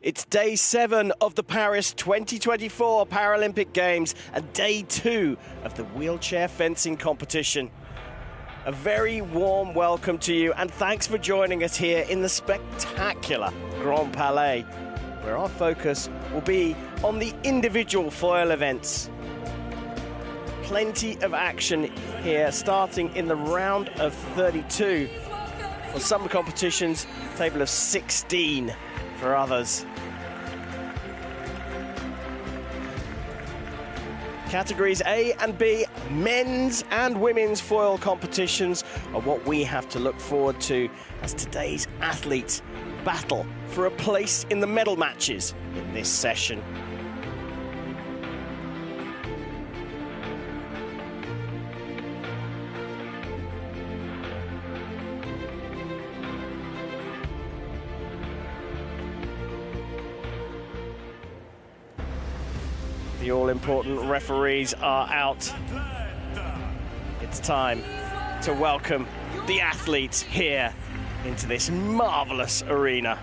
It's day 7 of the Paris 2024 Paralympic Games and day 2 of the wheelchair fencing competition. A very warm welcome to you and thanks for joining us here in the spectacular Grand Palais, where our focus will be on the individual foil events. Plenty of action here, starting in the round of 32. On some competitions, table of 16 for others. Categories A and B, men's and women's foil competitions, are what we have to look forward to as today's athletes battle for a place in the medal matches in this session. The all-important referees are out. It's time to welcome the athletes here into this marvelous arena.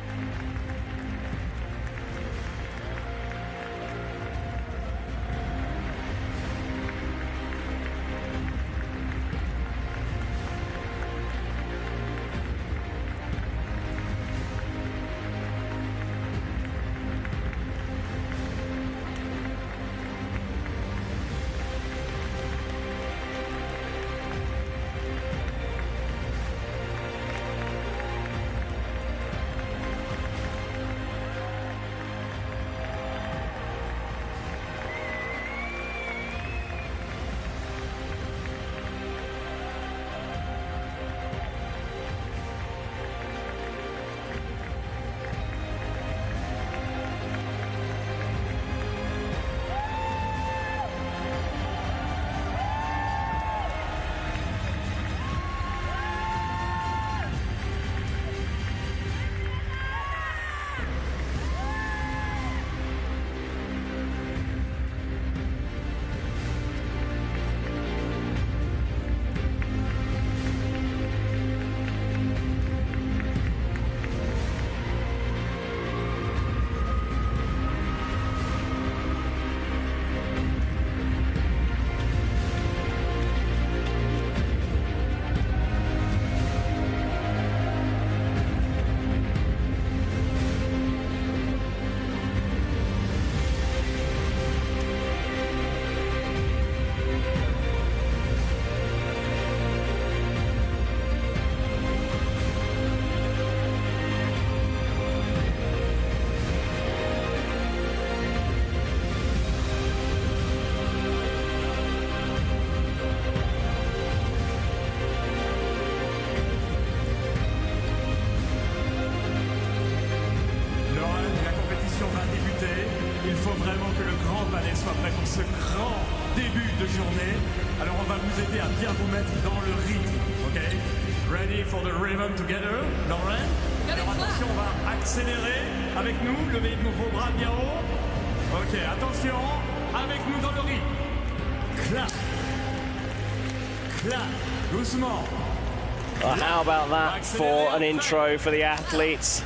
Well, how about that for an intro for the athletes?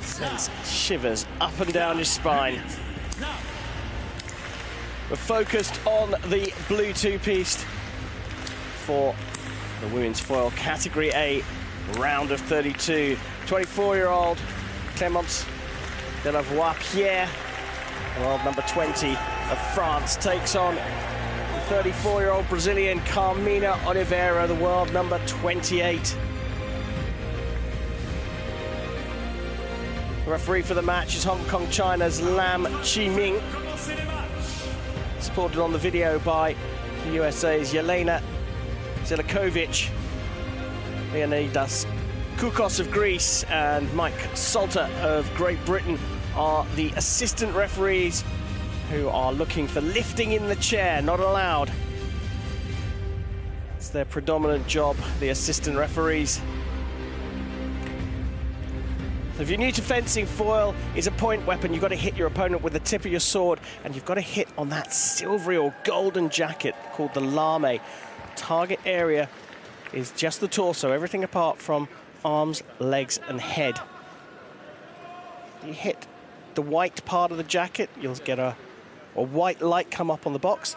Sends shivers up and down your spine. We're focused on the blue two-piece for the women's foil category A, round of 32. 24-year-old Clémence de la Voipiere, world number 20 of France, takes on the 34-year-old Brazilian Carmina Oliveira, the world number 28. The referee for the match is Hong Kong, China's Lam Chi-Ming, supported on the video by the USA's Yelena Zelikovic, Leonidas Koukos of Greece, and Mike Salter of Great Britain are the assistant referees who are looking for lifting in the chair, not allowed. It's their predominant job, the assistant referees. So if you're new to fencing, foil is a point weapon. You've got to hit your opponent with the tip of your sword, and you've got to hit on that silvery or golden jacket called the lame. Target area is just the torso, everything apart from arms, legs, and head. You hit the white part of the jacket, you'll get a white light come up on the box.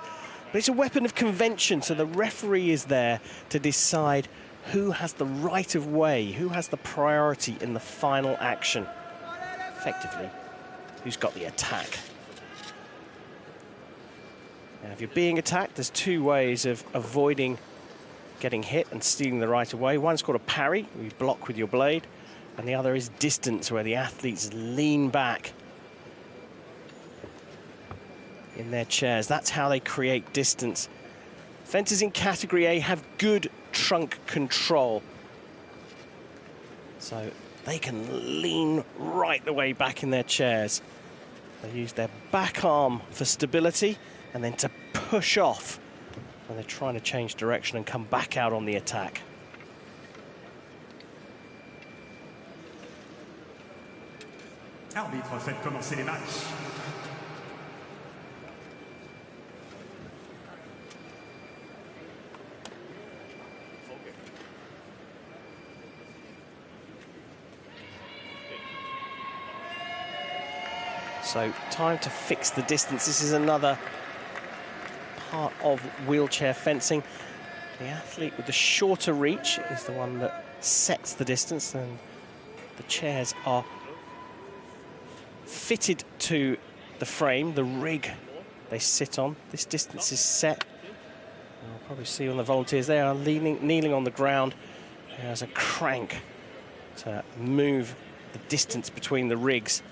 But it's a weapon of convention, so the referee is there to decide who has the right of way, who has the priority in the final action. Effectively, who's got the attack. Now, if you're being attacked, there's two ways of avoiding getting hit and stealing the right of way. One's called a parry, where you block with your blade, and the other is distance, where the athletes lean back in their chairs. That's how they create distance. Fencers in Category A have good trunk control, so they can lean right the way back in their chairs. They use their back arm for stability and then to push off when they're trying to change direction and come back out on the attack. Arbitre, faites commencer les matchs. So time to fix the distance. This is another part of wheelchair fencing. The athlete with the shorter reach is the one that sets the distance, and the chairs are fitted to the frame, the rig they sit on. This distance is set. You'll probably see on the volunteers, they are kneeling on the ground. There's a crank to move the distance between the rigs.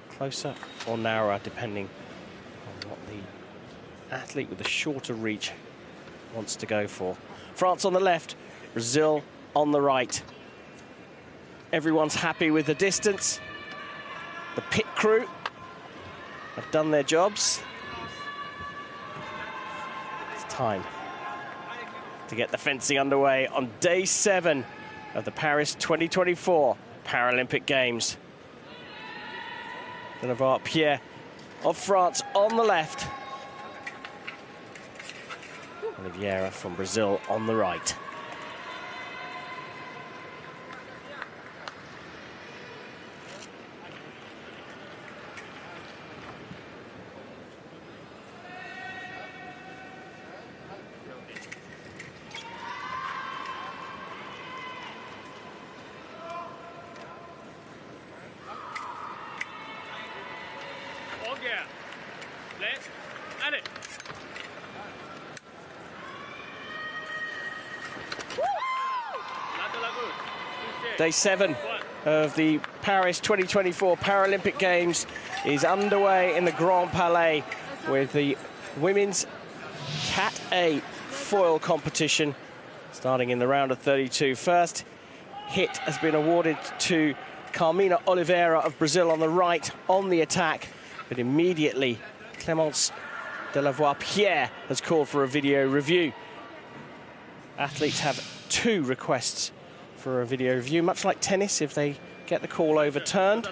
Closer or narrower, depending on what the athlete with the shorter reach wants to go for. France on the left, Brazil on the right. Everyone's happy with the distance. The pit crew have done their jobs. It's time to get the fencing underway on day 7 of the Paris 2024 Paralympic Games. The Voipiere of France on the left. Oliveira from Brazil on the right. Day 7 of the Paris 2024 Paralympic Games is underway in the Grand Palais with the women's Cat A foil competition starting in the round of 32. First hit has been awarded to Carmina Oliveira of Brazil on the right on the attack, but immediately Clémence de la Voipiere has called for a video review. Athletes have 2 requests for a video review. Much like tennis, if they get the call overturned,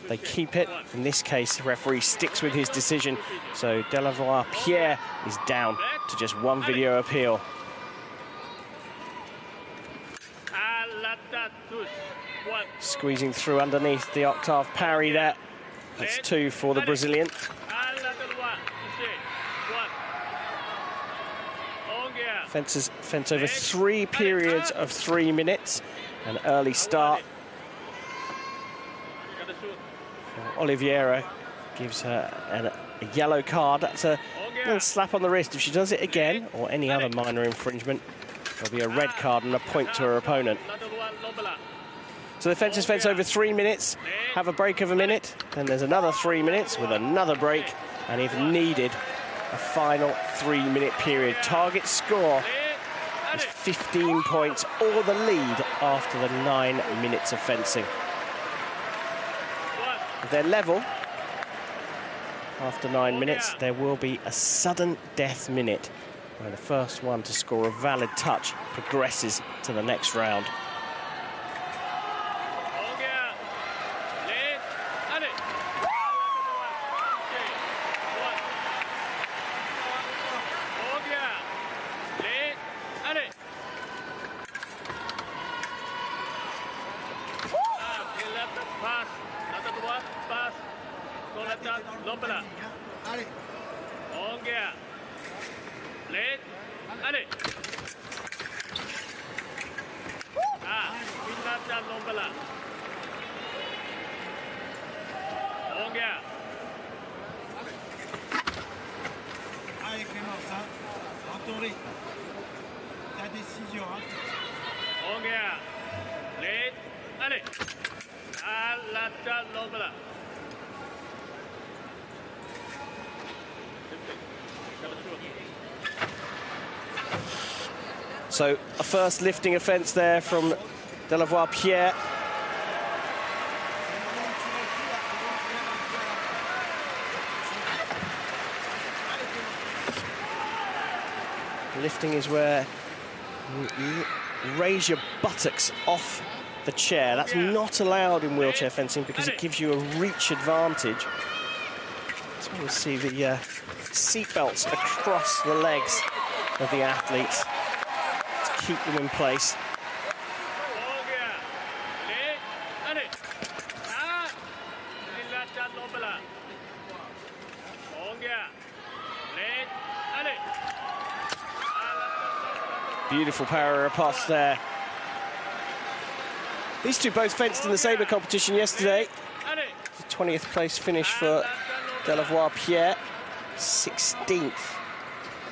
they keep it. In this case, the referee sticks with his decision, so de la Voipiere is down to just 1 video appeal. Squeezing through underneath the octave parry there. That's 2 for the Brazilian. Fencers fence over 3 periods of 3 minutes. An early start. Oliveira gives her a yellow card. That's a little slap on the wrist. If she does it again, or any other minor infringement, there'll be a red card and a point to her opponent. So the fencers fence over 3 minutes, have a break of a minute, then there's another 3 minutes with another break, and if needed, a final 3-minute period. Target score is 15 points or the lead after the 9 minutes of fencing. If they're level after 9 minutes, there will be a sudden death minute where the first one to score a valid touch progresses to the next round. Lombala. Ongea. Late. Allez. Ah, Pinata Lombala. Ongea. Allez Clément, ça. Attendez. Ta décision. Ongea. Late. Allez. Alata Lombala. So a first lifting offence there from Voipiere. Lifting is where you raise your buttocks off the chair. That's not allowed in wheelchair fencing because it gives you a reach advantage. So we'll see the seat belts across the legs of the athletes to keep them in place. Beautiful power riposte there. These two both fenced in the sabre competition yesterday. The 20th place finish for Voipiere, 16th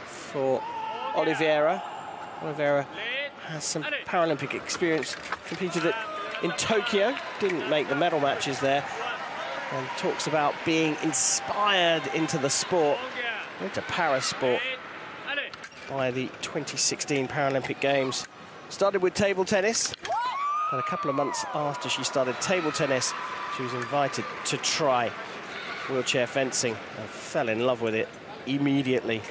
for Oliveira. Oliveira has some Paralympic experience, competed in Tokyo, didn't make the medal matches there, and talks about being inspired into the sport, into para-sport, by the 2016 Paralympic Games. Started with table tennis, and a couple of months after she started table tennis, she was invited to try wheelchair fencing and fell in love with it immediately.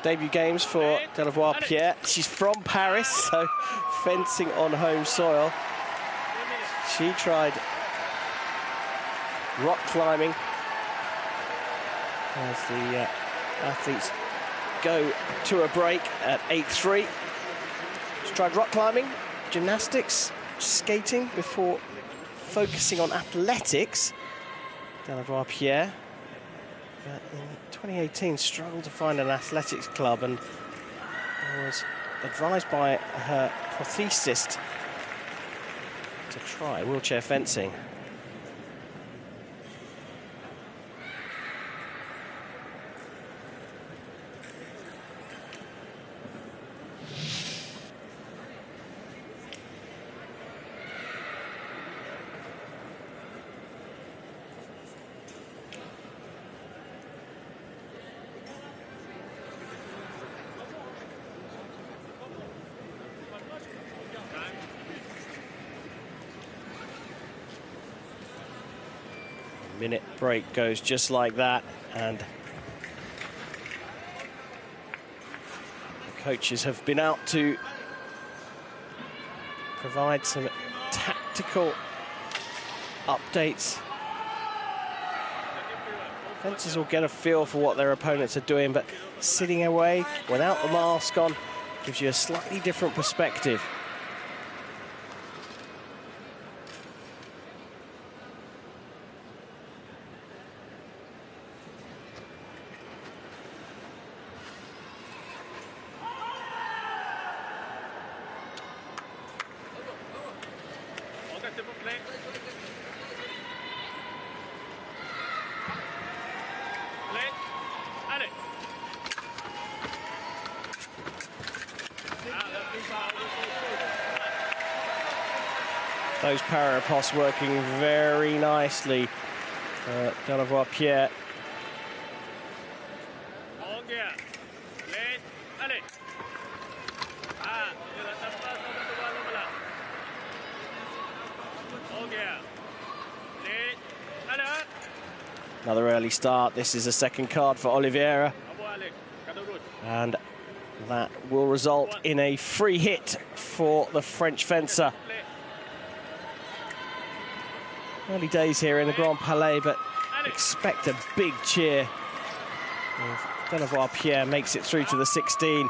Debut games for Voipiere. She's from Paris, so fencing on home soil. She tried rock climbing as the athletes go to a break at 8-3. She tried rock climbing, gymnastics, skating before focusing on athletics. Voipiere. In 2018, struggled to find an athletics club and was advised by her prosthesist to try wheelchair fencing. Minute break goes just like that, and the coaches have been out to provide some tactical updates. Fencers will get a feel for what their opponents are doing, but sitting away without the mask on gives you a slightly different perspective. Those para-ripostes working very nicely for Voipiere. Another early start. This is a second card for Oliveira, and that will result in a free hit for the French fencer. Early days here in the Grand Palais, but expect a big cheer of Voipiere makes it through to the 16.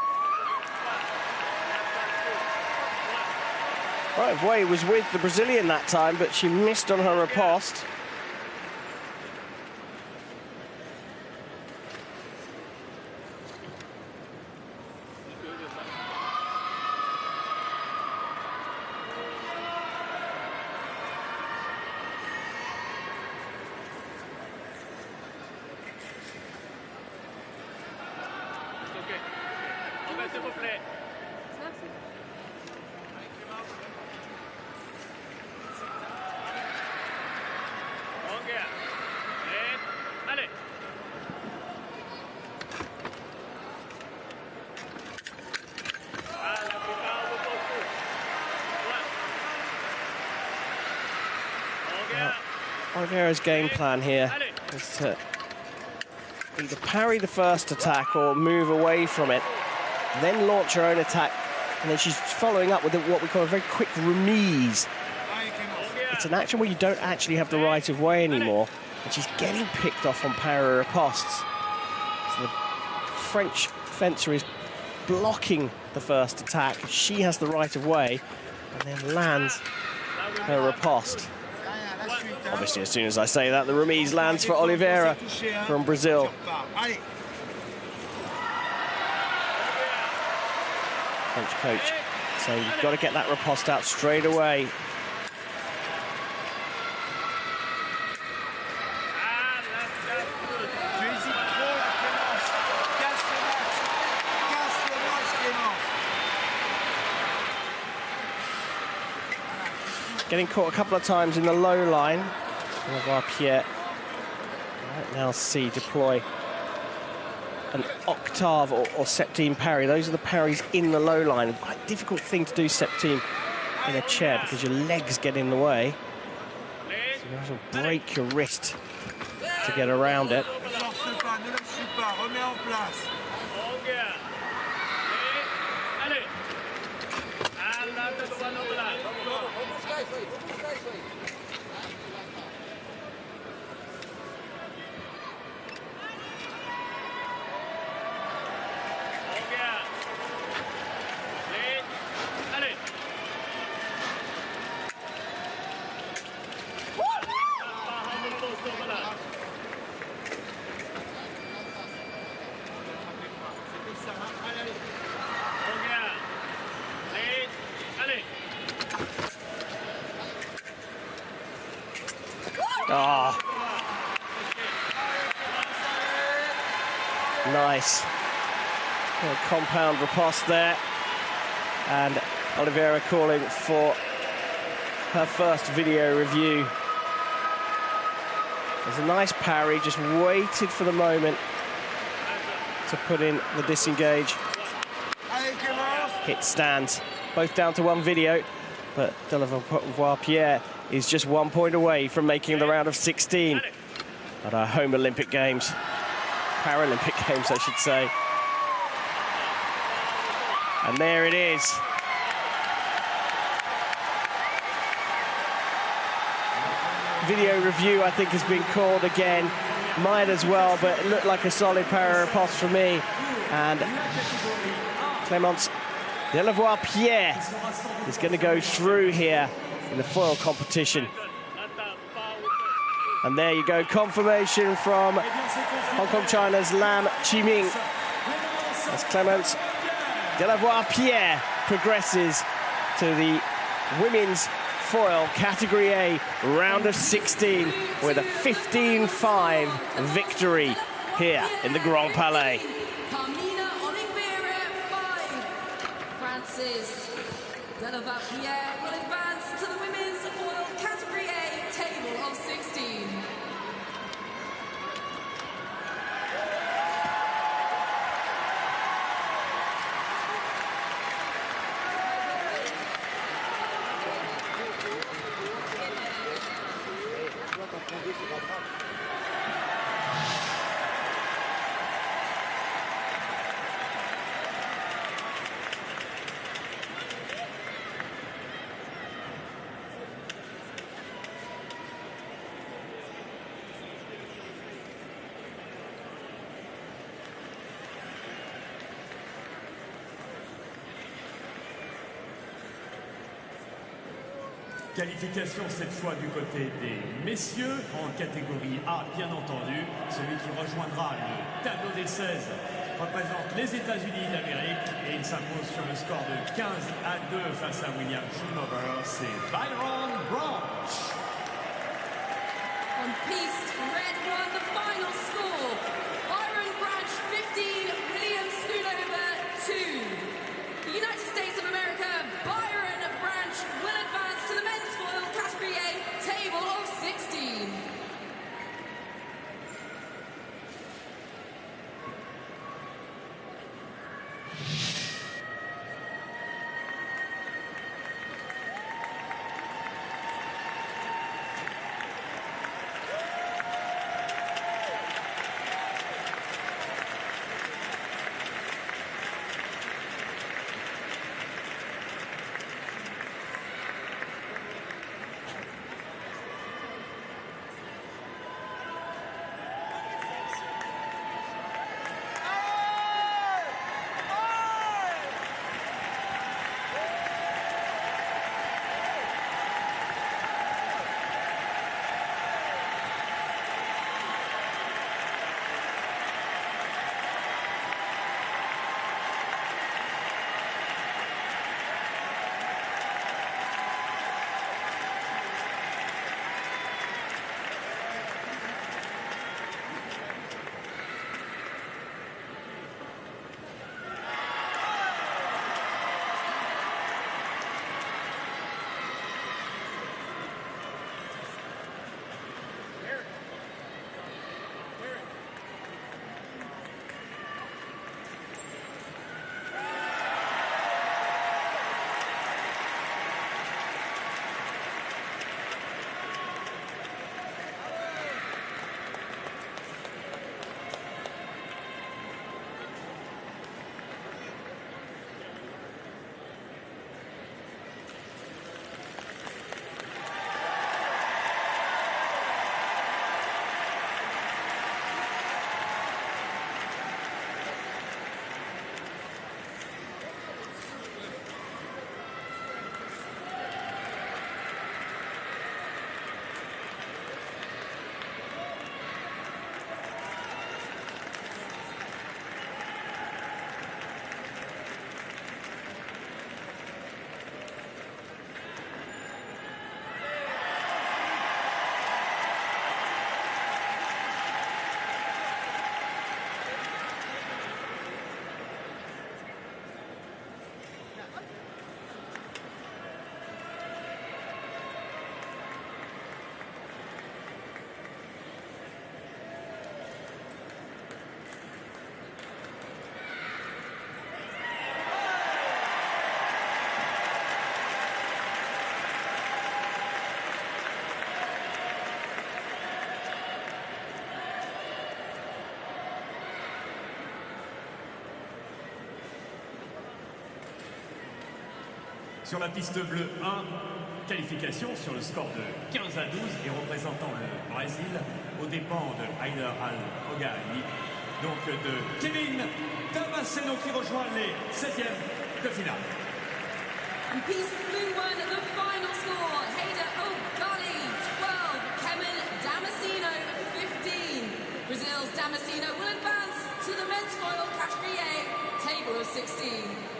Right, Voipiere was with the Brazilian that time, but she missed on her riposte. Oliveira's game plan here is to either parry the first attack or move away from it, then launch her own attack, and then she's following up with what we call a very quick remise. It's an action where you don't actually have the right of way anymore, and she's getting picked off on parry ripostes. So the French fencer is blocking the first attack. She has the right of way, and then lands her riposte. Obviously, as soon as I say that, the remise lands for Oliveira from Brazil. French coach saying you've got to get that riposte out straight away. Getting caught a couple of times in the low line. Voipiere right now see deploy an octave or septime parry. Those are the parries in the low line. Quite a difficult thing to do septime in a chair because your legs get in the way. So you might as well break your wrist to get around it. Oh. Nice. A compound riposte there. And Oliveira calling for her first video review. There's a nice parry, just waited for the moment to put in the disengage. Hit stands, both down to one video, but Voipiere is just 1 point away from making the round of 16 at our home Olympic Games. Paralympic Games, I should say. And there it is. Video review, I think, has been called again. Might as well, but it looked like a solid parry riposte for me. And Clémence Voipiere is going to go through here in the foil competition. And there you go, confirmation from Hong Kong, China's Lam Chiming as Clémence Voipiere progresses to the women's foil category A round of 16 with a 15-5 victory here in the Grand Palais. Voipiere will advance to the women's foil category A table of 16. Qualification cette fois du côté des messieurs, en catégorie A bien entendu. Celui qui rejoindra le tableau des 16 représente les États-Unis d'Amérique et il s'impose sur le score de 15-2 face à William Schumacher. C'est Byron Branch. On piste, red won the final score. Byron Branch 15, William Schumacher 2. The United States of America, Byron Branch will advance to the men's foil category A table of 16. Sur la piste bleue 1, qualification sur le score de 15-12 et représentant le Brésil aux dépens de Heider Al-Ogali, donc de Kevin Damasceno qui rejoint les 16e de finale. And piste blue won the final score. Heider Al-Ogali 12, Kevin Damasceno 15. Brazil's Damasceno will advance to the men's foil category A table of 16.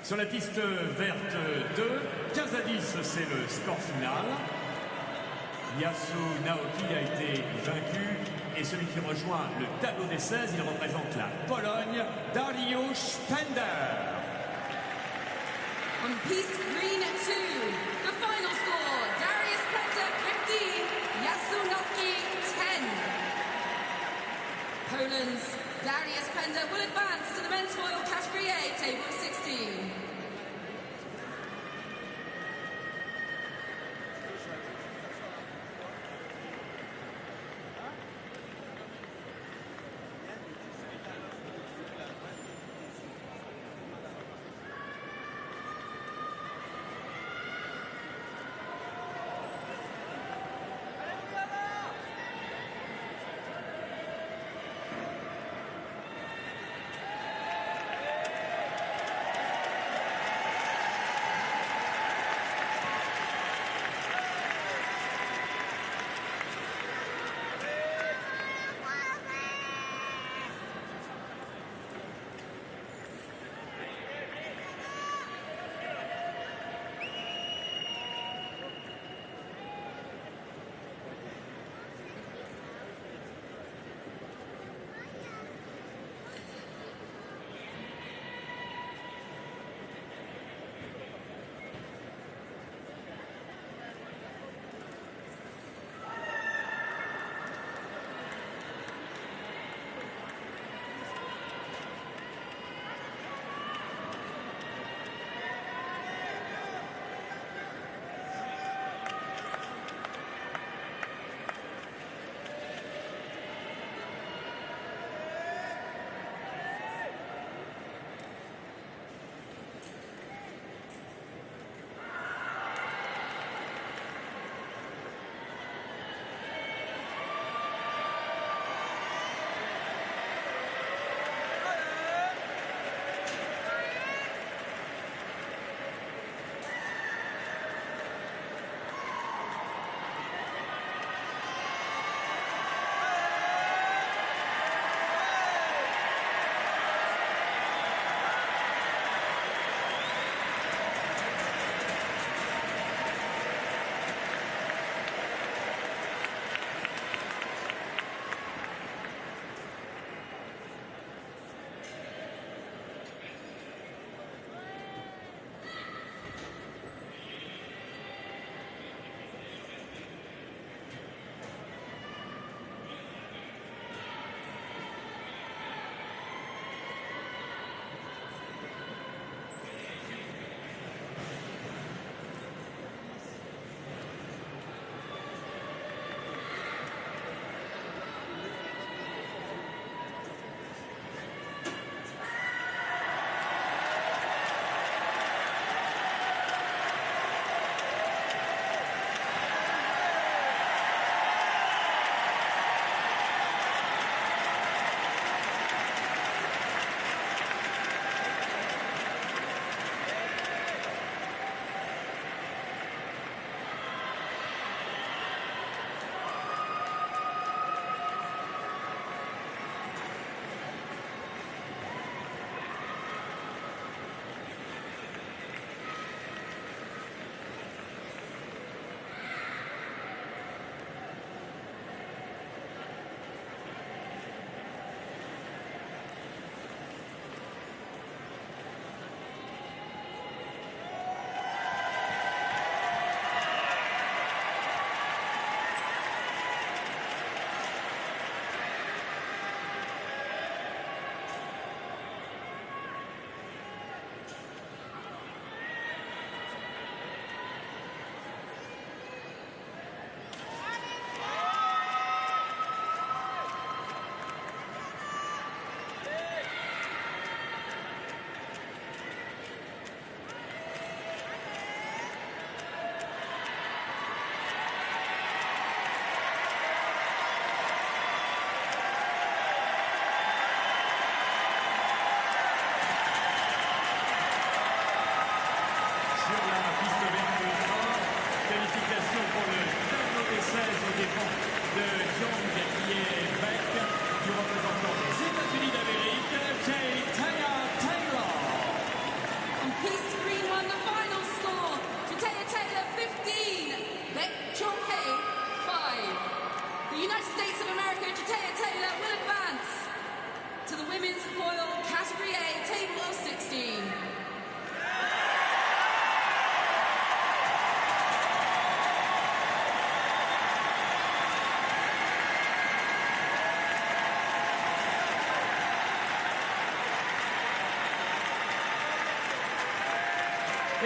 Sur la piste verte 2, 15-10, c'est le score final. Yasu Naoki a été vaincu et celui qui rejoint le tableau des 16, il représente la Pologne, Dariusz Pender. On piste green 2, the final score, Congratulations. Darius Pender will advance to the men's foil category A, table of 16.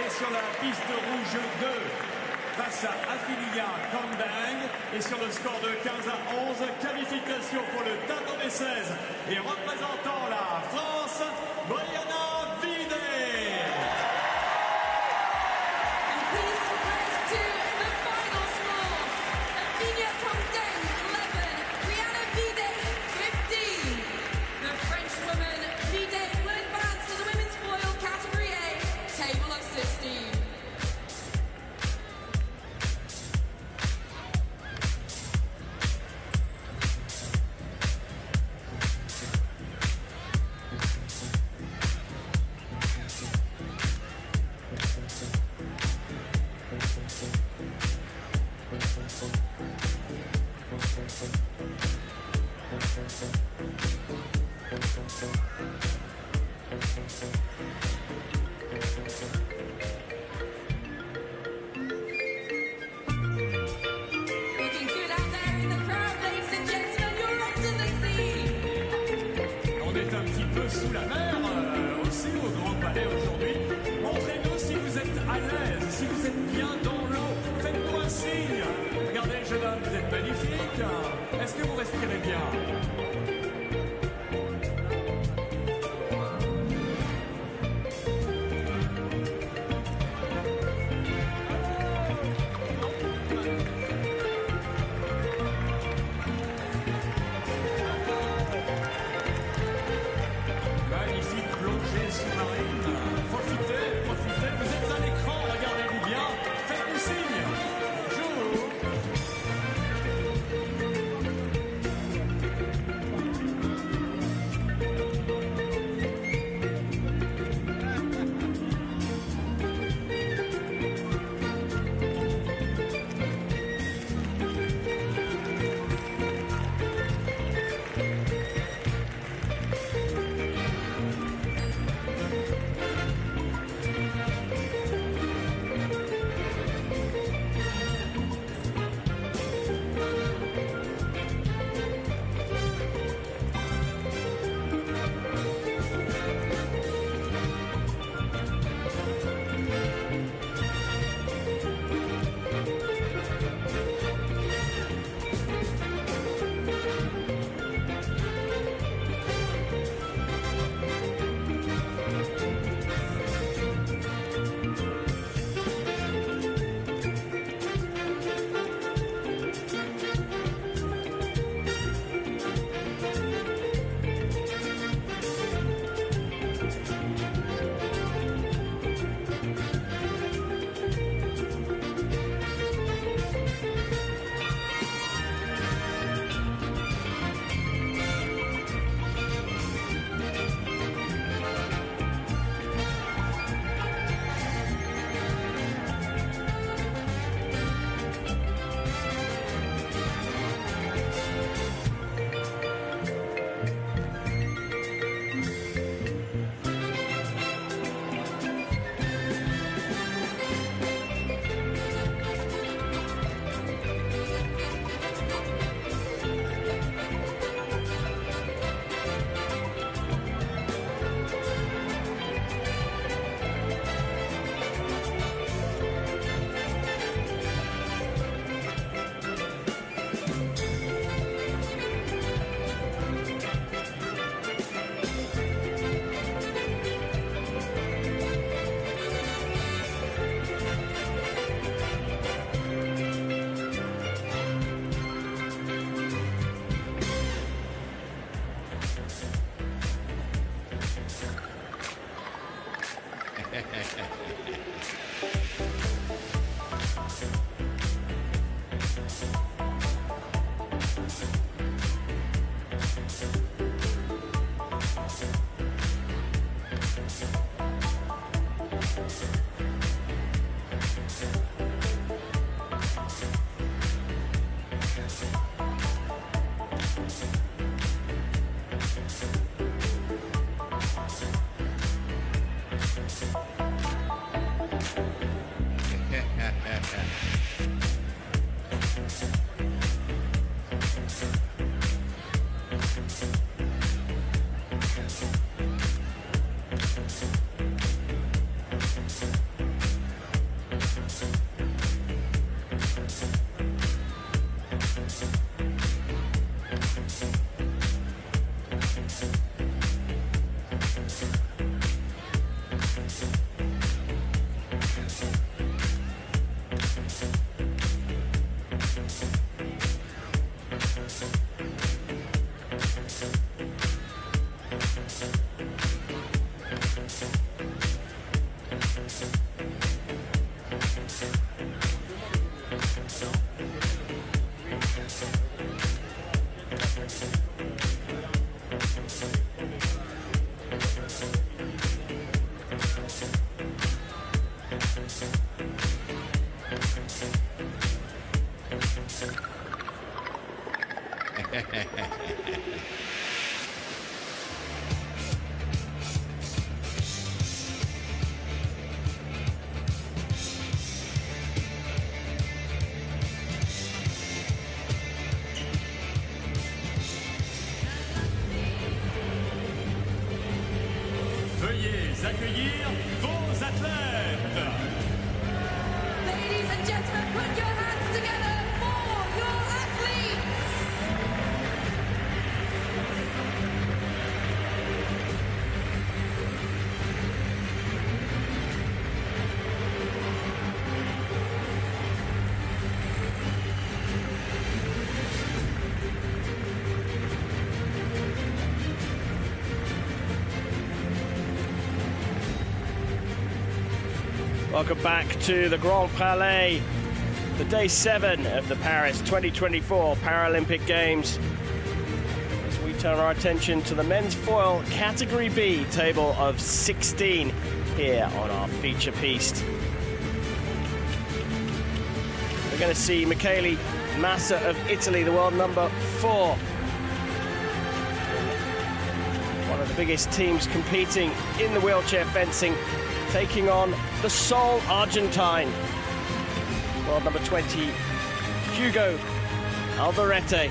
Et sur la piste rouge 2, face à Affilia Kandang. Et sur le score de 15-11, qualification pour le tableau des 16. Et représentant la France, Brianna, Vide. On est un petit peu sous la mer aussi au Grand Palais aujourd'hui. Montrez-nous si vous êtes à l'aise, si vous êtes bien dans l'eau. Faites-nous un signe. Regardez, jeune homme, vous êtes magnifique. Est-ce que vous respirez bien? Veuillez accueillir vos athlètes. Ladies and gentlemen, put your hands together for your athletes. Welcome back to the Grand Palais, the day 7 of the Paris 2024 Paralympic Games. As we turn our attention to the men's foil category B table of 16 here on our feature piste. We're going to see Michele Massa of Italy, the world number 4. One of the biggest teams competing in the wheelchair fencing, taking on the sole Argentine, world number 20, Hugo Alderete.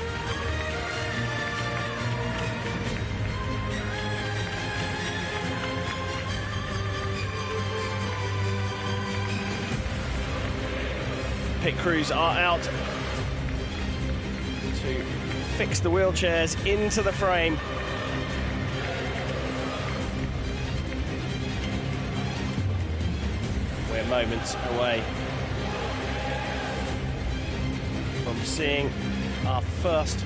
Pit crews are out to fix the wheelchairs into the frame. We're moments away from seeing our first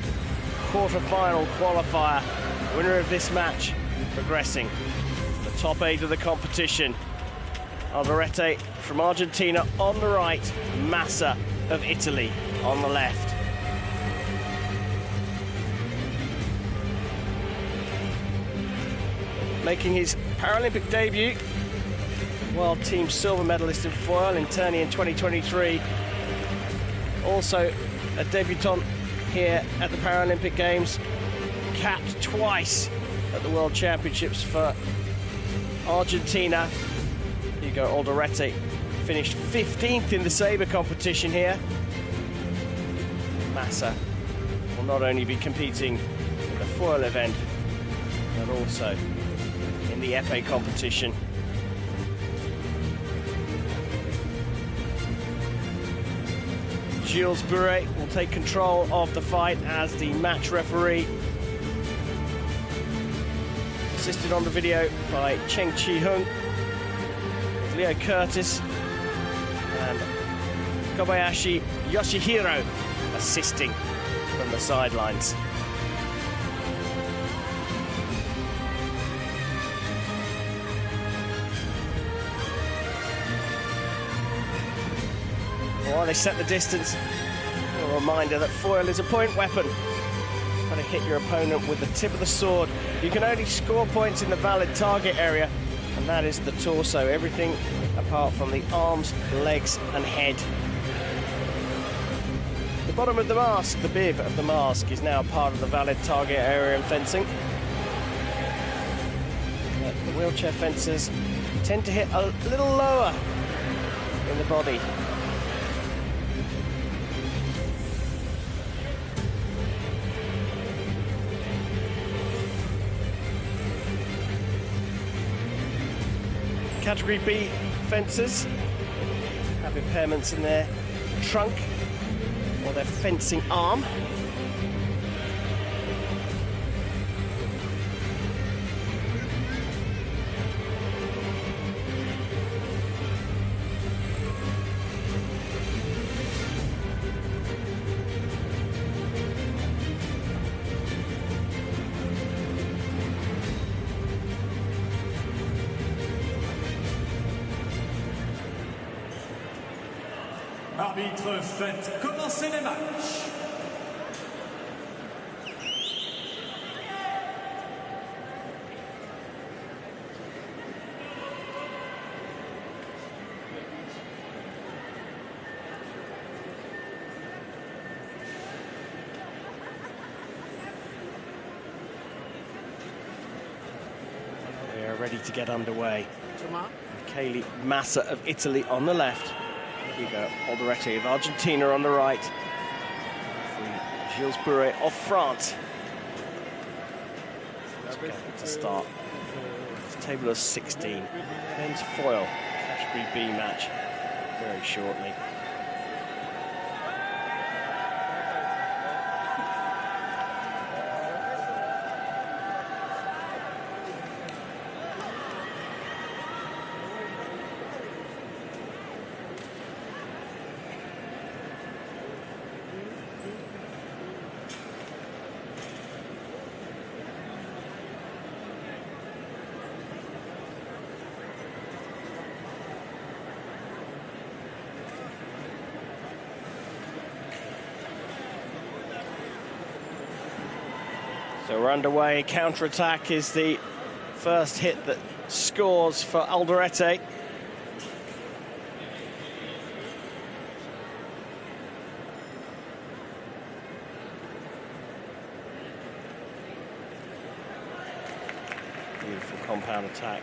quarter-final qualifier, winner of this match, progressing to the top 8 of the competition. Alderete from Argentina on the right, Massa of Italy on the left. Making his Paralympic debut, World Team silver medalist in foil in Terni in 2023. Also a debutant here at the Paralympic Games. Capped twice at the World Championships for Argentina. Hugo Alderete finished 15th in the sabre competition here. Massa will not only be competing in the foil event, but also in the épée competition. Gilles Buret will take control of the fight as the match referee. Assisted on the video by Cheng Chi-hung, Leo Curtis and Kobayashi Yoshihiro assisting from the sidelines. While they set the distance, a reminder that foil is a point weapon. Got to hit your opponent with the tip of the sword. You can only score points in the valid target area, and that is the torso. Everything apart from the arms, legs, and head. The bottom of the mask, the bib of the mask, is now part of the valid target area in fencing. But the wheelchair fencers tend to hit a little lower in the body. Category B fencers have impairments in their trunk or their fencing arm. Arbitre, faites commencer les matchs. are ready to get underway. Massa of Italy on the left. Here we go, Alderete of Argentina on the right. Gilles Bouret of France. To start. It's a table of 16. Men's foil, category B match, very shortly. So we're underway. Counter-attack is the first hit that scores for Alderete. Beautiful compound attack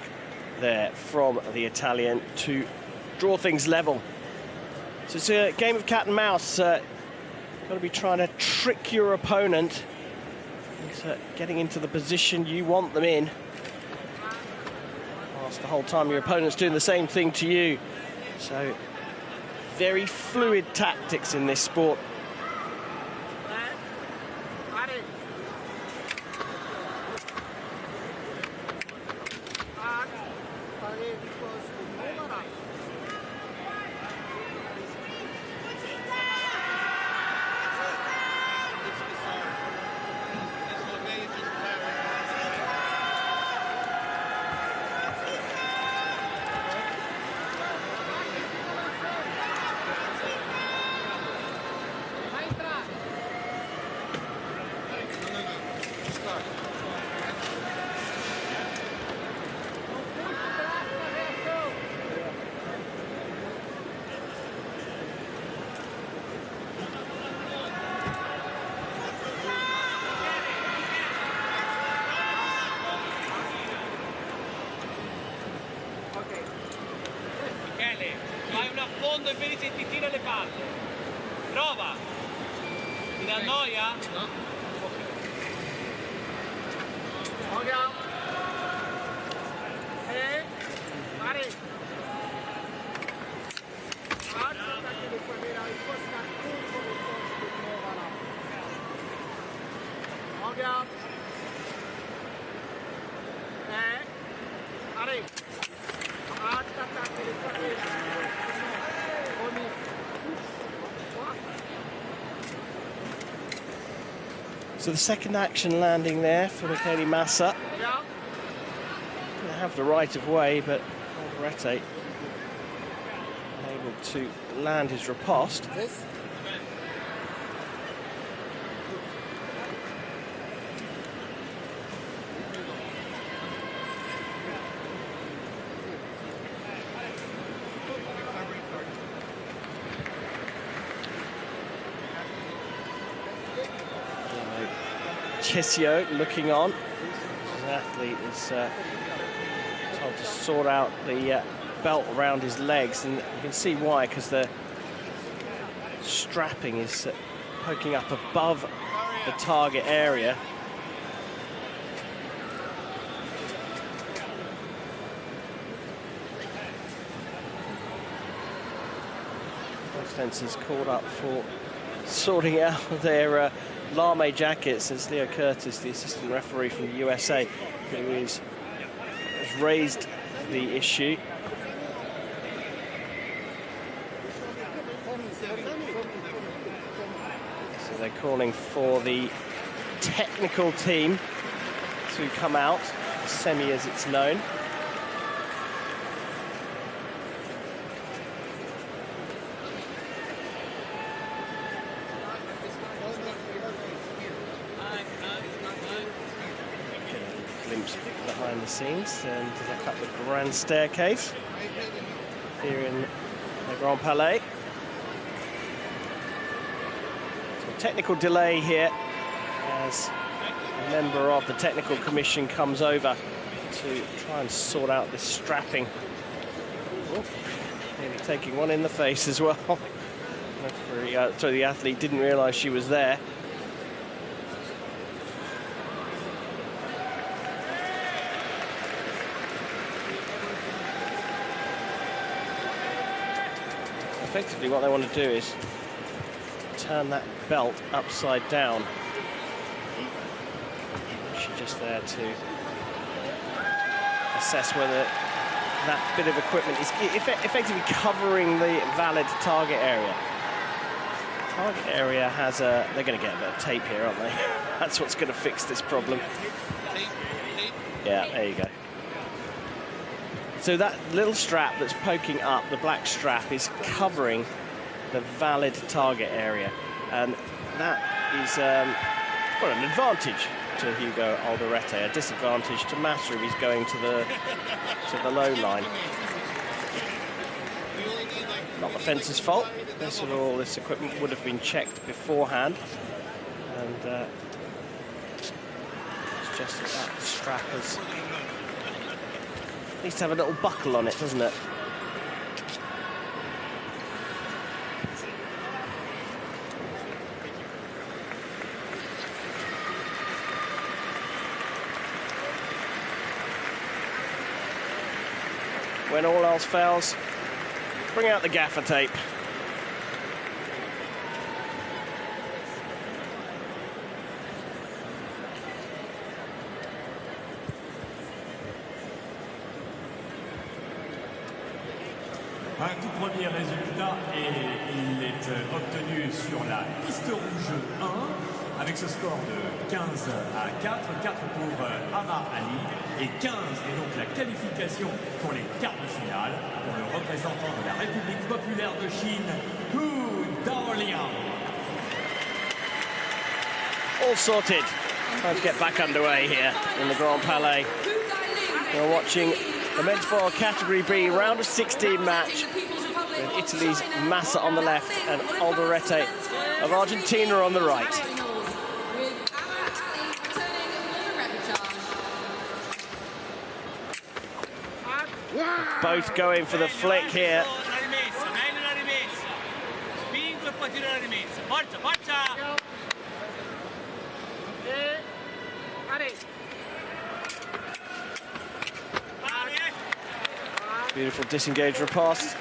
there from the Italian to draw things level. So it's a game of cat and mouse. Got to be trying to trick your opponent into getting into the position you want them in, whilst the whole time your opponent's doing the same thing to you. So very fluid tactics in this sport. Fai un affondo e vedi se ti tira le palle. Prova. Ti dà noia? No. Ok. Mari. So the second action landing there for Michele Massa. Going to have the right of way, but Alderete able to land his riposte. Xiao looking on. The athlete is told to sort out the belt around his legs, and you can see why, because the strapping is poking up above the target area. Both fencers called up for sorting out their lame jackets, as Leo Curtis, the assistant referee from the USA, who has raised the issue. So they're calling for the technical team to come out, semi as it's known. Behind the scenes, and up the grand staircase here in the Grand Palais. So technical delay here as a member of the technical commission comes over to try and sort out this strapping. Oh, maybe taking one in the face as well. So the athlete didn't realise she was there. Effectively, what they want to do is turn that belt upside down. She's just there to assess whether that bit of equipment is effectively covering the valid target area. Target area has a... They're going to get a bit of tape here, aren't they? That's what's going to fix this problem. Yeah, there you go. So that little strap that's poking up, the black strap, is covering the valid target area. And that is, well, an advantage to Hugo Alderete, a disadvantage to Massa if he's going to the low line. Not the fencer's fault. All this equipment would have been checked beforehand. And it's just that the strap has... needs to have a little buckle on it, doesn't it? When all else fails, bring out the gaffer tape. Un tout premier résultat et il est obtenu sur la piste rouge 1 avec ce score de 15 à 4, 4 pour Ama Ali et 15 et donc la qualification pour les quarts de finale pour le représentant de la République populaire de Chine, Hu Daoliang. All sorted. Time to get back underway here in the Grand Palais. We're watching the men's foil category B round of 16 match with Italy's Massa on the left and Alderete of Argentina on the right. Both going for the flick here. Beautiful disengaged riposte.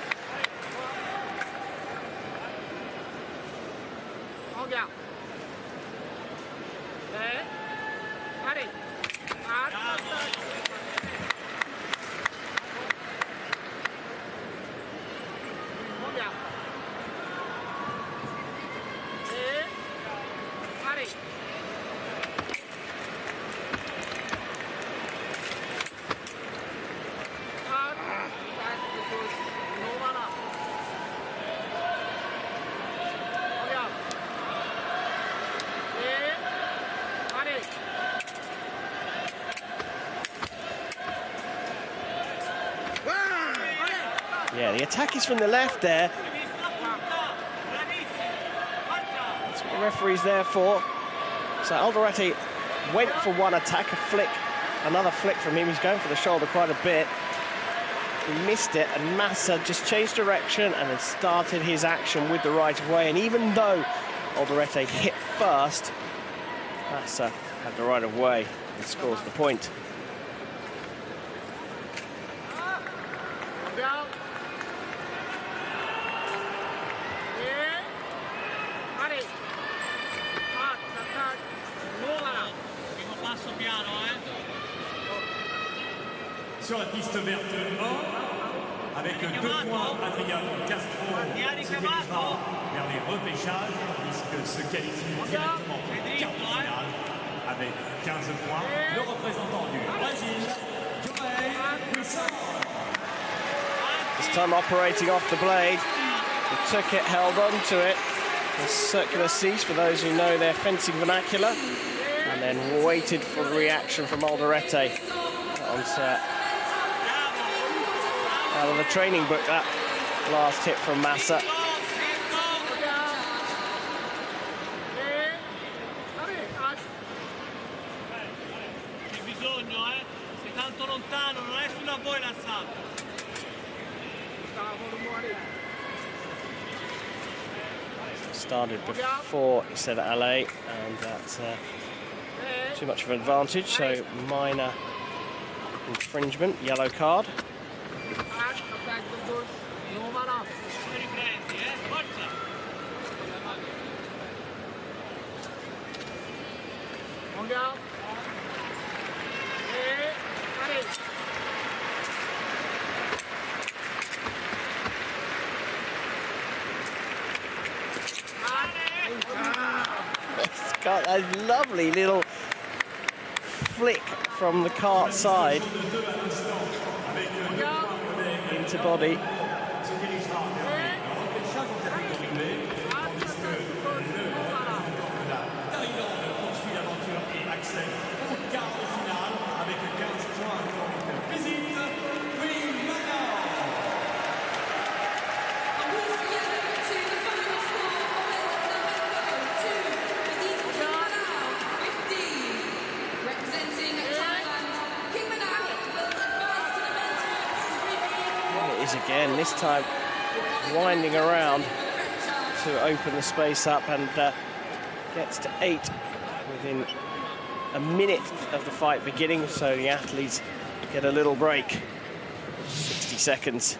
Yeah, the attack is from the left there. That's what the referee's there for. So Alderete went for one attack, a flick, another flick from him. He's going for the shoulder quite a bit. He missed it, and Massa just changed direction and then started his action with the right of way. And even though Alderete hit first, Massa had the right of way and scores the point. Sur la piste verte 1, avec 2 points, Adrian Castro se dirigera vers les repêchages, puisque se qualifie directement pour le quart de finale, avec 15 points, le représentant du Brésil, Joël. This time operating off the blade, he took it, held on to it, a circular cease for those who know their fencing vernacular, and then waited for the reaction from Alderete. Out of the training book, that last hit from Massa. tanto lontano, non è sulla voi l'alzato. Started before he said LA, and that's too much of an advantage, so minor infringement, yellow card. It's got a lovely little flick from the cart side into body. Again, this time winding around to open the space up, and gets to 8 within a minute of the fight beginning, so the athletes get a little break. 60 seconds.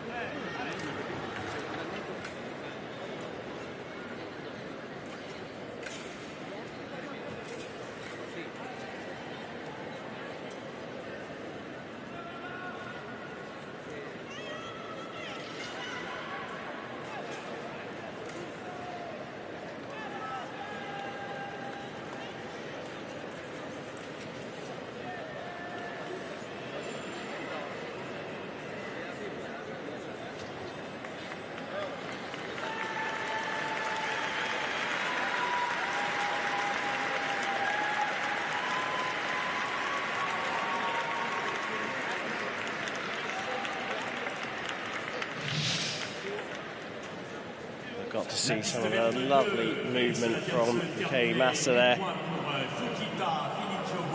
Got to see some of the lovely movement from Massa there.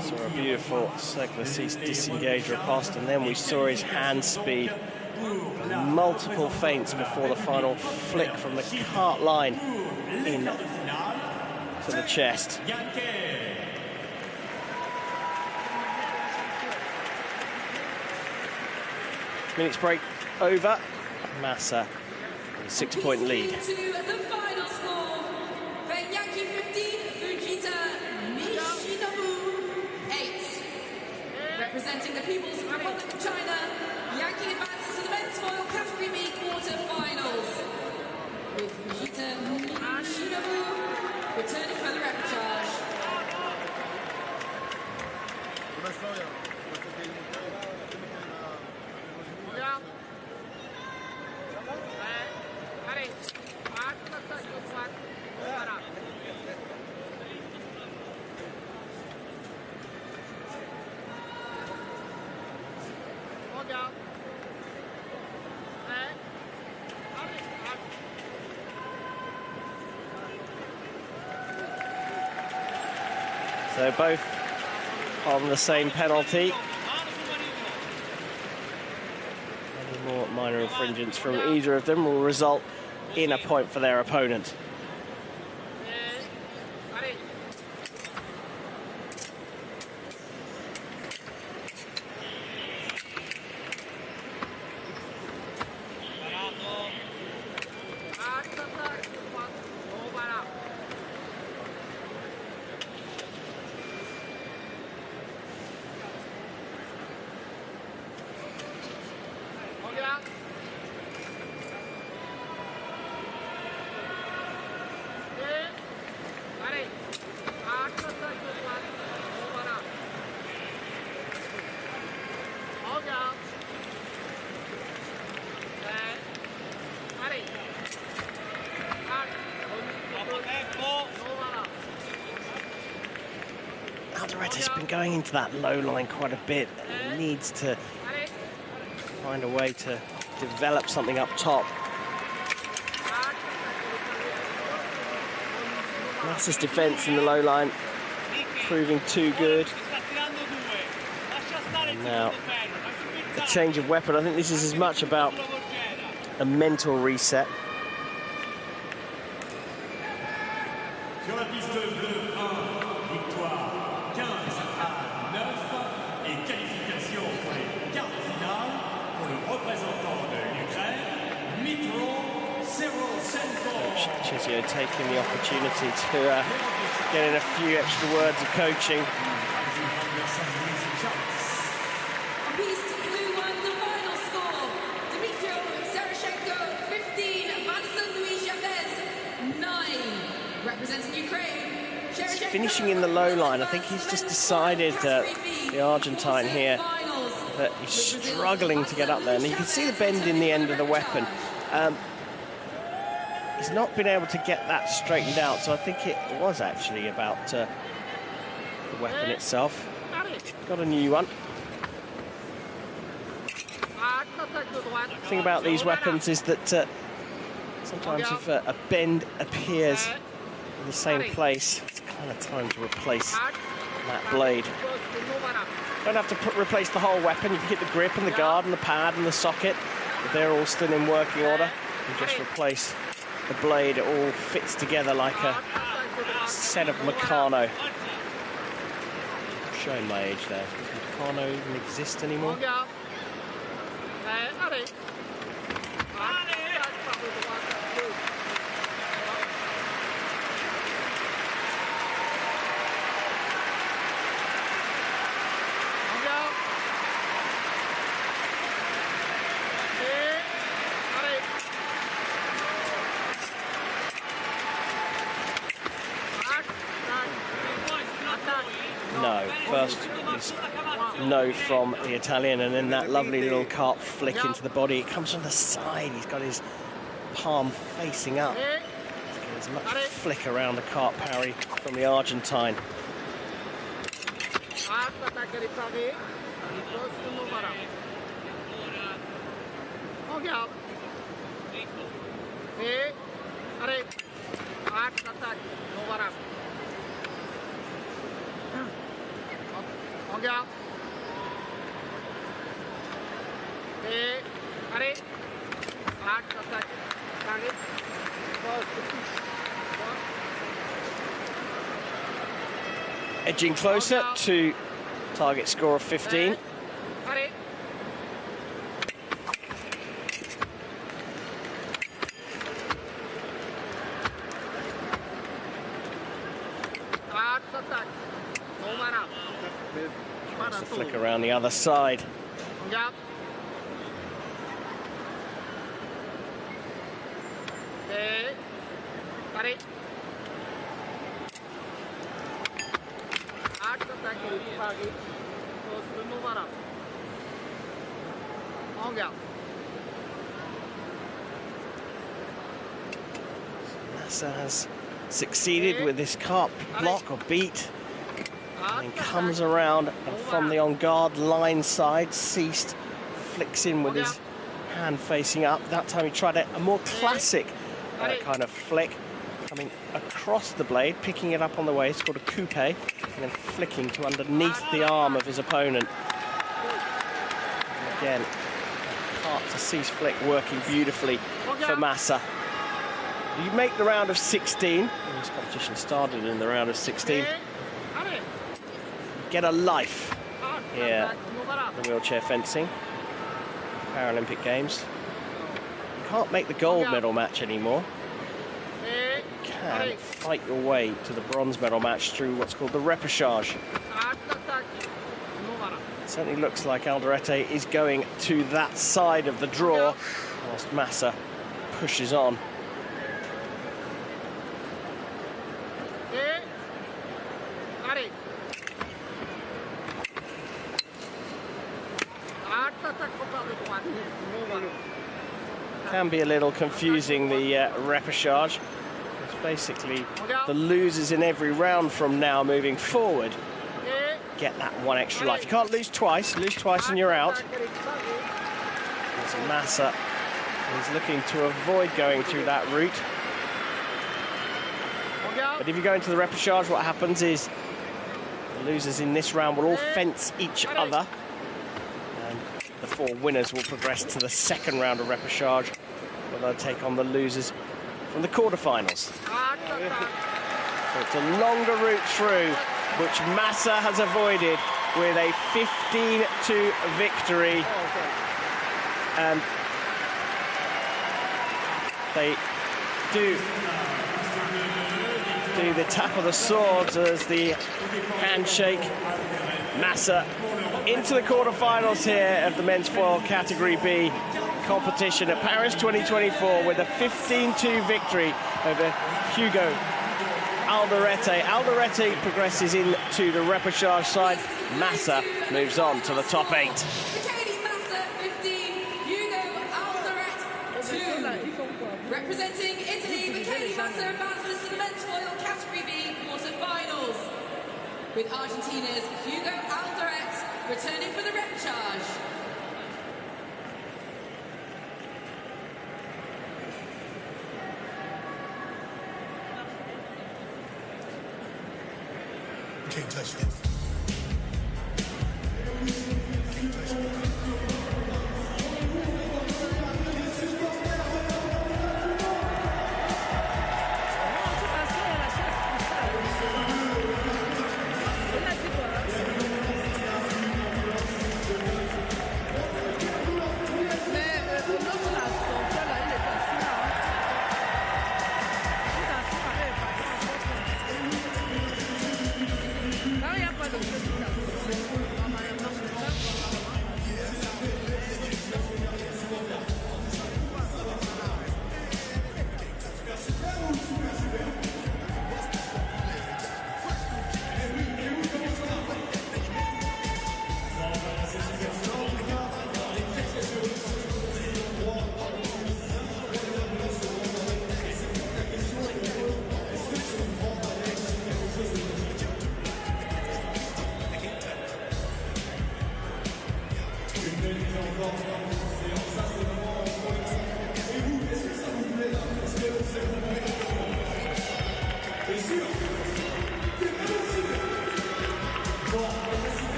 Saw a beautiful Seglacis disengage riposte, and then we saw his hand speed. Multiple feints before the final flick from the cart line in to the chest. Minutes break over. Massa, 6-point lead. To the final score, Krajnyak 15, Fujita Nishinobu 8. Representing the People's Republic of China, Yankee advances to the men's foil category B quarter-finals, with Fujita Nishinobu returning for the repechage. So both on the same penalty. Any more minor infringements from either of them will result in a point for their opponent. Alderete's been going into that low line quite a bit. He needs to find a way to develop something up top. Massa's defense in the low line proving too good. And now a change of weapon. I think this is as much about a mental reset. Sur la piste 2-1, victoire 15-9 et qualification pour les quarts de finale pour le représentant de l'Ukraine, Mitro Serosenko. Xiao taking the opportunity to get in a few extra words of coaching. Finishing in the low line. I think he's just decided that the Argentine here, that he's struggling to get up there. And you can see the bend in the end of the weapon. He's not been able to get that straightened out, so I think it was actually about the weapon itself. Got a new one. The thing about these weapons is that sometimes if a bend appears in the same place, it's kind of time to replace that blade. Don't have to replace the whole weapon. You can get the grip and the guard and the pad and the socket. If they're all still in working order, you just replace the blade. It all fits together like a set of Meccano. I'm showing my age there. Does Meccano even exist anymore? No, first is no from the Italian, and then that lovely little cart flick into the body. It comes from the side. He's got his palm facing up. There's much flick around the cart parry from the Argentine. Edging closer to target score of 15. Just a flick around the other side. Massa has succeeded with this cart block or beat, and then comes around and from the on-guard line side, ceased, flicks in with his hand facing up. That time he tried a more classic kind of flick, coming across the blade, picking it up on the way. It's called a coupe, and then flicking to underneath the arm of his opponent. And again, cart to cease flick working beautifully for Massa. You make the round of 16. This competition started in the round of 16. Get a life here in the wheelchair fencing, Paralympic Games. You can't make the gold medal match anymore. You can fight your way to the bronze medal match through what's called the repechage. It certainly looks like Alderete is going to that side of the draw, whilst Massa pushes on. Can be a little confusing, the repechage. It's basically the losers in every round from now moving forward get that one extra life. You can't lose twice and you're out. As Massa is looking to avoid going through that route. But if you go into the repechage, what happens is the losers in this round will all fence each other. The 4 winners will progress to the second round of repechage, where they'll take on the losers from the quarterfinals. So it's a longer route through, which Massa has avoided with a 15-2 victory. And they do the tap of the swords as the handshake. Massa into the quarterfinals here of the men's foil category B competition at Paris 2024 with a 15-2 victory over Hugo Alderete. Alderete progresses into the repechage side. Massa moves on to the top 8. Representing Italy, Michele Massa advances to the men's foil category B quarterfinals, with Argentina's Hugo Alderete returning for the repechage. Can't touch that. Can't touch that.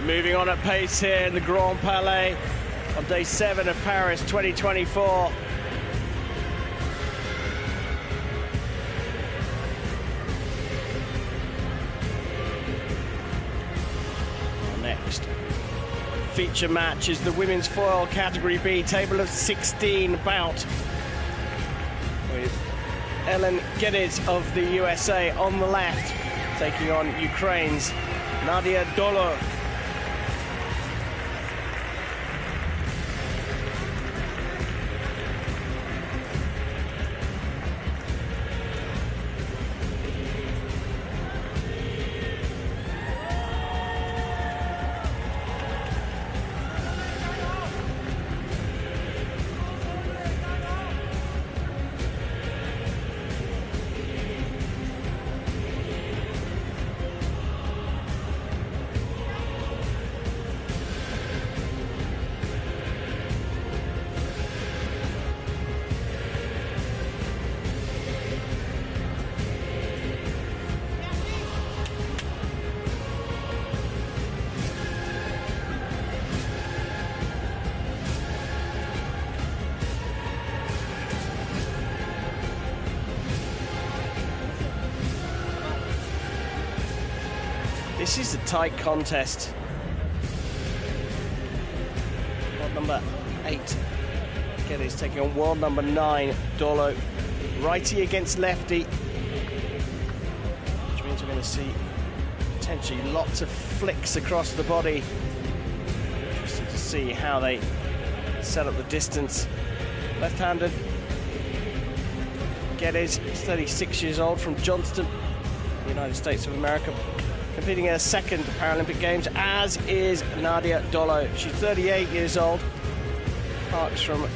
Moving on at pace here in the Grand Palais on day 7 of Paris 2024. Our next feature match is the women's foil category B, table of 16 bout, with Ellen Geddes of the USA on the left, taking on Ukraine's Nadia Doloh. This is a tight contest. World number 8, Geddes taking on world number 9, Doloh. Righty against lefty, which means we're going to see potentially lots of flicks across the body. Interesting to see how they set up the distance. Left-handed, Geddes, 36 years old, from Johnston, the United States of America, competing in her second Paralympic Games, as is Nadia Doloh. She's 38 years old, parks from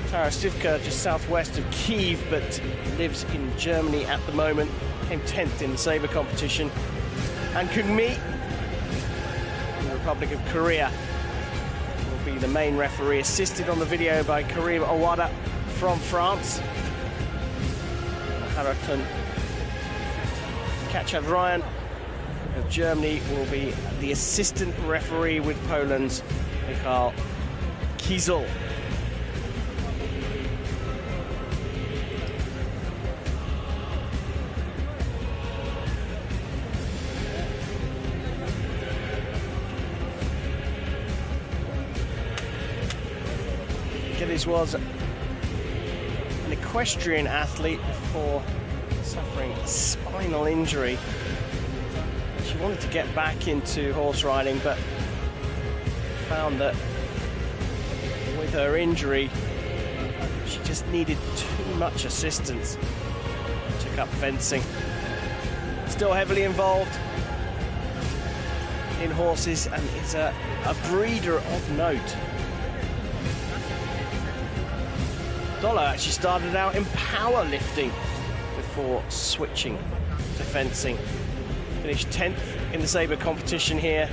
Tarasivka, just southwest of Kyiv, but lives in Germany at the moment. Came 10th in the sabre competition. And Kungmi, from the Republic of Korea, will be the main referee, assisted on the video by Karim Awada from France. Haraton Kachavrian of Germany will be the assistant referee, with Poland's Michal Kiesel. Geddes was an equestrian athlete before suffering a spinal injury. She wanted to get back into horse riding, but found that with her injury, she just needed too much assistance. Took up fencing. Still heavily involved in horses and is a breeder of note. Doloh actually started out in powerlifting before switching to fencing. Finished 10th in the sabre competition here.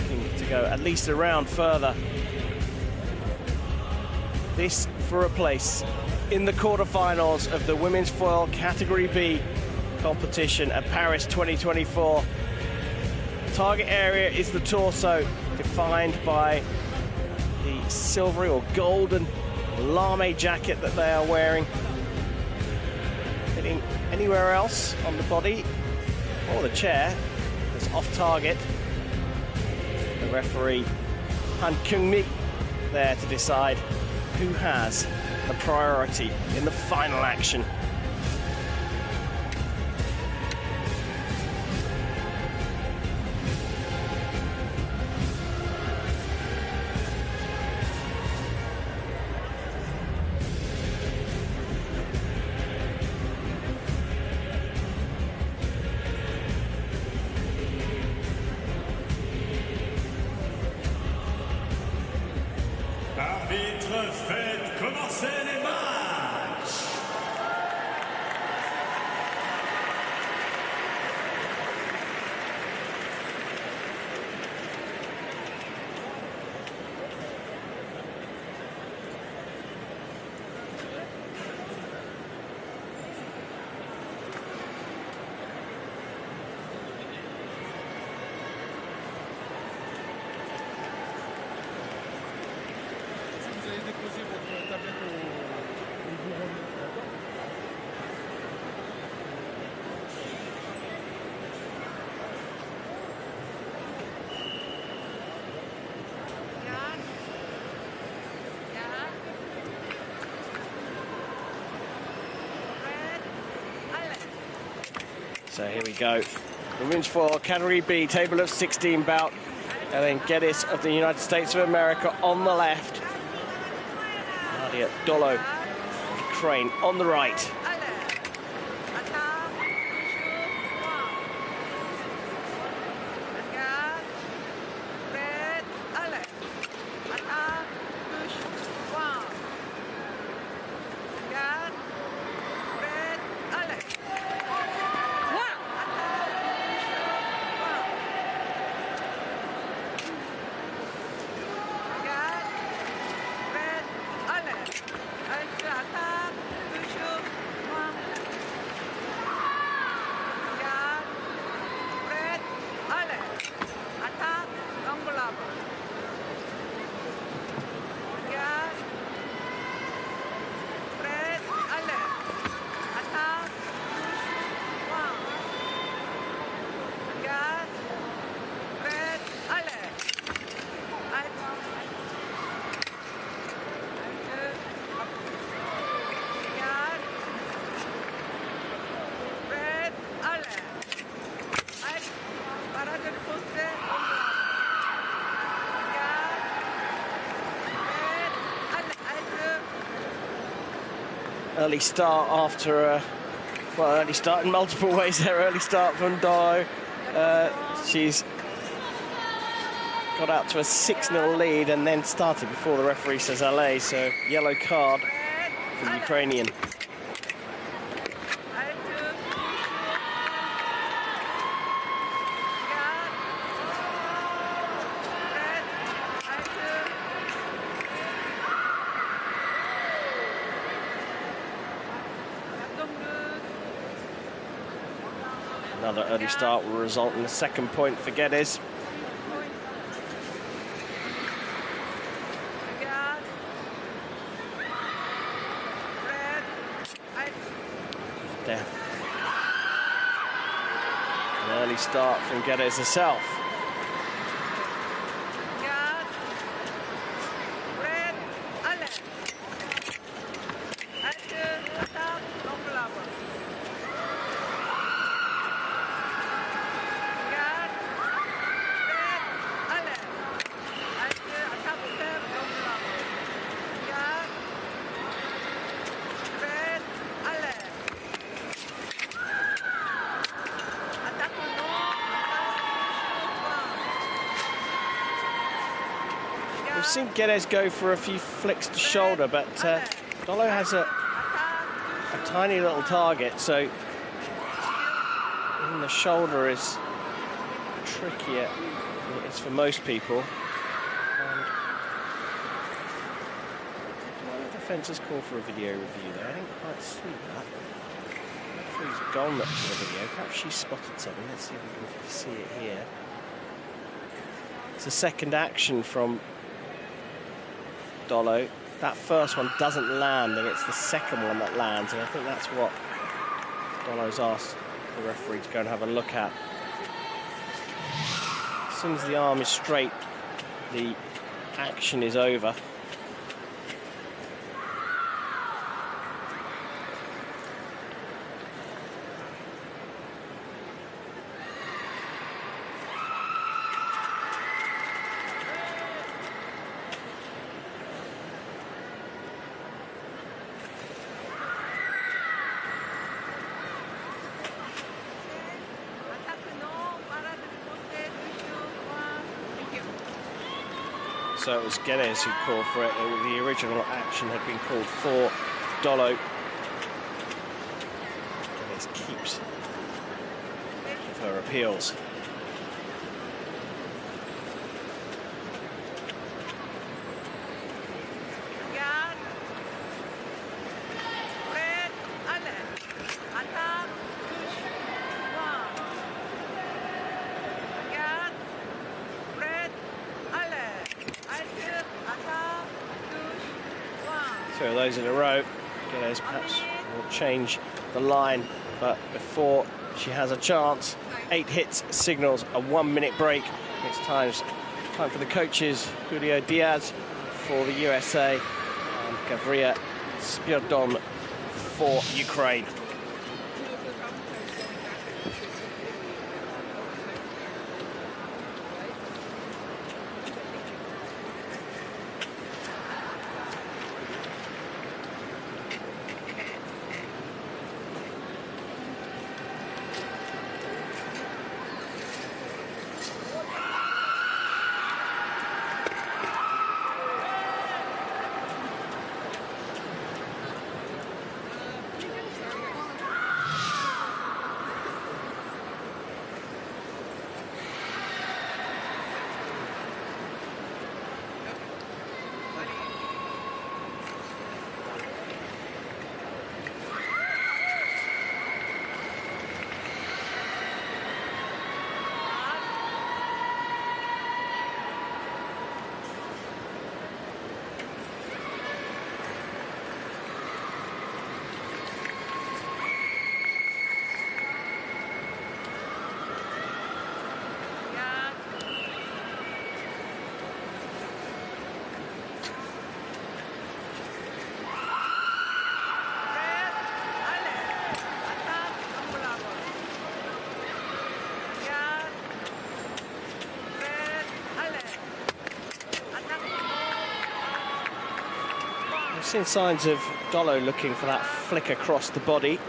Looking to go at least a round further. This for a place in the quarterfinals of the women's foil Category B competition at Paris 2024. Target area is the torso, defined by the silvery or golden lame jacket that they are wearing. Hitting anywhere else on the body or the chair is off target. The referee Han Kyung-mi there to decide who has the priority in the final action. Arbitre, faites commencer les matchs. Vous avez déposé votre tablette au bureau, d'accord? So here we go. The women's foil Category B, table of 16 bout. And then Geddes of the United States of America on the left. Doloh, Ukraine on the right. Early start after well, early start in multiple ways there. Early start from Doloh. She's got out to a 6-0 lead and then started before the referee says allez, so yellow card for the Ukrainian. Another early start will result in the second point for Geddes. There. An early start from Geddes herself. seen Geddes go for a few flicks to shoulder, but Doloh has a tiny little target, so even the shoulder is trickier than it is for most people. One of the fences called for a video review there. I didn't quite see that. He's gone up to the video. Perhaps she spotted something. Let's see if we can see it here. It's a second action from Doloh. That first one doesn't land, and it's the second one that lands, and I think that's what Doloh's asked the referee to go and have a look at. As soon as the arm is straight, the action is over. So it was Geddes who called for it. The original action had been called for Doloh. Geddes keeps with her appeals. So those in a row. Geddes perhaps will change the line, but before she has a chance, 8 hits signals a 1-minute break. It's time for the coaches, Julio Diaz for the USA and Gavria Spiridon for Ukraine. Seen signs of Doloh looking for that flick across the body.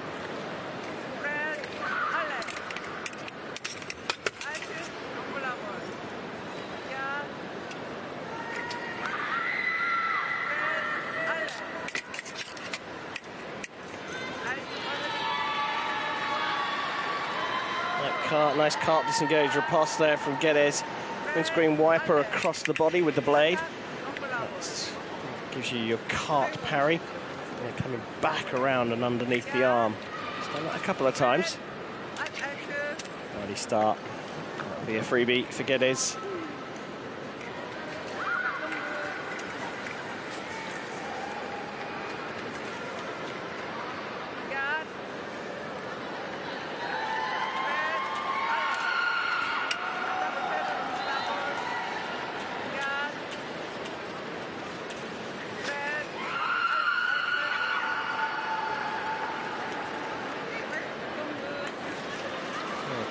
Nice cart disengage pass there from Geddes. Windscreen wiper across the body with the blade. Gives you your cart parry. And coming back around and underneath the arm. He's done that a couple of times. Early start. That'll be a freebie for Geddes.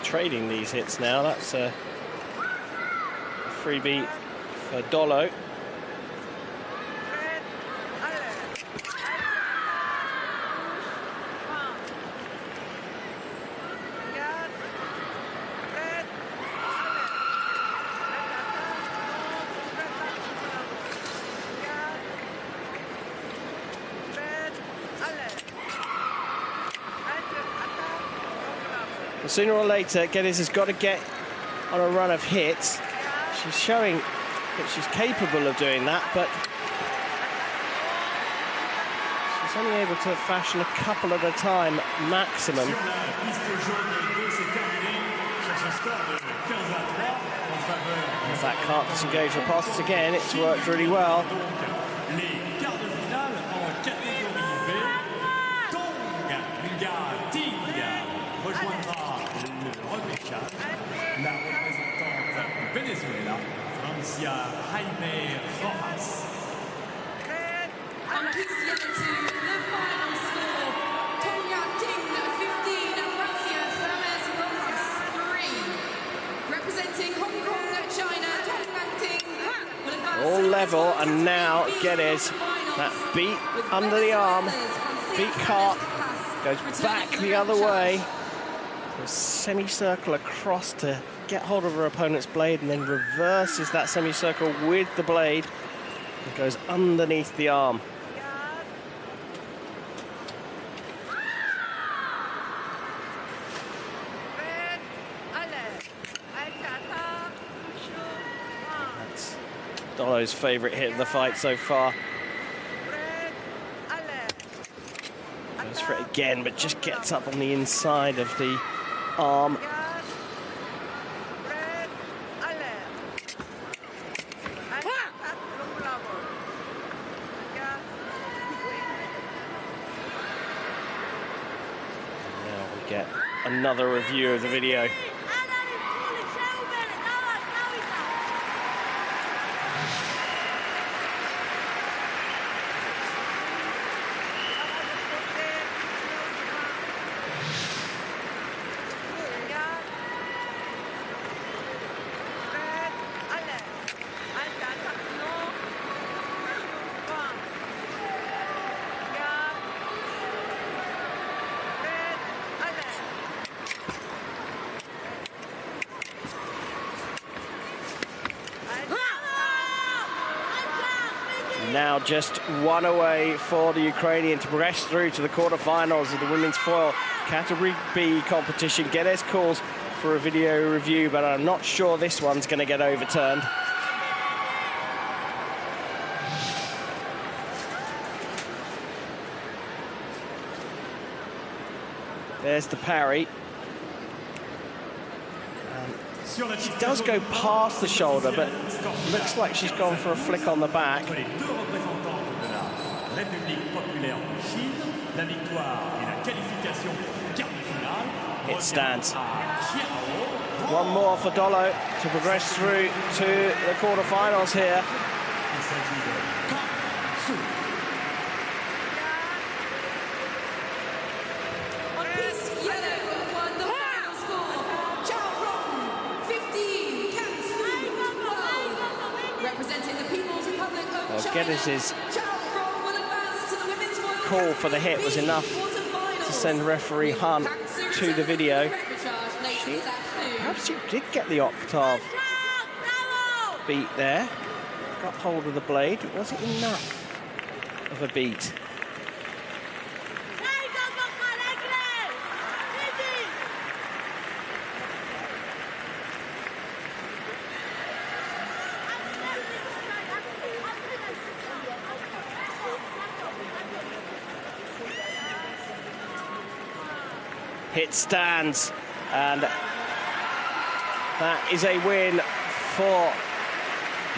Trading these hits now. That's a freebie for Doloh. But sooner or later, Geddes has got to get on a run of hits. She's showing that she's capable of doing that, but she's only able to fashion a couple at a time, maximum. If that can't disengage her passes again, it's worked really well. La représentante du Venezuela, Francia Jaime Rojas. On piste yellow to the final score. Tonya Ting, 15, Francia Jaime Rojas, 3. Representing Hong Kong, China, Tonya Ting will advance. All level, and now Geddes, that beat under the arm, beat cart, goes back the other way. A semicircle across to get hold of her opponent's blade, and then reverses that semicircle with the blade and goes underneath the arm. That's Doloh's favourite hit of the fight so far. Goes for it again, but just gets up on the inside of the arm. Now we get another review of the video. Now just one away for the Ukrainian to progress through to the quarterfinals of the women's foil category B competition. Geddes calls for a video review, but I'm not sure this one's going to get overturned. There's the parry. She does go past the shoulder, but looks like she's gone for a flick on the back. It stands. One more for Doloh to progress through to the quarterfinals here. Geddes' call for the hit was enough to send referee Hunt to the video. Perhaps she did get the octave beat there. Got hold of the blade. Was it enough of a beat? Hit stands, and that is a win for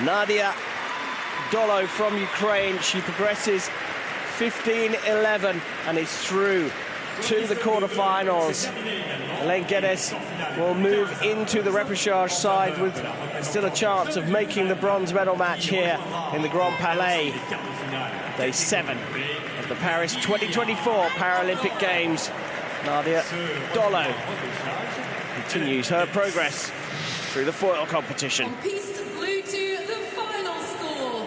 Nadia Doloh from Ukraine. She progresses 15-11 and is through to the quarterfinals. Elaine Geddes will move into the repechage side with still a chance of making the bronze medal match here in the Grand Palais. Day 7 of the Paris 2024 Paralympic Games. Nadia Doloh continues her progress through the foil competition. Piste blue to the final score.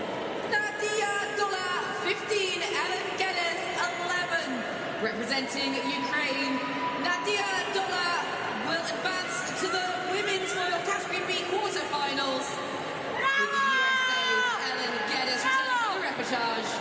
Nadia Doloh 15, Ellen Geddes 11. Representing Ukraine, Nadia Doloh will advance to the women's foil category B quarterfinals. With the USA's Ellen Geddes returning for the repechage.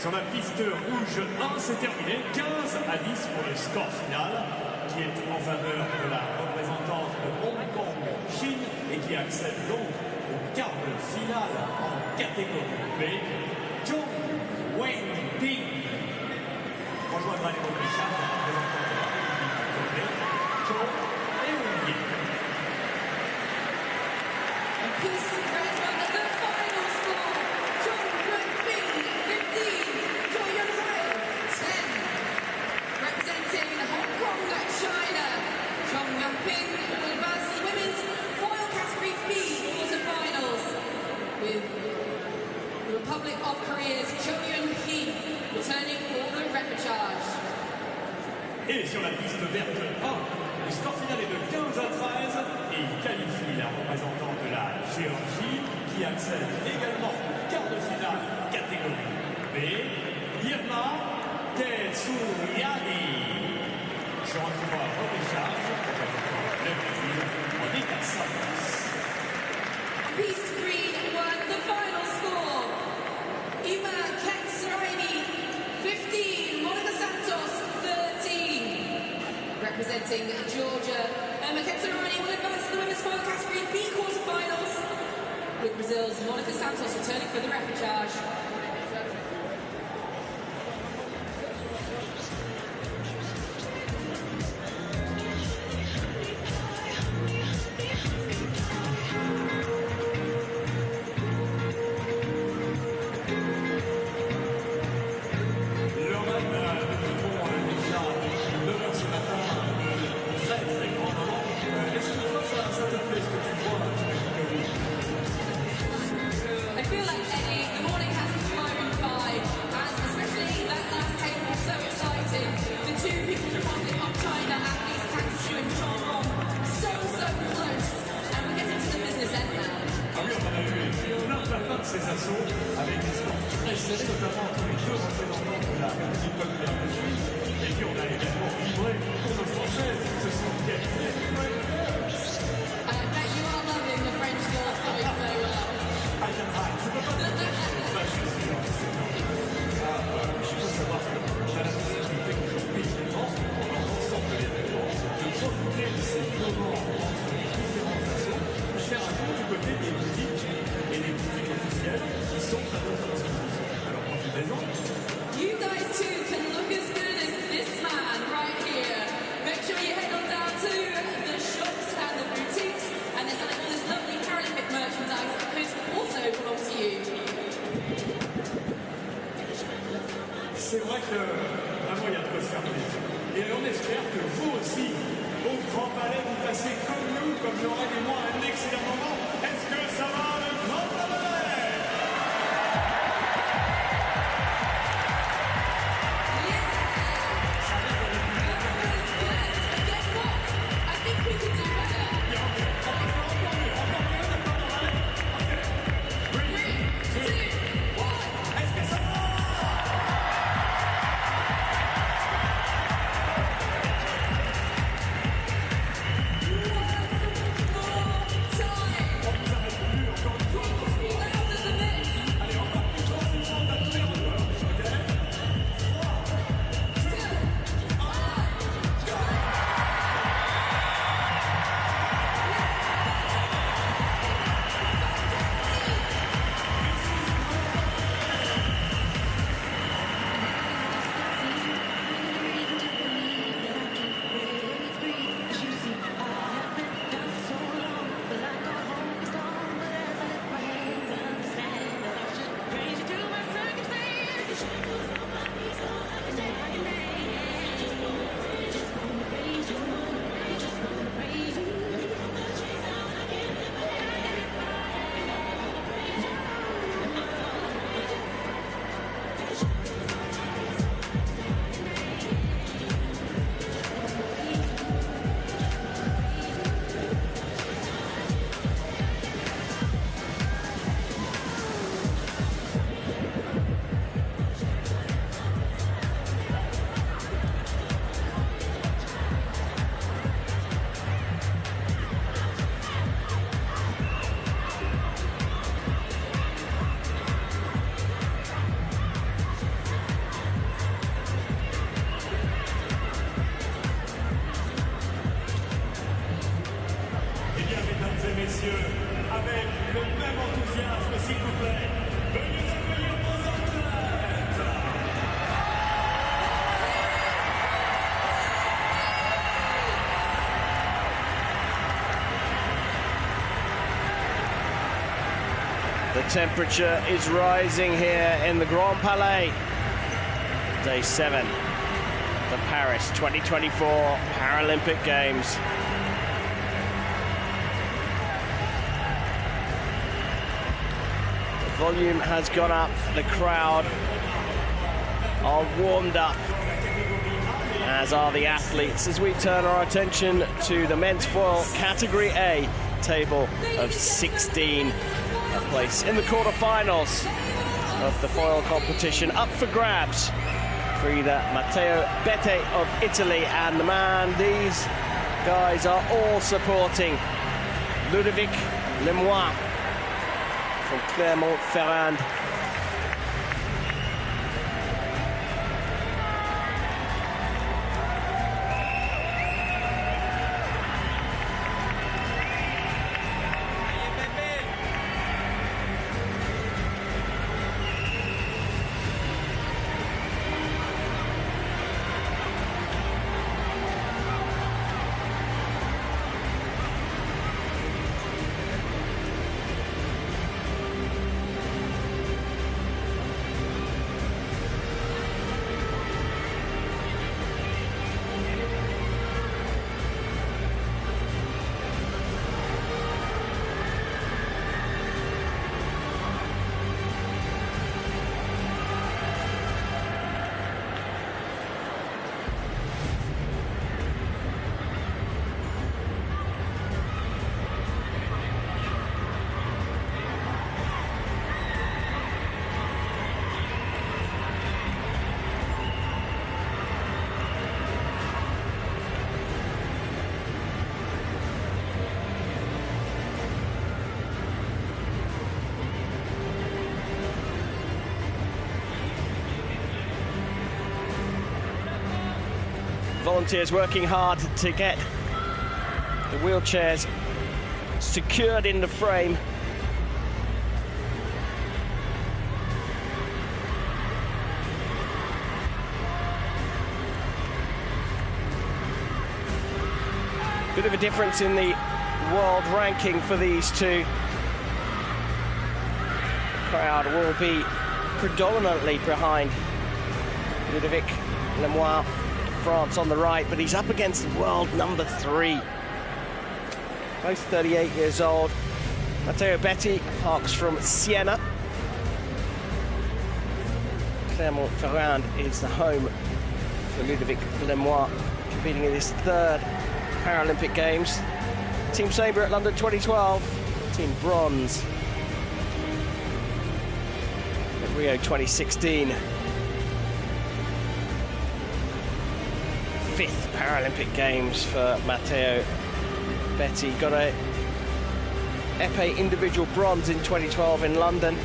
Sur la piste rouge 1, c'est terminé. 15 à 10 pour le score final, qui est en faveur de la représentante de Hong Kong, Chine, et qui accède donc au quart de finale en catégorie B. Zhong Wenping rejoindra les Repechage, représentant de la République de Zhou et Wenping. Republic of Korea's Choi returning for the repechage. Et sur la piste verte 1, le score final est de 15 à 13 et il qualifie la représentante de la Géorgie qui accède également au quart de finale catégorie B, Irma Tetsuyagi. Se retrouve à repechage le Brésil en état simple. Piste green won the final score. Ima Ketsuraini 15, Monica Santos 13. Representing Georgia, Ima Ketsuraini will advance to the women's final category B quarterfinals, with Brazil's Monica Santos returning for the repechage. Ces assauts avec des sports très serrés, notamment entre les deux représentants de la République populaire de Suisse. Et puis on a également vibré pour nos Françaises qui se sont qualifiées. I bet you are loving the French girls going so well. I can hide. Je ne peux pas dire que je suis sûr. Il faut savoir que on a la possibilité qu'aujourd'hui, pendant l'ensemble de l'événement, de profiter de ces moments entre les différentes assauts pour faire un tour du côté des boutiques et des boutiques officielles qui sont à notre disposition. Alors profitez-en. You guys too can look as good as this man right here. Make sure you head on down to the shops and the boutiques, and there's all this lovely Paralympic merchandise that could also belong to you. C'est vrai que vraiment il y a de quoi se faire plaisir. Et on espère que vous aussi, au Grand Palais, vous passez comme nous, comme Laurent et moi, un excellent moment. Est-ce que ça va le Grand Palais? The temperature is rising here in the Grand Palais. Day 7, the Paris 2024 Paralympic Games. The volume has gone up. The crowd are warmed up, as are the athletes, as we turn our attention to the men's foil Category A table of 16. A place in the quarterfinals of the foil competition up for grabs for either Matteo Betti of Italy, and the man these guys are all supporting, Ludovic Lemoine from Clermont-Ferrand. Volunteers working hard to get the wheelchairs secured in the frame. Bit of a difference in the world ranking for these two. The crowd will be predominantly behind Ludovic Lemoine, France on the right, but he's up against world number 3. Both 38 years old. Matteo Betti parks from Siena. Clermont-Ferrand is the home for Ludovic Lemoine, competing in his 3rd Paralympic Games. Team Sabre at London 2012, Team Bronze at Rio 2016. 5th Paralympic Games for Matteo Betti. Got a épée individual bronze in 2012 in London.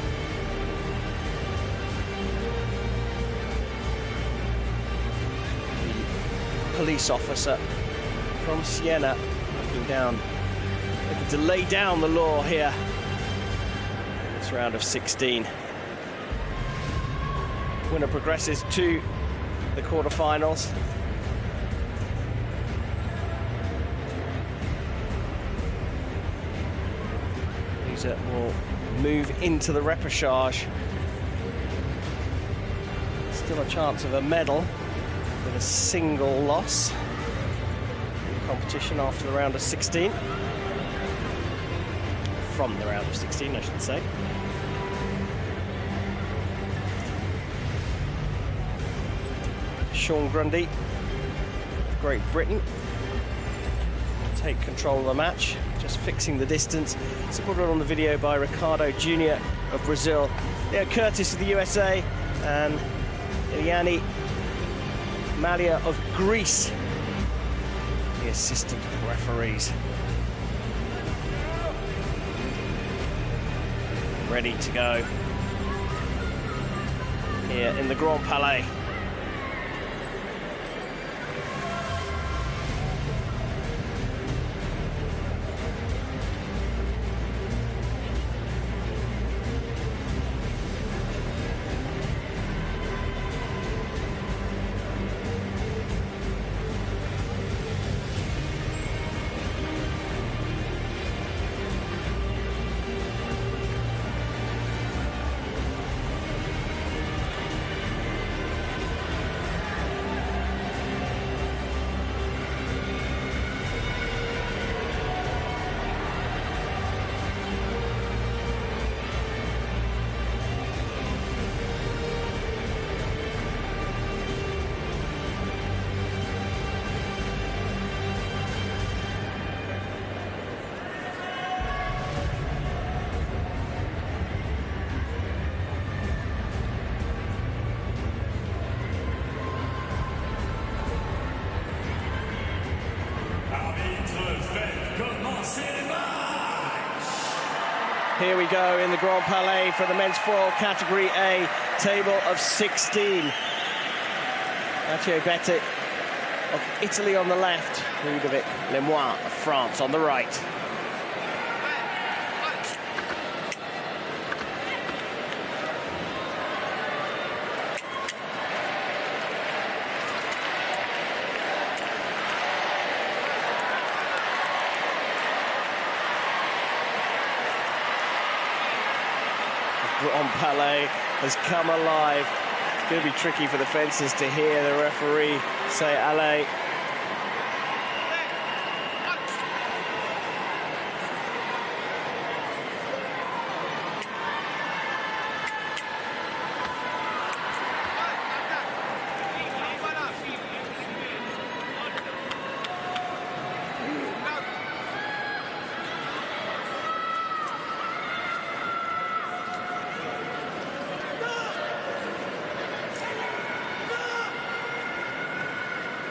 The police officer from Siena looking to lay down the law here in this round of 16. Winner progresses to the quarterfinals. Will move into the repechage. Still a chance of a medal with a single loss in the competition after the round of 16. From the round of 16, I should say. Sean Grundy, Great Britain, take control of the match, just fixing the distance. Supported on the video by Ricardo Jr. of Brazil, Leo Curtis of the USA, and Iliani Malia of Greece, the assistant referees. Ready to go here in the Grand Palais. Here we go in the Grand Palais for the men's foil category A, table of 16. Matteo Betti of Italy on the left, Ludovic Lemoine of France on the right. Grand Palais has come alive. It's going to be tricky for the fencers to hear the referee say allez.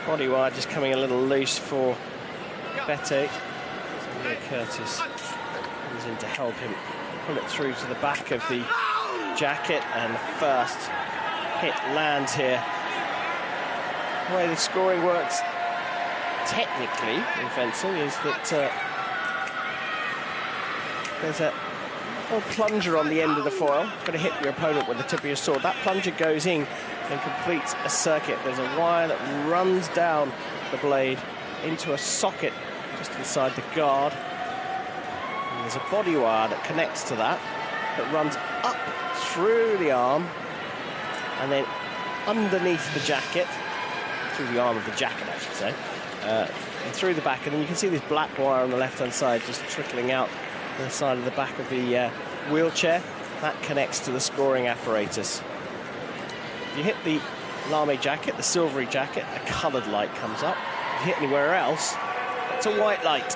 Body wire just coming a little loose for Betti. So Curtis comes in to help him pull it through to the back of the jacket, and the first hit lands here. The way the scoring works technically in fencing is that there's a little plunger on the end of the foil. You've got to hit your opponent with the tip of your sword. That plunger goes in and completes a circuit. There's a wire that runs down the blade into a socket just inside the guard. And there's a body wire that connects to that runs up through the arm and then underneath the jacket, through the arm of the jacket, I should say, and through the back. And then you can see this black wire on the left-hand side just trickling out the side of the back of the wheelchair. That connects to the scoring apparatus. If you hit the lame jacket, the silvery jacket, a coloured light comes up. If you hit anywhere else, it's a white light.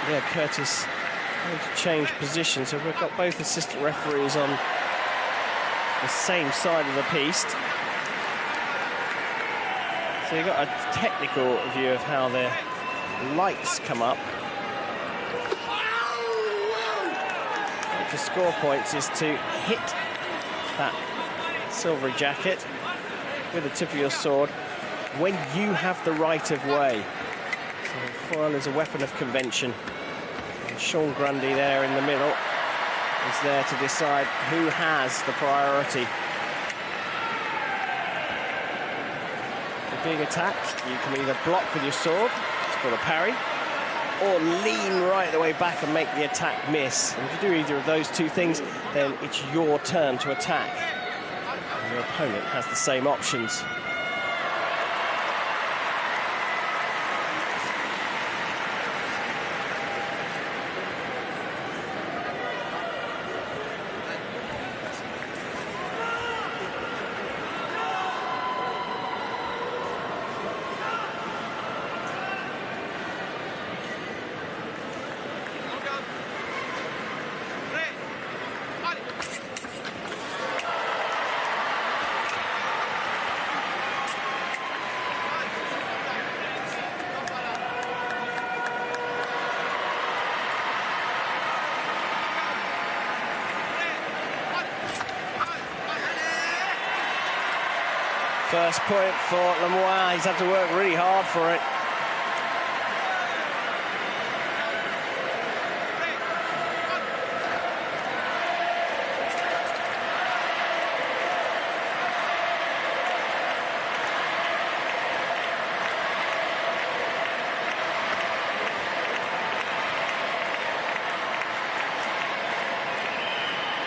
Yeah, Curtis going to change position, so we've got both assistant referees on the same side of the piste. So you've got a technical view of how the lights come up. To score points is to hit that silvery jacket with the tip of your sword when you have the right of way. So the foil is a weapon of convention. Sean Grundy there in the middle is there to decide who has the priority. If you're being attacked, you can either block with your sword, it's called a parry, or lean right the way back and make the attack miss. And if you do either of those two things, then it's your turn to attack. And your opponent has the same options. First point for Lemoine. He's had to work really hard for it.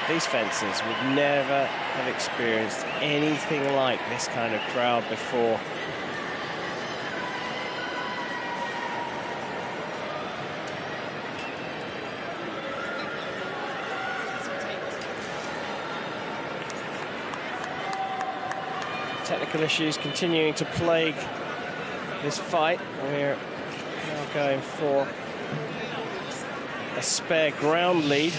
These fencers would never have experienced anything like this kind of crowd before. Technical issues continuing to plague this fight. We're now going for a spare ground lead.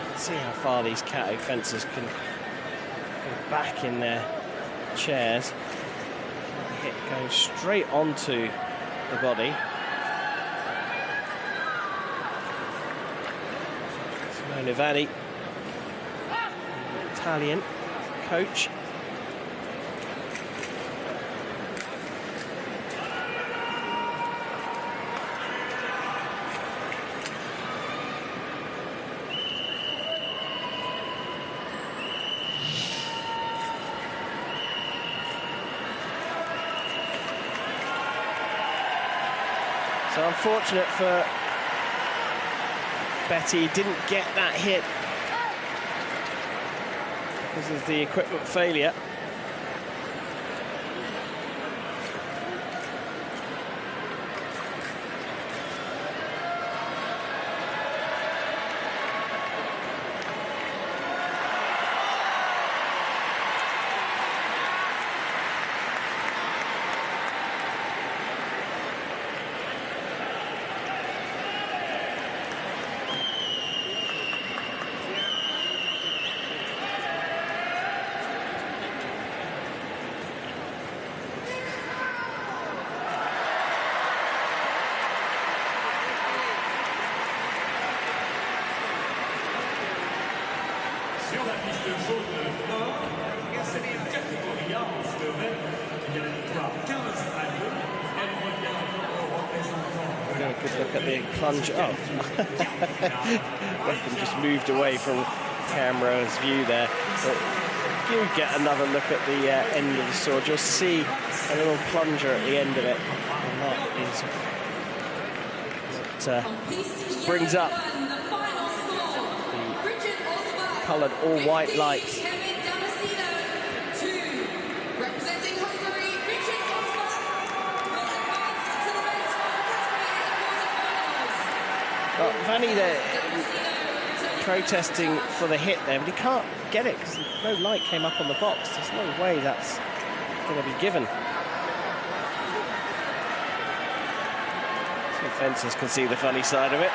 Let's see how far these Chateau fencers can go back in their chairs. Hit going straight onto the body. Oliveira, Italian coach. So unfortunate for Betti, didn't get that hit because of the equipment failure. Good look at the plunge. Oh, Weapon just moved away from camera's view there. But you get another look at the end of the sword. You'll see a little plunger at the end of it, and that is what brings up the coloured all-white lights. Well, Vanni there protesting for the hit there, but he can't get it because no light came up on the box. There's no way that's going to be given. So fencers can see the funny side of it.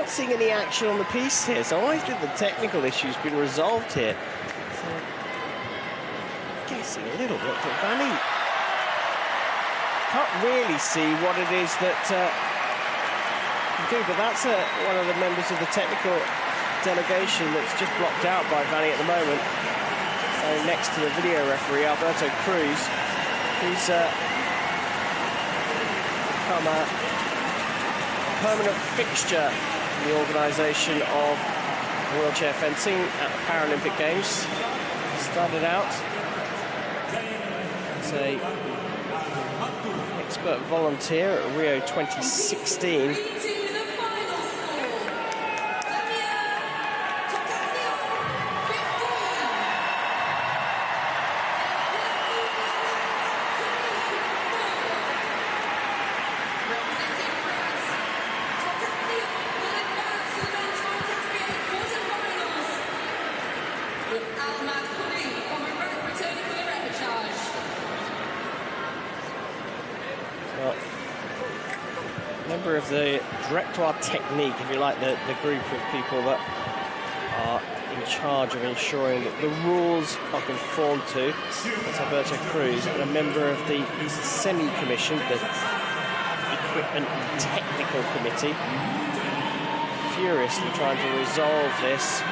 Seeing any action on the piece here, so I think the technical issue's been resolved here. So, guessing a little bit, but Vanni can't really see what it is that can do, but that's one of the members of the technical delegation that's just blocked out by Vanni at the moment. So next to the video referee, Alberto Cruz, who's become a permanent fixture the organisation of wheelchair fencing at the Paralympic Games. Started out as an expert volunteer at Rio 2016. Member of the Directoire Technique, if you like, the group of people that are in charge of ensuring that the rules are conformed to. That's Alberto Cruz, and a member of the Semi Commission, the Equipment and Technical Committee, furiously trying to resolve this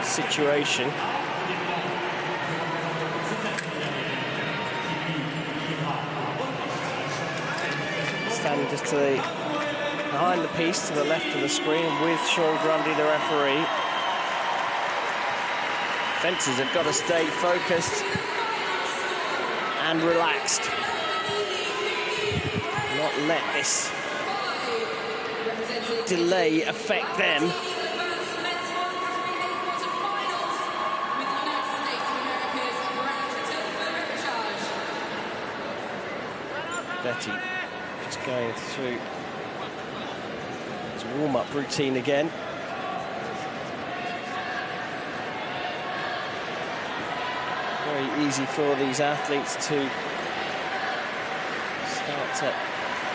situation. Standing just to the behind the piece to the left of the screen with Sean Grundy, the referee. Fencers have got to stay focused and relaxed. Not let this delay affect them. Betti just going through his warm-up routine again. Very easy for these athletes to start to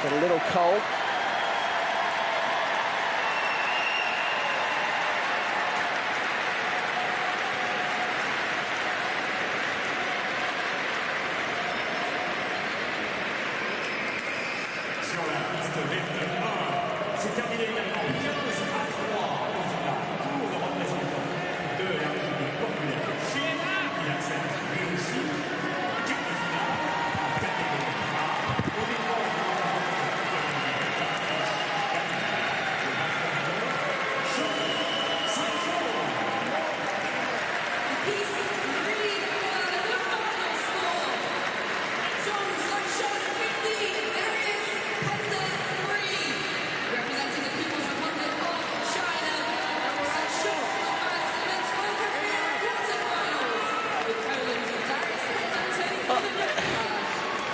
get a little cold.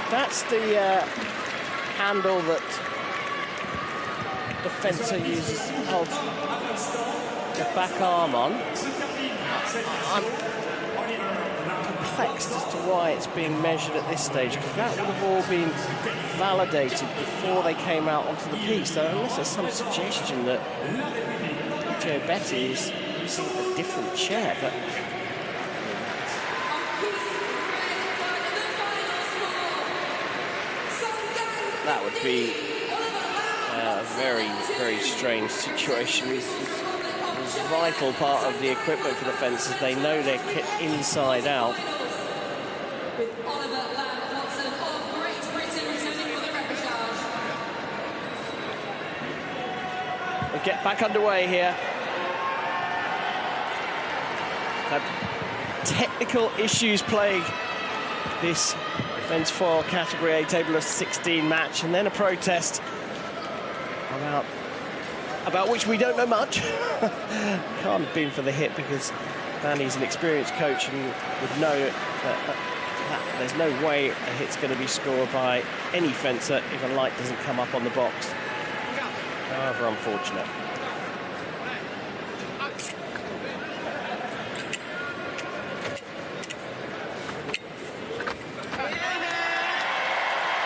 That's the handle that the fencer uses to hold the back arm on. I'm perplexed as to why it's being measured at this stage, because that would have all been validated before they came out onto the piste. So unless there's some suggestion that Betti is using a different chair, but that would be a very, very strange situation. It's a vital part of the equipment for the fencers. They know their kit inside out. We'll get back underway here. Technical issues plague this men's foil category A table of 16 match, and then a protest about which we don't know much. Can't have been for the hit, because Danny's an experienced coach and would know that there's no way a hit's going to be scored by any fencer if a light doesn't come up on the box. However unfortunate.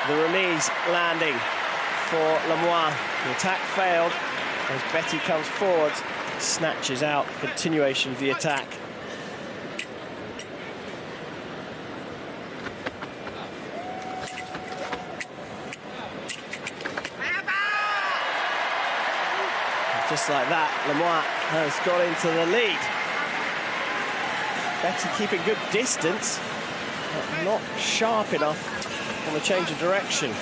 The remise landing for Lemoine. The attack failed as Betti comes forward, snatches out continuation of the attack. Just like that, Lemoine has got into the lead. Betti keeping good distance, but not sharp enough on the change of direction.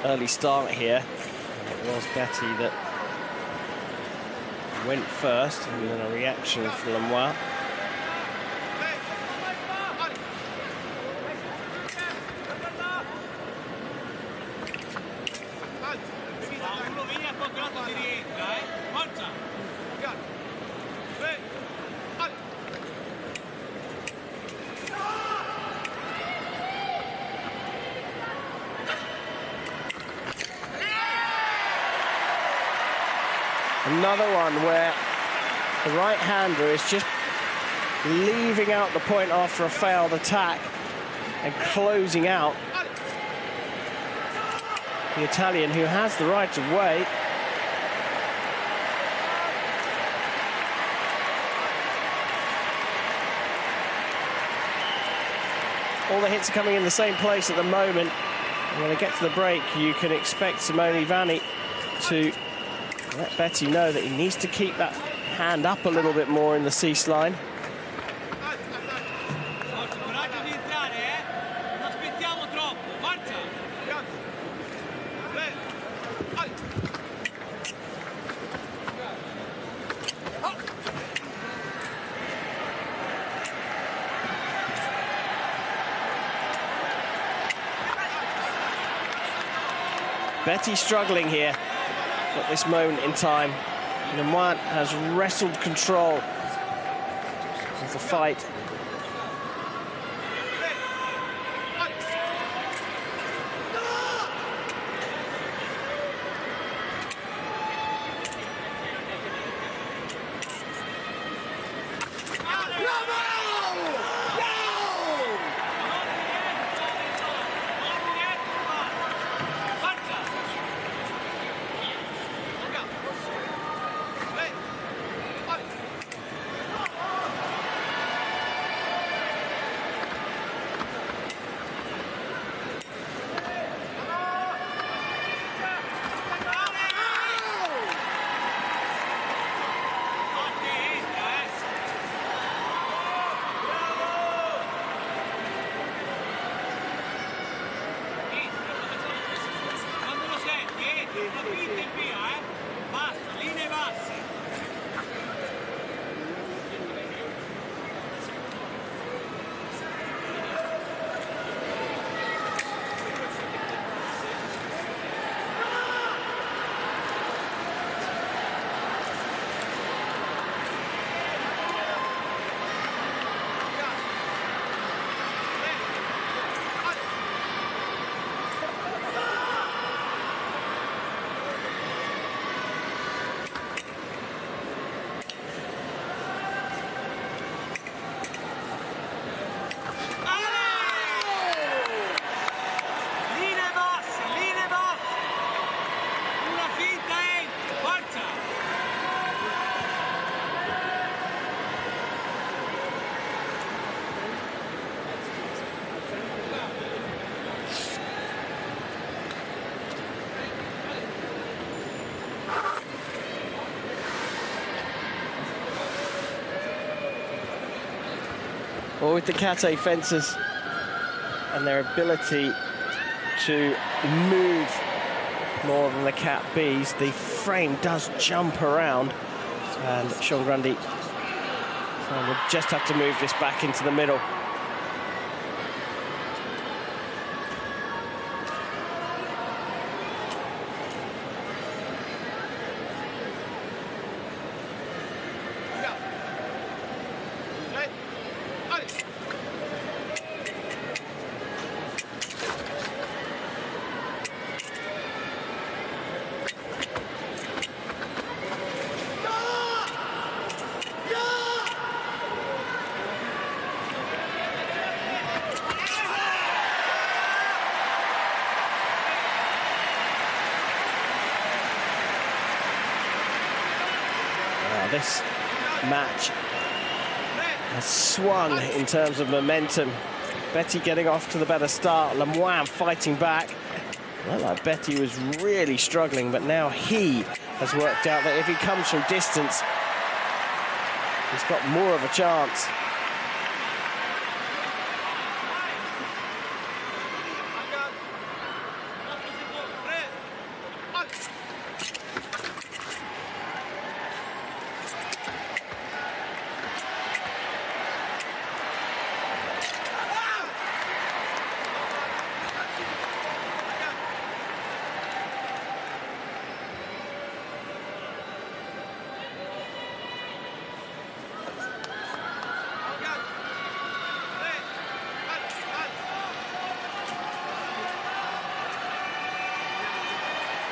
Early start here. It was Betti that went first, and then a reaction from Lemoine. Another one where The right-hander is just leaving out the point after a failed attack and closing out the Italian, who has the right of way. All the hits are coming in the same place at the moment. And when they get to the break, you can expect Simone Vanni to let Betti know that he needs to keep that hand up a little bit more in the cease line. Betti struggling here at this moment in time. Lemoine has wrestled control of the fight. Well, with the Kate fencers and their ability to move more than the Cat Bs, the frame does jump around, and Sean Grundy will just have to move this back into the middle. This match has swung in terms of momentum. Betti getting off to the better start. Lemoine fighting back. Well, like Betti was really struggling, but now he has worked out that if he comes from distance, he's got more of a chance.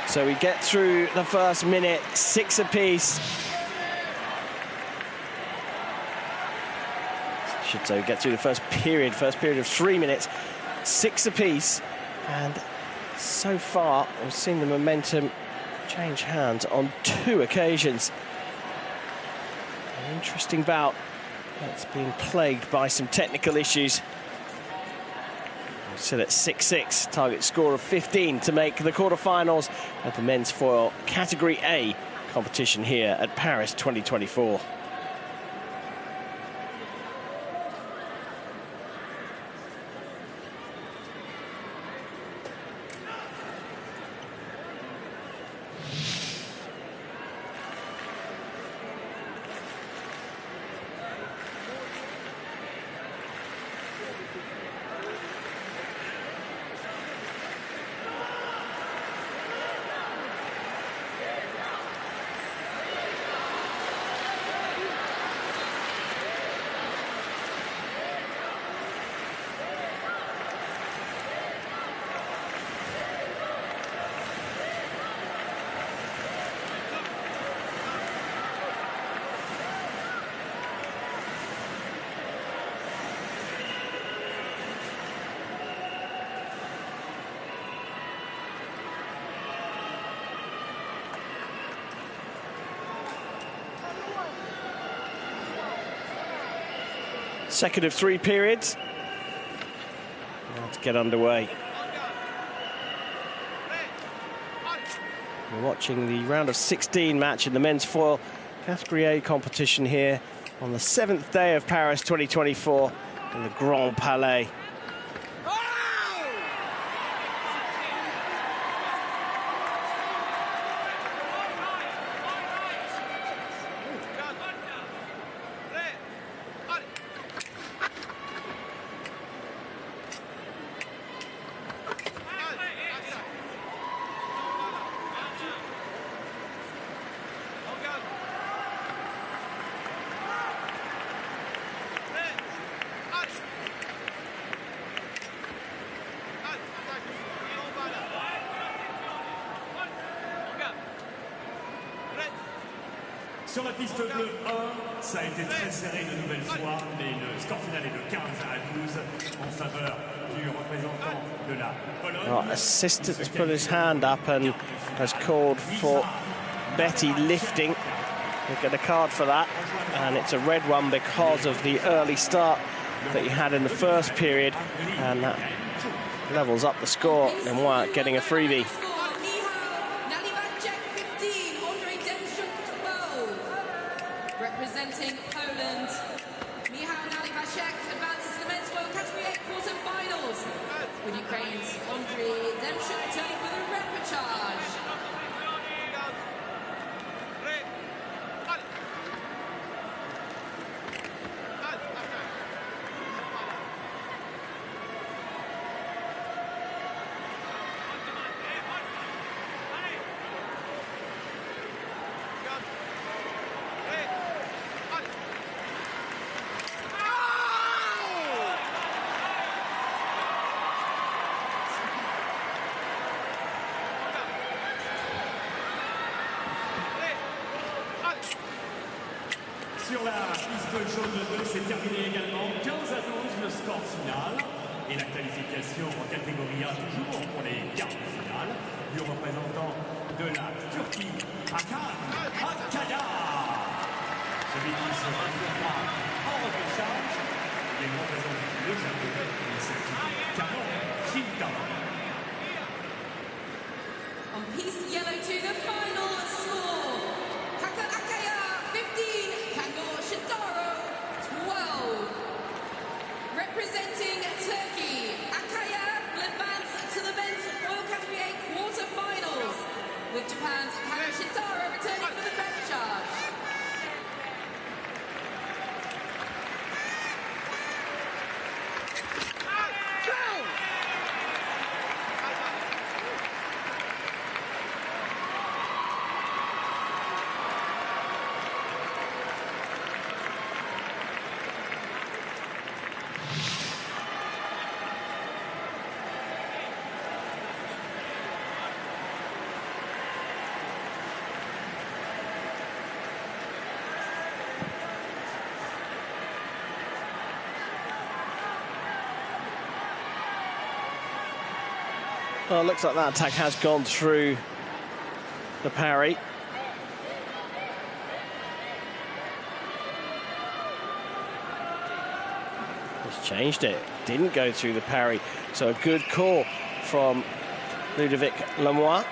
So we get through the first minute, 6 apiece. Chateau get through the first period of 3 minutes, 6 apiece, and so far we've seen the momentum change hands on 2 occasions. An interesting bout that's been plagued by some technical issues. We're still at 6-6, target score of 15 to make the quarterfinals of the men's foil Category A competition here at Paris 2024. Second of 3 periods. Let's get underway. We're watching the round of 16 match in the men's foil Category A competition here on the 7th day of Paris 2024 in the Grand Palais. Sur la piste bleue 1, ça a été très serré de nouvelles fois, mais le score final est de 15-12 en faveur du représentant de la Pologne. Assistant's put his hand up and has called for Betti lifting. We'll get a card for that, and it's a red one because of the early start that he had in the first period, and that levels up the score. Lemoine getting a freebie. Representing Poland, advances to the men's foil Category A quarter-finals, with Ukraine's turning for the repechage. Sur la piste jaune de 2, c'est terminé également. 15-12 le score final. Et la qualification en catégorie A toujours pour les quarts de finale du représentant de la Turquie, Hakan Akkaya. Celui qui se retrouvera en repêchage. Il représente le Japon. Il s'agit Kingmanaw. On piece yellow to the final score. Hakan Akkaya 15. Representing Turkey, Akkaya will advance to the men's foil Category A quarter-finals, with Japan's Shitara returning for the repechage. Well, it looks like that attack has gone through the parry. He's changed it. Didn't go through the parry. So a good call from Ludovic Lemoine.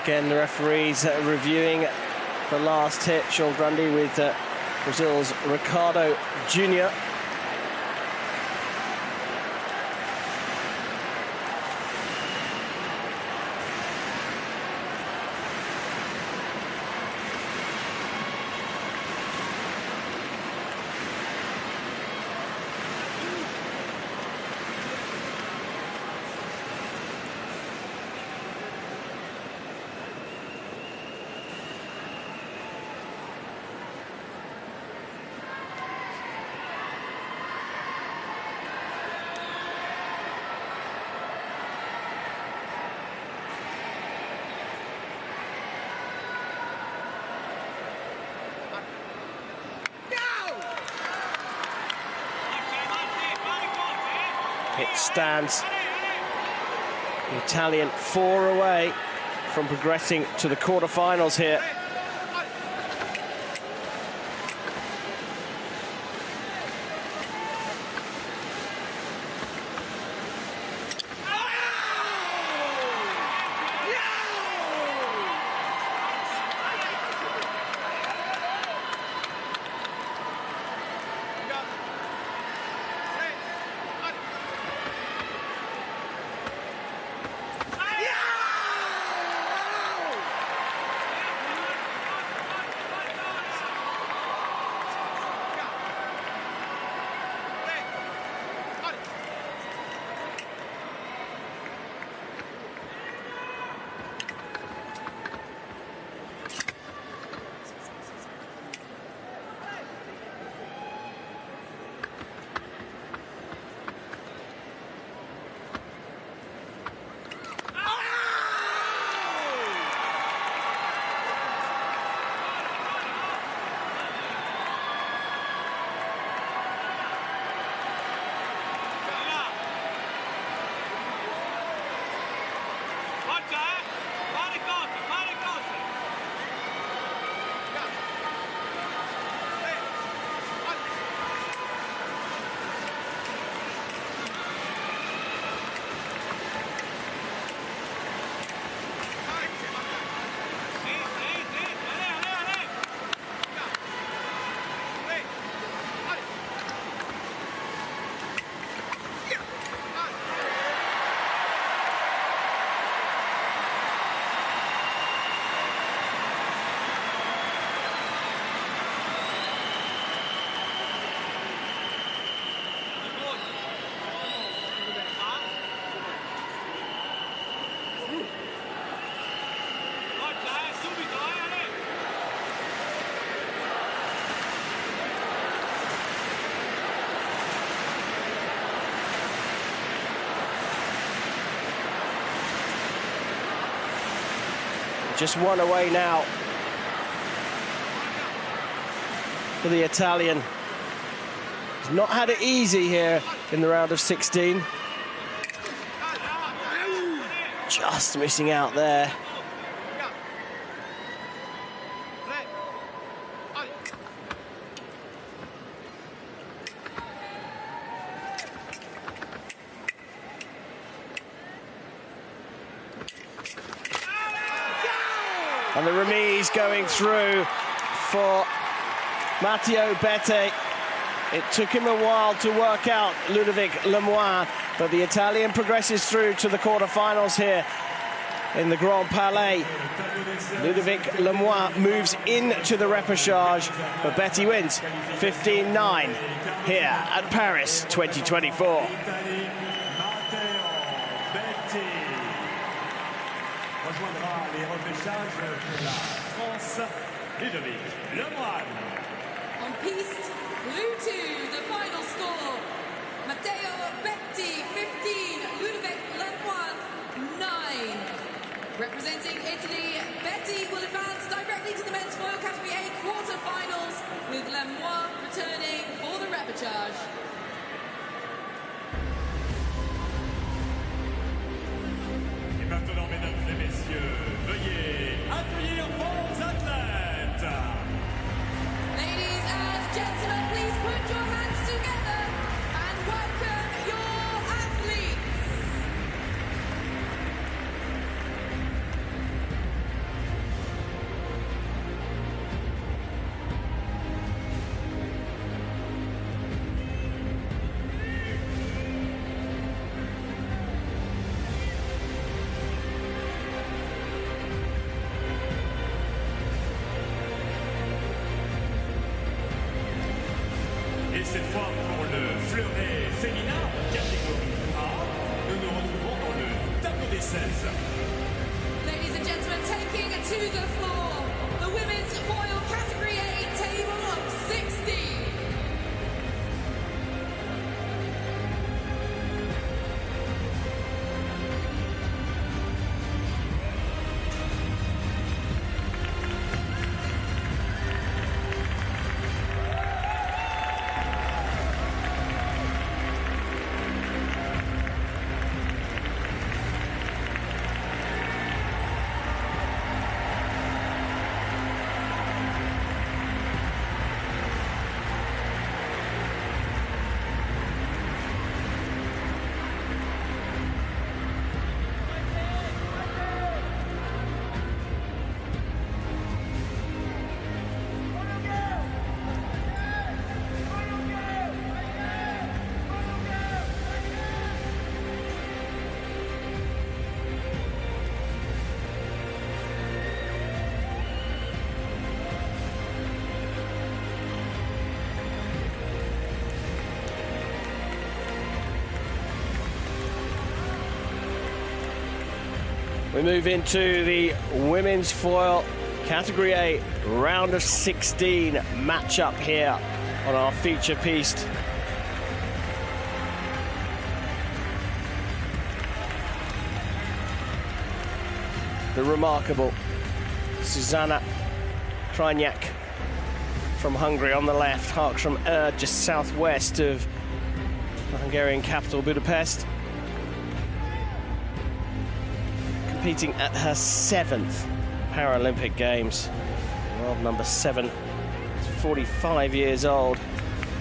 Again, the referees reviewing the last hit. Sean Grundy with Brazil's Ricardo Jr. It stands the Italian 4 away from progressing to the quarterfinals here. Just one away now for the Italian. He's not had it easy here in the round of 16. Just missing out there. And the remise going through for Matteo Betti. It took him a while to work out Ludovic Lemoine, but the Italian progresses through to the quarterfinals here in the Grand Palais. Ludovic Lemoine moves into the repechage, but Betti wins 15-9 here at Paris 2024. Rejoindra les repêchages pour la France, Ludovic Lemoine. On piste, blue 2, the final score. Matteo Betti, 15, Ludovic Lemoine, 9. Representing Italy, Betti will advance directly to the men's foil category A quarterfinals, with Lemoine returning for the repechage. Et maintenant, mesdames et messieurs, veuillez accueillir vos athlètes. Ladies and gentlemen, please put your hands together and welcome your athletes. Et cette fois pour le fleuret féminin, catégorie A, nous nous retrouvons dans le tableau des 16. Ladies and gentlemen, taking to the floor, the women's foil category A table of 60. We move into the women's foil category A round of 16 matchup here on our feature piste. The remarkable Susanna Krajnyak from Hungary on the left, Hark from just southwest of the Hungarian capital Budapest. Competing at her 7th Paralympic Games. World number 7, 45 years old,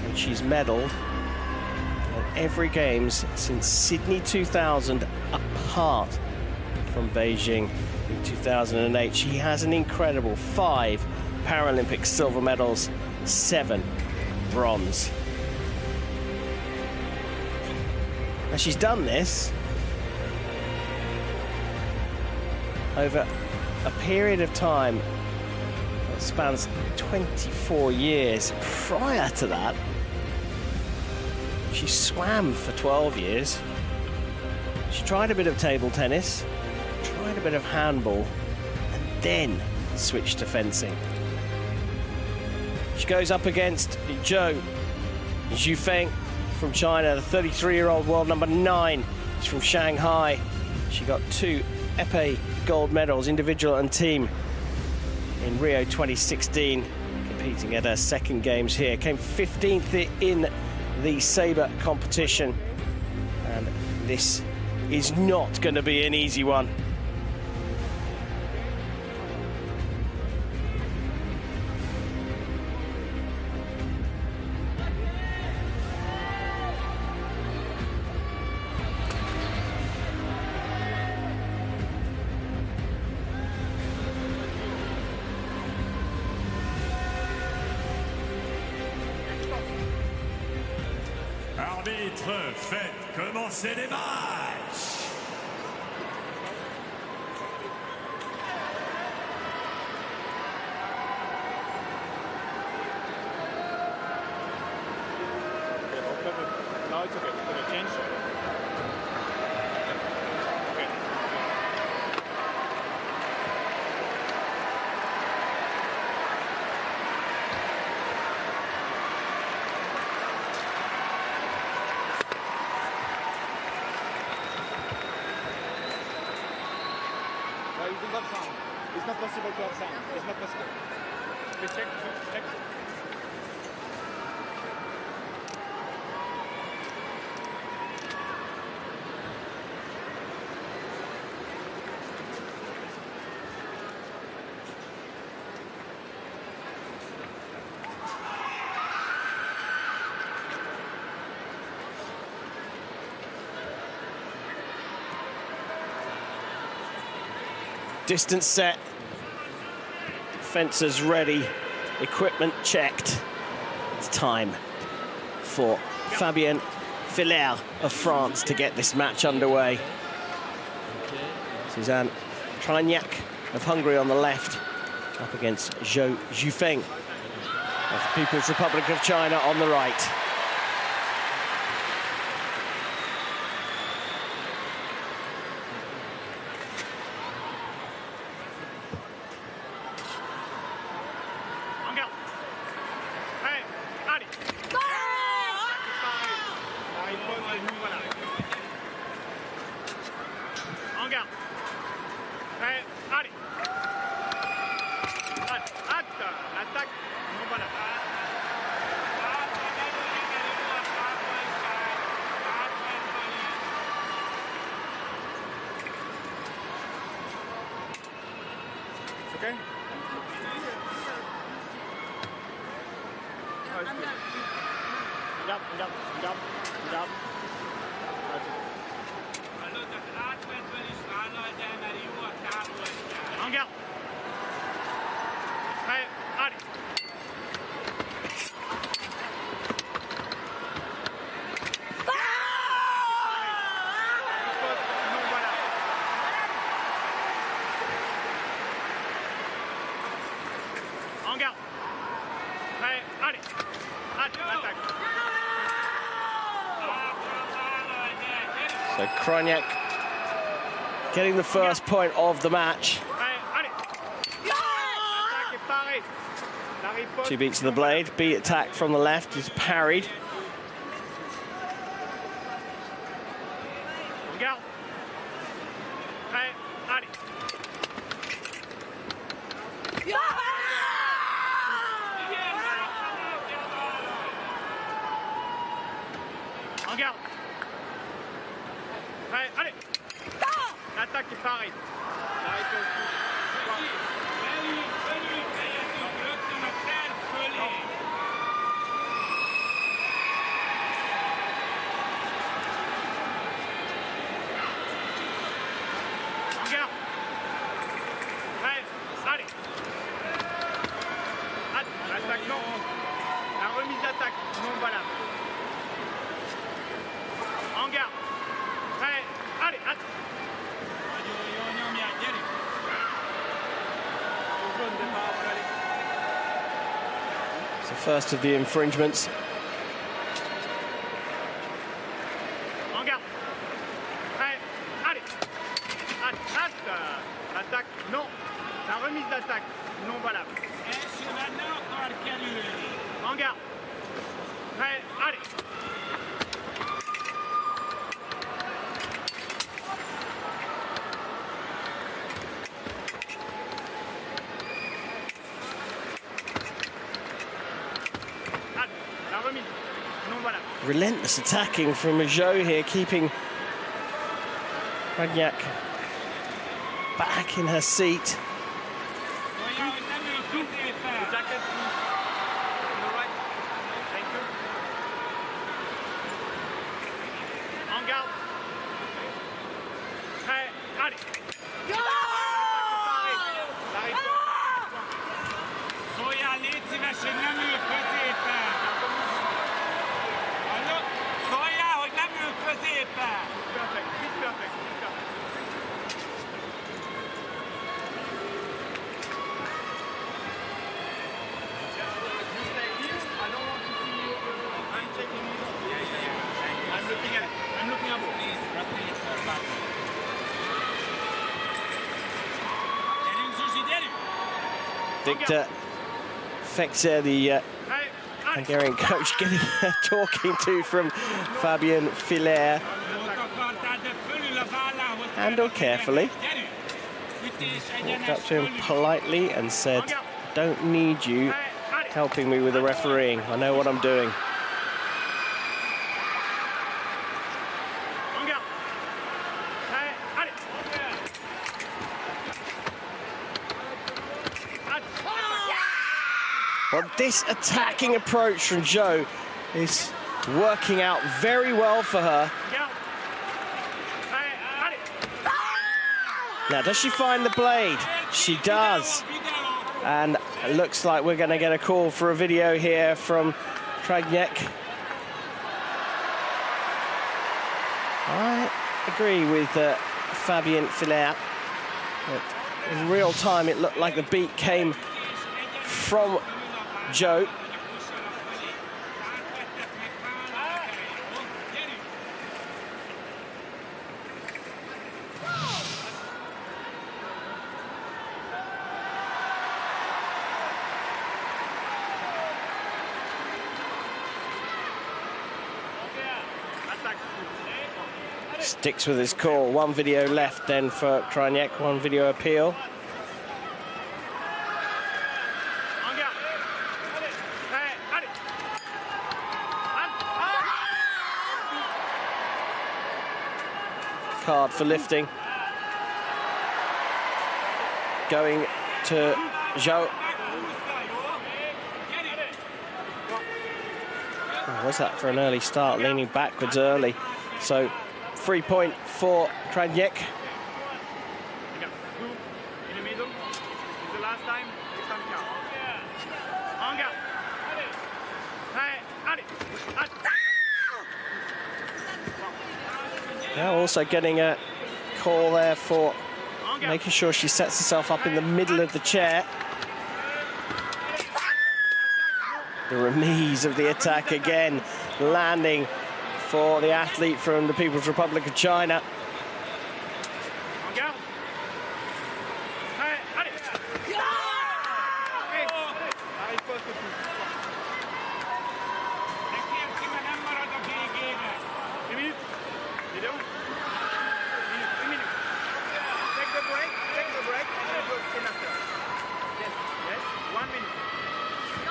and she's medalled at every Games since Sydney 2000, apart from Beijing in 2008. She has an incredible 5 Paralympic silver medals, 7 bronze. Now she's done this over a period of time that spans 24 years. Prior to that, she swam for 12 years. She tried a bit of table tennis, tried a bit of handball, and then switched to fencing. She goes up against Zhou Zhufeng from China, the 33-year-old world number 9. She's from Shanghai. She got 2 épée gold medals, individual and team, in Rio 2016, competing at her second games here. Came 15th in the sabre competition, and this is not going to be an easy one. Arbitre, faites commencer les matchs. No, it's okay. Can I change? Okay. No, you don't have sound. It's not possible to have sound. It's not possible. Okay, check. Distance set, fencers ready, equipment checked. It's time for Fabien Villers of France to get this match underway. Suzanne Krajnyak of Hungary on the left, up against Zhou Zhufeng of the People's Republic of China on the right. Okay? No, it's good. Get up. En garde. Prêt, allez. En garde. Prêt, allez. Attaque. So Krajnyak getting the first point of the match. She beats the blade, beat attack from the left, is parried. En garde. Prêt, allez. L'attaque est pareille. En garde. Prêt, allez. L'attaque non. La remise d'attaque non valable. En garde. Prêt, allez, It's the first of the infringements. En garde. Prêt, allez. L'attaque, non. La remise d'attaque, non valable. En garde. Prêt, allez. relentless attacking from Xiao here, keeping Krajnyak back in her seat. Victor Fekser, the Hungarian coach, getting talking to from Fabian Filaire. Handled carefully. Walked up to him politely and said, "Don't need you helping me with the refereeing. I know what I'm doing." Well, this attacking approach from Xiao is working out very well for her. Now, does she find the blade? She does. And it looks like we're going to get a call for a video here from Krajnyak. I agree with Fabian Filaire. In real time, it looked like the beat came from Xiao. Sticks with his call. One video left then for Krajnyak, one video appeal. Card for lifting. Going to Xiao. Oh, was that for an early start, leaning backwards early. So 3 point for Krajnyak. Now also getting a call there for making sure she sets herself up in the middle of the chair. The remise of the attack again, landing for the athlete from the People's Republic of China.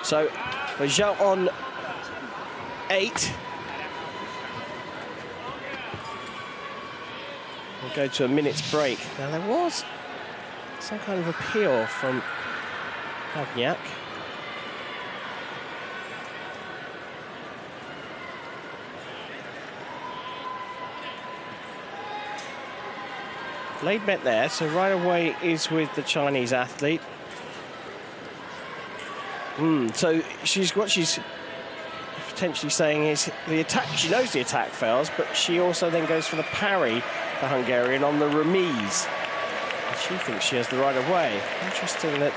So Xiao on 8. We'll go to a minute's break. Now there was some kind of appeal from Krajnyak. Blade met there, so right away is with the Chinese athlete. So what she's potentially saying is the attack, she knows the attack fails, but she also then goes for the parry, the Hungarian, on the remise. And she thinks she has the right of way. Interesting that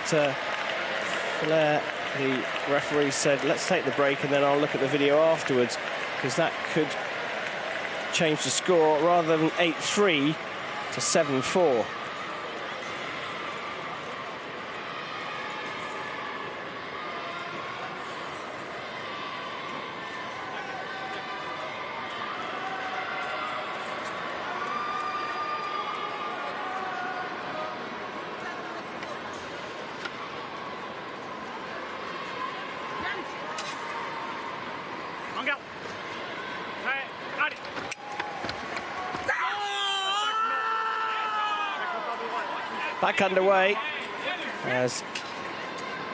Flair, the referee, said, let's take the break and then I'll look at the video afterwards, because that could change the score rather than 8-3 to 7-4. Back underway as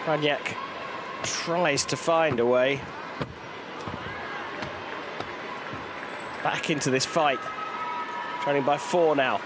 Krajnyak tries to find a way back into this fight. Trailing by 4 now.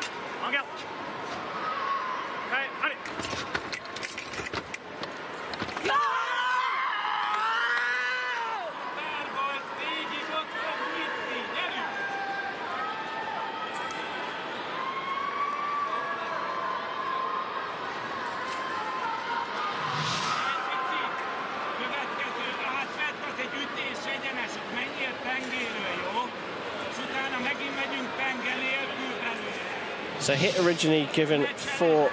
So hit originally given for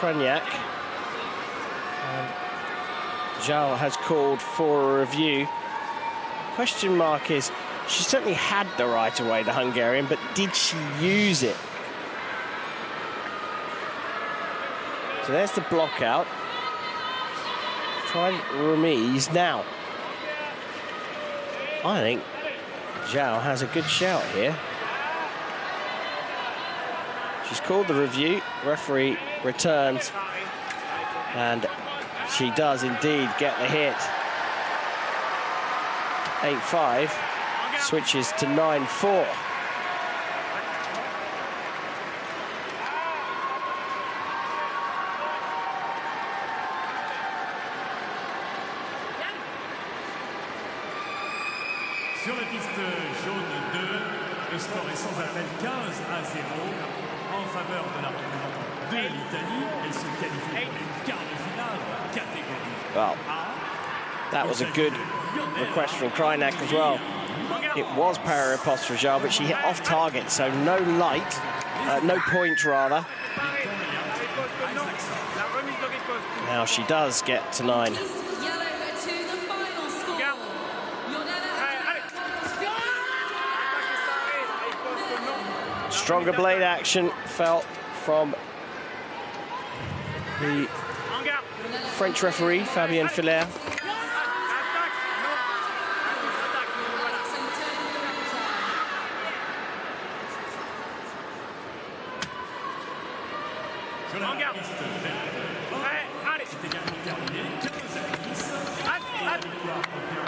Krajnyak. Xiao has called for a review. Question mark is, she certainly had the right of way, the Hungarian, but did she use it? So there's the block out. Try remise now. I think Xiao has a good shout here. She's called the review, referee returns, and she does indeed get the hit. 8-5, switches to 9-4. Sur la piste jaune 2, le score est sans appel 15-0 en faveur de la représentante de l'Italie. Elle se qualifie pour une quart de finale catégorie. Well, that was a good request from Krajnyak as well. It was para-riposte for Xiao, but she hit off target, so no light, no point rather. Now she does get to 9. Stronger blade action felt from the French referee, Fabien Filaire.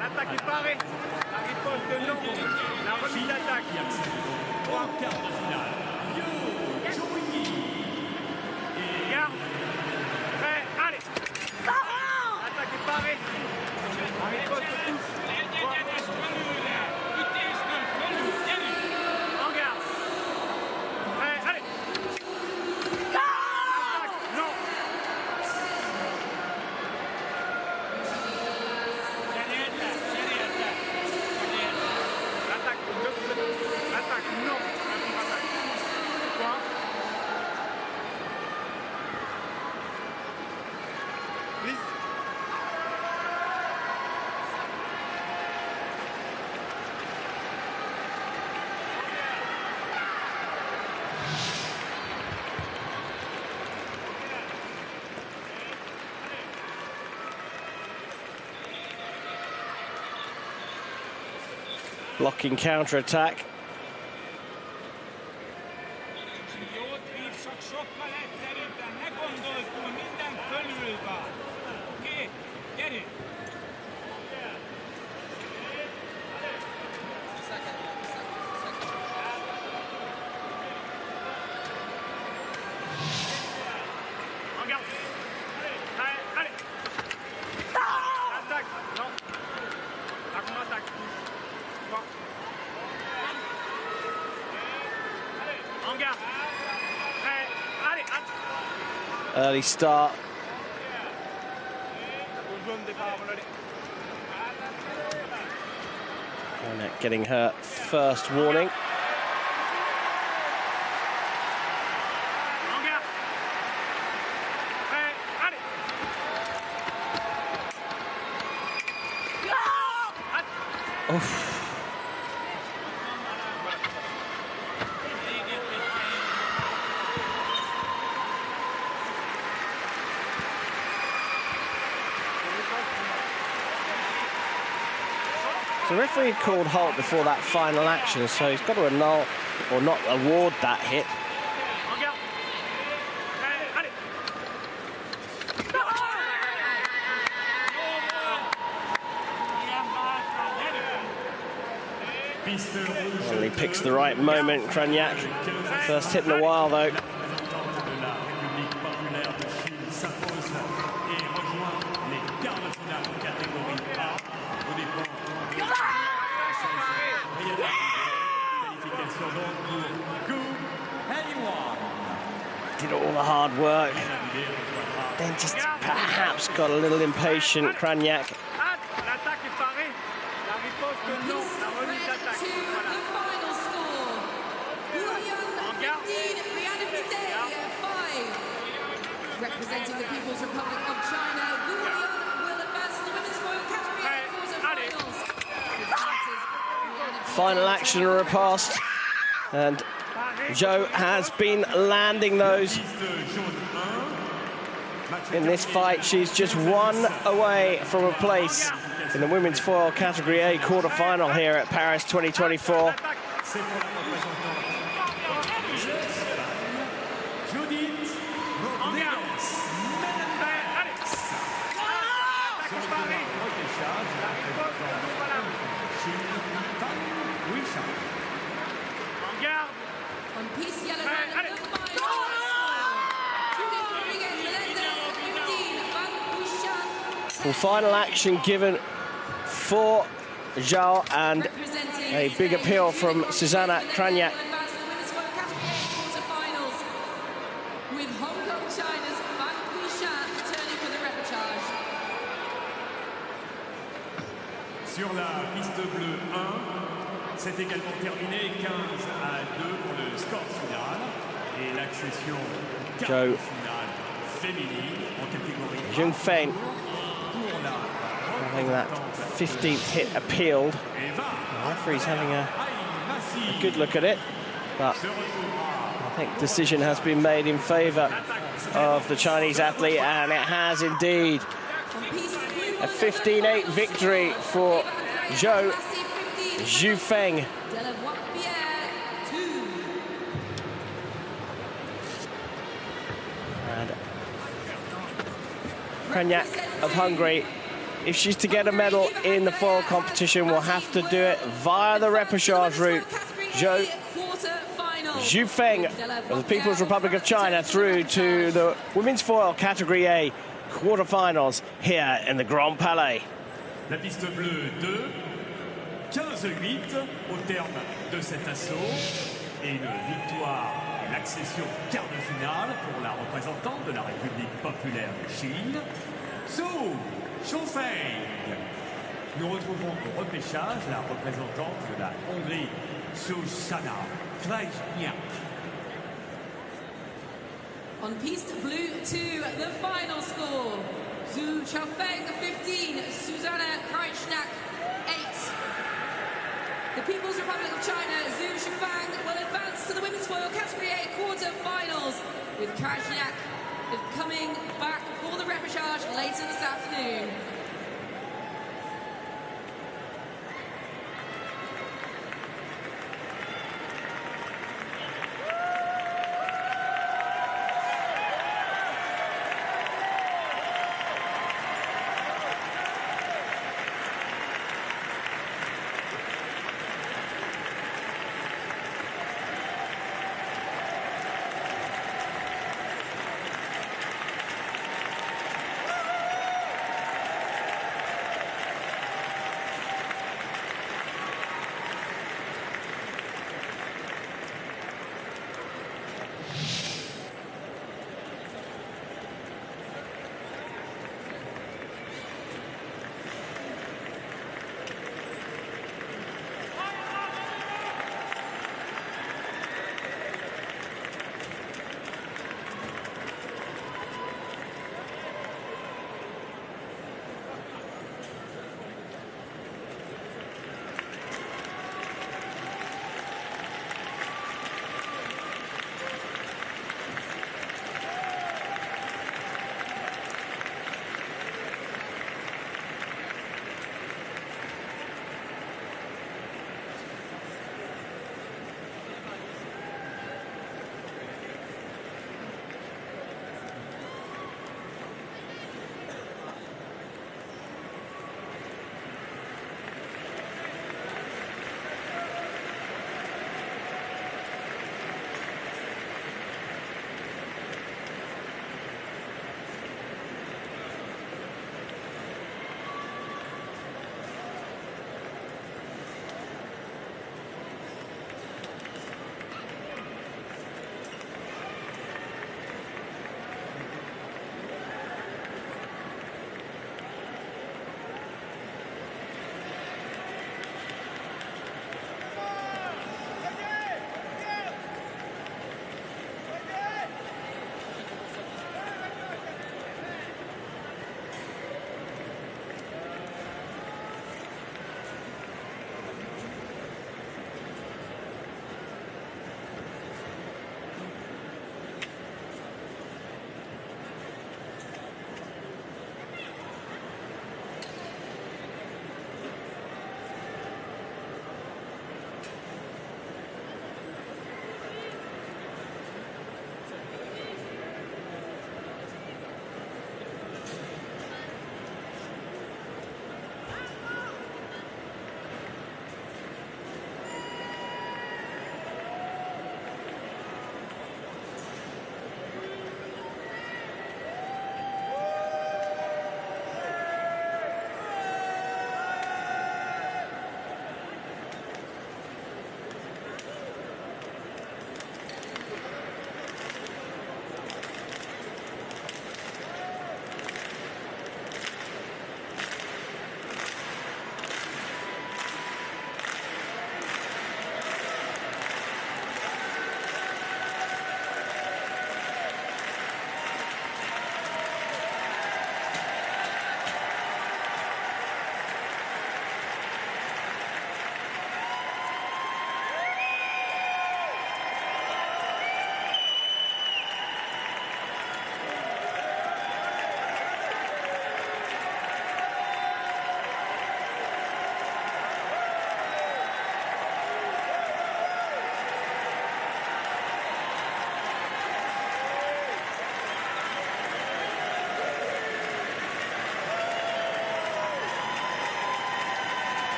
L'attaque est parée. La riposte non. La remise d'attaque. Quart de finale. Chui. Garde. Prêt. Allez. L'attaque est parée. La riposte touche. En garde. Prêt. Allez. Attaque. Non. L'attaque, non. Quoi? Please. Blocking counter-attack. Early start. Krajnyak getting her first warning. Oof. So the referee called halt before that final action, so he's got to annul or not award that hit. Well, he picks the right moment, Krajnyak. First hit in a while, though. Did all the hard work. Then just perhaps got a little impatient, Krajnyak. Representing the People's Republic of China, Lemoine will advance to the women's foil category quarterfinals. Final action repassed, and Xiao has been landing those in this fight. She's just one away from a place in the women's foil category A quarterfinal here at Paris 2024. Well, final action given for Xiao and a big appeal from Susanna Krajnyak. With Hong Kong, China's Van Guishan returning for the repechage. Sur la piste bleue 1, c'est également terminé 15-2 pour le score final et l'accession finale féminine en catégorie Zheng Feng having that 15th hit appealed. The referee's having a good look at it, but I think decision has been made in favour of the Chinese athlete, and it has indeed. A 15-8 victory for Zhou Zhufeng. And Krajnyak of Hungary, if she's to get a medal in the foil competition, will have to do it via the repechage route. Zhou Zhufeng of the People's Republic of China through to the women's foil category A quarterfinals here in the Grand Palais. La piste bleue 2, 15-8 au terme de cet assaut et une victoire et l'accession quart de finale pour la représentante de la République populaire de Chine, Zhou Zhufeng. Nous retrouvons au repêchage la représentante de la Hongrie, Susanna Krajnyak. On piste blue 2, the final score. Zhou Zhufeng 15, Susanna Krajnyak 8. The People's Republic of China, Zhou Zhufeng, will advance to the women's foil category A quarter-finals, with Krajnyak coming back for the repechage later this afternoon.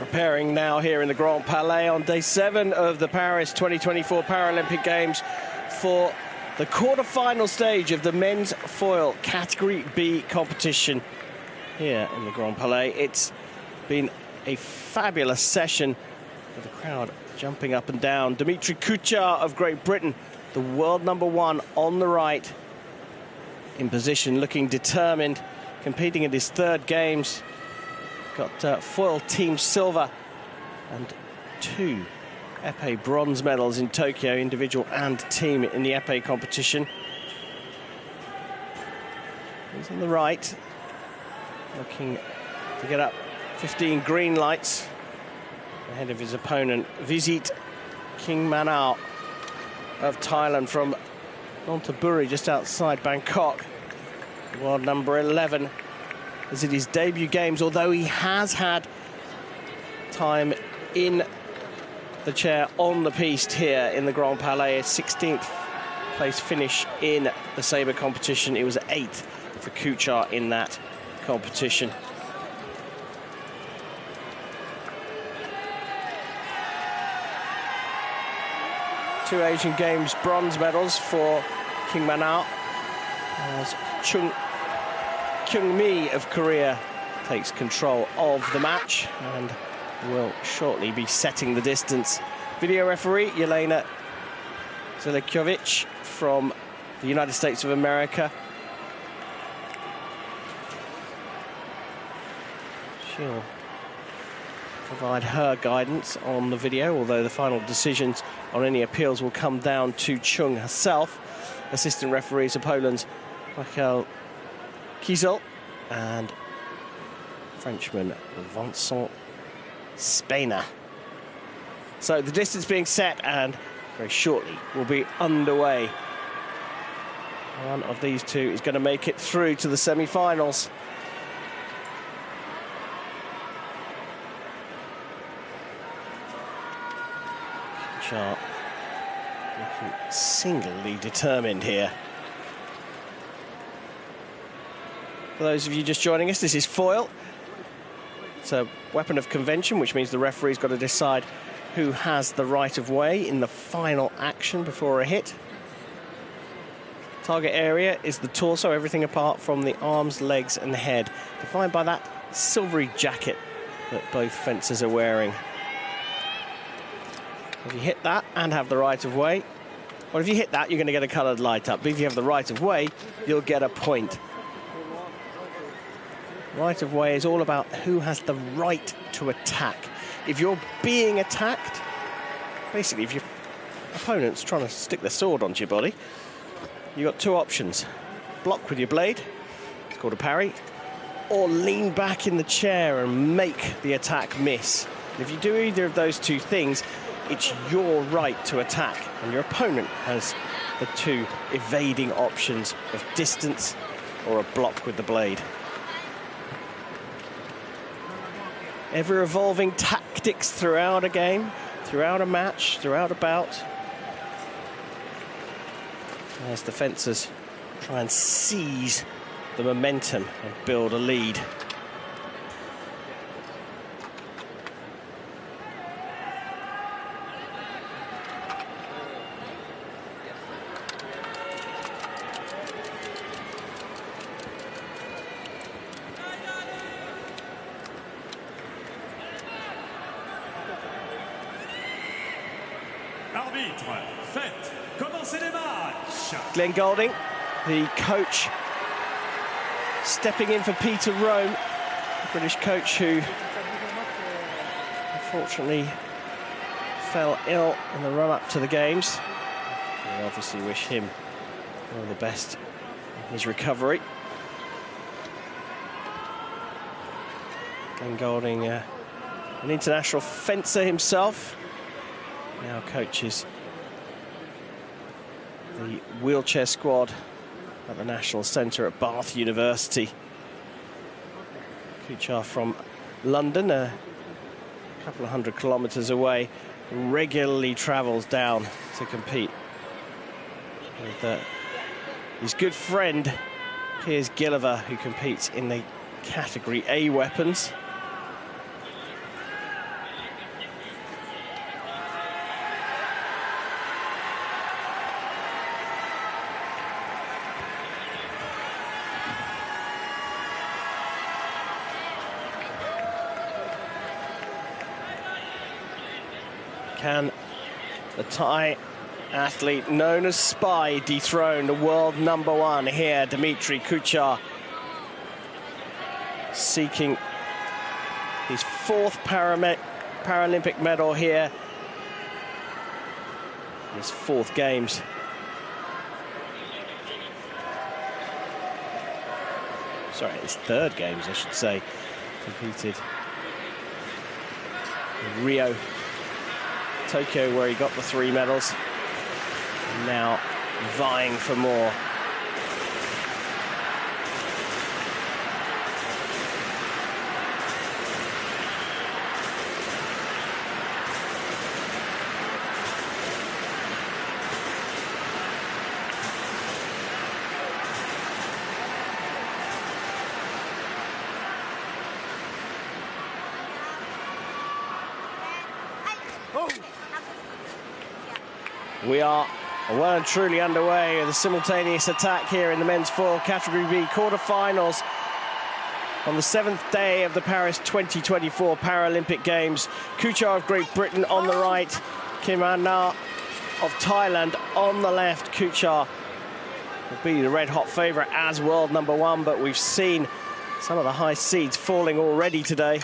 Preparing now here in the Grand Palais on day 7 of the Paris 2024 Paralympic Games for the quarter-final stage of the men's foil Category B competition here in the Grand Palais. It's been a fabulous session with the crowd jumping up and down. Dimitri Cuchera of Great Britain, the world #1 on the right, in position, looking determined, competing in his 3rd games. Got foil team silver and 2 épée bronze medals in Tokyo, individual and team in the épée competition. He's on the right, looking to get up 15 green lights ahead of his opponent, Vide Kingmanaw of Thailand from Nonthaburi, just outside Bangkok. World number 11. Is it his debut games, although he has had time in the chair on the piste here in the Grand Palais. 16th place finish in the sabre competition. It was 8th for Cuchera in that competition. Two Asian Games bronze medals for Kingmanaw, as Kyung-mi of Korea takes control of the match and will shortly be setting the distance. Video referee Yelena Zelikovic from the United States of America. She'll provide her guidance on the video, although the final decisions on any appeals will come down to Chung herself. Assistant referees are Poland's Michael Kiesel and Frenchman Vincent Spener. So the distance being set and very shortly will be underway. One of these two is going to make it through to the semi-finals. Sharp looking singularly determined here. For those of you just joining us, this is foil. It's a weapon of convention, which means the referee's got to decide who has the right of way in the final action before a hit. Target area is the torso, everything apart from the arms, legs and head, defined by that silvery jacket that both fencers are wearing. If you hit that and have the right of way, or if you hit that, you're going to get a coloured light up. But if you have the right of way, you'll get a point. Right of way is all about who has the right to attack. If you're being attacked, basically if your opponent's trying to stick their sword onto your body, you've got 2 options. Block with your blade, it's called a parry, or lean back in the chair and make the attack miss. And if you do either of those 2 things, it's your right to attack, and your opponent has the 2 evading options of distance or a block with the blade. Ever evolving tactics throughout a game, throughout a match, throughout a bout. As the fencers try and seize the momentum and build a lead. Glenn Golding, the coach, stepping in for Peter Rome, the British coach who unfortunately fell ill in the run-up to the games. We obviously wish him all the best in his recovery. Glenn Golding, an international fencer himself, now coaches the wheelchair squad at the National Centre at Bath University. Cuchera from London, a couple of 100 kilometres away, regularly travels down to compete with his good friend Piers Gilliver, who competes in the Category A weapons. Can the Thai athlete known as Spy dethrone the world #1 here, Dmitry Cuchera, seeking his 4th Paralympic medal here, his 4th Games. Sorry, his 3rd Games, I should say. Competed in Rio, Tokyo, where he got the 3 medals. And now vying for more. We are well and truly underway with a simultaneous attack here in the men's foil category B quarterfinals on the 7th day of the Paris 2024 Paralympic Games. Cuchera of Great Britain on the right, Kingmanaw of Thailand on the left. Cuchera will be the red-hot favourite as world #1, but we've seen some of the high seeds falling already today.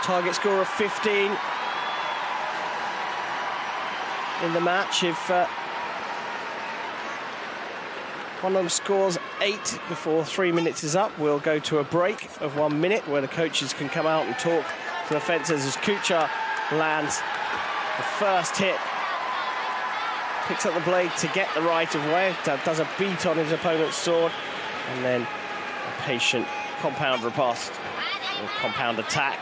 Target score of 15 in the match. If one of them scores 8 before 3 minutes is up, we'll go to a break of 1 minute where the coaches can come out and talk to the fencers as Cuchera lands the first hit. Picks up the blade to get the right of way, does a beat on his opponent's sword, and then a patient compound riposte, or compound attack.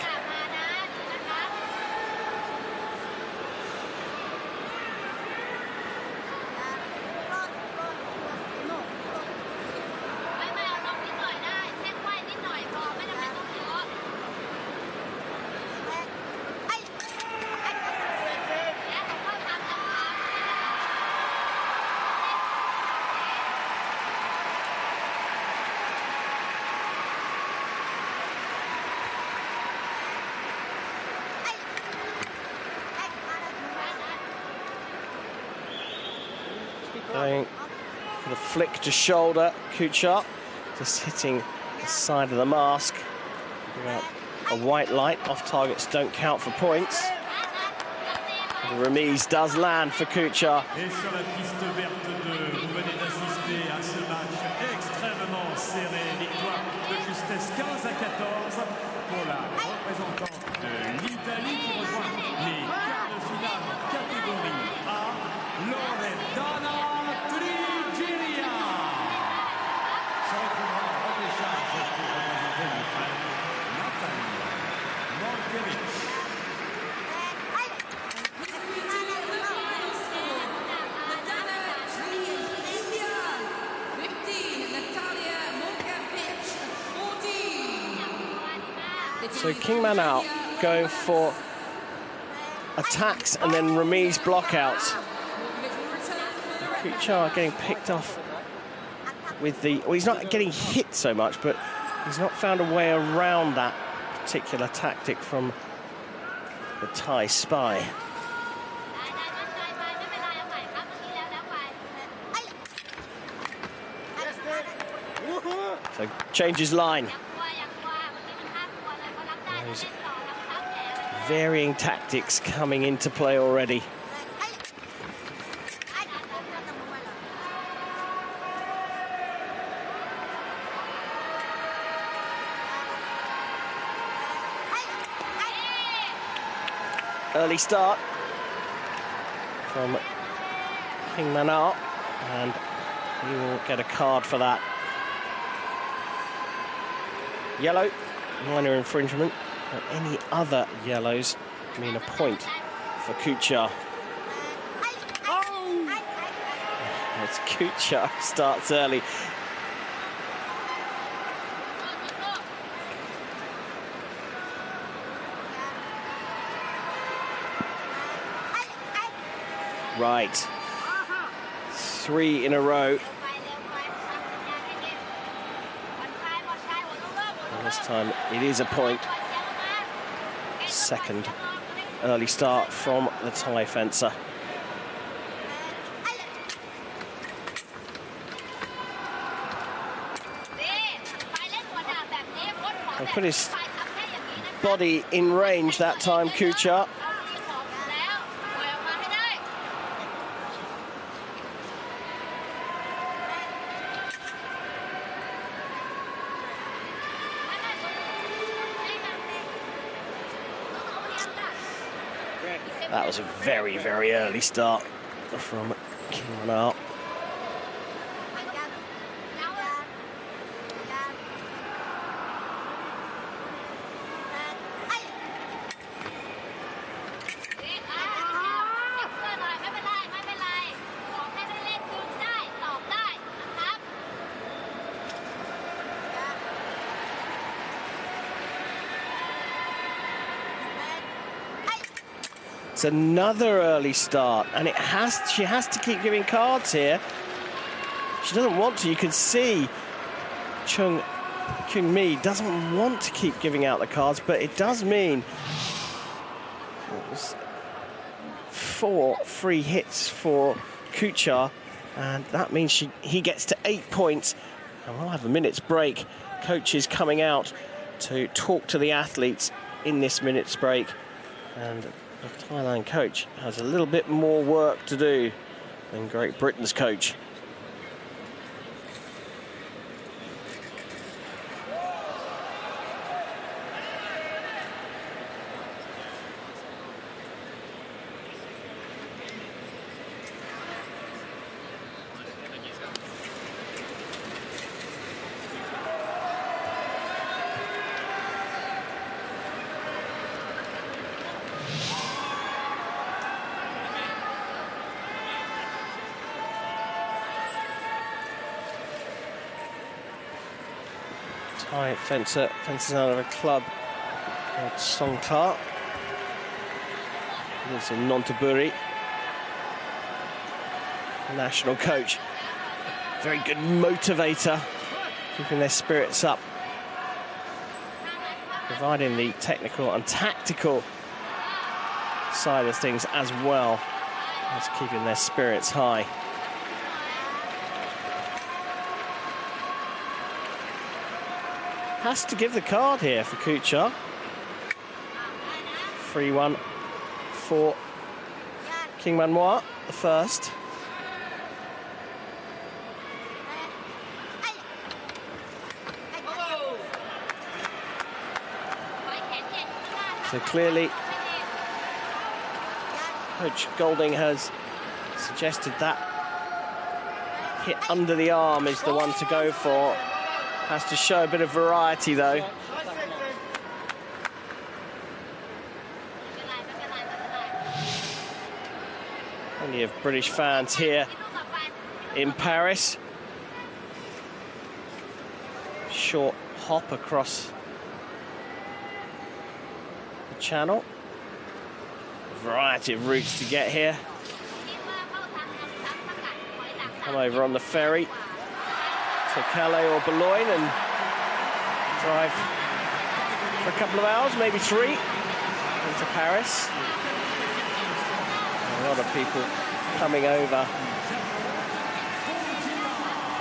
Going for the flick to shoulder, Cuchera just hitting the side of the mask. A white light, off targets don't count for points. The remise does land for Cuchera. Et sur la piste verte 2, vous venez d'assister à ce match extrêmement serré. Victoire de justesse 15-14 pour la représentante de l'Italie qui rejoint les quarts de finale en catégorie A, Loredana Trigilia. Se retrouvera en repêchage pour représenter l'Ukraine, Nathalie Morkevich. So Kingmanaw going for attacks and then remise blockouts. Cuchera getting picked off with the... Well, he's not getting hit so much, but he's not found a way around that particular tactic from the Thai Spy. So changes line. Those varying tactics coming into play already. Early start from Kingmanaw, and he will get a card for that. Yellow, minor infringement, and any other yellows mean a point for Cuchera. As Cuchera starts early. Right. 3 in a row. And this time it is a point. Second early start from the Thai fencer. And put his body in range that time, Cuchera. That was a very, very early start from Kingmanaw. It's another early start, and she has to keep giving cards here. She doesn't want to. You can see Kyung-mi doesn't want to keep giving out the cards, but it does mean 4 free hits for Cuchera, and that means he gets to 8 points. And we'll have a minute's break. Coach is coming out to talk to the athletes in this minute's break, and the Thailand coach has a little bit more work to do than Great Britain's coach. Thai fences out of a club called Songkla. He's in Nonthaburi. National coach. Very good motivator, keeping their spirits up. Providing the technical and tactical side of things as well as keeping their spirits high. Has to give the card here for Cuchera. 3-1 for Kingmanaw, the first. So clearly, Coach Golding has suggested that hit under the arm is the one to go for. Has to show a bit of variety, though. Plenty of British fans here in Paris. Short hop across the channel. A variety of routes to get here. Come over on the ferry to Calais or Boulogne and drive for a couple of hours, maybe 3, into Paris. A lot of people coming over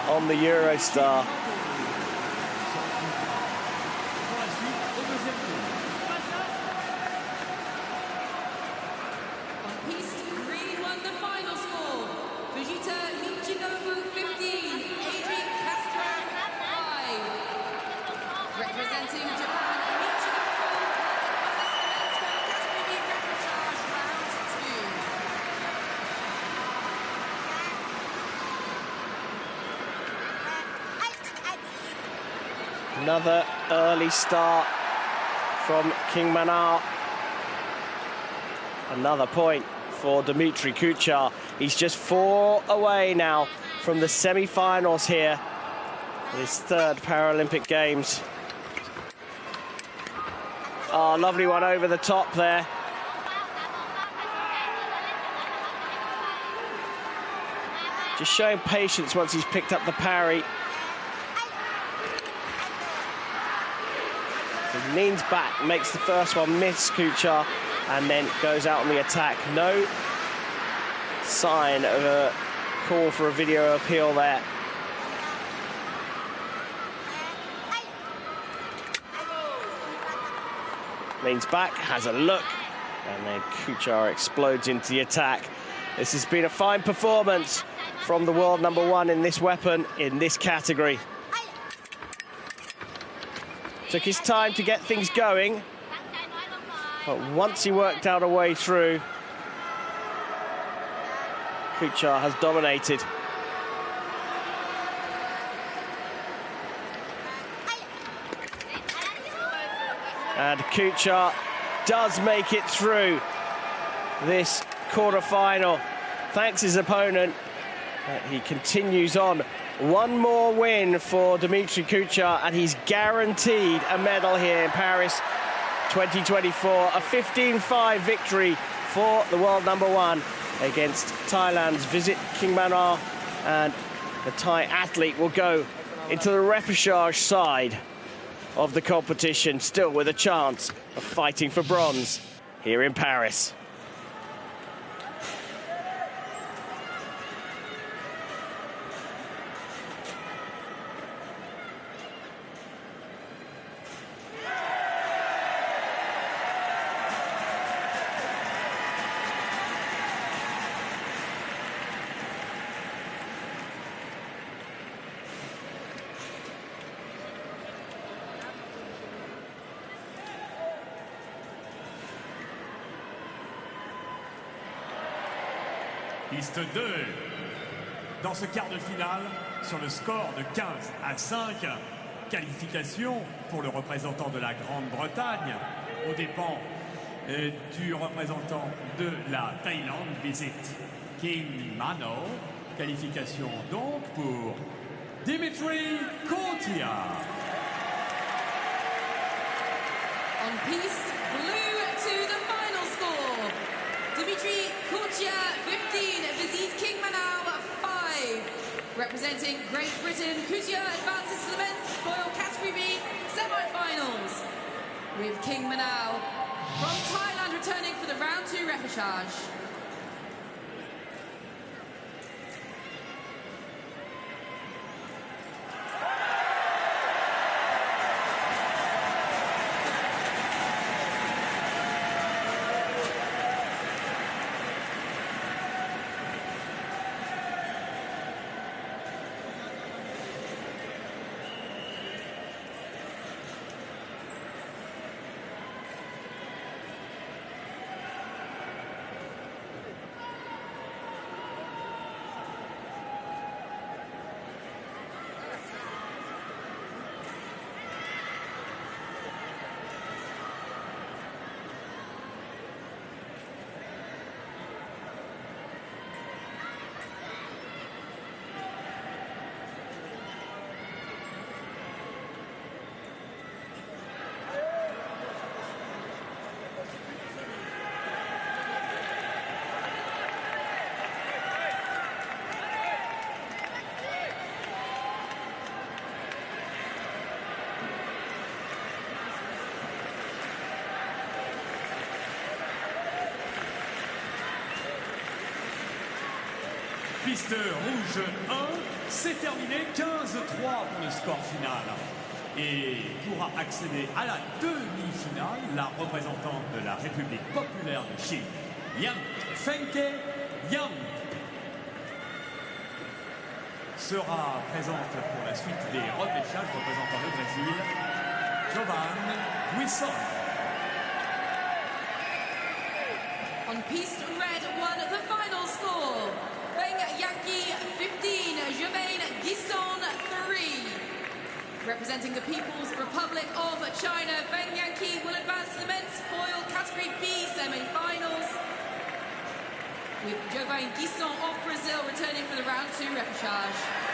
on the Eurostar. Another early start from Kingmanaw. Another point for Dimitri Cuchera. He's just 4 away now from the semi-finals here. His 3rd Paralympic Games. Oh, lovely one over the top there. Just showing patience once he's picked up the parry. He leans back, makes the first one miss, Cuchera, and then goes out on the attack. No sign of a call for a video appeal there. Leans back, has a look, and then Cuchera explodes into the attack. This has been a fine performance from the world #1 in this weapon, in this category. Took his time to get things going, but once he worked out a way through, Cuchera has dominated. And Cuchera does make it through this quarter-final. Thanks his opponent. He continues on. One more win for Dimitri Cuchera, and he's guaranteed a medal here in Paris 2024. A 15-5 victory for the world #1 against Thailand's Vide Kingmanaw, and the Thai athlete will go into the repechage side of the competition, still with a chance of fighting for bronze here in Paris. Piste 2. Dans ce quart de finale, sur le score de 15-5, qualification pour le représentant de la Grande-Bretagne, aux dépens du représentant de la Thaïlande, visite Kingmanaw. Qualification donc pour Dimitri Cuchera. On piste blue to the final score. Dimitri Cuchera 15, Vide Kingmanaw 5. Representing Great Britain, Cuchera advances to the men's foil category B semi-finals, with Kingmanaw from Thailand returning for the round 2 repechage. Piste rouge 1, c'est terminé, 15-3 pour le score final. Et pourra accéder à la demi-finale la représentante de la République populaire de Chine, Yang Fengke Yang, sera présente pour la suite des repêchages représentant le Brésil, Giovanni Guisson. On piste red 1, the final score. Yankee 15, Giovanni Guisson 3. Representing the People's Republic of China, Krajnyak will advance to the men's foil category B semi-finals, with Giovanni Guisson of Brazil returning for the round 2 repechage.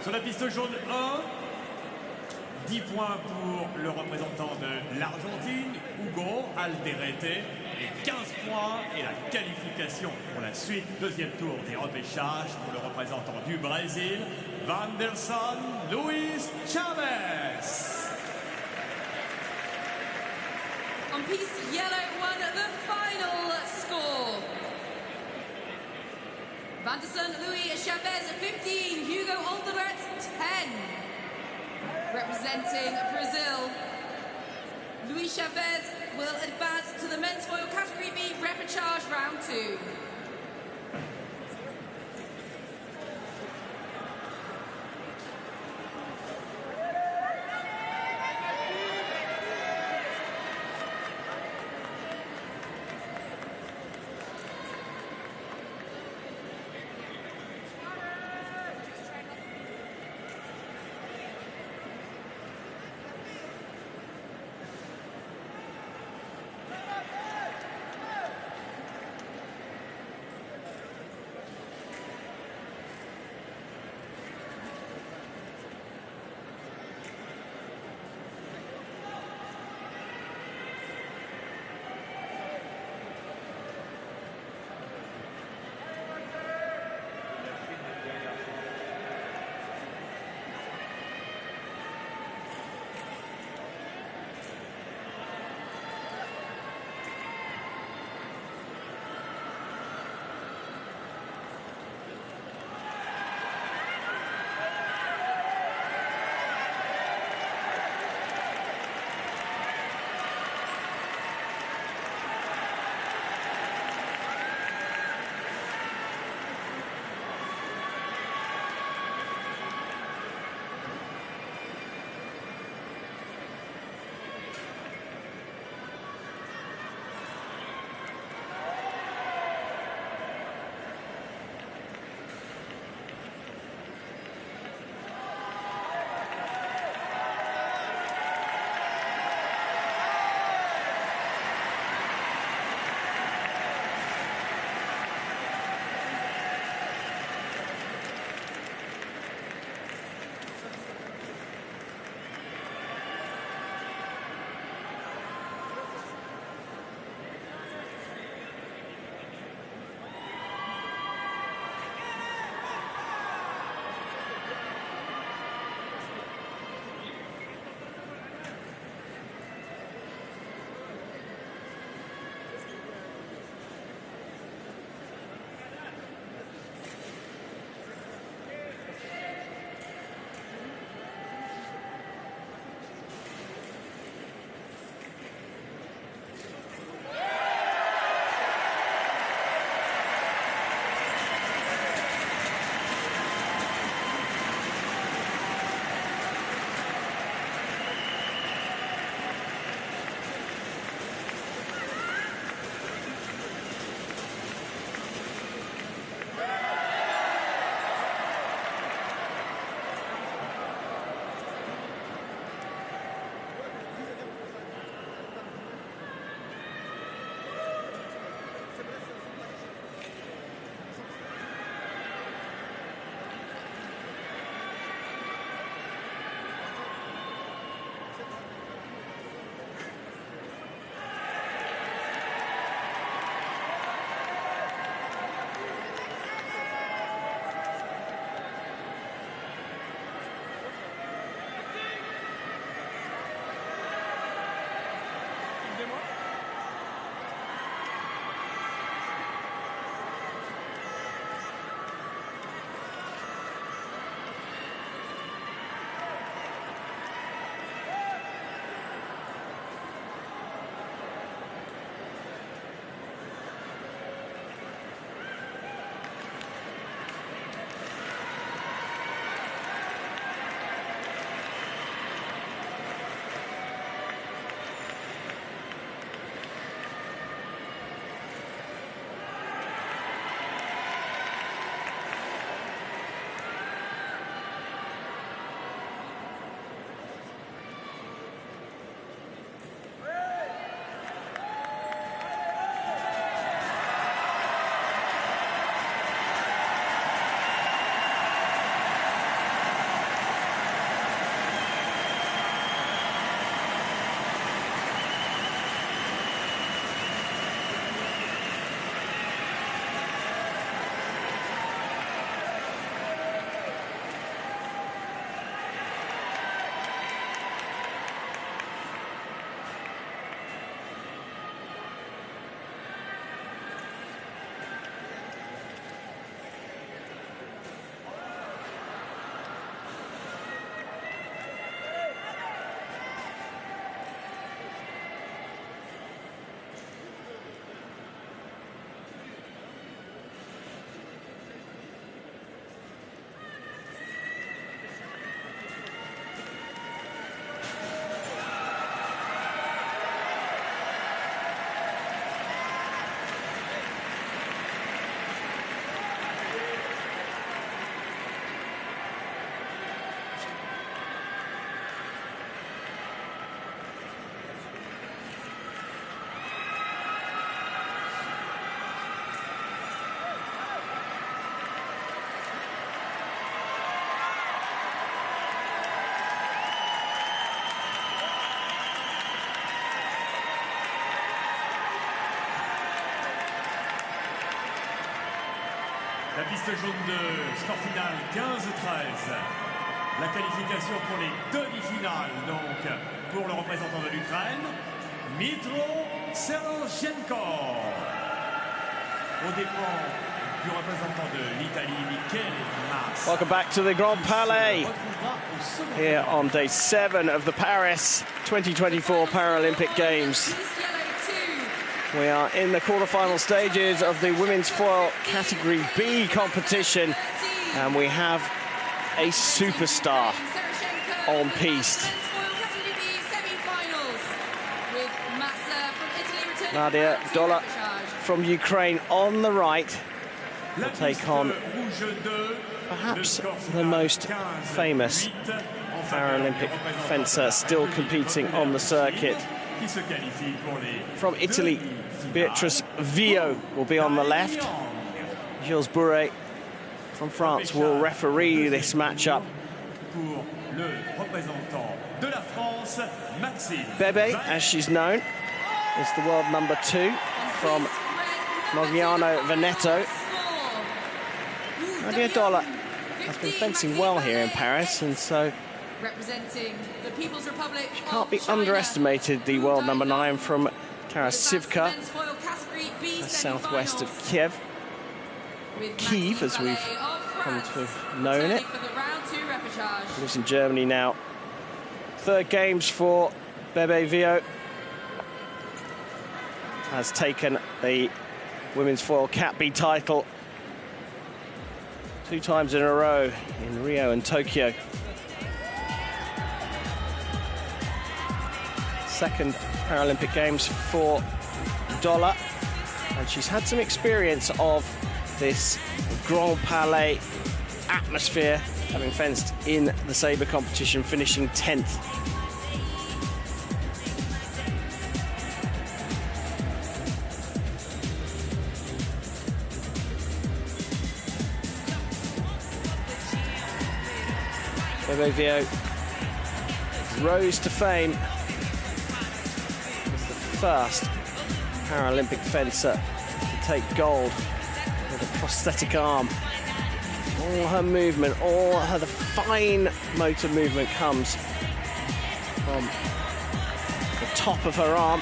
Sur la piste jaune 1, 10 points pour le représentant de l'Argentine, Hugo Alderete, et 15 points et la qualification pour la suite, deuxième tour des repêchages pour le représentant du Brésil, Vanderson Luis Chavez. On piece yellow won the final score. Vanderson Luis Chavez 15, Hugo Alderete 10. Representing Brazil, Luis Chavez will advance to the men's foil category B repechage round 2. La piste jaune de score final 15-13. La qualification pour les demi-finales, donc, pour le représentant de l'Ukraine, Mitro Seroshenko. Au dépend du représentant de l'Italie, Massa. Welcome back to the Grand Palais here on day 7 of the Paris 2024 Paralympic Games. We are in the quarterfinal stages of the women's foil category B competition, and we have a superstar on piste. Nadia Doloh from Ukraine on the right will take on perhaps the most famous Paralympic fencer still competing on the circuit. From Italy, Beatrice Vio will be on the left. Gilles Bourret from France will referee this matchup. Bebe, as she's known, is the world number 2 from Mogliano Veneto. Nadia Doloh has been fencing well here in Paris, and so representing the People's Republic she can't be underestimated, the world number 9 from Karasivka, southwest of Kiev. Kiev, as we've come to have known it. Lives in Germany now. 3rd games for Bebe Vio. Has taken the women's foil Cat B title 2 times in a row in Rio and Tokyo. 2nd Paralympic Games for Doloh, and she's had some experience of this Grand Palais atmosphere, having fenced in the sabre competition, finishing 10th. Bebe Vio rose to fame as the first Paralympic fencer to take gold with a prosthetic arm. All her movement, the fine motor movement comes from the top of her arm.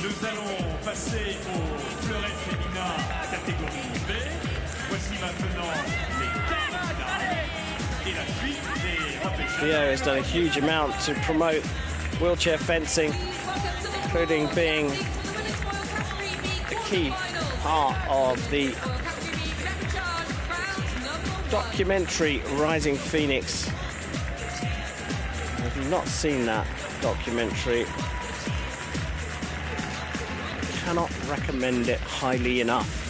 Nous allons passer au fleuret féminin catégorie B. Voici maintenant les quarts de finale et la suite des repêchages. Xiao has done a huge amount to promote wheelchair fencing, including being a key part of the documentary Rising Phoenix. If you've not seen that documentary, cannot recommend it highly enough.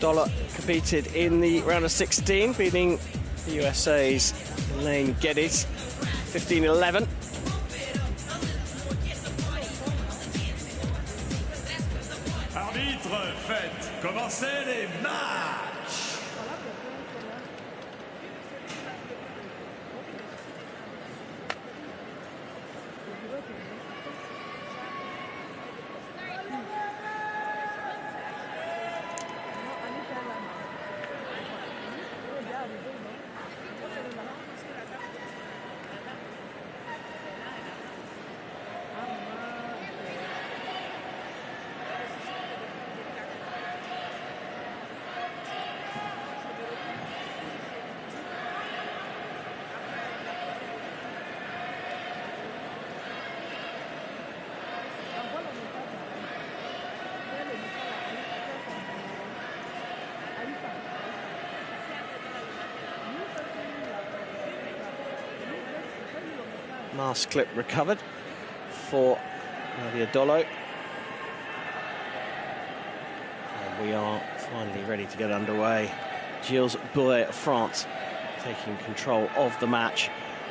Doloh competed in the round of 16, beating the USA's Geddes 15-11. Arbitre, faites commencer les matchs. Mask clip recovered for Doloh. And we are finally ready to get underway. Gilles Bouet of France taking control of the match.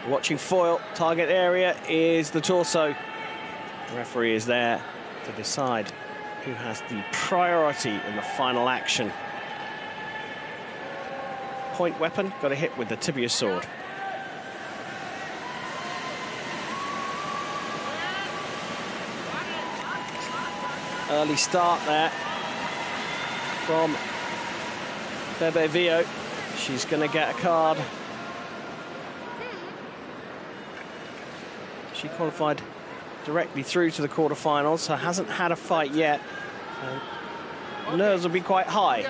Watching foil, target area is the torso. The referee is there to decide who has the priority in the final action. Point weapon, got a hit with the tibia sword. Early start there from Bebe Vio. She's going to get a card. She qualified directly through to the quarterfinals, so hasn't had a fight yet. So nerves will be quite high.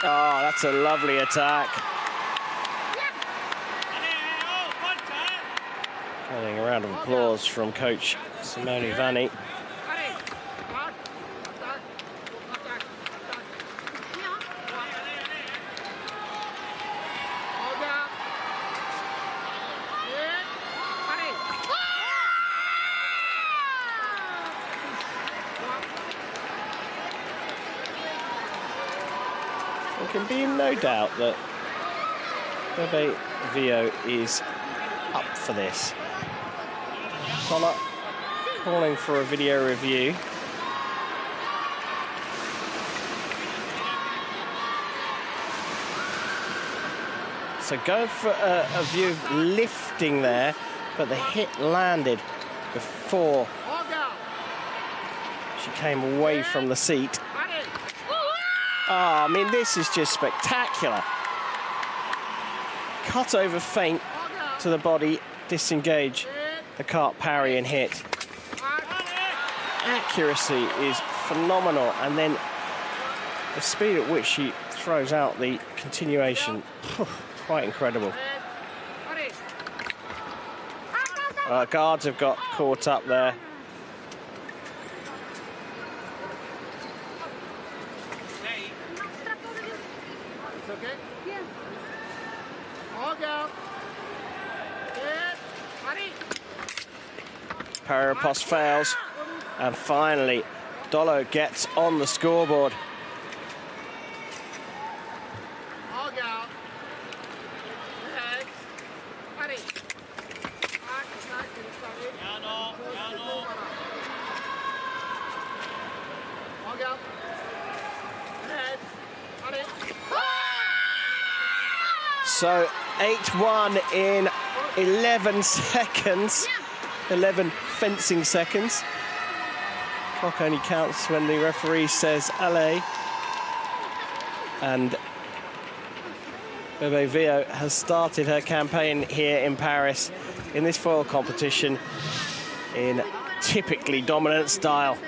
Oh, that's a lovely attack. Getting a round of applause from coach Simone Vanni. There can be no doubt that Bebe Vio is up for this. Doloh calling for a video review. So going for a view of lifting there, but the hit landed before she came away from the seat. Oh, I mean, this is just spectacular. Cut over feint to the body, disengage the cart parry and hit. Accuracy is phenomenal, and then the speed at which she throws out the continuation, quite incredible. Guards have got caught up there. Parry riposte fails, and finally Doloh gets on the scoreboard. So 8-1 in 11 seconds. 11 fencing seconds. Clock only counts when the referee says allez. And Bebe Vio has started her campaign here in Paris in this foil competition in typically dominant style.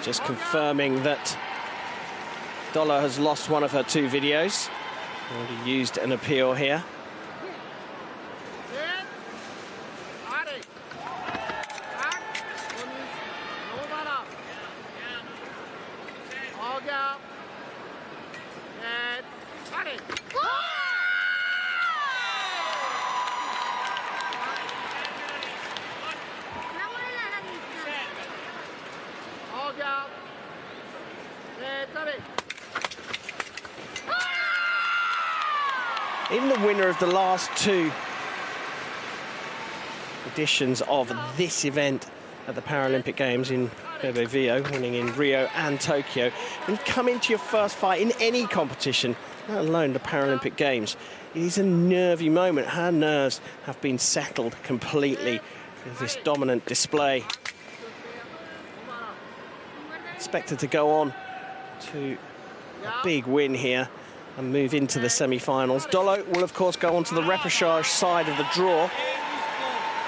Just confirming that Doloh has lost one of her 2 videos. Already used an appeal here. Even the winner of the last two editions of this event at the Paralympic Games in Bebe Vio, winning in Rio and Tokyo, when you come into your first fight in any competition, let alone the Paralympic Games, it is a nervy moment. Her nerves have been settled completely with this dominant display. Expected to go on to a big win here and move into the semi-finals. Doloh will, of course, go on to the repechage side of the draw.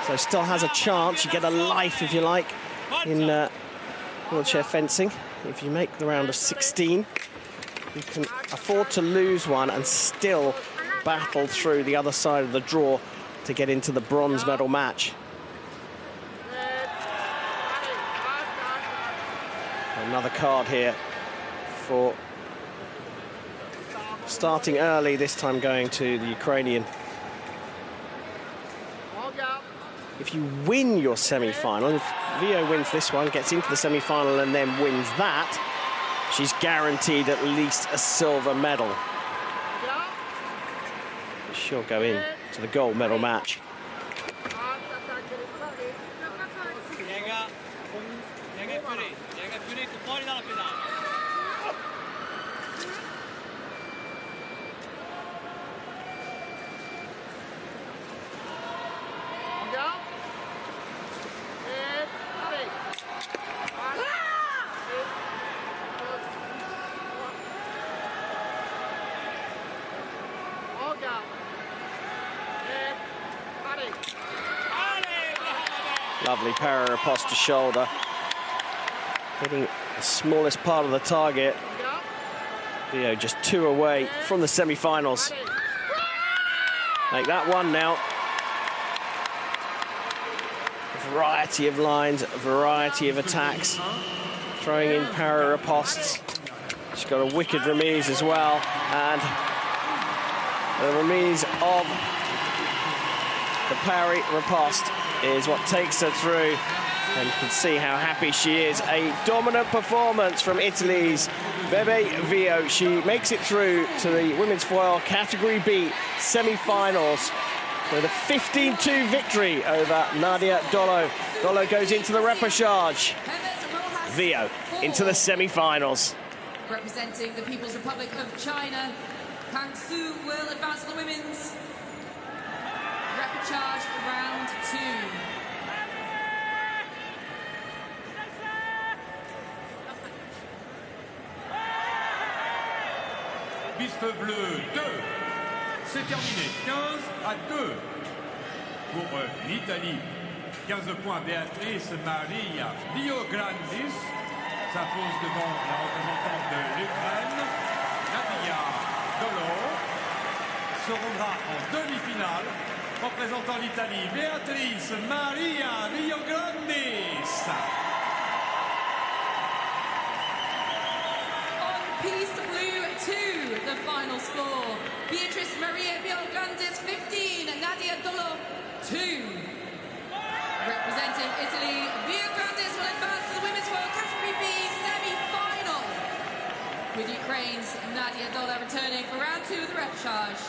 So still has a chance. You get a life, if you like, in wheelchair fencing. If you make the round of 16, you can afford to lose one and still battle through the other side of the draw to get into the bronze medal match. Another card here for starting early, this time going to the Ukrainian. If you win your semi-final, if Vio wins this one, gets into the semi-final and then wins that, she's guaranteed at least a silver medal. She'll go in to the gold medal match. Lovely para-riposte to shoulder, hitting the smallest part of the target. Vio just 2 away from the semi-finals. Make that one now. A variety of lines, a variety of attacks. Throwing in para-ripostes. She's got a wicked remise as well, and the remise of the para-riposte is what takes her through, and you can see how happy she is. A dominant performance from Italy's Bebe Vio. She makes it through to the women's foil category B semi-finals with a 15-2 victory over Nadia Doloh. Doloh goes into the repechage. Vio into the semi-finals. Representing the People's Republic of China, Kangsu will advance to the women's repechage round 2. Piste bleue 2. C'est terminé. 15-2 pour l'Italie. 15 points. Beatrice Maria Diograndis s'impose devant la représentante de l'Ukraine, Nadia Doloh. Se rendra en demi-finale, représentant l'Italie, Beatrice Maria Diograndis. On piste blue 2, the final score. Beatrice Maria Diograndis 15, Nadia Doloh 2. Representing Italy, Diograndis will advance to the women's world category B semi-final, with Ukraine's Nadia Doloh returning for round 2 of the repechage.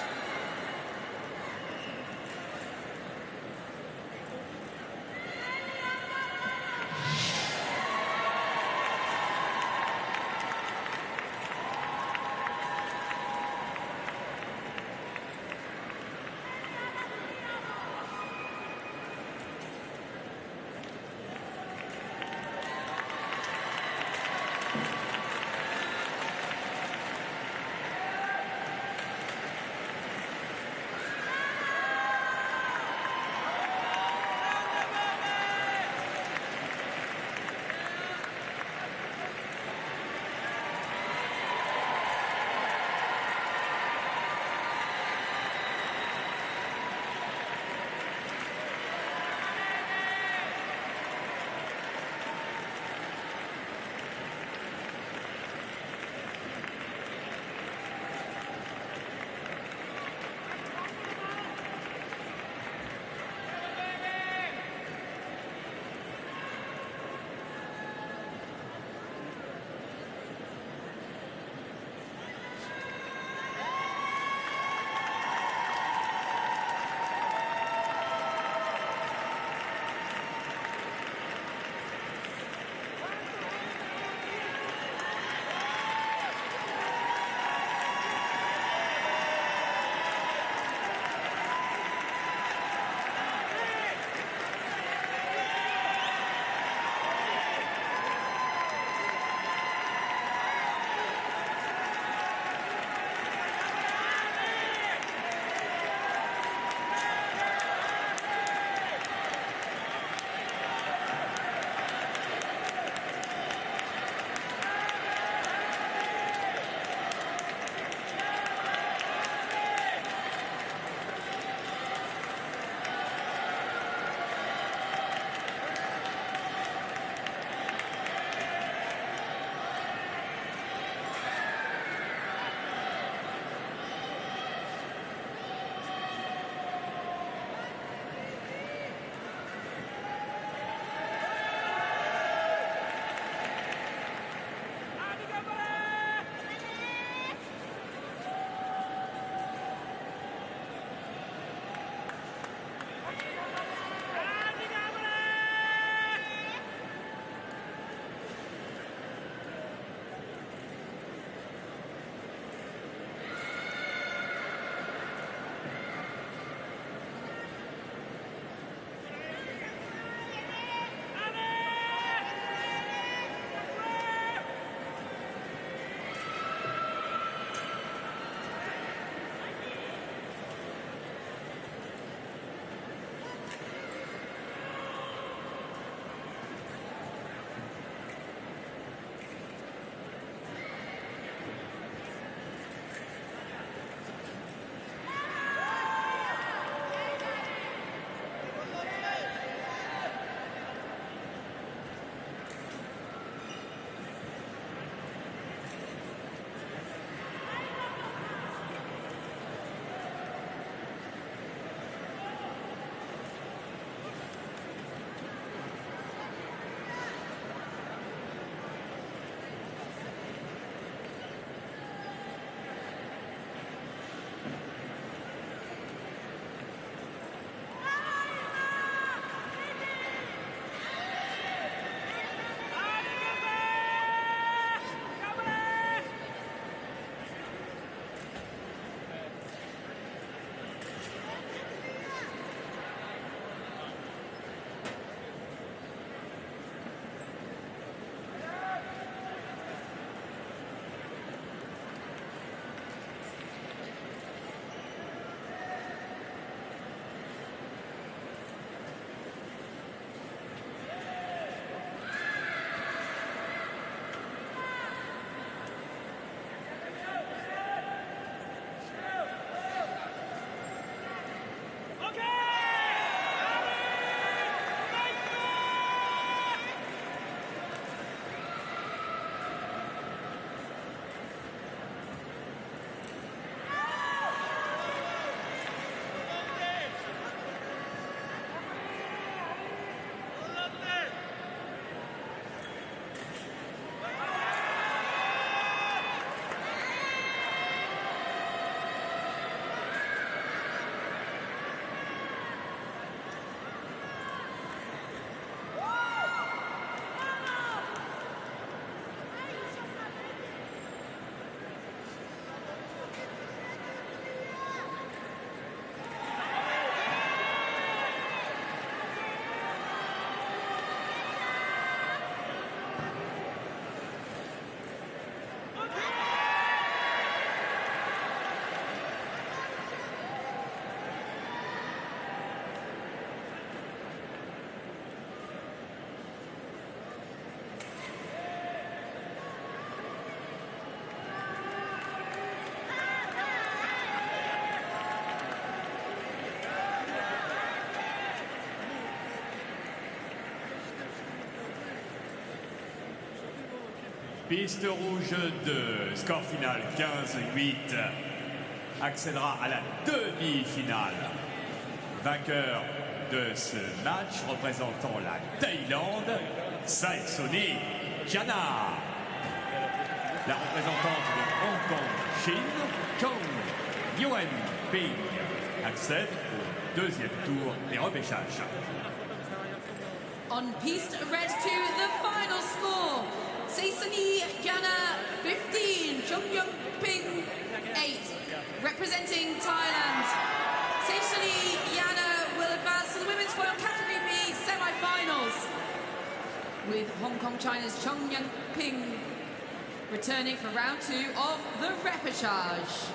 Piste rouge 2, score final 15-8, accédera à la demi-finale. Vainqueur de ce match représentant la Thaïlande, Saitsoni Jana. La représentante de Hong Kong, Chine, Kong Yuan Ping, accède au deuxième tour des repêchages. On piste red 2, the final score. Saitsoni Jana 15, Jung Ping 8. Representing Thailand, Saitsoni Jana will advance to the women's foil category B semi-finals, with Hong Kong China's Chung Young Ping returning for round 2 of the repechage.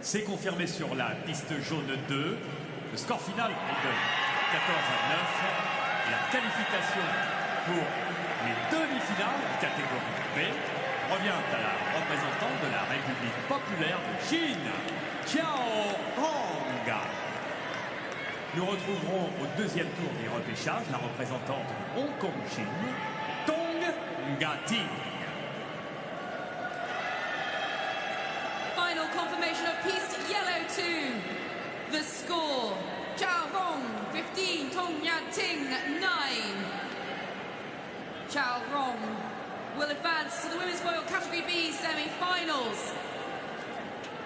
C'est confirmé sur la piste jaune 2. Le score final est de 14-9. Et la qualification pour les demi-finales de catégorie B revient à la représentante de la République populaire de Chine, Xiao. Nous retrouverons au deuxième tour des repêchages la représentante de Hong Kong-Chine, Ting. Final confirmation of piste yellow 2. The score, Xiao Rong 15, Ting 9. Xiao Rong will advance to the women's foil category B semi-finals,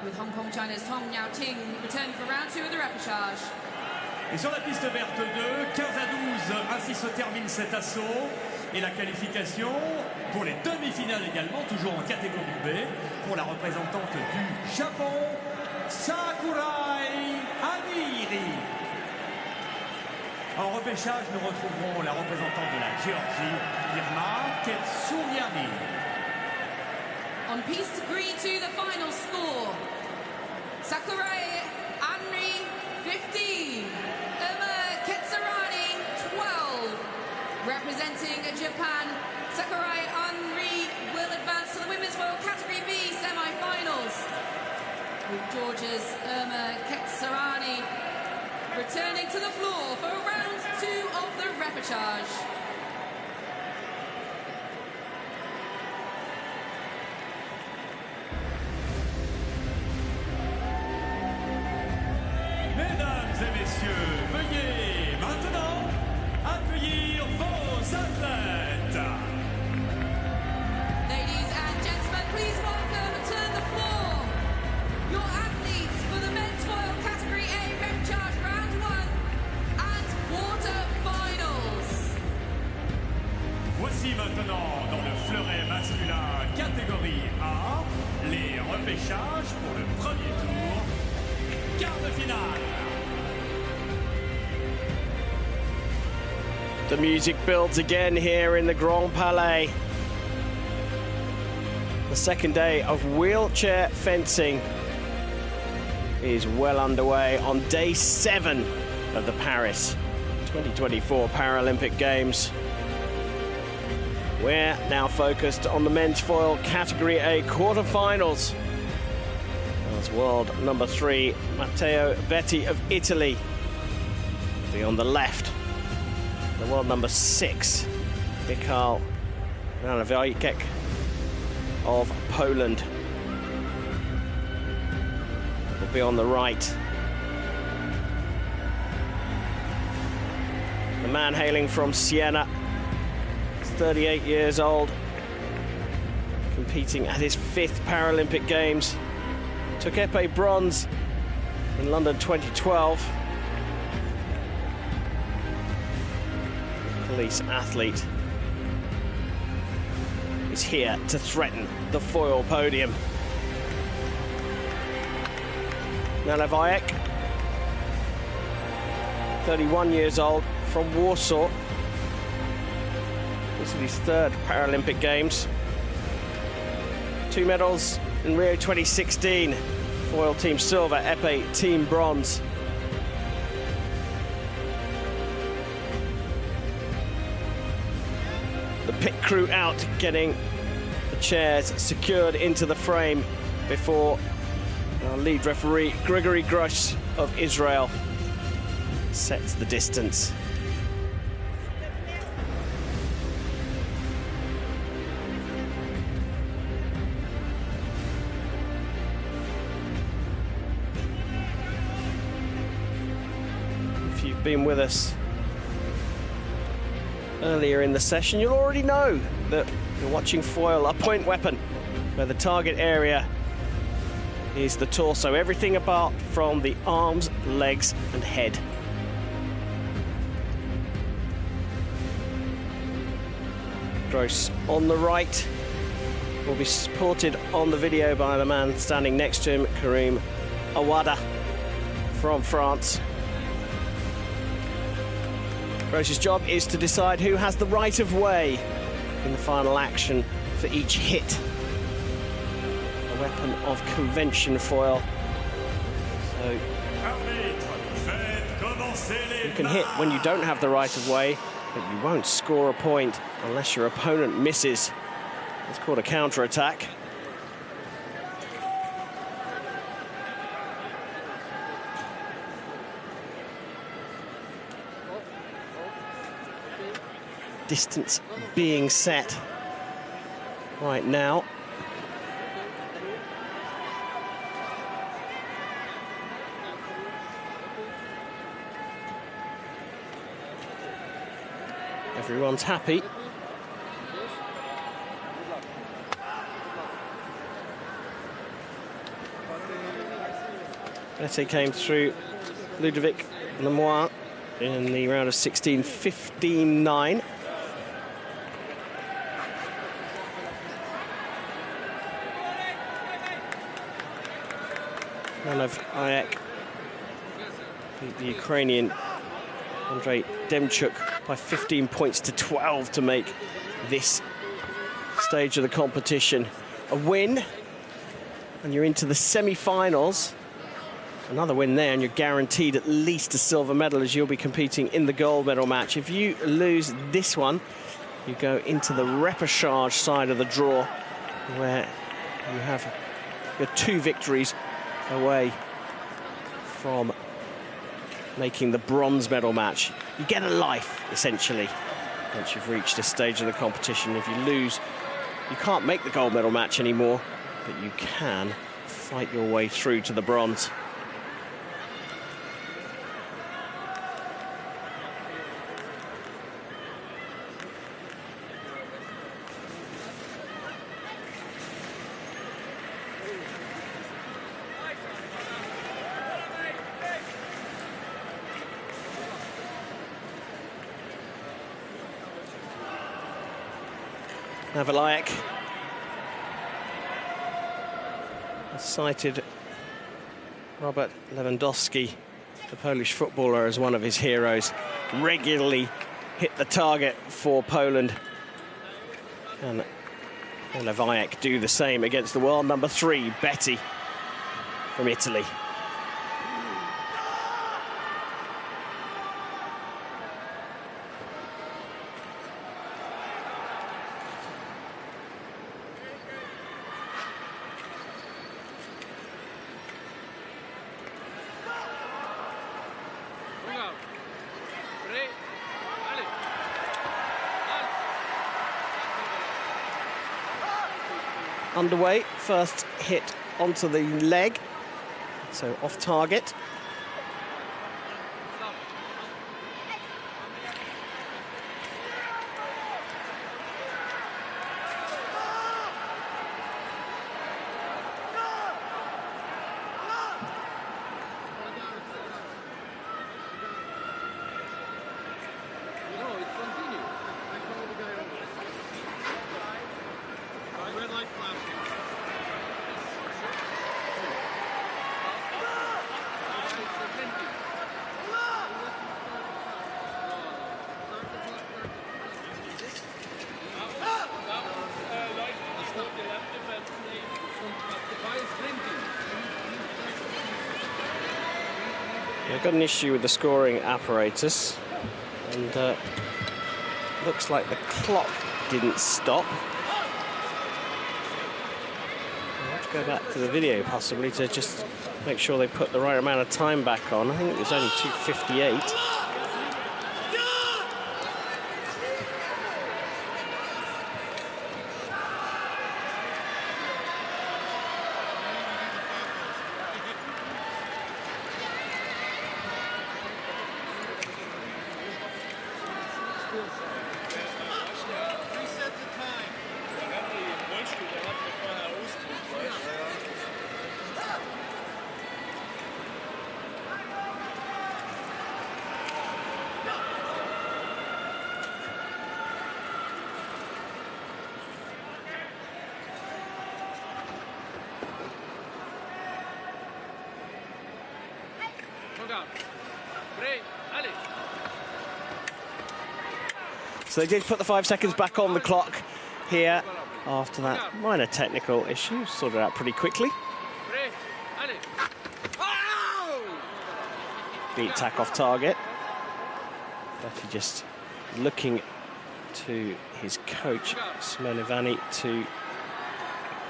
with Hong Kong China's Ting returning for round 2 of the repechage. Et sur la piste verte 2, 15-12, ainsi se termine cet assaut. Et la qualification pour les demi-finales également, toujours en catégorie B, pour la représentante du Japon, Sakurai Amiri. En repêchage, nous retrouverons la représentante de la Géorgie, Irma Ketsouriani. On piste green 2, the final score, Sakurai Amiri 15, Irma Ketsouriani 12. Representing Japan, Sakurai Amiri will advance to the women's foil category B semi-finals, with Georgia's Irma Ketsouriani returning to the floor for round 2 of the repechage. Mesdames et messieurs, veuillez maintenant accueillir vos athlètes. Ladies and gentlemen, please welcome to the floor your athletes for the men's foil category A repechage round 1 and quarter-finals. Voici maintenant dans le fleuret masculin catégorie A les repêchages pour le premier tour, quart de finale. The music builds again here in the Grand Palais. The second day of wheelchair fencing is well underway on day 7 of the Paris 2024 Paralympic Games. We're now focused on the men's foil category A quarterfinals. As world number 3, Matteo Betti of Italy will be on the left. The world number 6, Michał Nayek of Poland will be on the right. The man hailing from Siena, he's 38 years old, competing at his 5th Paralympic Games. Took épée bronze in London 2012. Police athlete is here to threaten the foil podium. Nayek, 31 years old, from Warsaw. This is his 3rd Paralympic Games. 2 medals in Rio 2016. Foil team silver, épée team bronze. The pit crew out, getting the chairs secured into the frame before our lead referee Grigory Gross of Israel sets the distance. If you've been with us earlier in the session, you'll already know that you're watching foil, a point weapon, where the target area is the torso, everything apart from the arms, legs and head. Gross on the right will be supported on the video by the man standing next to him, Karim Awada from France. Gross's job is to decide who has the right of way in the final action for each hit. A weapon of convention foil So you can hit when you don't have the right of way, but you won't score a point unless your opponent misses. It's called a counter-attack. Distance being set right now. Everyone's happy. Betti came through Ludovic Lemoine in the round of 16, 15-9. None of Nayek beat the Ukrainian Andrei Demchuk by 15 points to 12 to make this stage of the competition a win. And you're into the semi-finals. Another win there, and you're guaranteed at least a silver medal, as you'll be competing in the gold medal match. If you lose this one, you go into the repechage side of the draw, where you have your 2 victories away from making the bronze medal match. You get a life, essentially, once you've reached this stage of the competition. If you lose, you can't make the gold medal match anymore, but you can fight your way through to the bronze. Nayek cited Robert Lewandowski, the Polish footballer, as one of his heroes. Regularly hit the target for Poland. And Nayek do the same against the world number 3, Betti, from Italy. Underway, first hit onto the leg, so off target. I've got an issue with the scoring apparatus, and looks like the clock didn't stop. I'll have to go back to the video possibly to just make sure they put the right amount of time back on. I think it was only 2:58. So they did put the 5 seconds back on the clock here after that minor technical issue, sorted out pretty quickly. beat attack off target. Betti just looking to his coach, Smelivani, to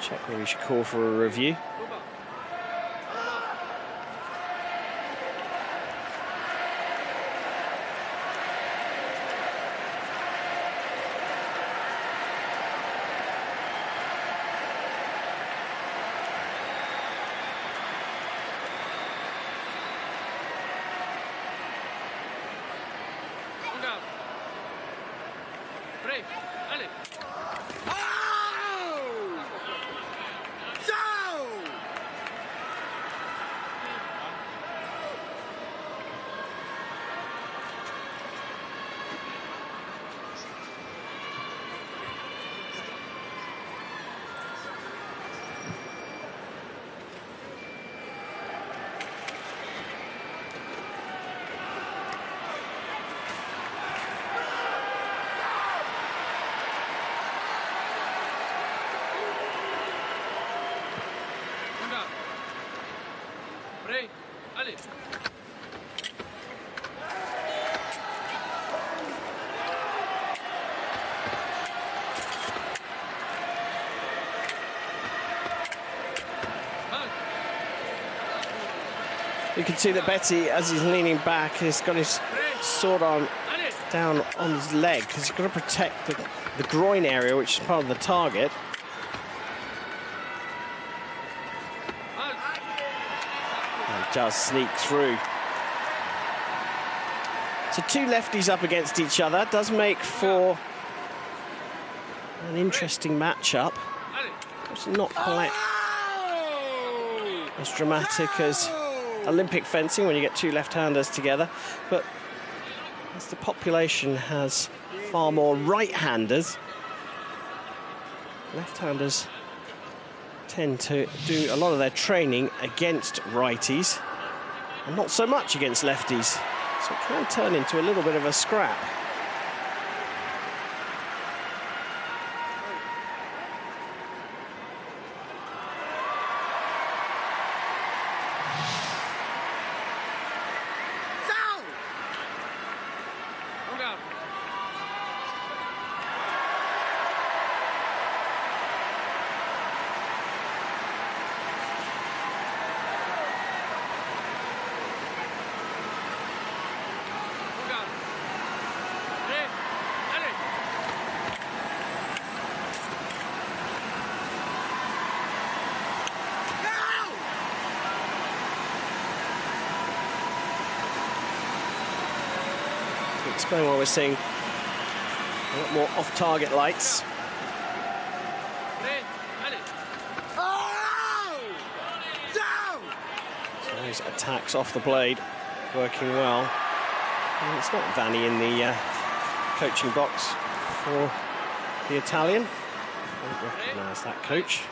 check whether he should call for a review. You can see that Betti, as he's leaning back, has got his sword arm down on his leg because he's got to protect the groin area, which is part of the target. And does sneak through. So two lefties up against each other does make for an interesting matchup. It's not quite as dramatic as Olympic fencing when you get two left-handers together, but as the population has far more right-handers, left-handers tend to do a lot of their training against righties and not so much against lefties, so it can turn into a little bit of a scrap. Explain why we're seeing a lot more off-target lights. So those attacks off the blade working well. And it's not Vanni in the coaching box for the Italian. I don't recognise that coach.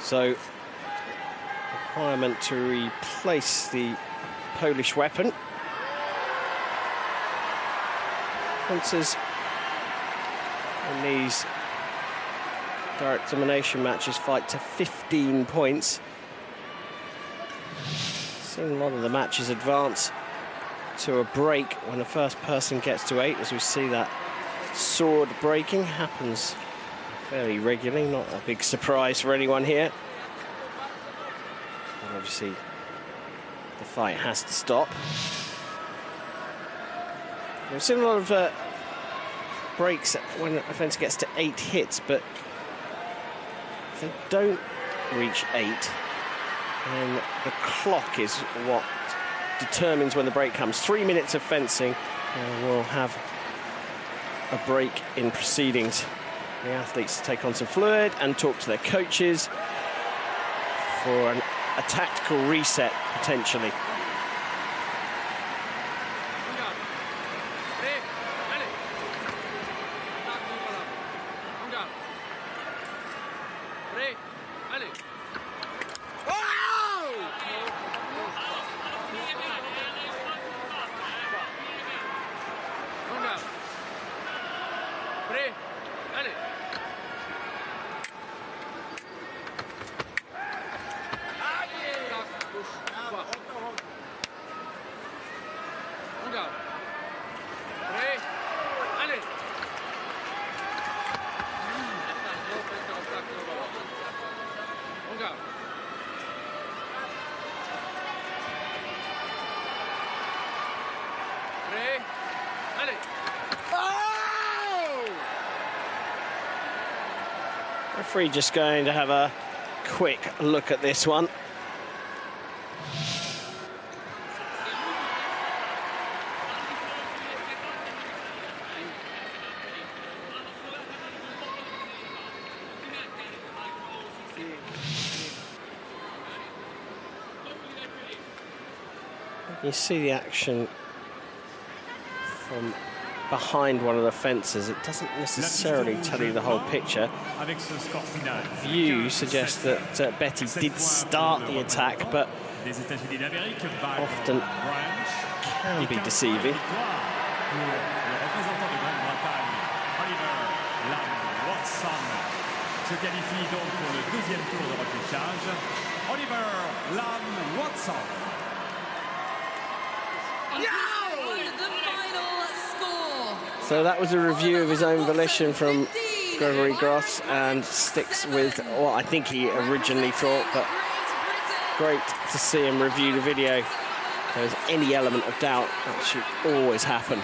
So, requirement to replace the Polish weapon. Fencers in these direct elimination matches fight to 15 points. Seen a lot of the matches advance to a break when the first person gets to 8, as we see that sword breaking happens fairly regularly, not a big surprise for anyone here. And obviously the fight has to stop. We've seen a lot of breaks when a fencer gets to 8 hits, but if they don't reach 8, then the clock is what determines when the break comes. 3 minutes of fencing, we'll have a break in proceedings. The athletes take on some fluid and talk to their coaches for a tactical reset, potentially. Referee just going to have a quick look at this one. You see the action from behind one of the fences. It doesn't necessarily tell you the whole picture. View suggests that Betti did start the attack, but often can be deceiving. Se qualifie donc pour le deuxième tour de repechage. Oliveira. So that was a review of his own volition from Gregory Gross, and sticks with what I think he originally thought, but great to see him review the video. If there's any element of doubt, that should always happen.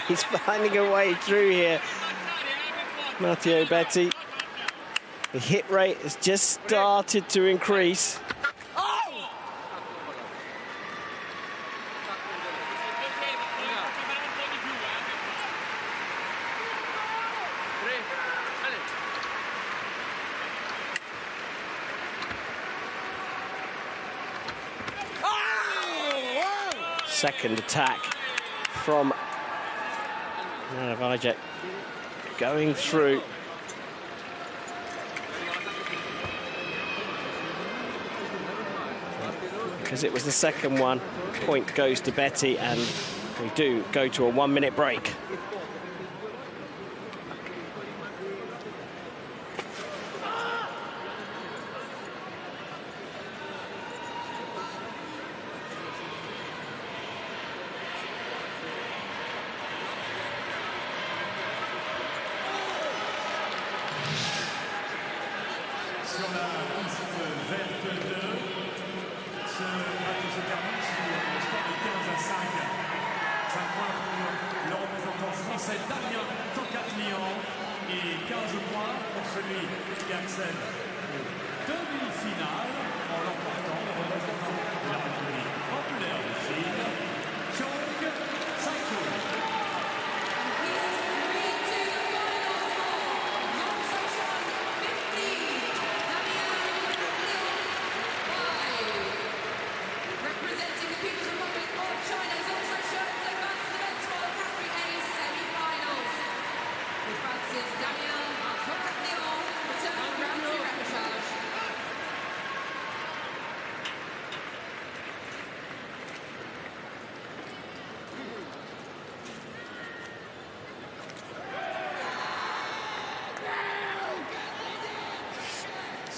He's finding a way through here, Matteo Betti. The hit rate has just started to increase. Second attack from Vide going through. Because it was the second one, point goes to Betti, and we do go to a 1 minute break.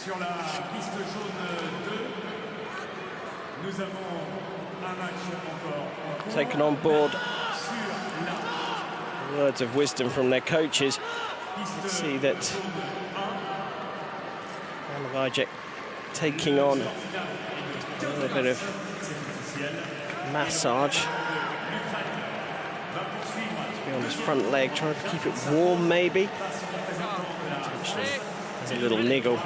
Sur la piste jaune 2, nous avons un match encore. Taken on board words of wisdom from their coaches. See that Vide taking on a little bit of massage. Be on his front leg, trying to keep it warm maybe. There's a little niggle.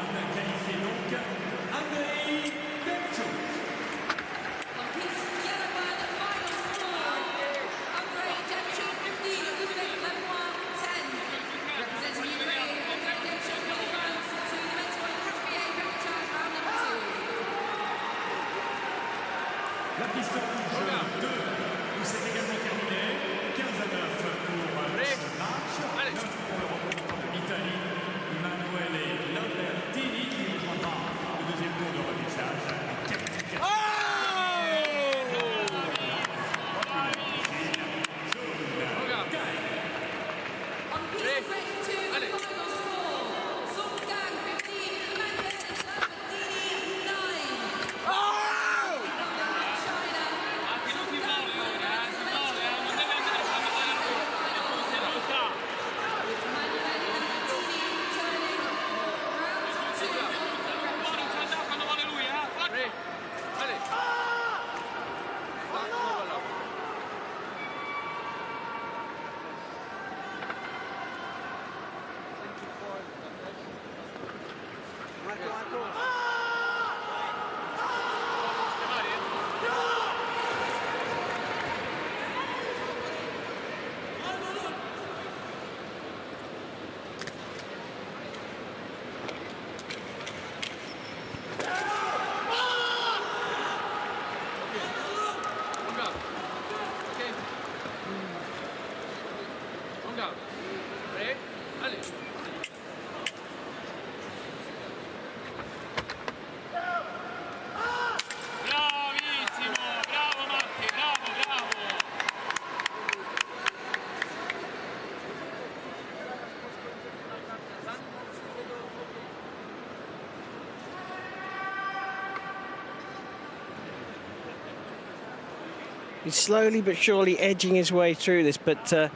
He's slowly but surely edging his way through this, but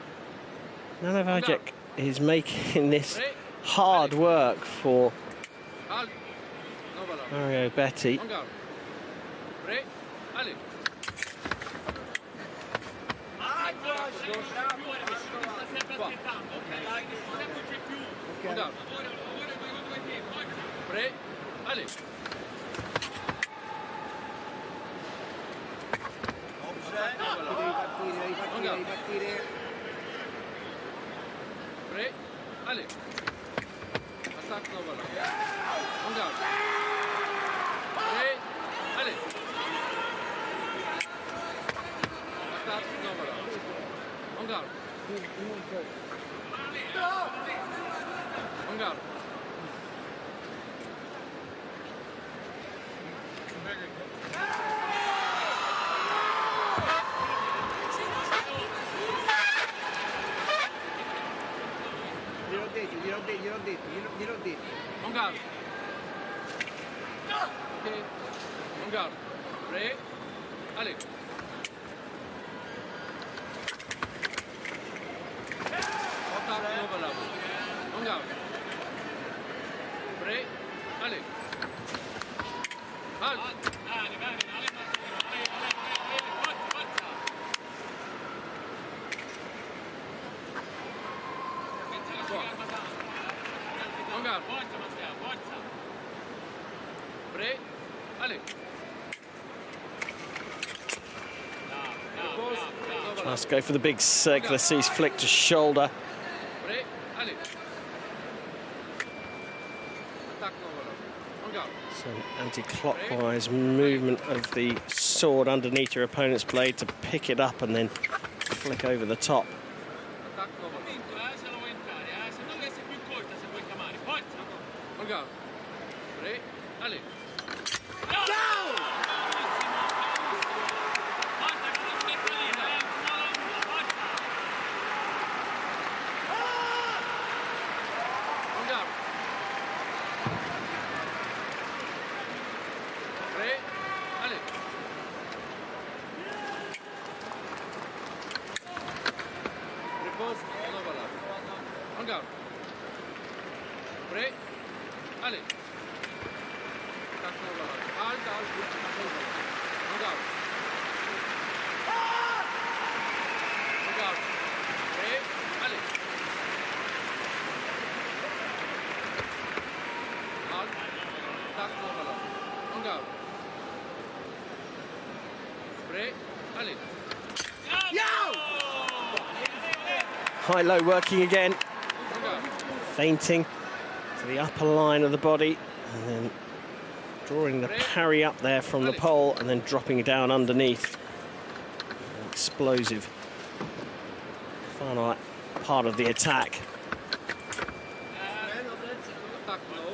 Vide is making this hard work for Mario Betti. Gliel'ho detto. On guard. Ok. On guard. Prêt. Allez. On guard. Prêt. Allez. Halt. On guard. Prêt. Allez. Tries to go for the big circular C's flick to shoulder. Prêt. Allez. So anti-clockwise movement of the sword underneath your opponent's blade to pick it up and then flick over the top. High-low working again, feinting to the upper line of the body, and then drawing the parry up there from the pole, and then dropping it down underneath. An explosive final part of the attack.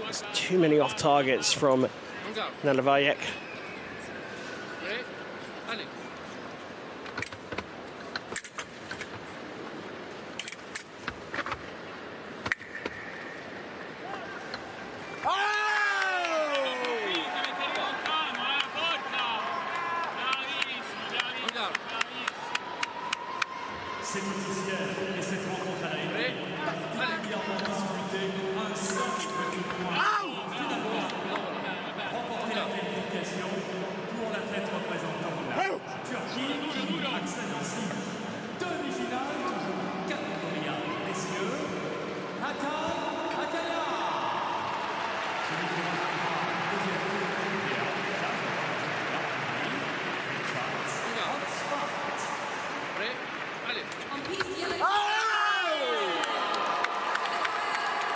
There's too many off targets from Nayek.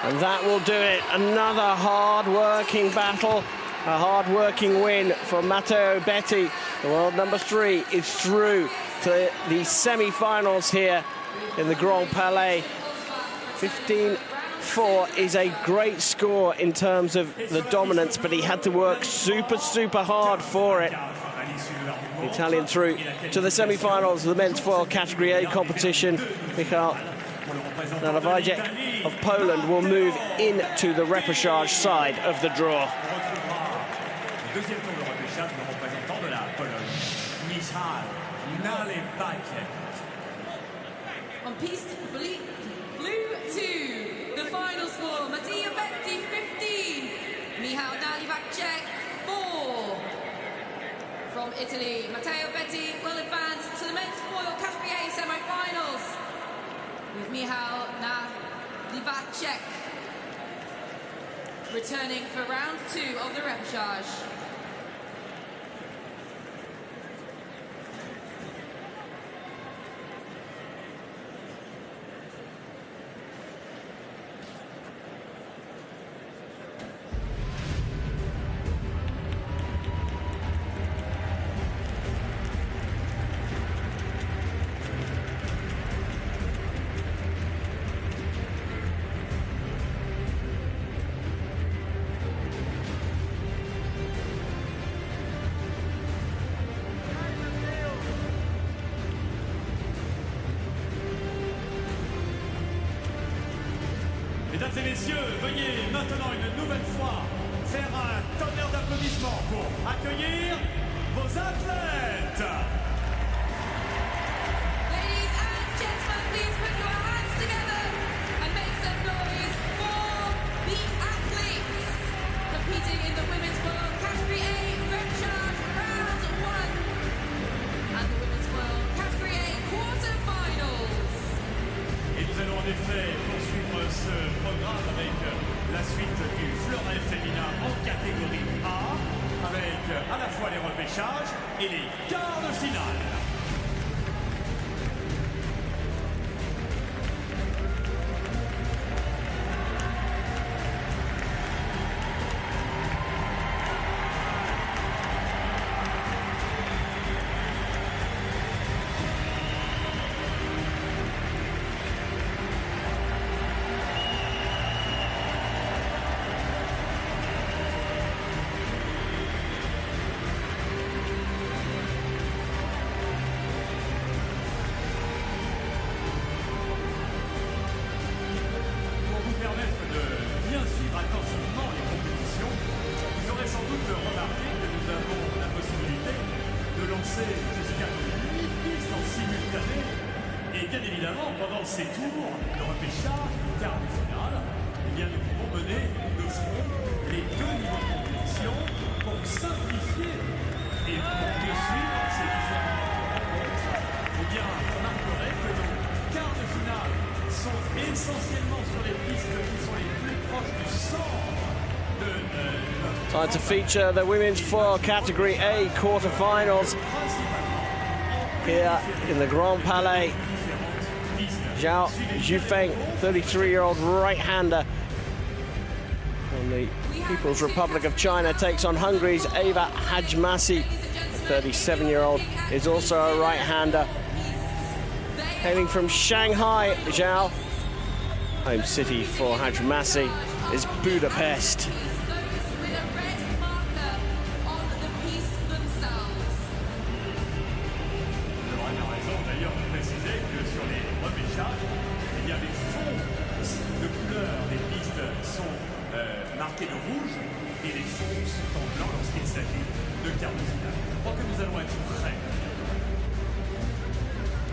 And that will do it. Another hard-working battle, a hard-working win for Matteo Betti. The world number 3 is through to the semi-finals here in the Grand Palais. 15-4 is a great score in terms of the dominance, but he had to work super, super hard for it. The Italian through to the semi-finals of the men's foil category A competition. Michał Nayek of Poland will move into the repechage side of the draw. On piste blue 2, the final score, Matteo Betti 15, Michał Nayek 4. From Italy, Matteo Betti will advance to the men's foil category A semi-finals with Michał Nayek returning for round 2 of the repechage. et messieurs, veuillez maintenant une nouvelle fois faire un tonnerre d'applaudissements pour accueillir vos athlètes. Ladies and gentlemen, please put your hands together and make some noise for the athletes competing in the women's world category A Repechage round 1 and the women's world category A quarterfinals. Et nous allons en effet poursuivre ce programme avec la suite du fleuret féminin en catégorie A, avec à la fois les repêchages et les quarts de finale. Ces tours, le repêchage, le quart de finale, eh bien nous pouvons mener de front les deux niveaux de compétition pour simplifier et pour mieux suivre ces différentes rencontres. Eh bien, vous remarquerez que nos quarts de finale sont essentiellement sur les pistes qui sont les plus proches du centre de notre... Time to feature the women's foil category A quarterfinals here in the Grand Palais. Xiao Zhufeng, 33-year-old right-hander from the People's Republic of China, takes on Hungary's Eva Hajmasi. 37-year-old is also a right-hander. Hailing from Shanghai, Xiao. Home city for Hajmasi is Budapest.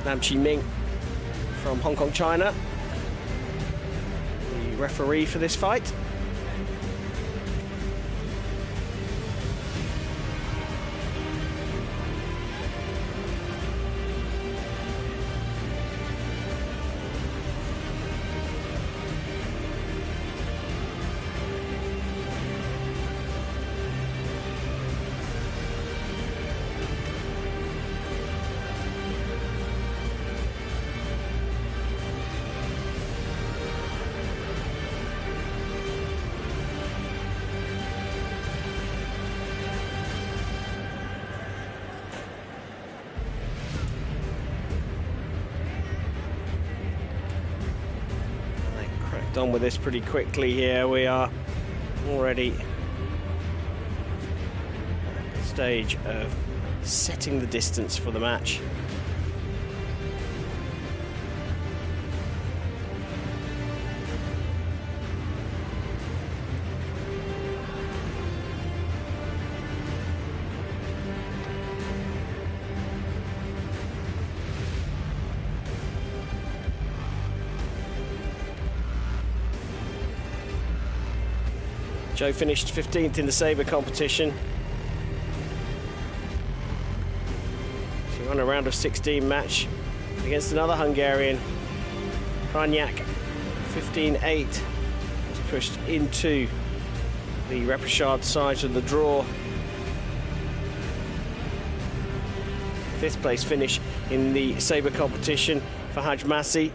Nam Chi Ming from Hong Kong, China, the referee for this fight. On with this pretty quickly here. We are already at the stage of setting the distance for the match. Joe finished 15th in the sabre competition. She won a round of 16 match against another Hungarian, Krajnyak. 15-8, was pushed into the Repechage side of the draw. 5th place finish in the sabre competition for Hajmasi.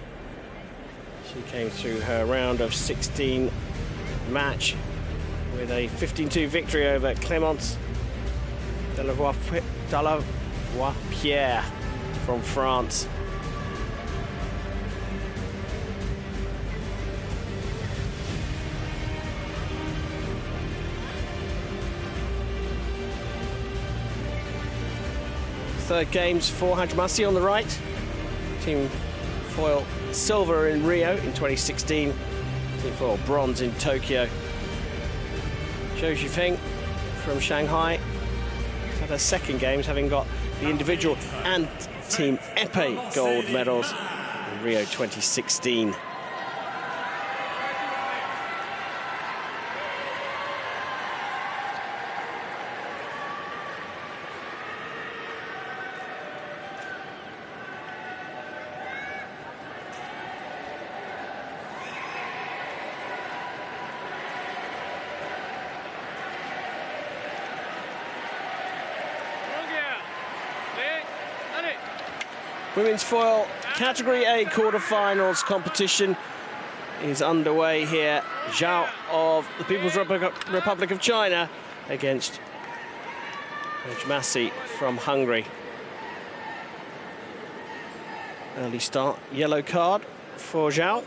She came through her round of 16 match with a 15-2 victory over Clémence Voipiere from France. Third games for Hajmasi on the right. Team foil silver in Rio in 2016. for bronze in Tokyo. Zhou Zhifeng from Shanghai has had her second games, having got the individual and team épée gold medals in Rio 2016. Women's foil Category A quarterfinals competition is underway here. Xiao of the People's Republic of China against Hajmasi from Hungary. Early start, yellow card for Xiao.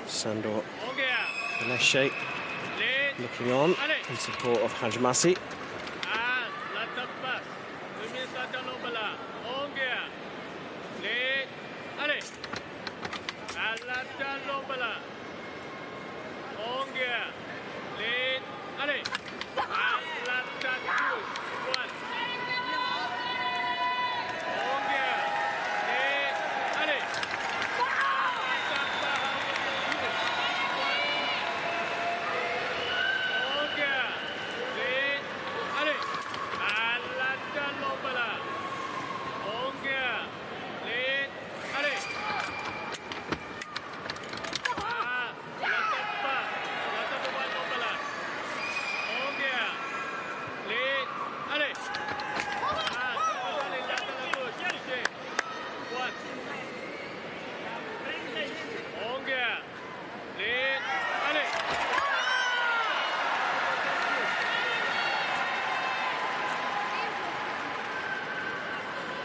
Sandor Palais looking on in support of Hajmasi.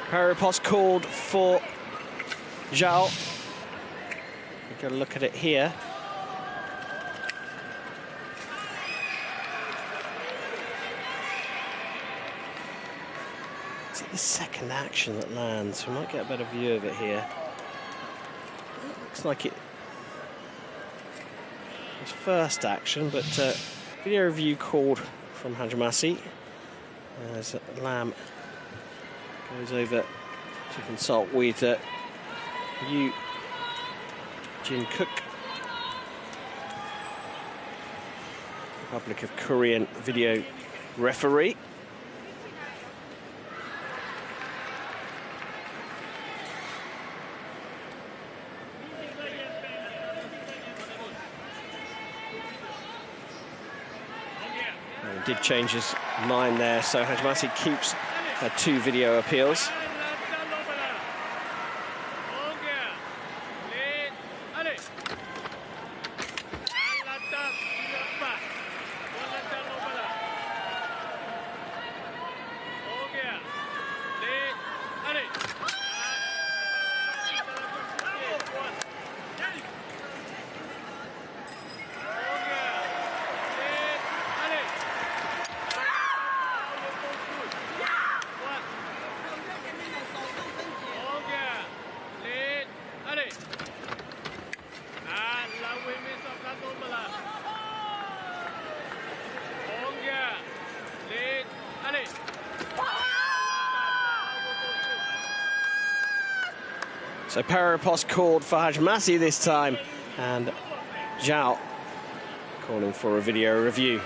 Paralympics called for Xiao. We've got a look at it here. Is it the second action that lands? We might get a better view of it here. Looks like it was first action, but video review called from Hajmasi as Lam goes over to consult with Yu Jin Cook, Republic of Korean video referee. And did change his mind there, so Hajmasi keeps 2 video appeals. So Paralympics called for Hajmasi this time, and Xiao calling for a video review.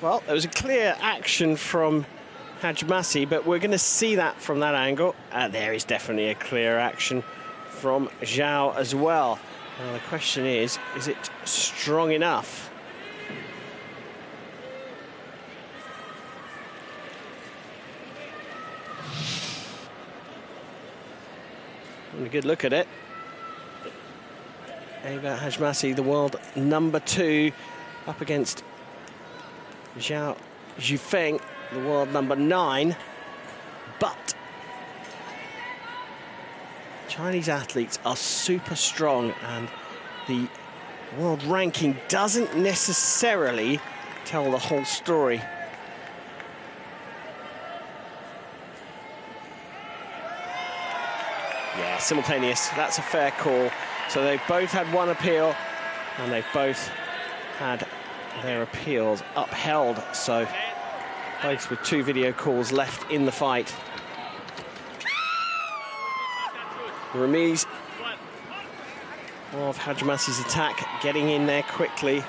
Well, there was a clear action from Hajmasi, but we're going to see that from that angle. There is definitely a clear action from Xiao as well. Now the question is it strong enough? And a good look at it. Eva Hajmasi, the world number 2, up against Xiao Zhifeng, the world number 9. But Chinese athletes are super strong, and the world ranking doesn't necessarily tell the whole story. Yeah, simultaneous, that's a fair call. So they've both had one appeal, and they've both had their appeals upheld. So both with 2 video calls left in the fight. The remise of Hajmasi's attack, getting in there quickly.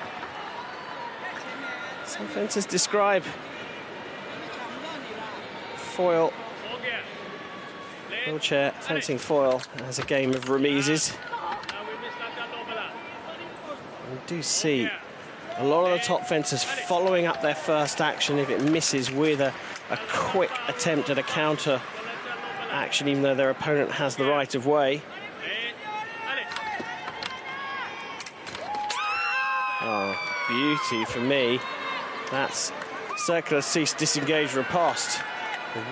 Some fencers describe foil, wheelchair fencing foil as a game of remises. We do see a lot of the top fencers following up their first action if it misses with a quick attempt at a counter action, even though their opponent has the right of way. Oh, beauty for me. That's circular cease, disengage, riposte.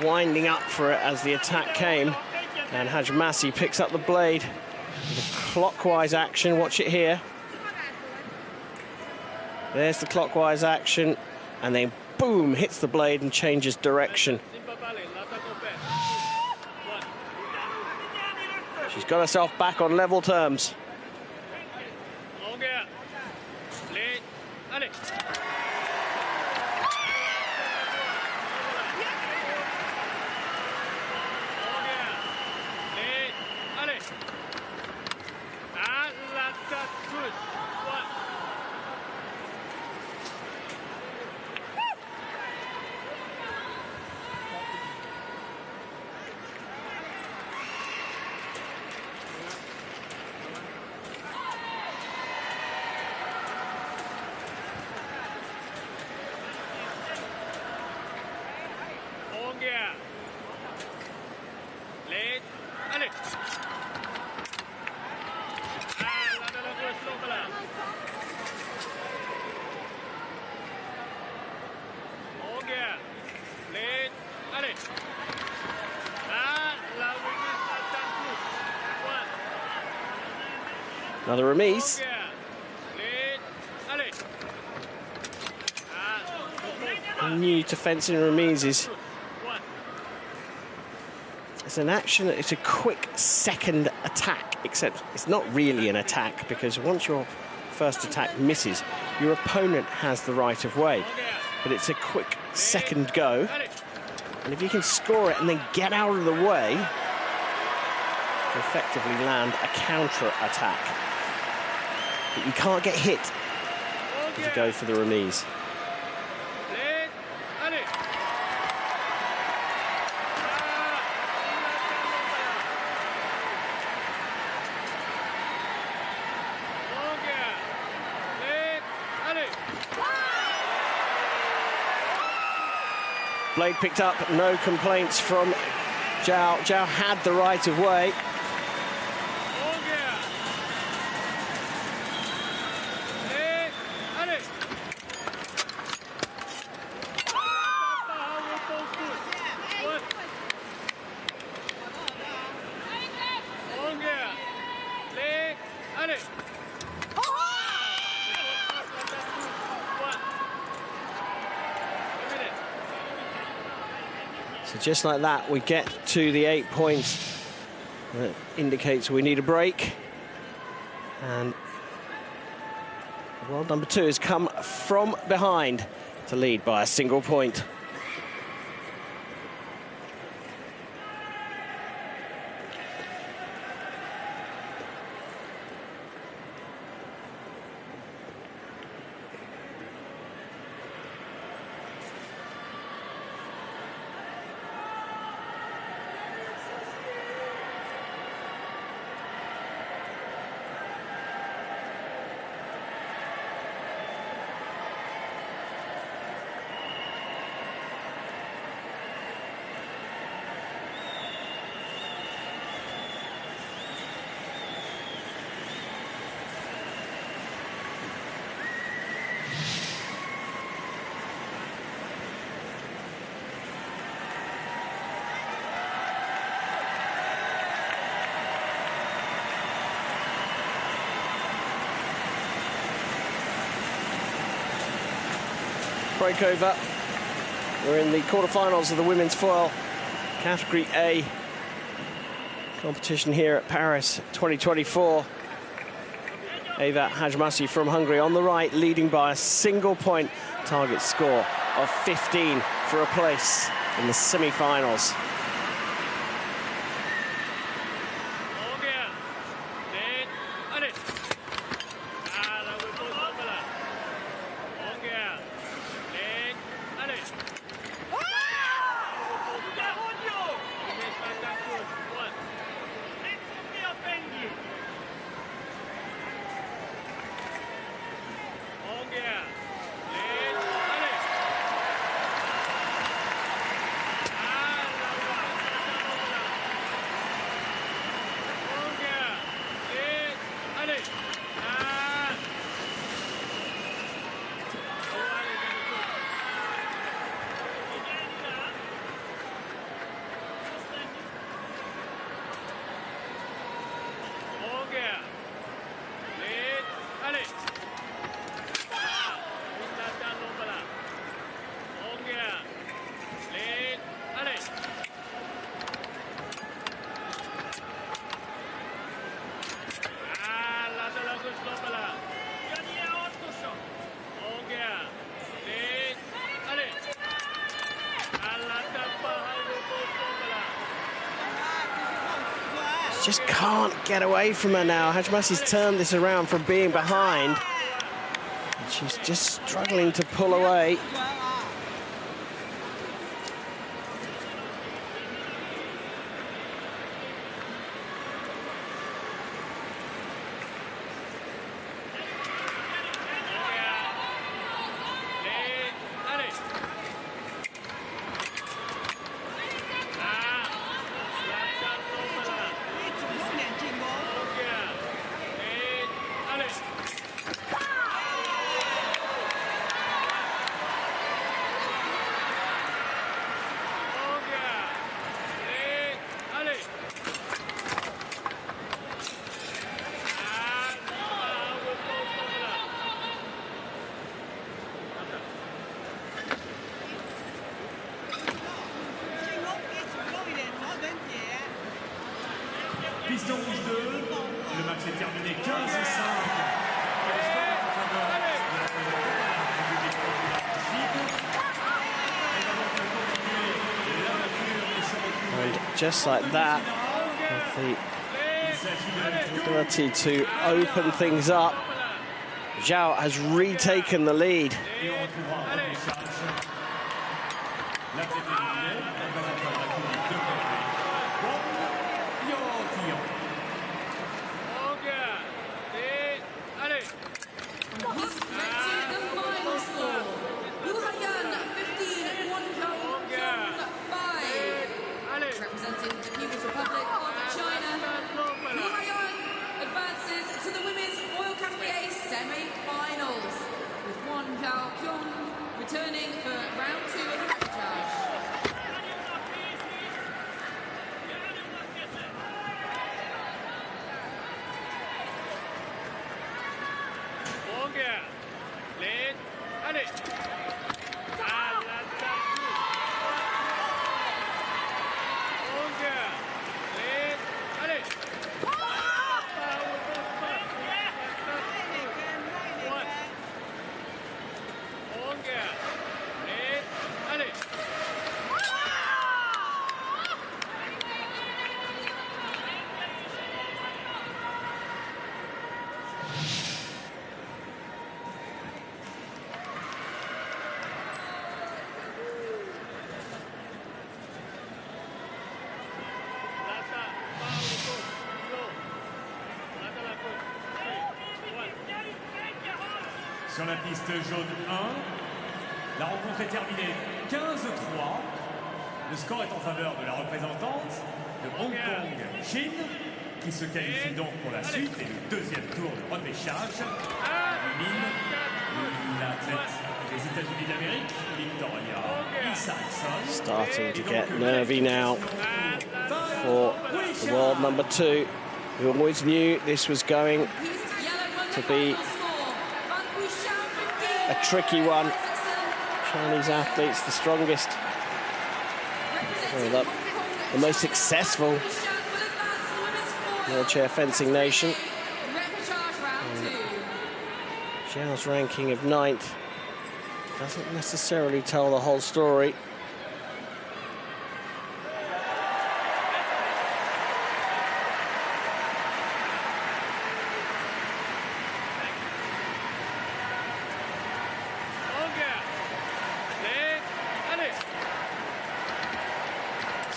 Winding up for it as the attack came. And Hajmasi picks up the blade. The clockwise action, watch it here. There's the clockwise action, and then boom, hits the blade and changes direction. She's got herself back on level terms. Another remise. New to fencing remises. It's an action, it's a quick second attack, except it's not really an attack, because once your first attack misses, your opponent has the right of way. But it's a quick second go. And if you can score it and then get out of the way, you effectively land a counter attack. But you can't get hit if you go for the remise. Blade picked up, no complaints from Xiao. Xiao had the right of way. So just like that, we get to the 8 points. That indicates we need a break. And world number 2 has come from behind to lead by a single point. breakover. We're in the quarterfinals of the women's foil category A competition here at Paris 2024. Eva Hajmasi from Hungary on the right, leading by a single point, target score of 15 for a place in the semi-finals. Just can't get away from her now. Hajmasi's turned this around from being behind. And she's just struggling to pull away. Piston rouge 2, le match est terminé 15-5. And just like that, with the ability to open things up, Xiao has retaken the lead. Representing the People's Republic of China, advances to the women's foil category A semi-finals, with returning for round 2 of the repechage. Sur la piste jaune 1, la rencontre est terminée 15-3. Le score est en faveur de la représentante de Hong Kong, Chine, qui se qualifie donc pour la suite et le deuxième tour de repechage. L'athlète des États-Unis d'Amérique, Victoria Isaacson. Starting to get nervy now for the world number 2. We always knew this was going to be a tricky one. Chinese athletes, the strongest, well, the most successful wheelchair fencing nation. Xiao's ranking of 9th doesn't necessarily tell the whole story.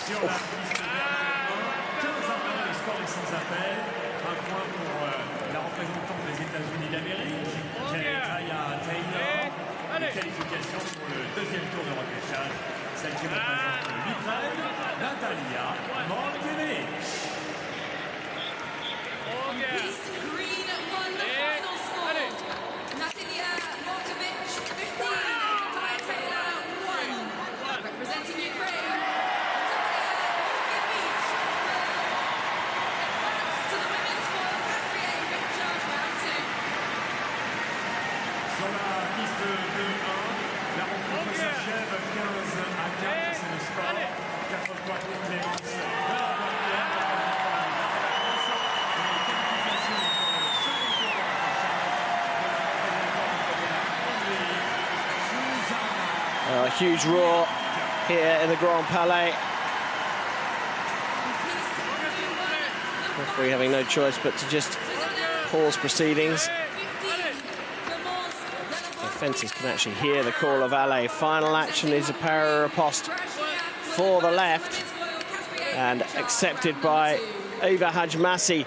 Sur la piste de 15 à 1, le score est sans appel. Un point pour la représentante des États-Unis d'Amérique, Taylor. Les qualifications pour le deuxième tour de repêchage. Celle qui représente l'Ukraine, Natalia Morgenevich. Representing Ukraine. Sur la piste de 1, la rencontre s'achève 15 à 4, c'est le score. 4 points pour Clémence de la Voipiere, et les qualifications pour le second tour de la A huge roar here in the Grand Palais. Referee having no choice but to just pause proceedings. The fences can actually hear the call of alley. Final action is a para-riposte for the left and accepted by Eva Hajmasi,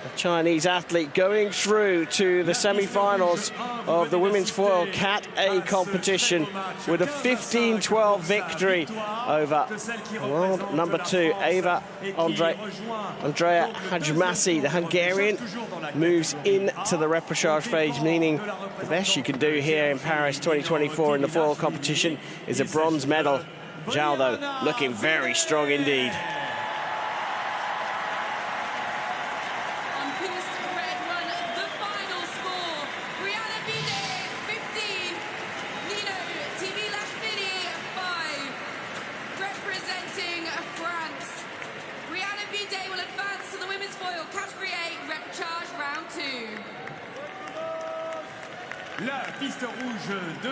a Chinese athlete going through to the semi-finals of the women's foil Cat A competition with a 15-12 victory over world number 2 Andrea Hajmasi. The Hungarian moves into the repechage phase, meaning the best she can do here in Paris 2024 in the foil competition is a bronze medal. Xiao, though, looking very strong indeed. La piste rouge 2.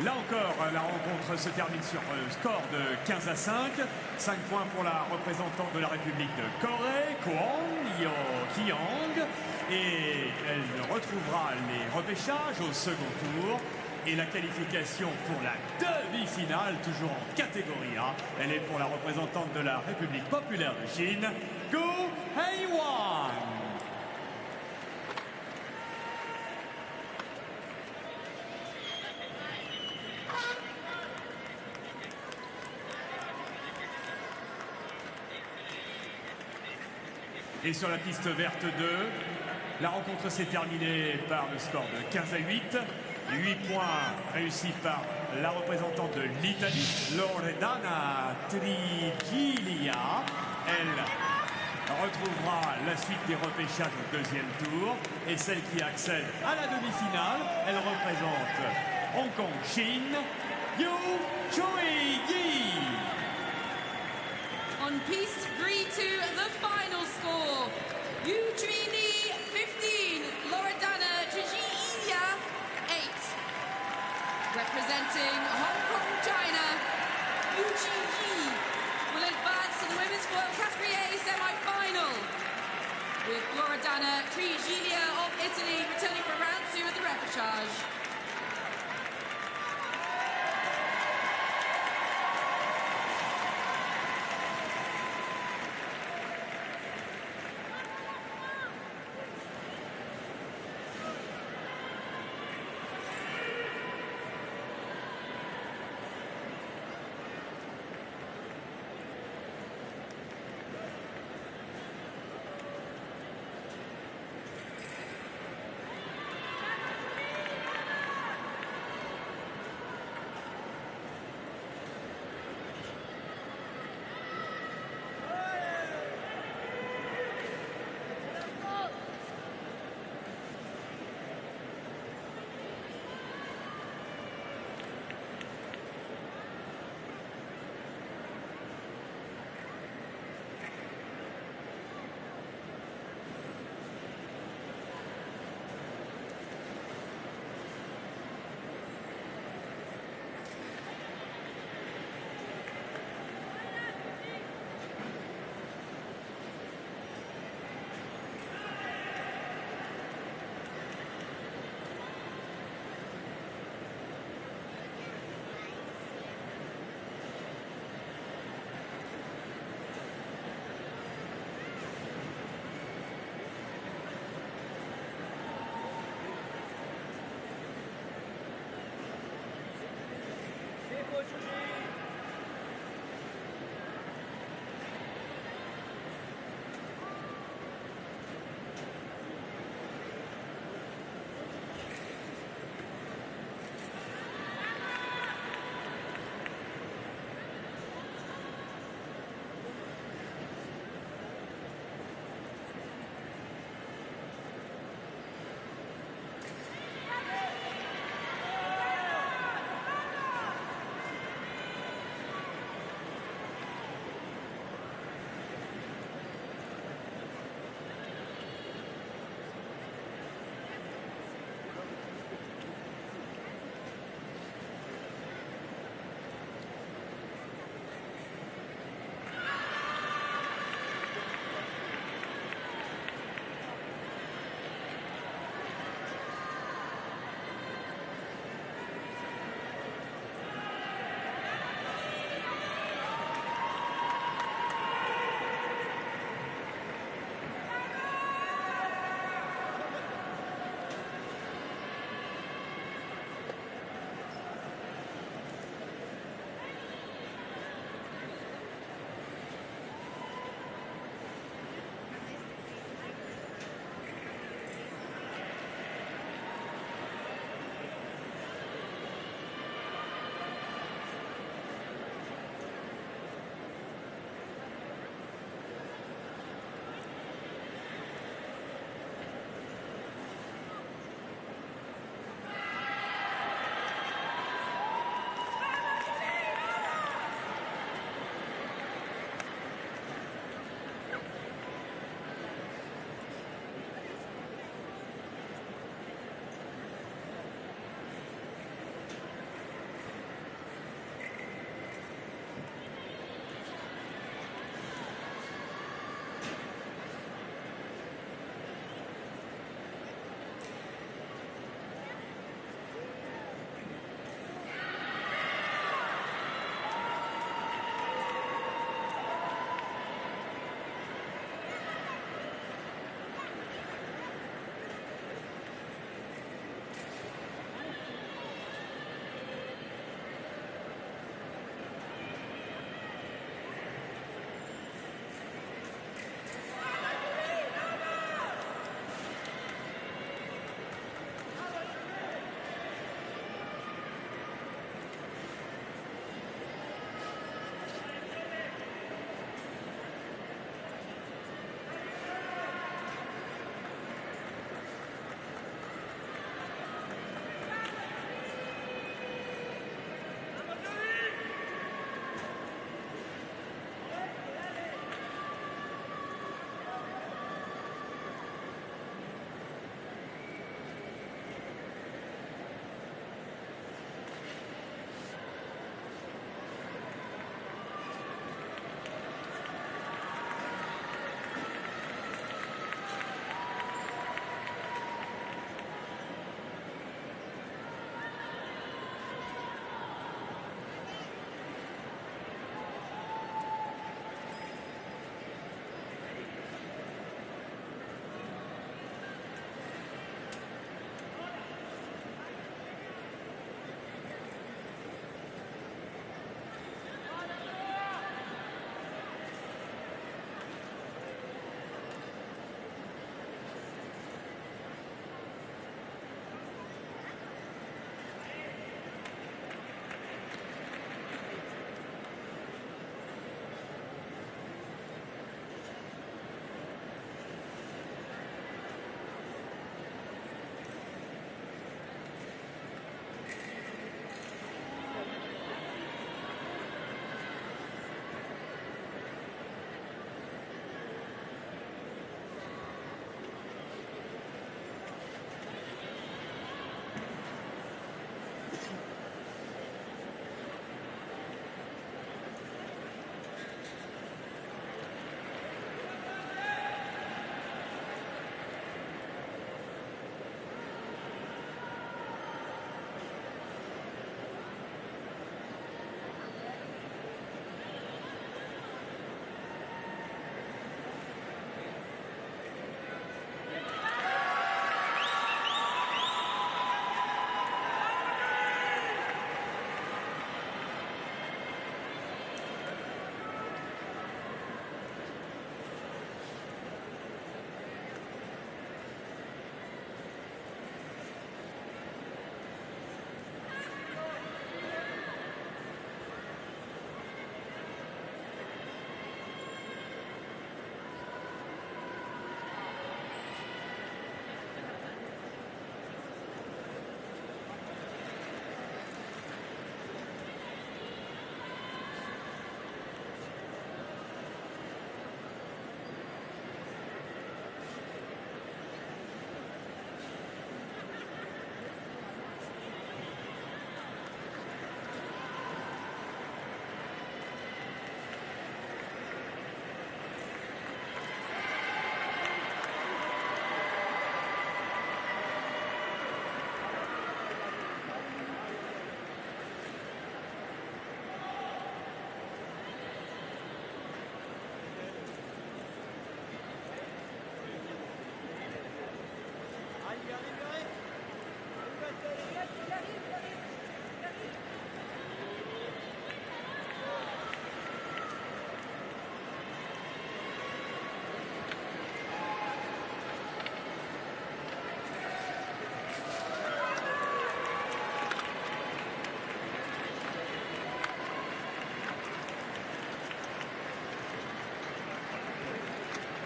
Là encore, la rencontre se termine sur un score de 15 à 5. 5 points pour la représentante de la République de Corée, Kyang. Et elle retrouvera les repêchages au second tour. Et la qualification pour la demi-finale, toujours en catégorie A. Elle est pour la représentante de la République populaire de Chine, Gu Heiwan. Et sur la piste verte 2, la rencontre s'est terminée par le score de 15 à 8. 8 points réussis par la représentante de l'Italie, Loredana Trigilia. Elle retrouvera la suite des repêchages au deuxième tour. Et celle qui accède à la demi-finale, elle représente Hong Kong, Chine, Chui. On piste 3-2, the final score. Chui 15, Loredana Trigilia 8. Representing Hong Kong, China, Chui will advance to the women's foil category A semi-final, with Loredana Trigilia of Italy returning for round 2 of the repechage.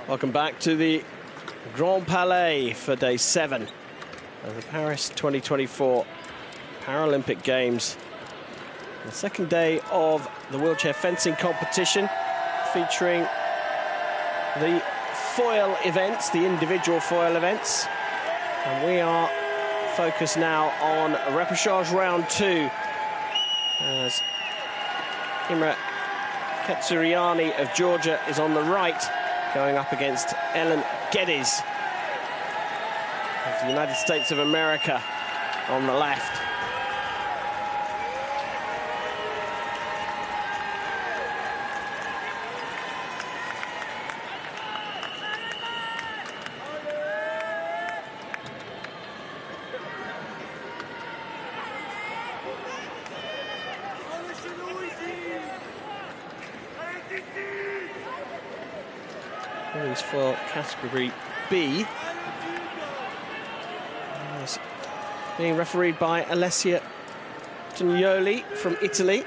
Welcome back to the Grand Palais for day 7 of the Paris 2024 Paralympic Games. The second day of the wheelchair fencing competition, featuring the foil events, the individual foil events. And we are focused now on repechage round 2, as Imre Ketsioriani of Georgia is on the right, going up against Geddes of the United States of America on the left. For category B, being refereed by Alessia Tognoli from Italy.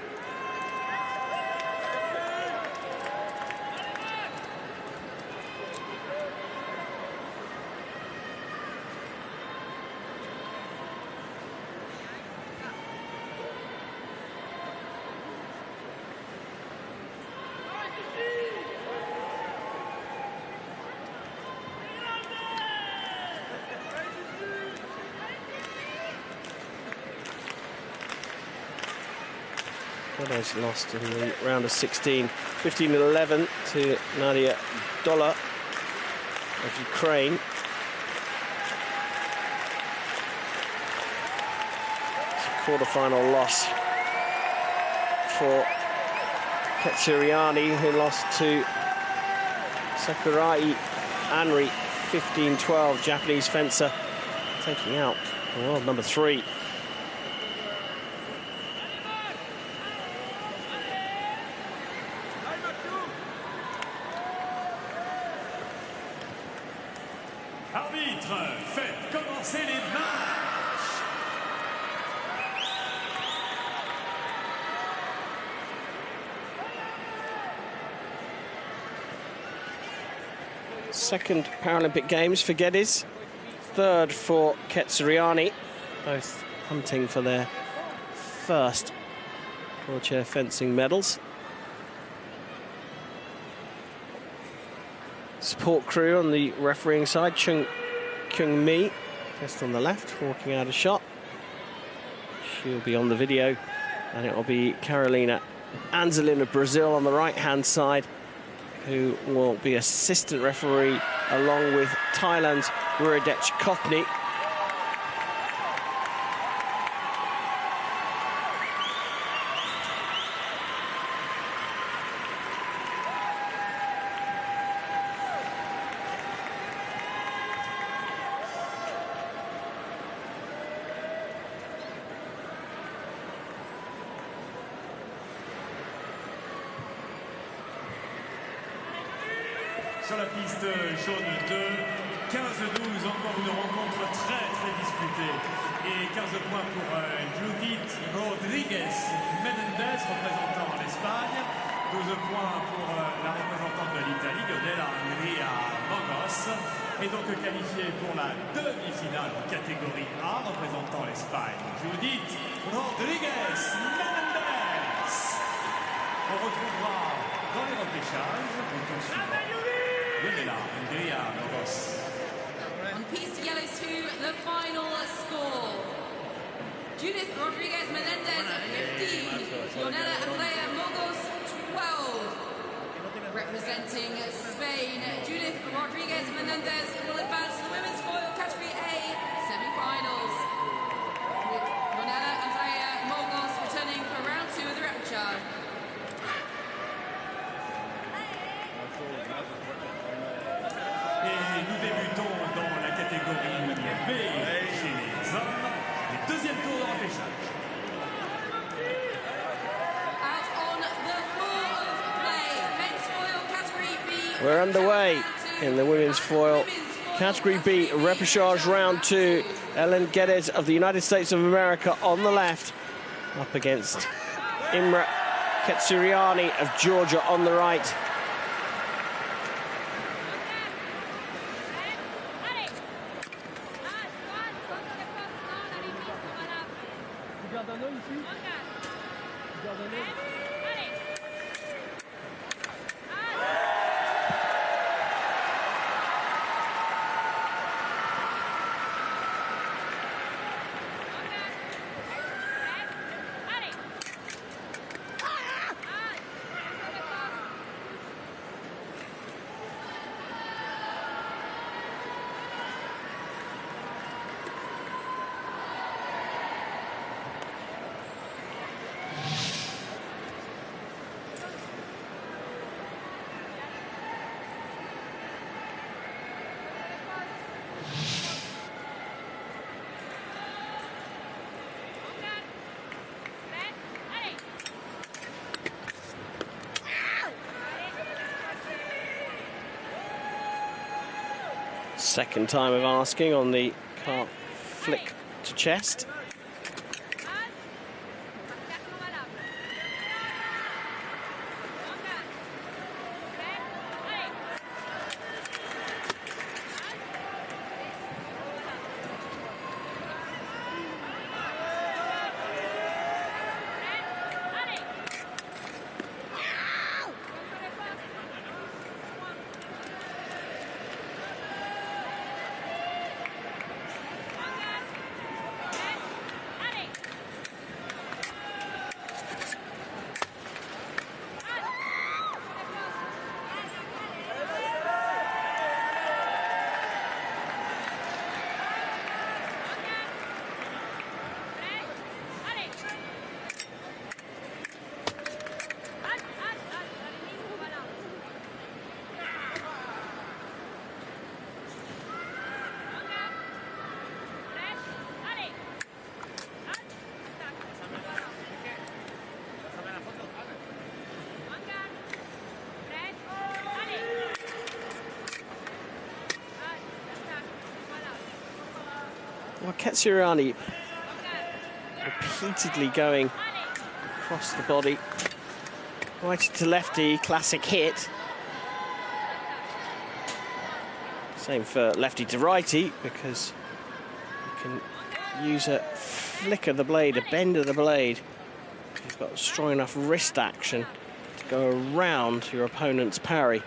Geddes lost in the round of 16, 15-11 to Nadia Doloh of Ukraine. It's a quarter-final loss for Ketsioriani, who lost to Sakurai Anri, 15-12, Japanese fencer, taking out the world number 3. Arbitre, faites commencer les matchs. Second Paralympic Games for Geddes, third for Ketsioriani, both hunting for their first wheelchair fencing medals. Support crew on the refereeing side, Kyung Mi, just on the left, walking out of shot. She'll be on the video, and it will be Carolina Anzelin of Brazil on the right-hand side, who will be assistant referee along with Thailand's Ruradech Kopni. Sur la piste jaune 2, 15-12, encore une rencontre très disputée. Et 15 points pour Judith Rodriguez Menendez, représentant l'Espagne. 12 points pour la représentante de l'Italie, Godella Andrea Mogos. Et donc qualifiée pour la demi-finale en catégorie A, représentant l'Espagne, Judith Rodriguez Menendez. On retrouvera dans les repêchages au tour suivant. On piste yellow 2, the final score. Judith Rodriguez Menendez, 15. Leonela Andrea Mogos, 12. Representing Spain, Judith Rodriguez Menendez will advance to the women's foil category A semi-finals, with Leonela Andrea Mogos returning for round 2 of the repechage. Et nous débutons dans la catégorie B chez les hommes, le deuxième tour de repêchage. We're underway in the women's foil category B, repechage round 2. Geddes of the United States of America on the left, up against Imre Ketsioriani of Georgia on the right. Second time of asking on the cart flick to chest. Well, Ketsiorani repeatedly going across the body, righty to lefty, classic hit. Same for lefty to righty, because you can use a flick of the blade, a bend of the blade. You've got strong enough wrist action to go around your opponent's parry.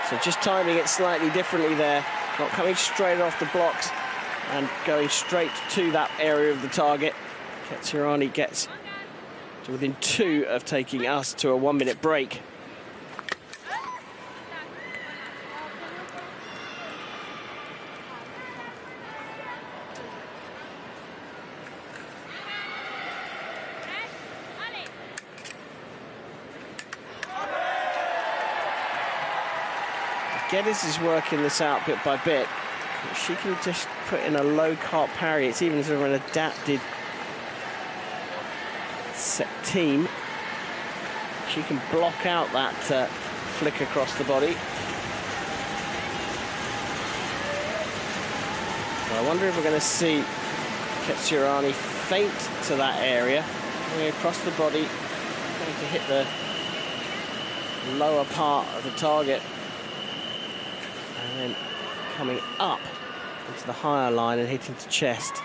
So just timing it slightly differently there, not coming straight off the blocks and going straight to that area of the target. Ketsiorani gets to within 2 of taking us to a 1-minute break. Geddes is working this out bit by bit. She can just put in a low cart parry. It's even sort of an adapted set team. She can block out that flick across the body. So I wonder if we're going to see Ketsiorani feint to that area. Going across the body, going to hit the lower part of the target. And then coming up into the higher line and hitting to chest.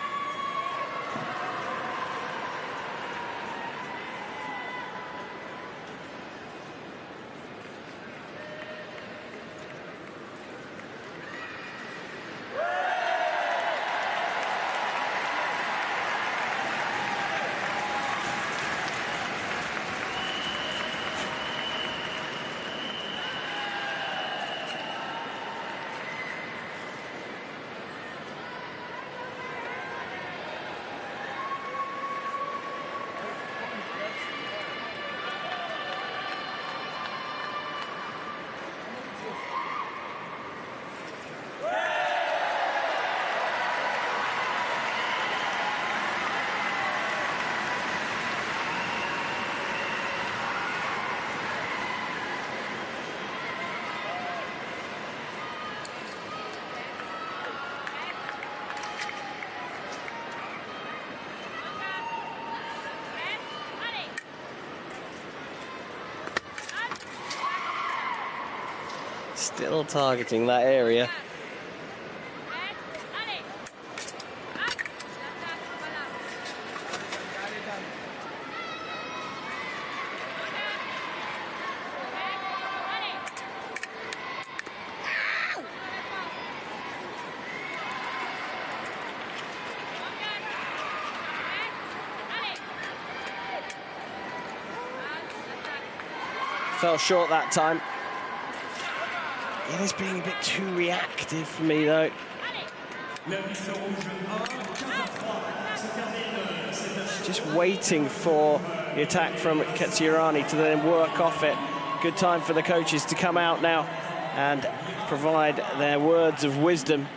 Still targeting that area. Fell short that time. It is being a bit too reactive for me, though. Just waiting for the attack from Ketsiorani to then work off it. Good time for the coaches to come out now and provide their words of wisdom.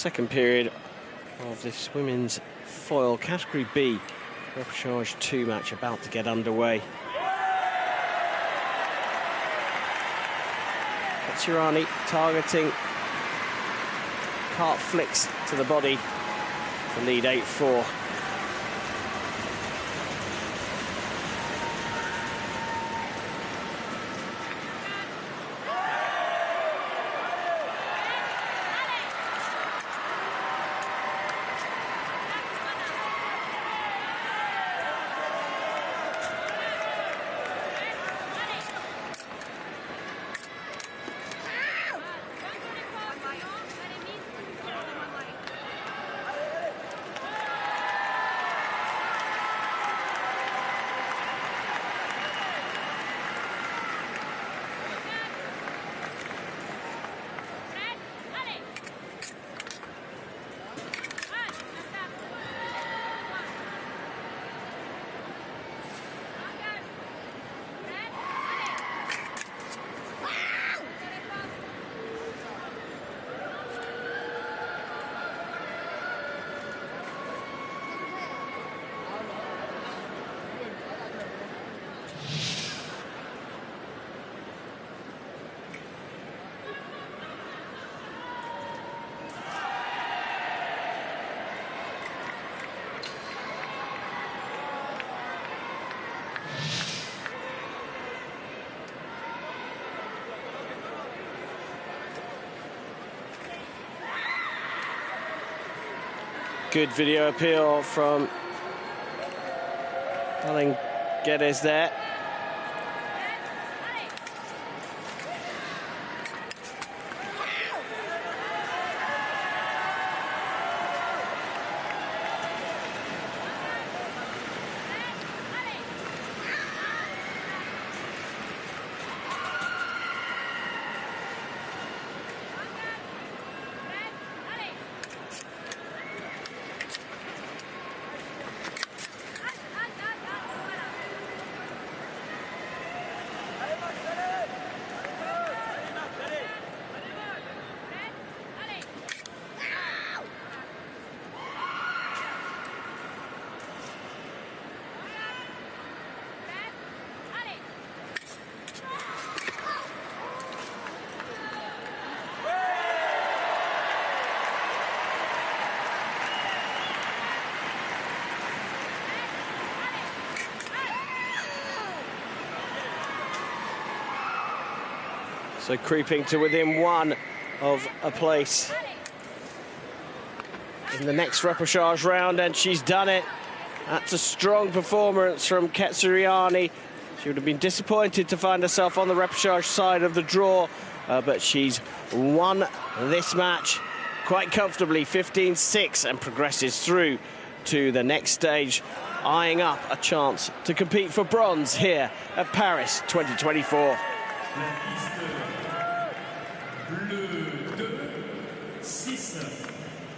second period of this women's foil category B Repechage 2 match about to get underway. Kerani targeting, cart flicks to the body to lead 8-4. Good video appeal from Geddes there. So creeping to within one of a place in the next repechage round, and she's done it. That's a strong performance from Kerani. She would have been disappointed to find herself on the repechage side of the draw, but she's won this match quite comfortably, 15-6, and progresses through to the next stage, eyeing up a chance to compete for bronze here at Paris 2024. Bleu 2-6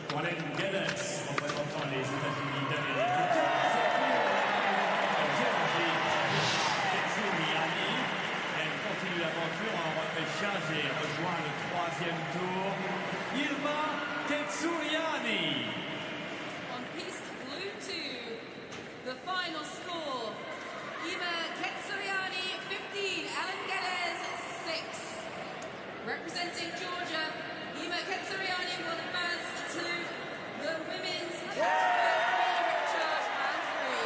pour l'aide Geddes, représentant les États-Unis d'Amérique. Elle continue l'aventure en repechage et rejoint le troisième tour. Ilma Kerani. On piste blue 2, the final score, Ilma Kerani 15, Geddes 6. Representing Georgia, Ilma Kerani will advance to the women's repechage round 3.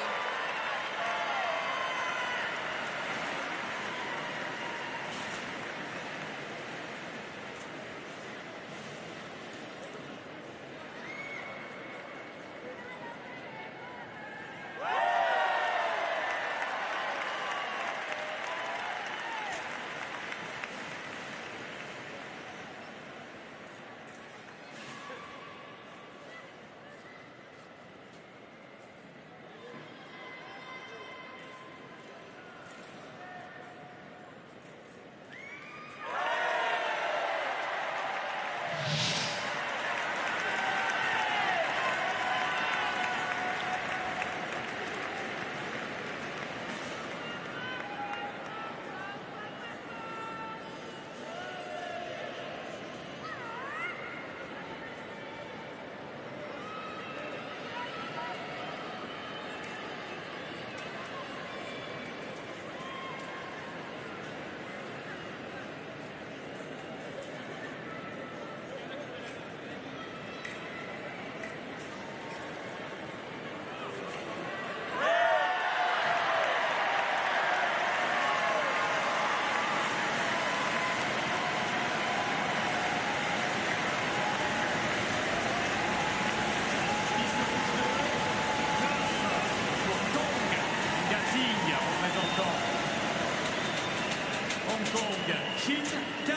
Kong, Chine 15.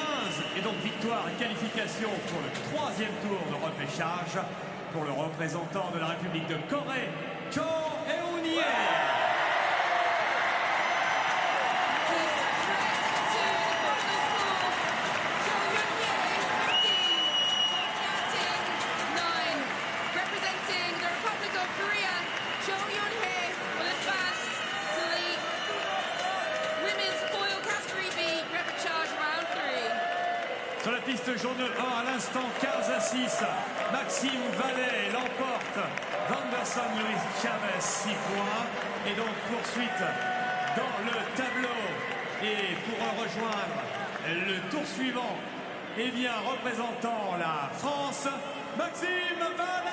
Et donc victoire et qualification pour le troisième tour de repêchage pour le représentant de la République de Corée, Cho Eun-hye. Sur la piste jaune 1, à l'instant 15 à 6, Maxime Vallet l'emporte. Vanderson Luis Chavez 6 points. Et donc poursuite dans le tableau. Et pour rejoindre le tour suivant, eh bien représentant la France, Maxime Vallet.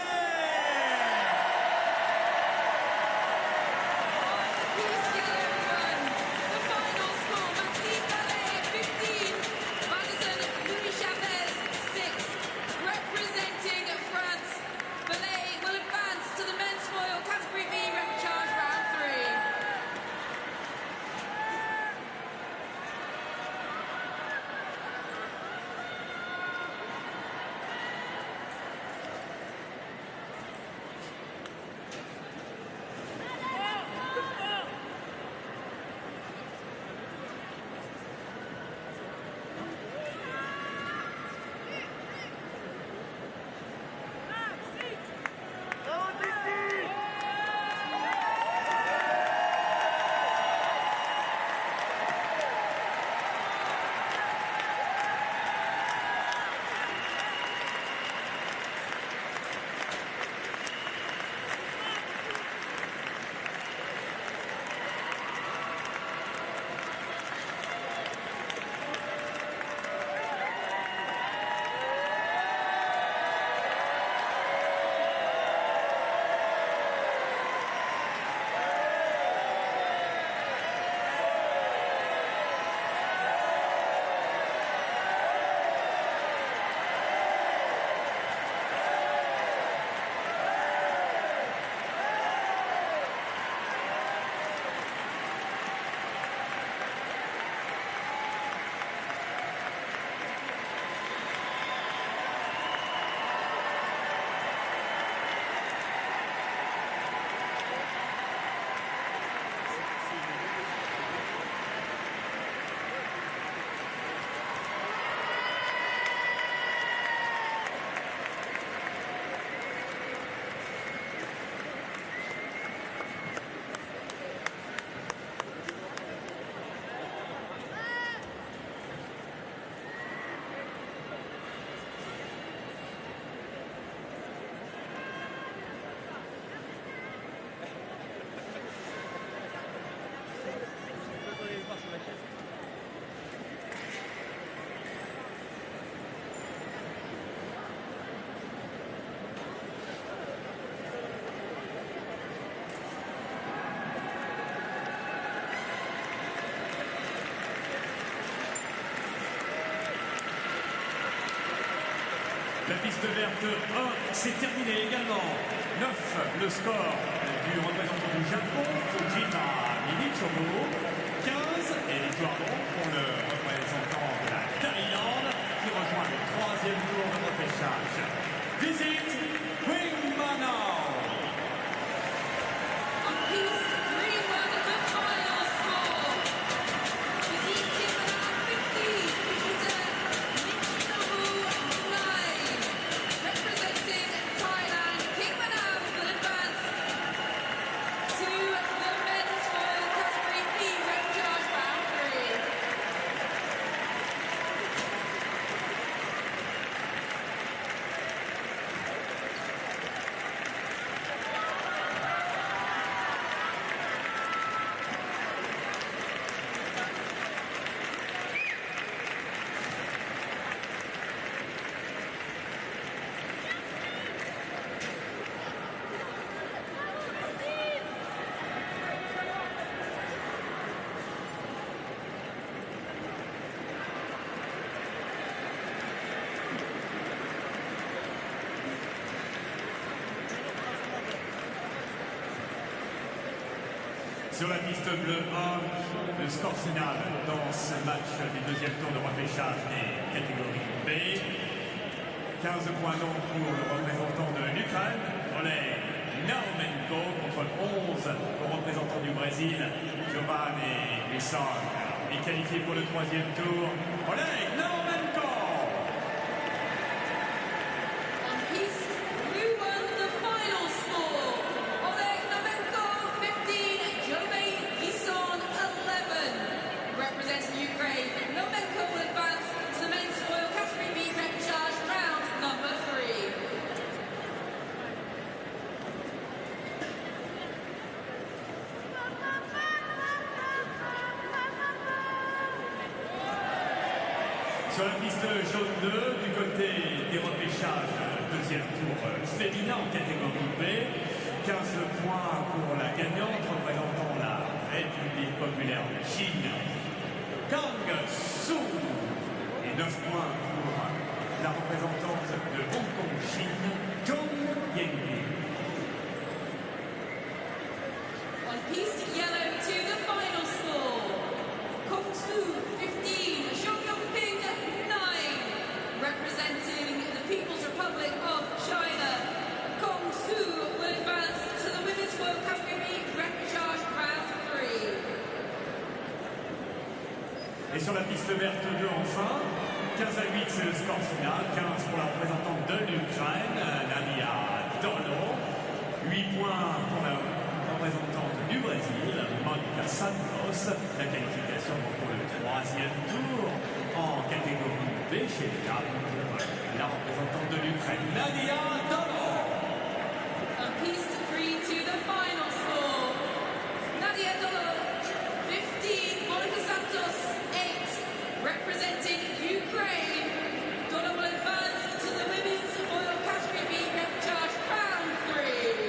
La piste verte 1, c'est terminé également. 9, le score du représentant du Japon, Fujita Milichomo. 15, et victoire pour le représentant de la Thaïlande qui rejoint le troisième tour de repêchage. Visite Kingmanaw. To the men's foil category B. Sur la piste bleue 1, le score final dans ce match du deuxième tour de repêchage des catégories B. 15 points donc pour le représentant de l'Ukraine, Oleg contre 11 au représentant du Brésil, Giovanni Lisson. Et qualifié pour le troisième tour, Oleg Naumenko. On piste, who won the final score? Oleg Naumenko, 15, Giovanni Lisson, 11. Representing Ukraine, Naumenko will advance to the men's foil category B repechage round number 3. Sur la piste jaune 2, du côté des repêchages, deuxième tour féminin en catégorie B. 15 points pour la gagnante représentant la République populaire de Chine, Kang Su. Et 9 points pour la représentante de Hong Kong, Chine, Zhong Yingyi. On piste yellow to the final score. Kong Su, 15, Xiao Yongping, 9. Representing the People's Republic of China, Kong Su will advance to the women's world category repechage round 3. Et sur la piste verte 2 enfin, 15 à 8 c'est le score final, 15 pour la représentante de l'Ukraine, Nadia Doloh, 8 points pour la représentante du Brésil, Monica Santos, la qualification pour le troisième tour en catégorie B chez les dames pour la représentante de l'Ukraine, Nadia Doloh. On piste 3 to the final score. Nadia Doloh, 15, Monica Santos, 8. Representing Ukraine, Doloh will advance to the women's foil category B repechage round 3.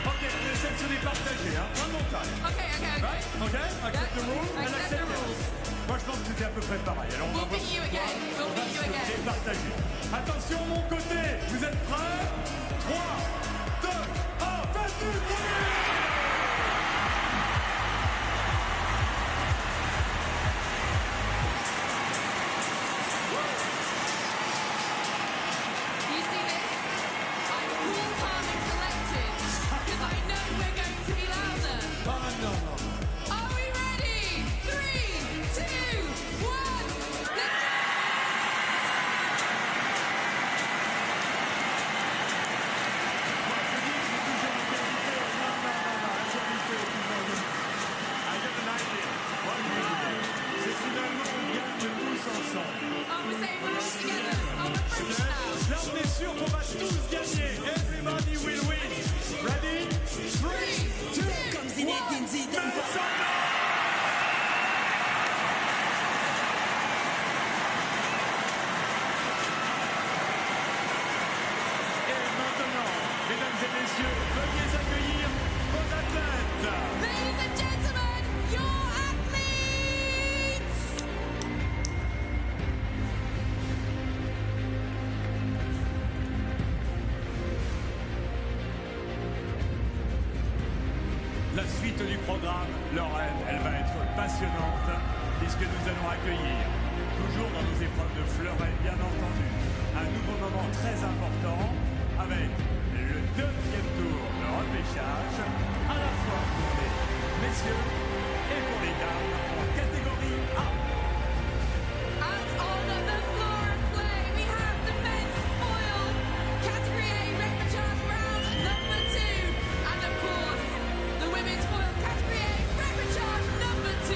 Ok, on essaie de se départager, hein. One more time. Okay. Right? Ok? Accept the rules. Accept the rules. Moi, je pense que c'était à peu près pareil. Alors, on We'll va beat you again. We'll beat you again. départager. Attention, mon côté. Vous êtes prêts? 3, 2, 1, faites-le! You see this? I'm cool, calm, and collected because I know we're going to be louder. Non. Are we ready? 3, 2, 1. Let's C'est finalement une gagne de tous ensemble. Oh, we're saying we're all together. Oh, we're French now. Là, on est sûr qu'on va tous gagner. Everybody will win. Ready? 3, 2, 1. Et maintenant, mesdames et messieurs, veuillez accueillir vos athlètes. Ladies and gentlemen, your athletes! La suite du programme, Lorraine, elle va être passionnante puisque nous allons accueillir, toujours dans nos épreuves de fleuret, bien entendu, un nouveau moment très important avec le deuxième tour de repêchage, à la fois pour les messieurs et pour les dames en catégorie A. And on the floor of play, we have the men's foil category A repechage round number 2. And of course, the women's foil category A repechage number 2.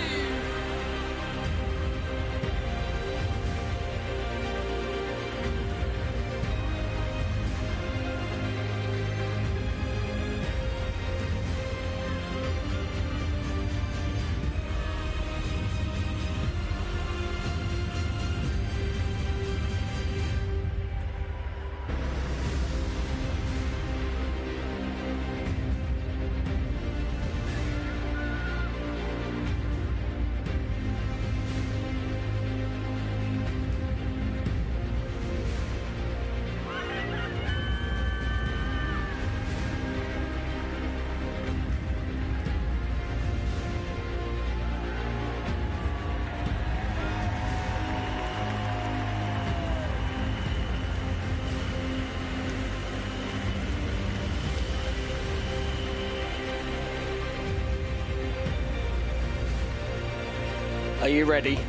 Are you ready?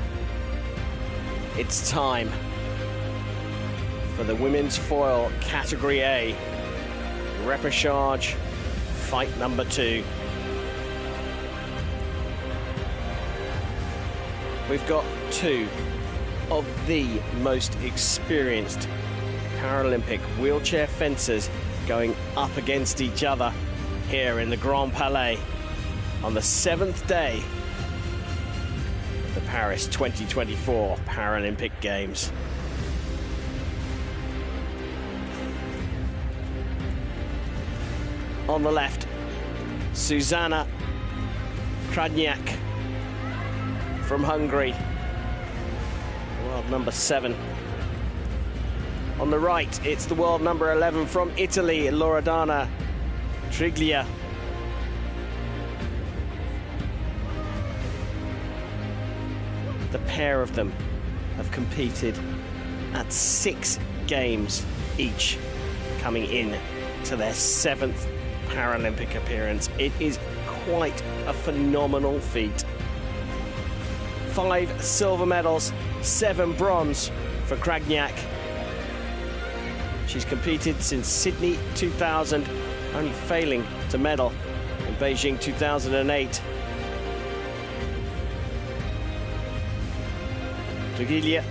It's time for the women's foil category A repechage fight number 2. We've got two of the most experienced Paralympic wheelchair fencers going up against each other here in the Grand Palais on the 7th day of the Paris 2024 Paralympic Games. On the left, Zuzana Krajnyak from Hungary, world number 7. On the right, it's the world number 11 from Italy, Loredana Trigilia. The pair of them have competed at 6 games each, coming in to their 7th Paralympic appearance. It is quite a phenomenal feat. 5 silver medals, 7 bronze for Krajnyak. She's competed since Sydney 2000, only failing to medal in Beijing 2008. Trigilia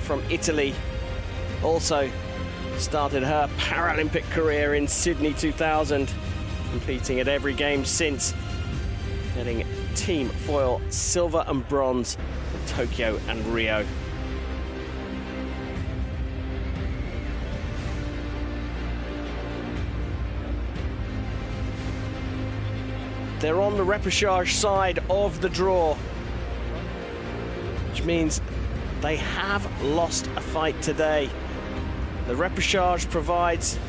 from Italy also started her Paralympic career in Sydney 2000, competing at every game since, getting team foil silver and bronze in Tokyo and Rio. they're on the repechage side of the draw, which means they have lost a fight today. The repechage provides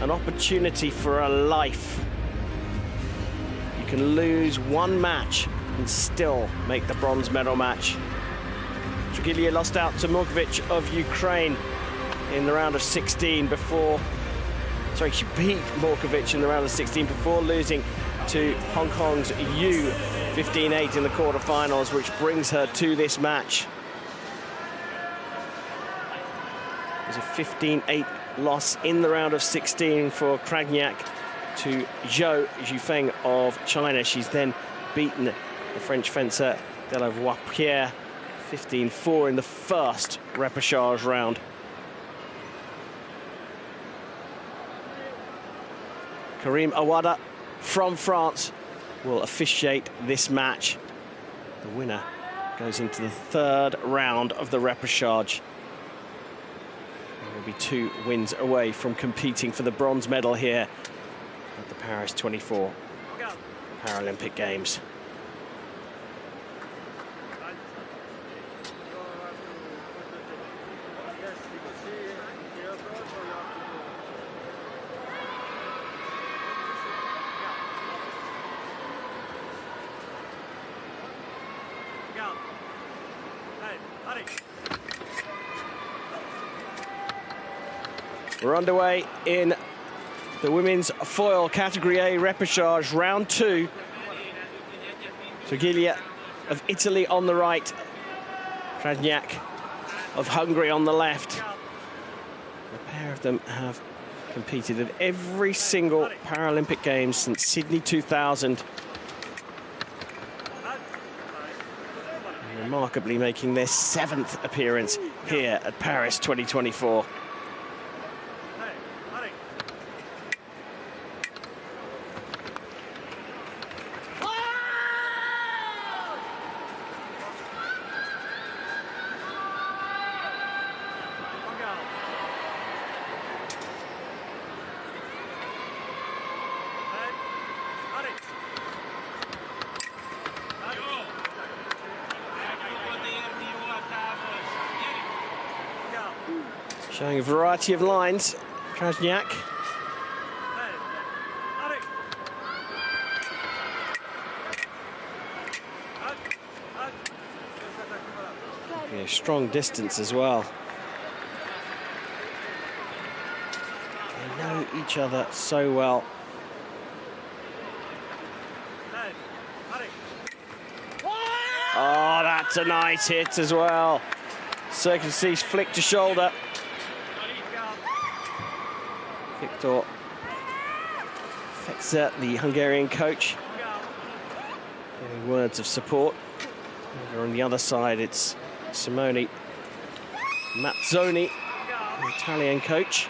an opportunity for a life. You can lose one match and still make the bronze medal match. Trigilia lost out to Murkovic of Ukraine in the round of 16 before, sorry, she beat Murkovic in the round of 16 before losing to Hong Kong's Yu 15-8 in the quarterfinals, which brings her to this match. It was a 15-8 loss in the round of 16 for Krajnyak to Zhou Zhifeng of China. She's then beaten the French fencer Doloh Voipiere 15-4 in the first repechage round. Karim Awada from France will officiate this match. The winner goes into the third round of the repechage. There will be 2 wins away from competing for the bronze medal here at the Paris 24 Paralympic Games. We're underway in the women's foil category A repechage round 2. Trigilia of Italy on the right, Krajnyak of Hungary on the left. The pair of them have competed at every single Paralympic Games since Sydney 2000. And remarkably making their 7th appearance here at Paris 2024. Showing a variety of lines, Krajnyak. A strong distance as well. They know each other so well. Oh, that's a nice hit as well. Circumstances flick to shoulder. Victor Feksa, the Hungarian coach, giving words of support. Over on the other side, it's Simone Mazzoni, the Italian coach.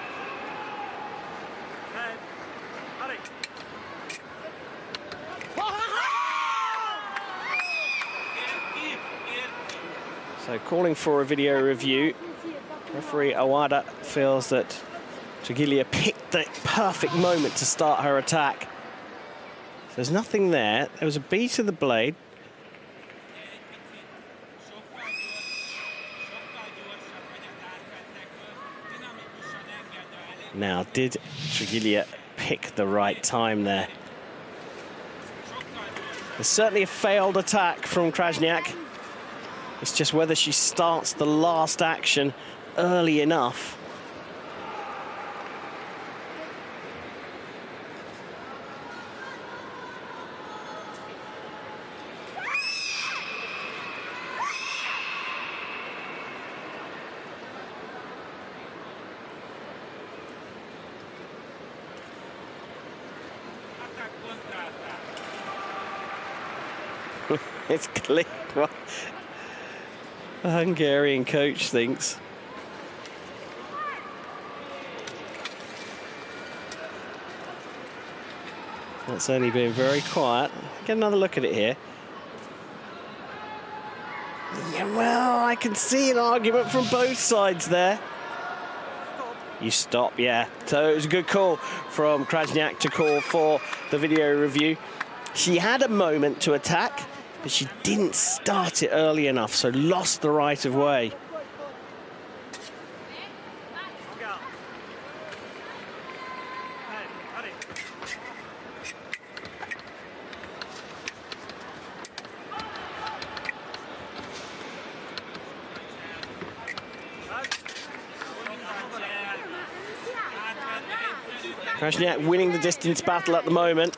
So calling for a video review. Referee Awada feels that Trigilia picked the perfect moment to start her attack. There's nothing there. There was a beat of the blade. Now, did Trigilia pick the right time there? There's certainly a failed attack from Krajnyak. It's just whether she starts the last action early enough. It's clear what the Hungarian coach thinks. That's only been very quiet. Get another look at it here. Yeah, well, I can see an argument from both sides there. You stop, yeah. So it was a good call from Krajnyak to call for the video review. She had a moment to attack, but she didn't start it early enough, so lost the right of way. Krajnyak winning the distance battle at the moment.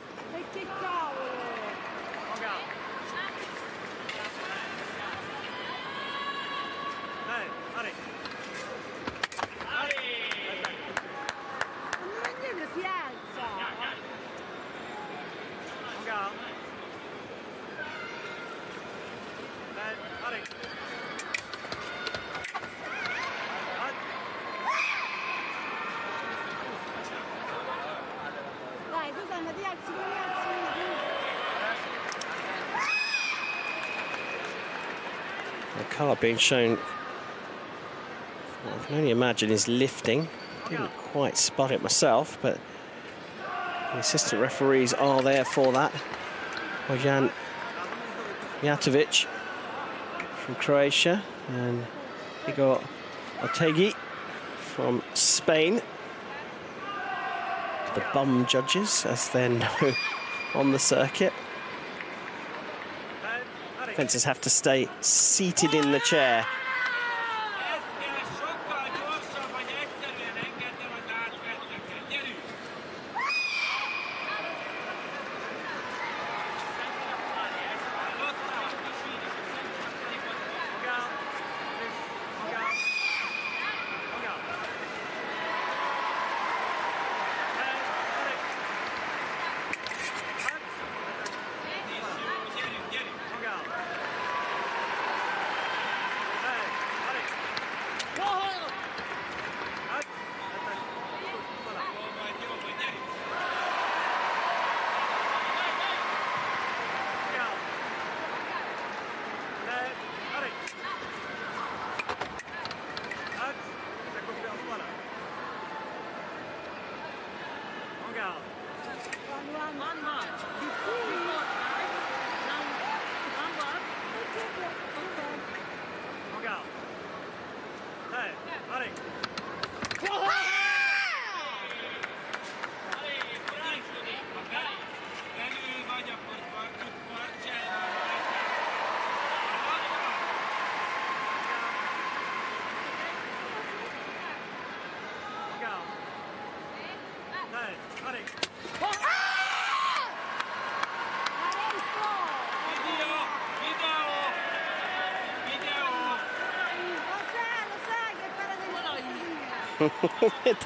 The card being shown, well, I can only imagine, is lifting. Didn't quite spot it myself, but the assistant referees are there for that. Bojan Jatovic from Croatia and Igor Otegi from Spain. The bum judges, as they're known on the circuit. Fencers have to stay seated in the chair.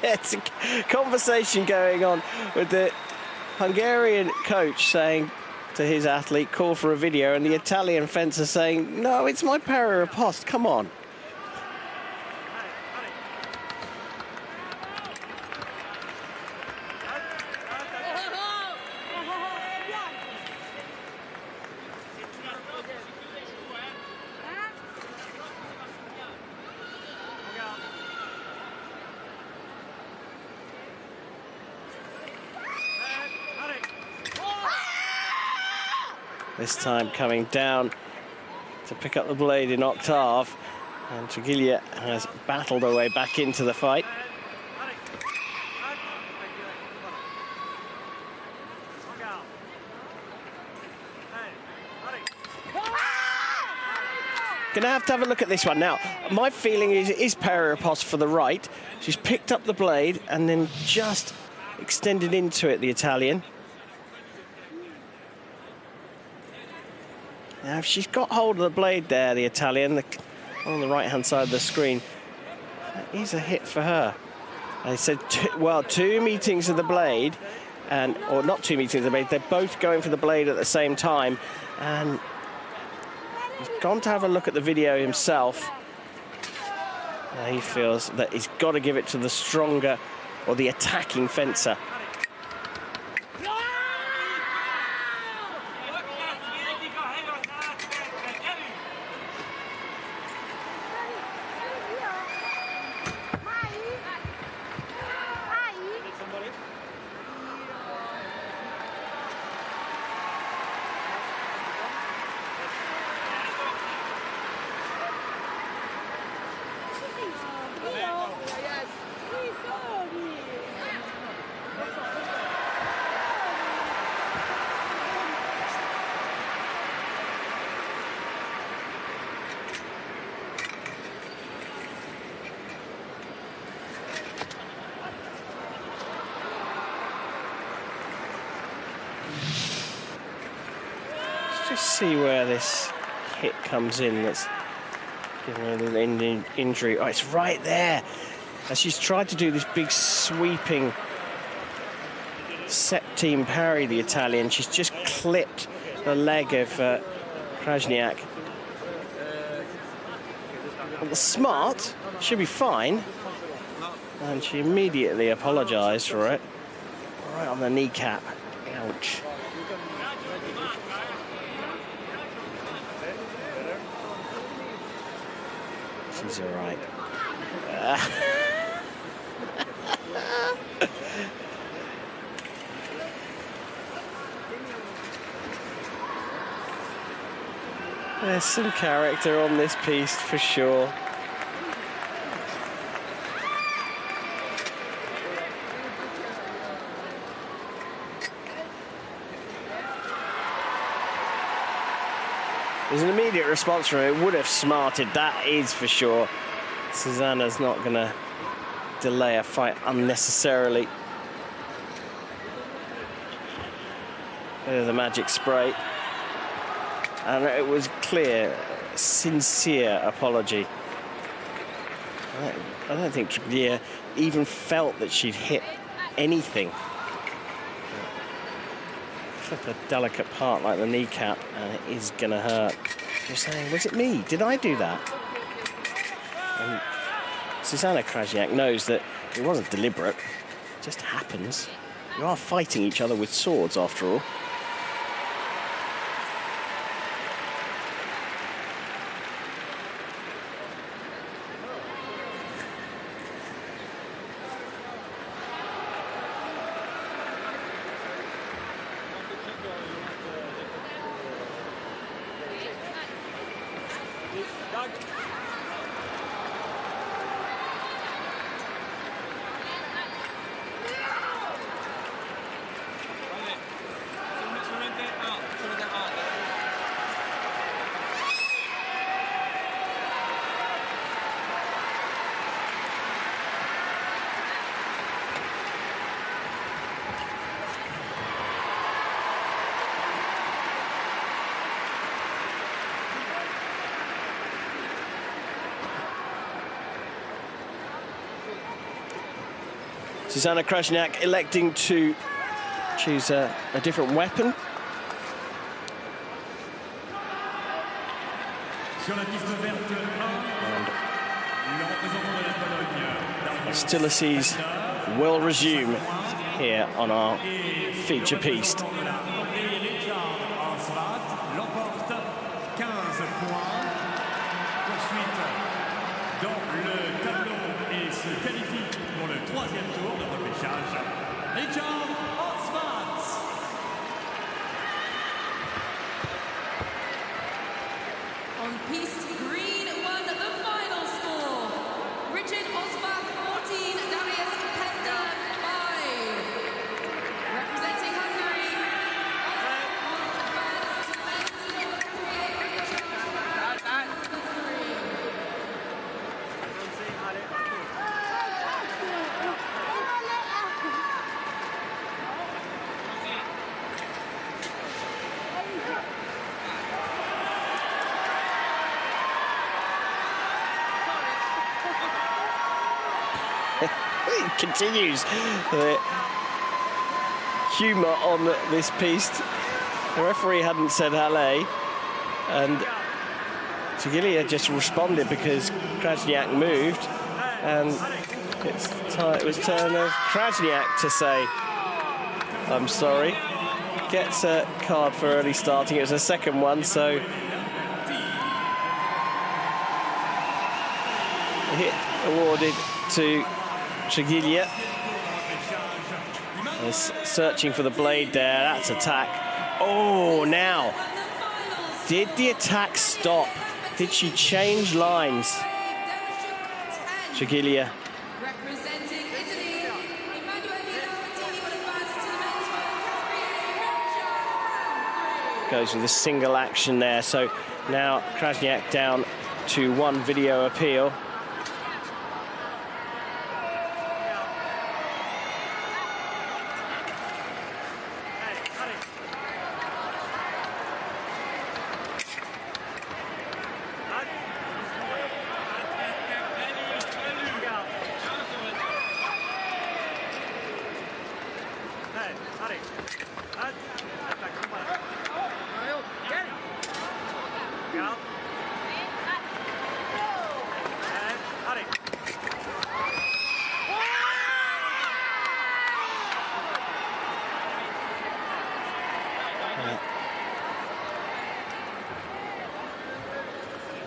There's a conversation going on with the Hungarian coach saying to his athlete, call for a video, and the Italian fencer saying, no, it's my para-riposte, come on. This time coming down to pick up the blade in octave, and Trigilia has battled her way back into the fight. Gonna have to have a look at this one now. My feeling is it is para-riposte for the right. She's picked up the blade and then just extended into it, the Italian. Now, if she's got hold of the blade there, the Italian, on the right-hand side of the screen, that is a hit for her. They said, two meetings of the blade, or not two meetings of the blade, they're both going for the blade at the same time. And he's gone to have a look at the video himself. He feels that he's got to give it to the stronger, or the attacking fencer. Let's just see where this hit comes in. That's giving her a little injury. Oh, it's right there. As she's tried to do this big sweeping set-team parry, the Italian, she's just clipped the leg of Krajnyak. Well, smart, should be fine. And she immediately apologised for it. Right on the kneecap. Ouch. She's all right. There's some character on this piece for sure. There's an immediate response from it. Would have smarted, that is for sure. Susanna's not going to delay a fight unnecessarily. Bit of the magic spray. And it was clear, sincere apology. I don't think Trigilia even felt that she'd hit anything. Flip a delicate part like the kneecap, and it is going to hurt. You're saying, was it me? Did I do that? And Susanna Krajnyak knows that it wasn't deliberate. It just happens. You are fighting each other with swords, after all. Susanna Krajnyak electing to choose a different weapon. And hostilities will resume here on our feature piece. It continues the humour on this piece. The referee hadn't said Palais, and Trigilia just responded because Krajnyak moved, and it was turn of Krajnyak to say, I'm sorry. Gets a card for early starting. It was a second one, so hit awarded to Trigilia. Searching for the blade there. That's attack. Oh, now. Did the attack stop? Did she change lines? Trigilia. Goes with a single action there. So now Krajnyak down to one video appeal.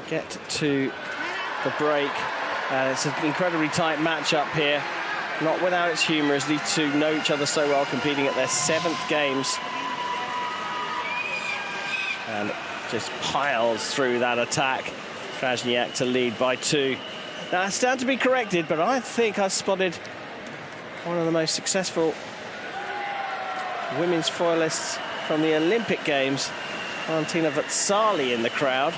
Get to the break. It's an incredibly tight matchup here. Not without its humour, as these two know each other so well, competing at their 7th games. And just piles through that attack. Krajnyak to lead by 2. Now, it's down to be corrected, but I think I spotted one of the most successful women's foilists from the Olympic Games, Valentina Versailles, in the crowd.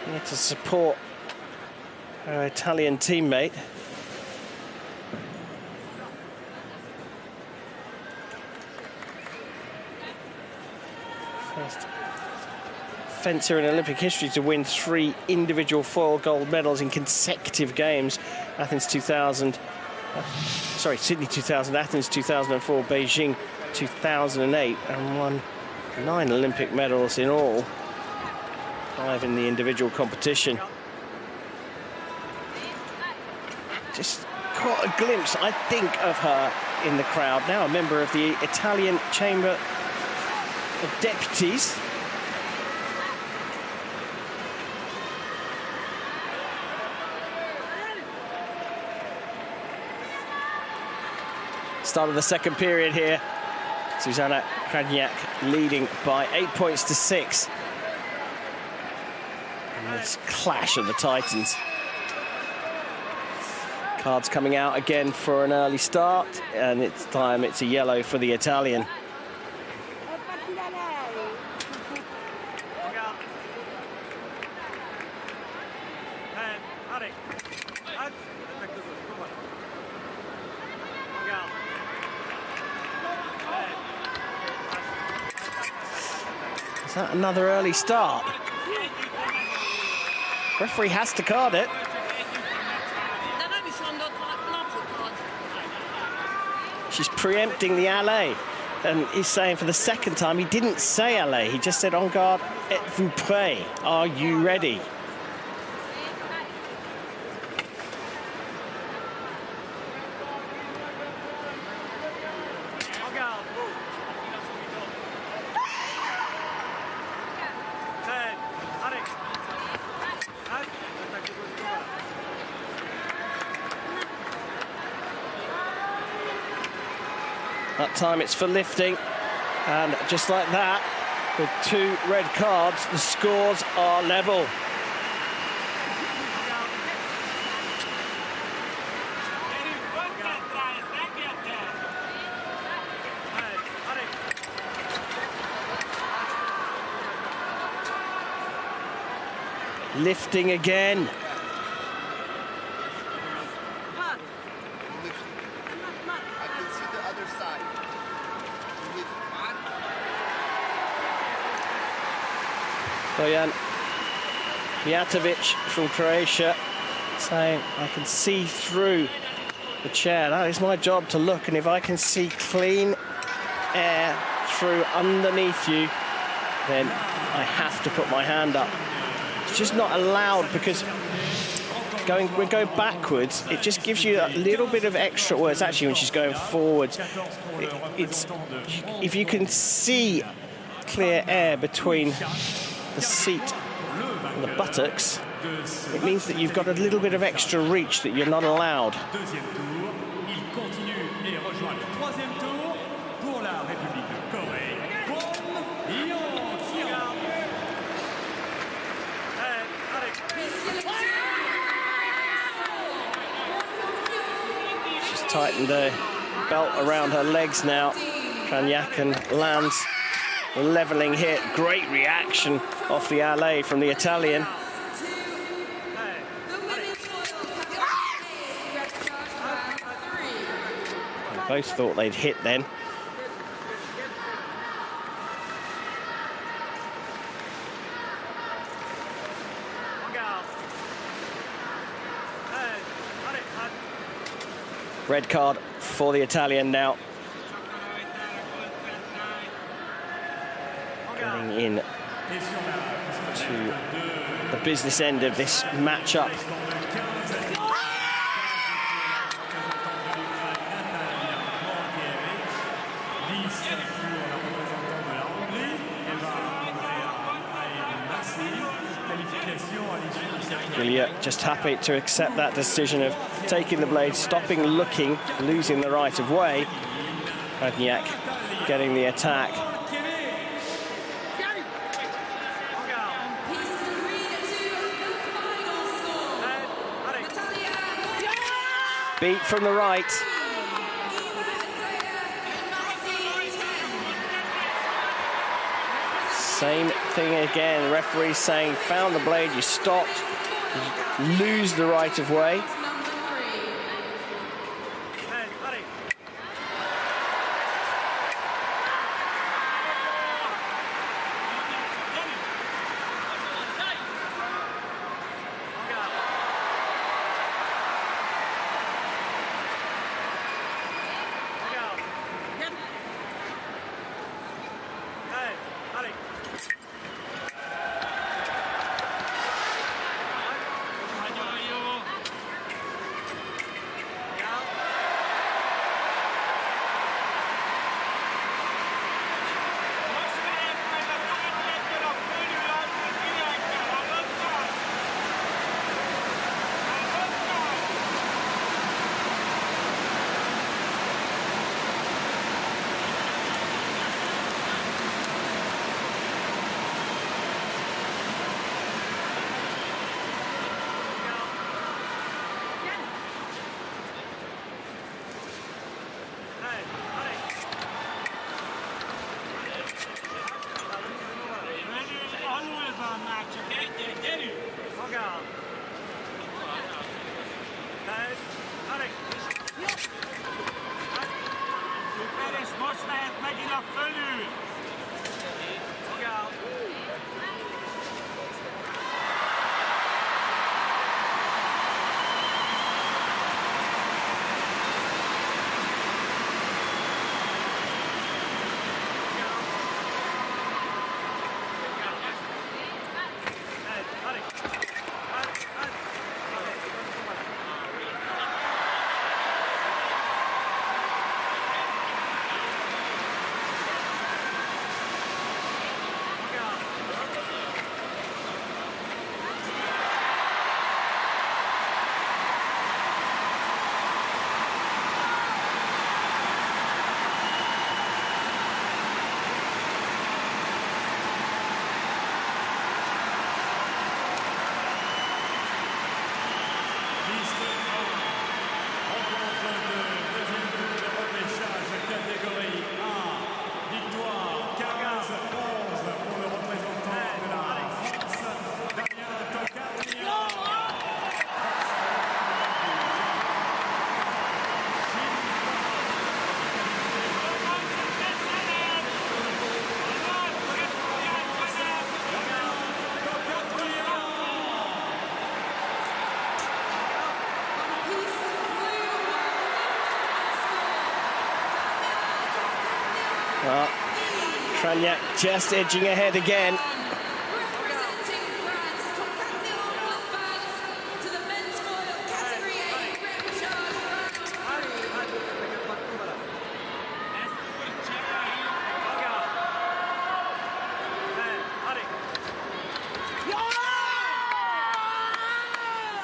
Here to support her Italian teammate. First fencer in Olympic history to win 3 individual foil gold medals in consecutive games. Athens 2000, Sydney 2000, Athens 2004, Beijing 2008, and won 9 Olympic medals in all. 5 in the individual competition. Just caught a glimpse, I think, of her in the crowd. Now a member of the Italian Chamber of Deputies. Start of the second period here. Zuzana Krajnyak leading by 8 points to 6. And this clash of the Titans. Cards coming out again for an early start, and it's time it's a yellow for the Italian. Is that another early start? Referee has to card it. She's preempting the alley. And he's saying for the second time, he didn't say alley, he just said en garde, êtes-vous prêt? Are you ready? That time it's for lifting, and just like that, with 2 red cards, the scores are level. Lifting again. Bojan Mijatovic from Croatia saying, I can see through the chair. That is my job, to look, and if I can see clean air through underneath you, then I have to put my hand up. It's just not allowed, because we're going backwards, it just gives you a little bit of extra, well, it's actually when she's going forwards, it's if you can see clear air between the seat and the buttocks, it means that you've got a little bit of extra reach that you're not allowed. She's tightened the belt around her legs now, Krajnyak, and lands a levelling hit. Great reaction off the alley from the Italian. They both thought they'd hit then. Red card for the Italian now. Getting in to the business end of this matchup. Trigilia just happy to accept that decision of taking the blade, stopping looking, losing the right of way. Krajnyak getting the attack. Beat from the right. Same thing again. Referee saying, found the blade, you stopped, you lose the right of way. Krajnyak just edging ahead again. Representing France, to the men's foil category A repechage round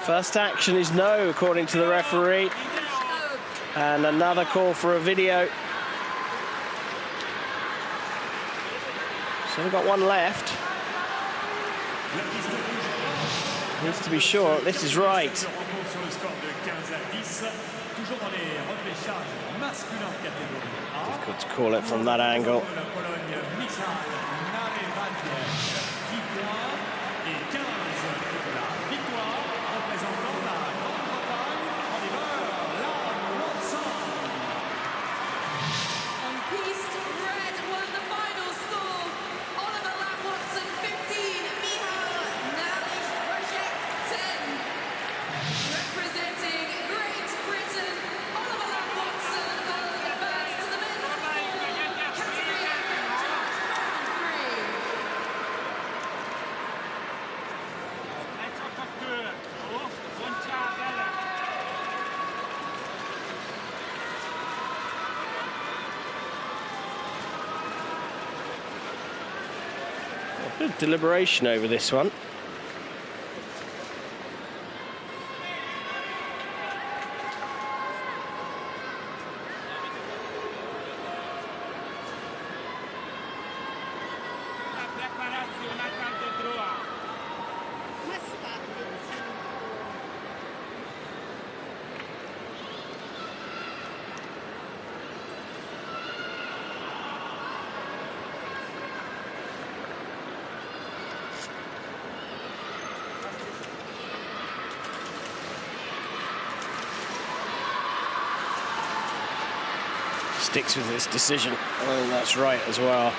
3. First action is no, according to the referee. And another call for a video. So we've got one left. Needs to be sure this is right. Difficult to call it from that angle. Representing Great Britain, Oliveira. Good deliberation over this one. Sticks with this decision. I think that's right as well.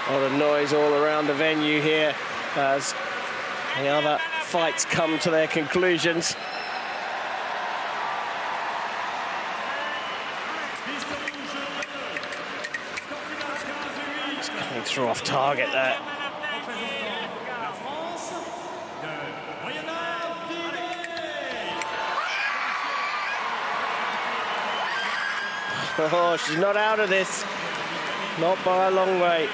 A lot of noise all around the venue here as the other fights come to their conclusions. Just coming through off target there. Oh, she's not out of this. Not by a long way.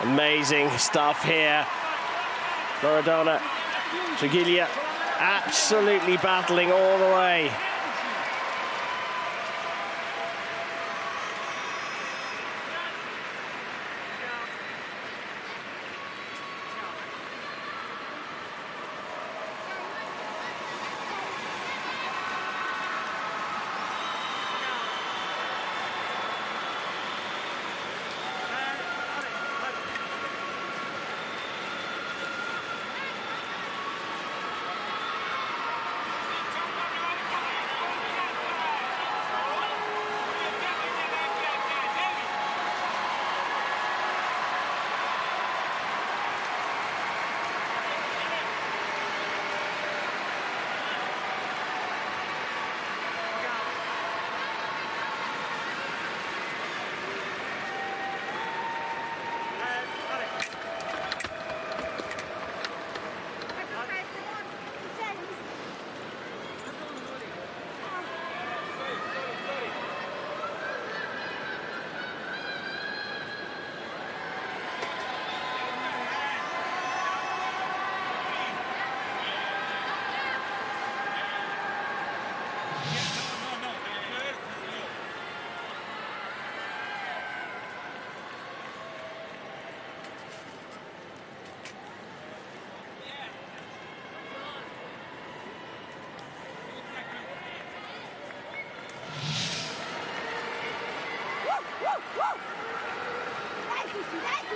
Amazing stuff here. Loredana, Trigilia, absolutely battling all the way.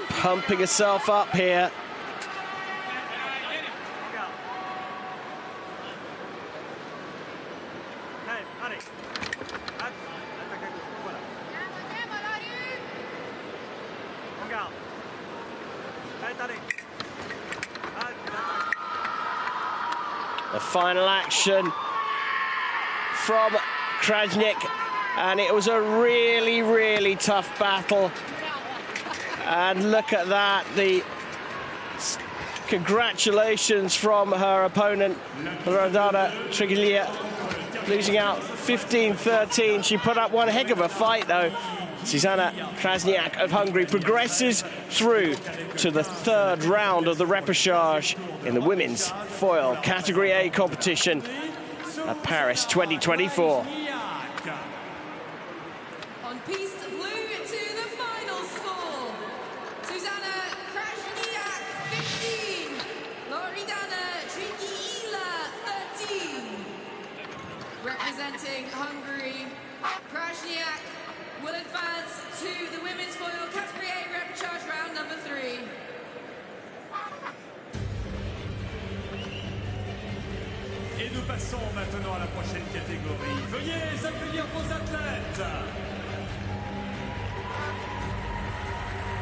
Pumping herself up here. The final action from Krajnyak, and it was a really, really tough battle. And look at that, the congratulations from her opponent, Trigilia, losing out 15-13. She put up one heck of a fight, though. Zuzana Krajnyak of Hungary progresses through to the third round of the repechage in the women's foil Category A competition at Paris 2024. On piste blue to the final score. Zuzana Krajnyak 15, Loredana Trigilia 13. Representing Hungary, Krajnyak will advance to the women's foil Category A repechage round number 3. Et nous passons maintenant à la prochaine catégorie. Veuillez accueillir vos athlètes.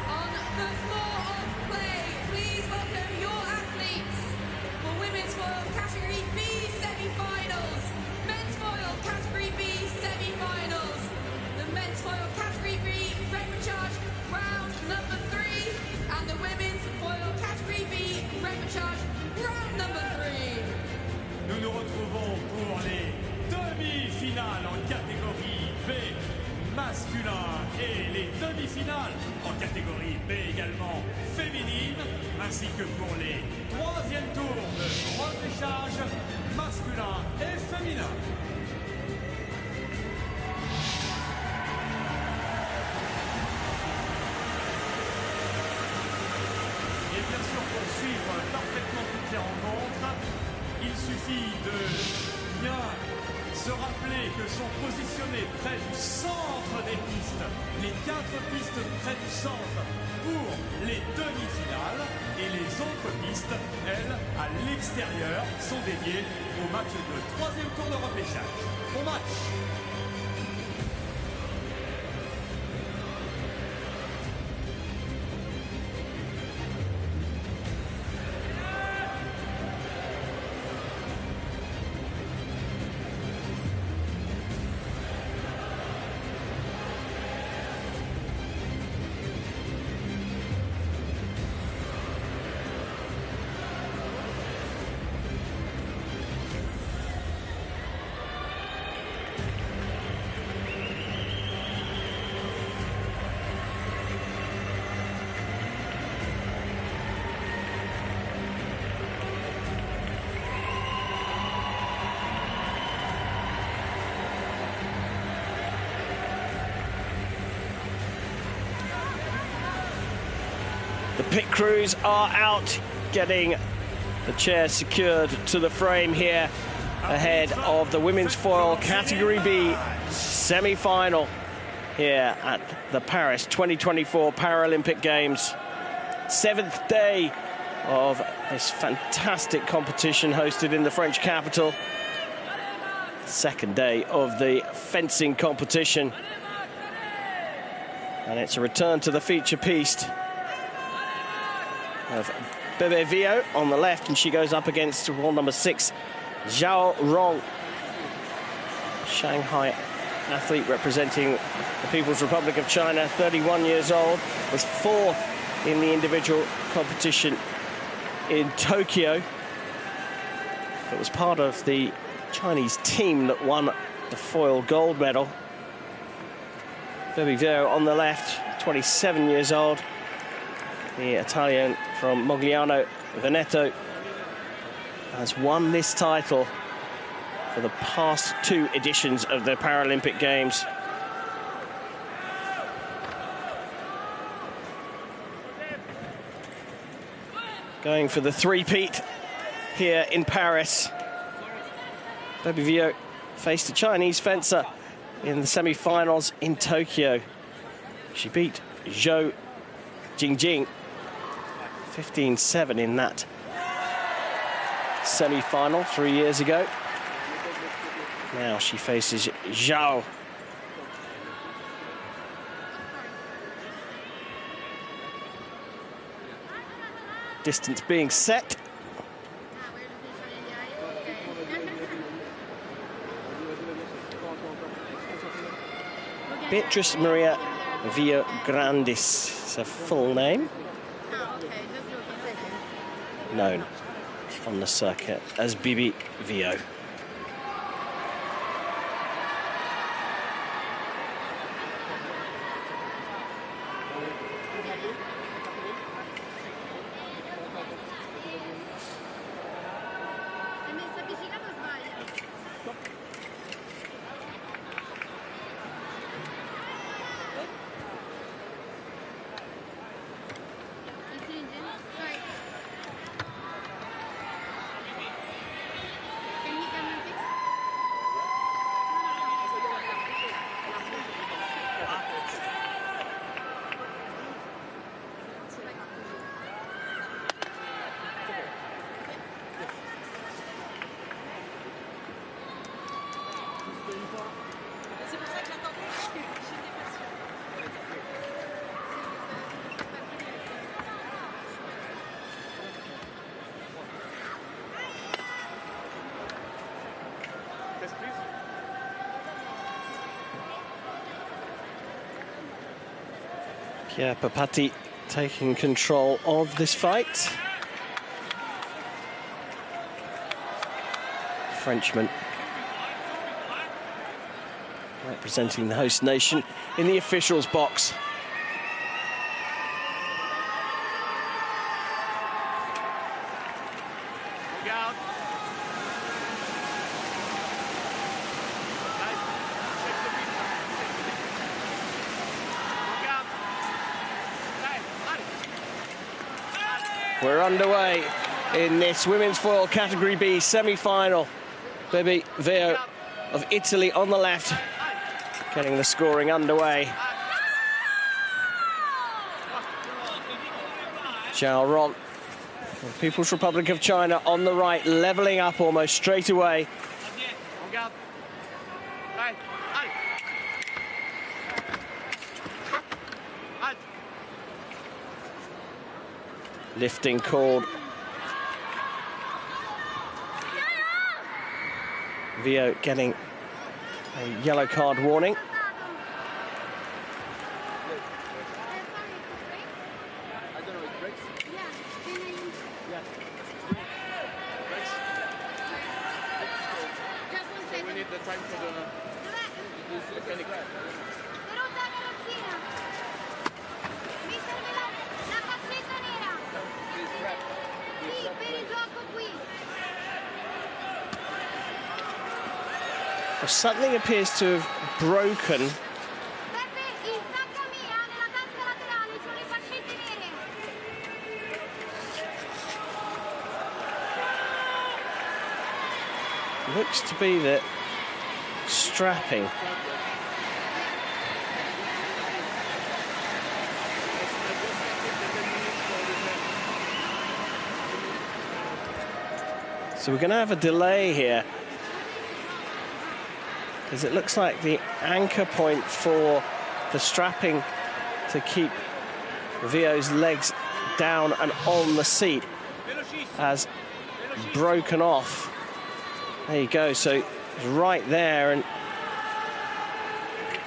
On the floor of play, please welcome your athletes for women's foil Category B semi-finals, men's foil Category B semi-finals, the men's foil Category B repechage round number 3, and the women's foil Category B repechage round number 3. Nous nous retrouvons pour les demi-finales en catégorie B masculin et les demi-finales en catégorie B également féminine, ainsi que pour les troisièmes tours de repêchage masculin et féminin. Et bien sûr, pour suivre parfaitement toutes les rencontres, il suffit de bien se rappeler que sont positionnés près du centre des pistes, les 4 pistes près du centre pour les demi-finales, et les autres pistes, elles, à l'extérieur, sont dédiées au match de troisième tour de repêchage. Bon match! The pit crews are out, getting the chair secured to the frame here ahead of the women's foil Category B semi-final here at the Paris 2024 Paralympic Games. 7th day of this fantastic competition hosted in the French capital. 2nd day of the fencing competition. And it's a return to the feature piste of Bebe Vio on the left, and she goes up against wall number 6, Xiao Rong, Shanghai athlete representing the People's Republic of China, 31 years old, was 4th in the individual competition in Tokyo. It was part of the Chinese team that won the foil gold medal. Bebe Vio on the left, 27 years old. The Italian from Mogliano Veneto has won this title for the past 2 editions of the Paralympic Games. Going for the three-peat here in Paris. Bebe Vio faced a Chinese fencer in the semi-finals in Tokyo. She beat Zhou Jingjing 15-7 in that semi-final 3 years ago. Now she faces Xiao. Distance being set. Beatrice Maria Villagrandis is her full name. Known on the circuit as Bibi Vio. Pierre Papati taking control of this fight. Frenchman representing the host nation in the officials box. We're underway in this women's foil category B semi-final. Bibi Vio of Italy on the left, getting the scoring underway. Xiao Ron, the People's Republic of China on the right, leveling up almost straight away. Lifting called. Vio getting a yellow card warning. We need the time for the mechanic. Well, something appears to have broken. Looks to be the strapping. So we're going to have a delay here, because it looks like the anchor point for the strapping to keep Vio's legs down and on the seat has broken off. There you go, so it's right there, and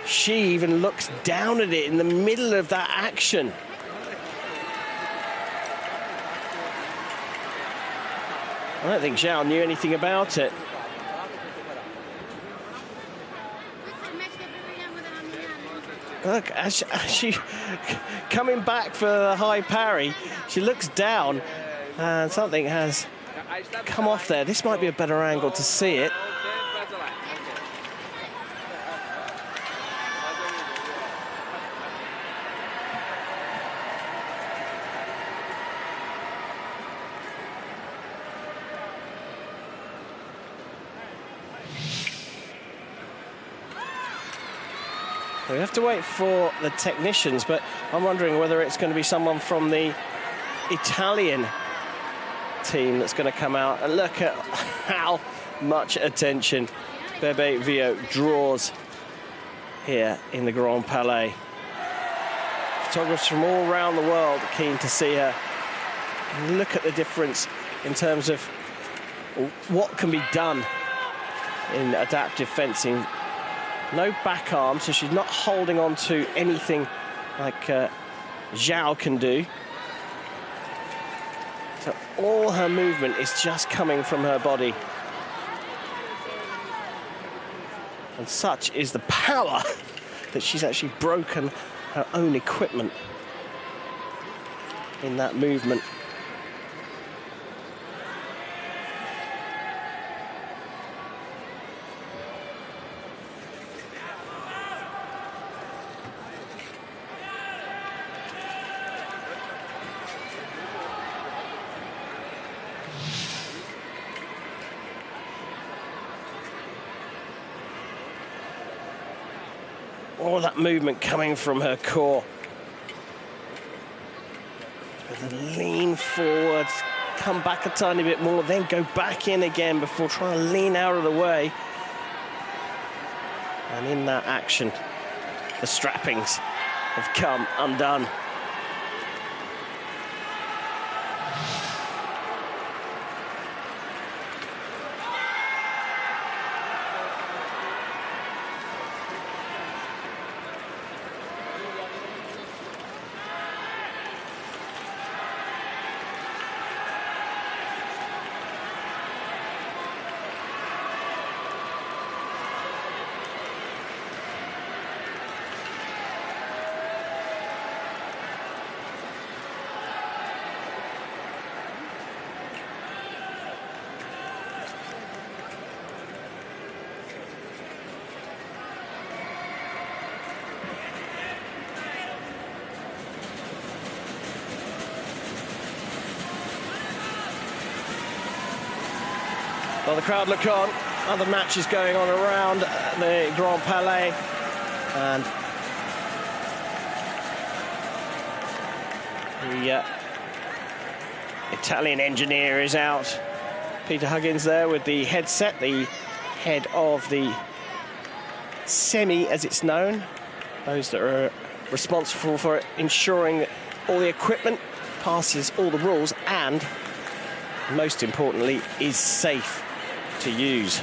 she even looks down at it in the middle of that action. I don't think Xiao knew anything about it. Look, as she coming back for the high parry, she looks down and something has come off there. This might be a better angle to see it. We have to wait for the technicians, but I'm wondering whether it's going to be someone from the Italian team that's going to come out. And look at how much attention Bebe Vio draws here in the Grand Palais. Photographers from all around the world are keen to see her. And look at the difference in terms of what can be done in adaptive fencing. No back arm, so she's not holding on to anything like Xiao can do. So all her movement is just coming from her body. And such is the power that she's actually broken her own equipment in that movement. All that movement coming from her core. With a lean forward, come back a tiny bit more, then go back in again before trying to lean out of the way. And in that action, the strappings have come undone. Well, the crowd look on. Other matches going on around the Grand Palais. And the Italian engineer is out. Peter Huggins there with the headset, the head of the semi, as it's known. Those that are responsible for ensuring that all the equipment passes all the rules and, most importantly, is safe to use.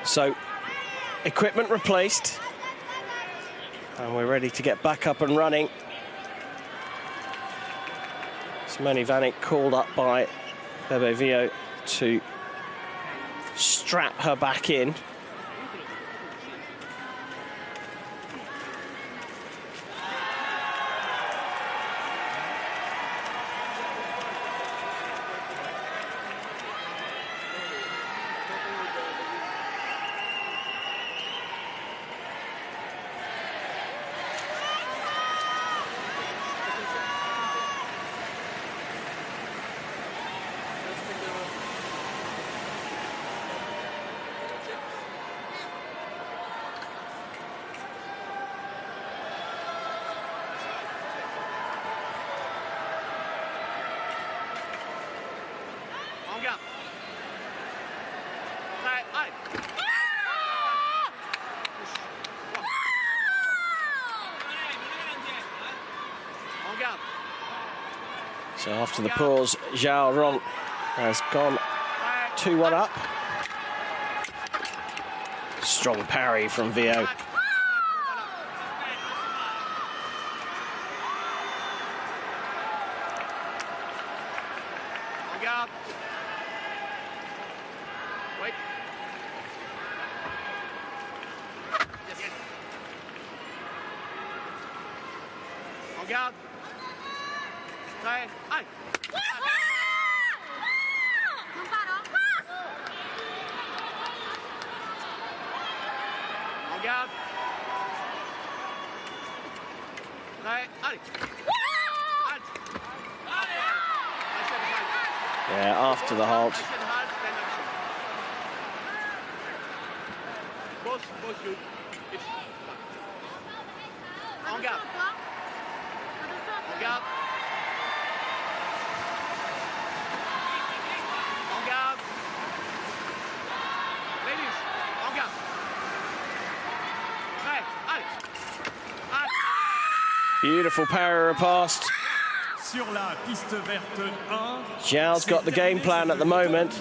So, equipment replaced, and we're ready to get back up and running. Simone Vanek called up by Bebe Vio to strap her back in. garde. Prêt, allez. En garde. So after the pause, Xiao Rong has gone 2-1 up. Strong parry from Vio. Regarde. Wait. Yes, yes. En garde. Prêt, allez. En garde. Prêt, allez. Yeah, after the halt. Both you. En garde. En garde. En garde. Ladies, en garde. Prêt, allez. Beautiful parry riposte. Sur la piste verte 1. Xiao's got the game plan at the moment.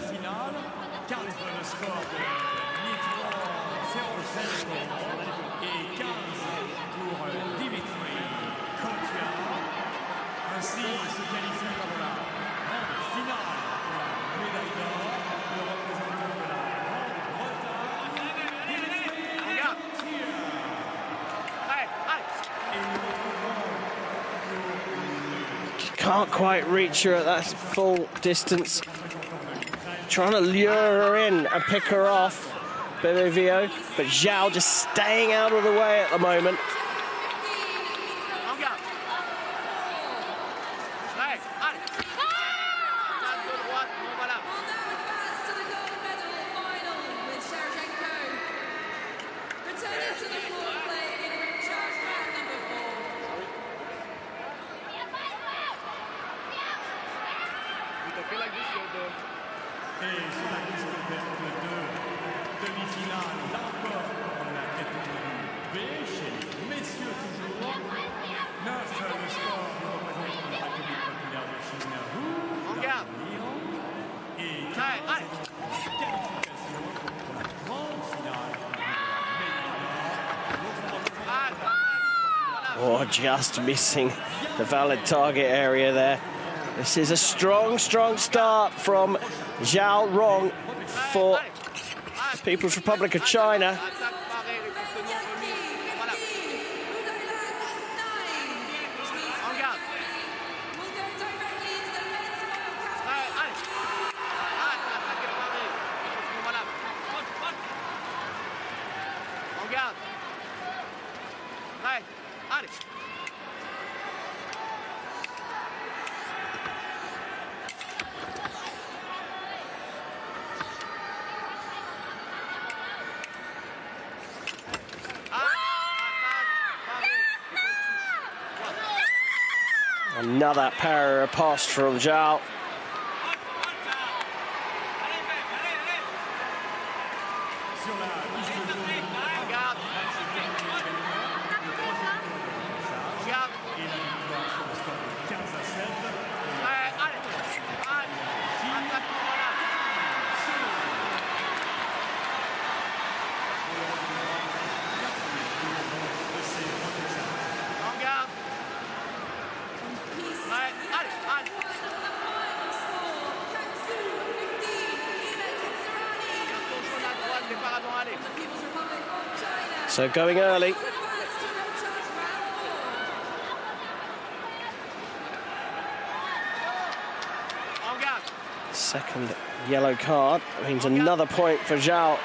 Can't quite reach her at that full distance. Trying to lure her in and pick her off, Vio, but Xiao just staying out of the way at the moment. Oh, just missing the valid target area there. This is a strong, strong start from Xiao Rong for the People's Republic of China. Another parry riposte from Xiao. So going early. Second yellow card means another point for Xiao.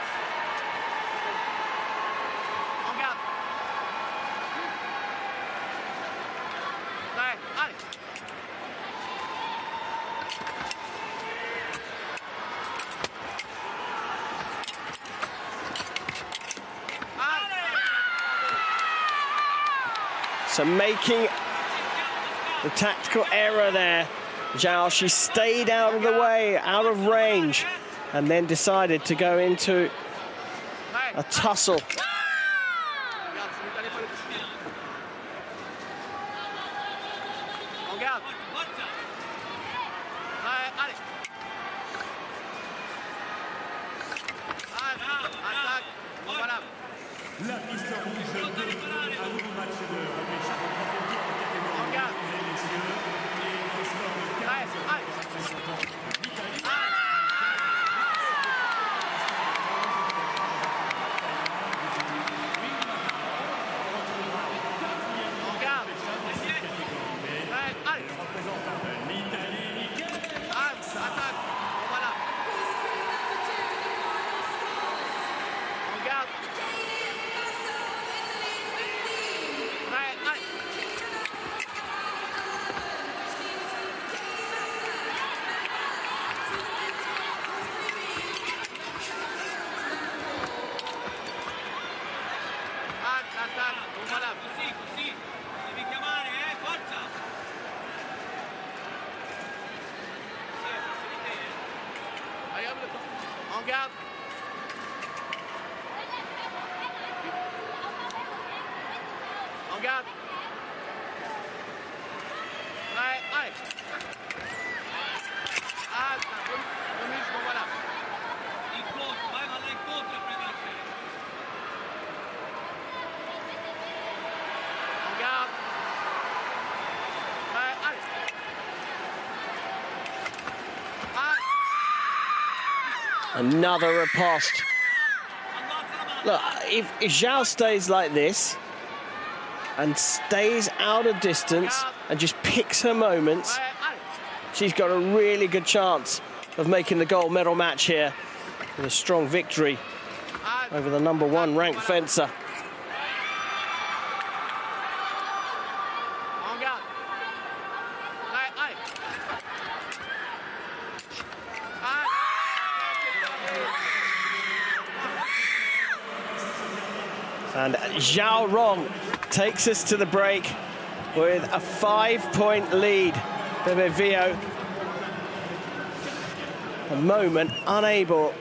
So making the tactical error there Xiao, she stayed out of the way, out of range, and then decided to go into a tussle. La piste rouge de un nouveau match de repêchage en catégorie, mesdames et messieurs, et un score de 15 Così, devi chiamare, forza! En garde. En garde. Allez. Remise, voilà. Incontro, vai là incontro a prendere il ferro. En garde. Allez. Another riposte. Look, if Xiao stays like this and stays out of distance and just picks her moments, she's got a really good chance of making the gold medal match here with a strong victory over the #1 ranked fencer. And Xiao Rong takes us to the break with a 5-point lead. Bebe Vio, a moment unable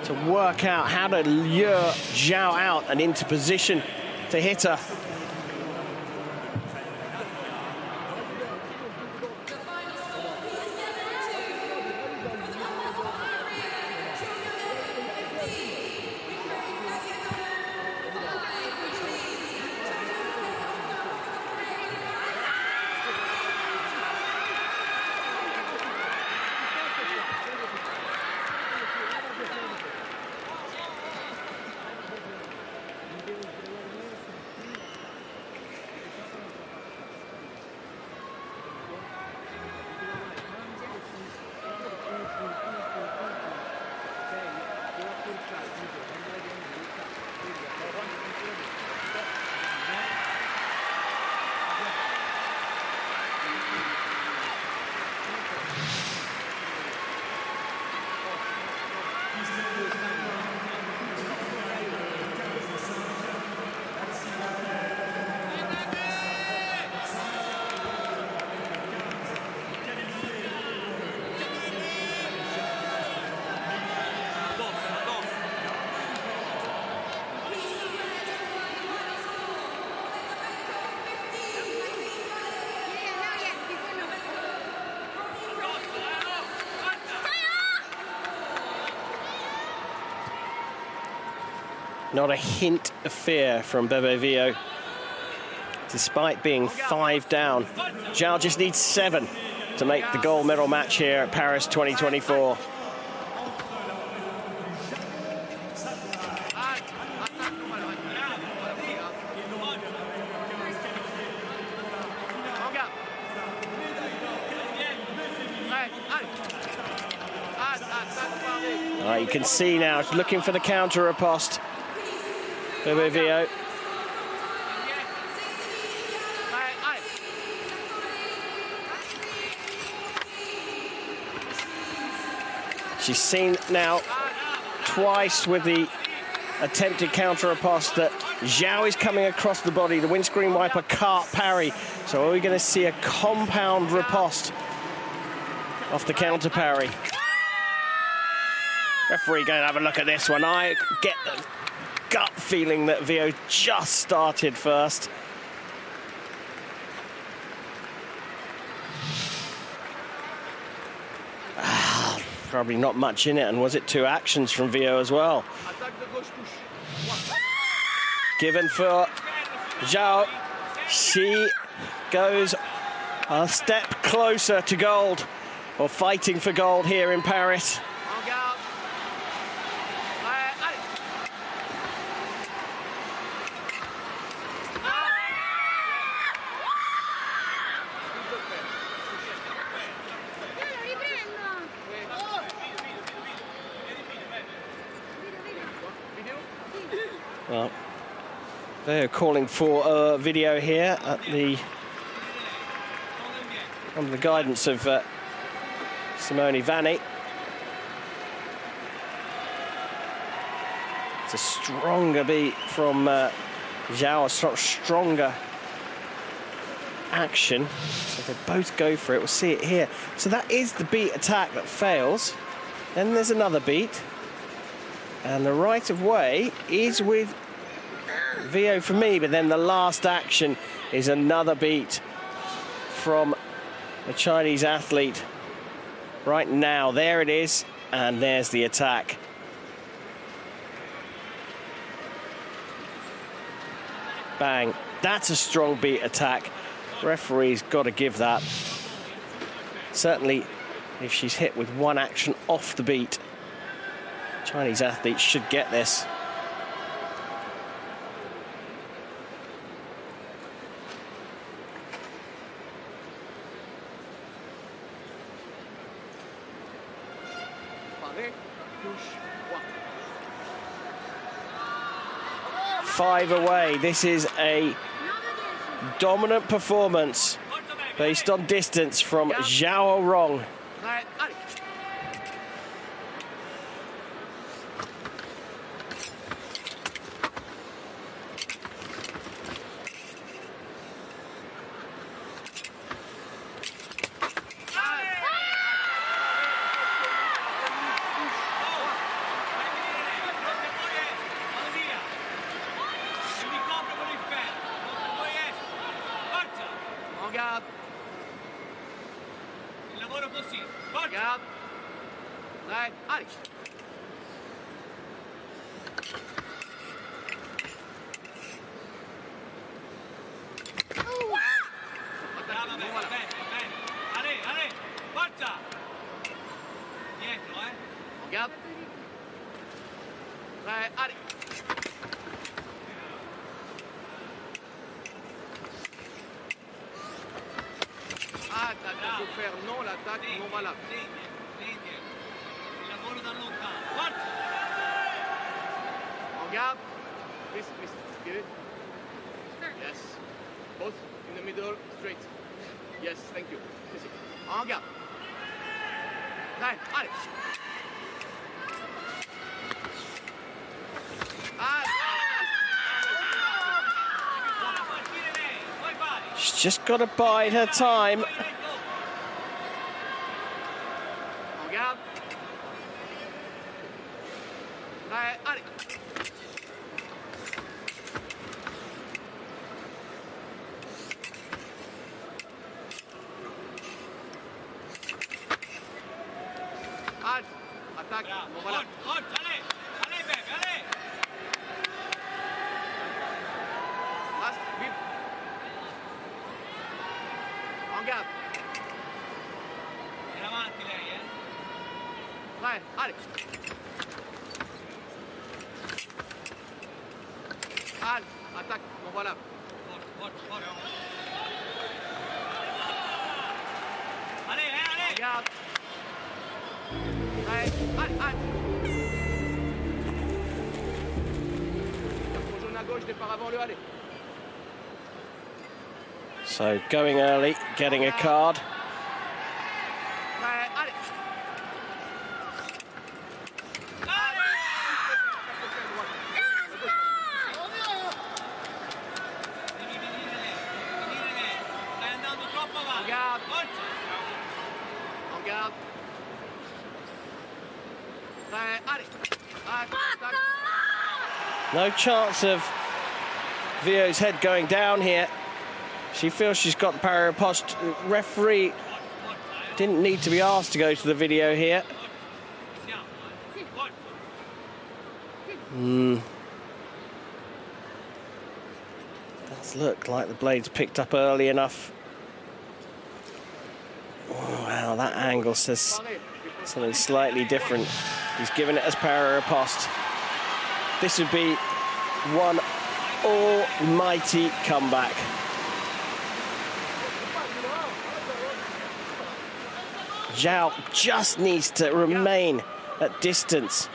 to work out how to lure Xiao out and into position to hit her. Not a hint of fear from Bebe Vio. Despite being 5 down, Xiao just needs 7 to make the gold medal match here at Paris 2024. You can see now, looking for the counter riposte. Bebe Vio. She's seen now twice with the attempted counter riposte that Xiao is coming across the body. The windscreen wiper can't parry. So are we going to see a compound riposte off the counter parry? Referee going to have a look at this one. I get the gut feeling that Vio just started first. Probably not much in it, and was it 2 actions from Vio as well? Given for Xiao. She goes a step closer to gold, or fighting for gold here in Paris. Well, they're calling for a video here at the under the guidance of Simone Vanni. It's a stronger beat from Xiao, a stronger action. So if they both go for it, we'll see it here. So that is the beat attack that fails. Then there's another beat. And the right of way is with Vio for me, but then the last action is another beat from the Chinese athlete. Right now, there it is, and there's the attack. Bang. That's a strong beat attack. Referee's got to give that. Certainly, if she's hit with one action off the beat, Chinese athletes should get this. Five away. This is a dominant performance based on distance from Xiao Rong. She's just got to bide her time. So going early, getting a card. Regarde. Allez. No chance of Vio's head going down here. She feels she's got the para riposte. Referee didn't need to be asked to go to the video here. Does look like the blade's picked up early enough. Oh, wow, that angle says something slightly different. He's given it as para riposte. This would be one almighty comeback. Xiao just needs to remain at distance.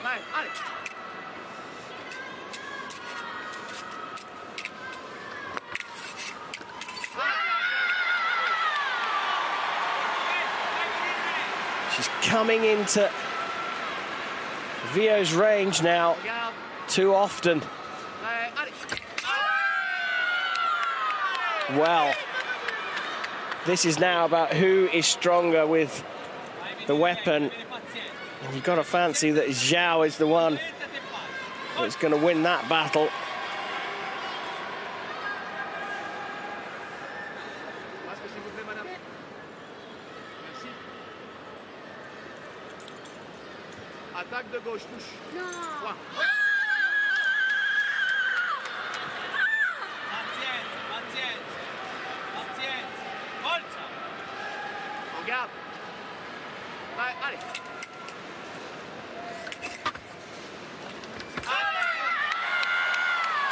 She's coming into Vio's range now too often. Well, this is now about who is stronger with the weapon. And you've got to fancy that Xiao is the one that's going to win that battle. Attaque de gauche, touche. Non. Regarde. Allez.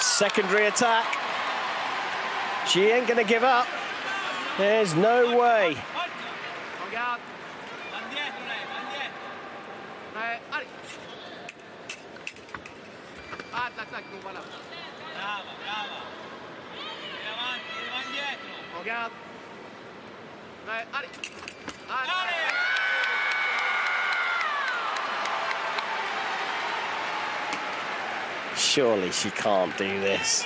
Secondary attack. She ain't going to give up. There's no way. Regarde. Allez. Attaque, nous voilà. Brava, brava. E avanti, va indietro. Regarde. Allez. Surely she can't do this.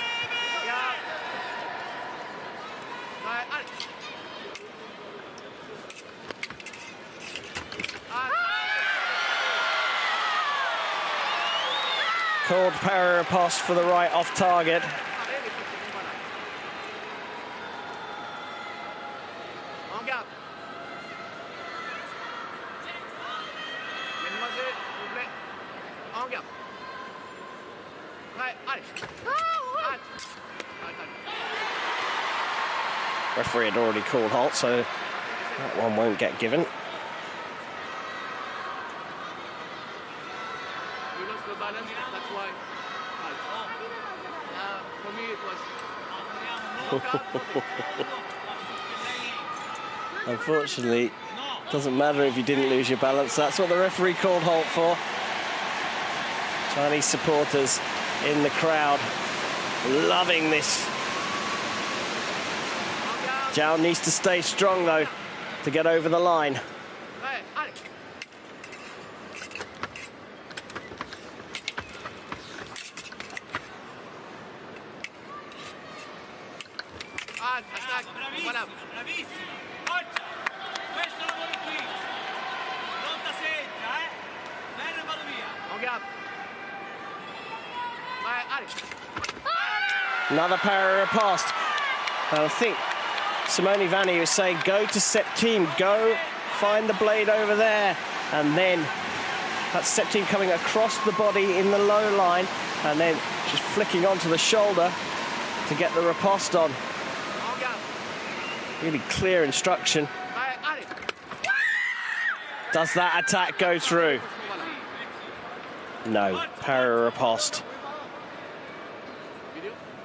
Called para riposte for the right off target. Referee had already called halt, so that one won't get given. We lost the balance, that's why. For me, it was. Unfortunately, it doesn't matter if you didn't lose your balance. That's what the referee called halt for. Chinese supporters in the crowd loving this. Xiao needs to stay strong, though, to get over the line. Another para riposte. I think Simone Vanni was saying, go to Septime, go find the blade over there. And then that's Septime coming across the body in the low line and then just flicking onto the shoulder to get the riposte on. Really clear instruction. Does that attack go through? No, para riposte.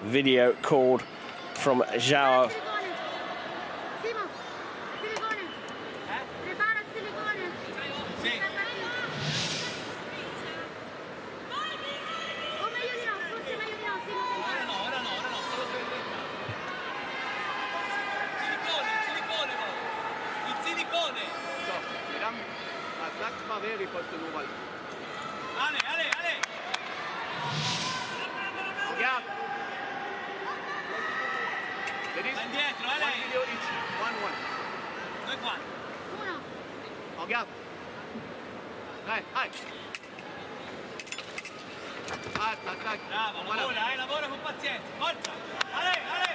Video called from Xiao. On garde. Vai, vai. Attaque. Bravo, lavora, lavora con pazienza. Forza. Ale, ale.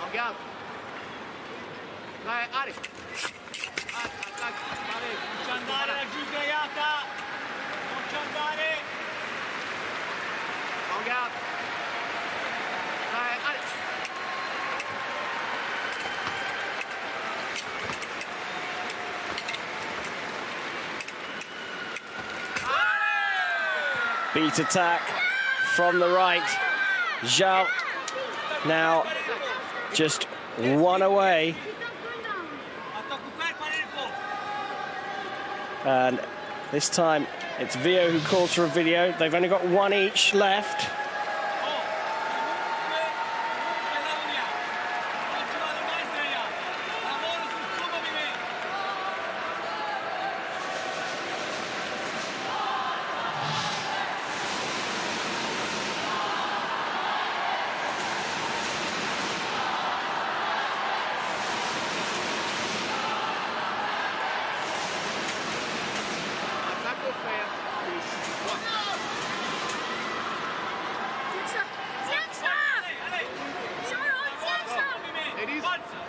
On garde. Vai, allez. Attaque. Allez. Non ci andare laggiù sdraiata. Non ci andare. On garde. Vai, allez. Beat attack from the right. Xiao now just one away. And this time it's Vio who calls for a video. They've only got one each left.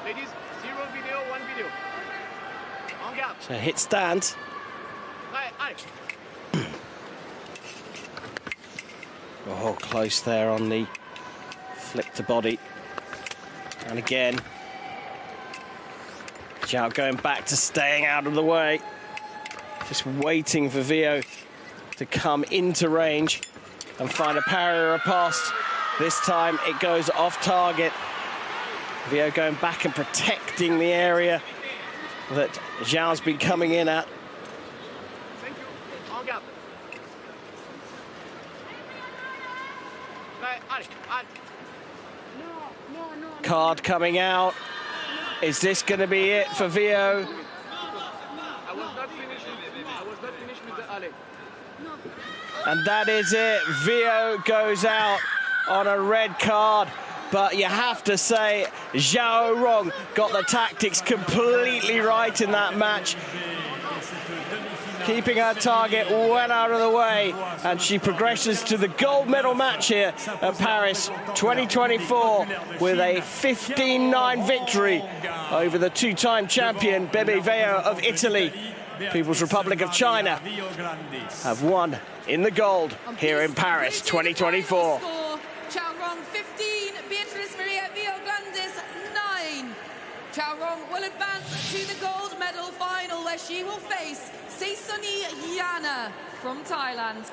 Ladies, 0 video, 1 video. En garde. So hit stand. Right, allez. Oh, close there on the flick to body. And again, Xiao going back to staying out of the way. Just waiting for Vio to come into range and find a parry or a pass. This time it goes off target. Vio going back and protecting the area that Xiao's been coming in at. Thank you. En garde. Right, allez, allez. Card coming out. Is this going to be it for Vio? I was not finished with the alley. And that is it. Vio goes out on a red card. But you have to say, Xiao Rong got the tactics completely right in that match. Keeping her target well out of the way. And she progresses to the gold medal match here at Paris 2024 with a 15-9 victory over the two-time champion Bebe Veo of Italy. People's Republic of China have won in the gold here in Paris 2024. Xiao Rong 15, Beatrice Maria Vio-Glandis 9. Xiao Rong will advance to the gold medal final where she will face Seisoni Yana from Thailand.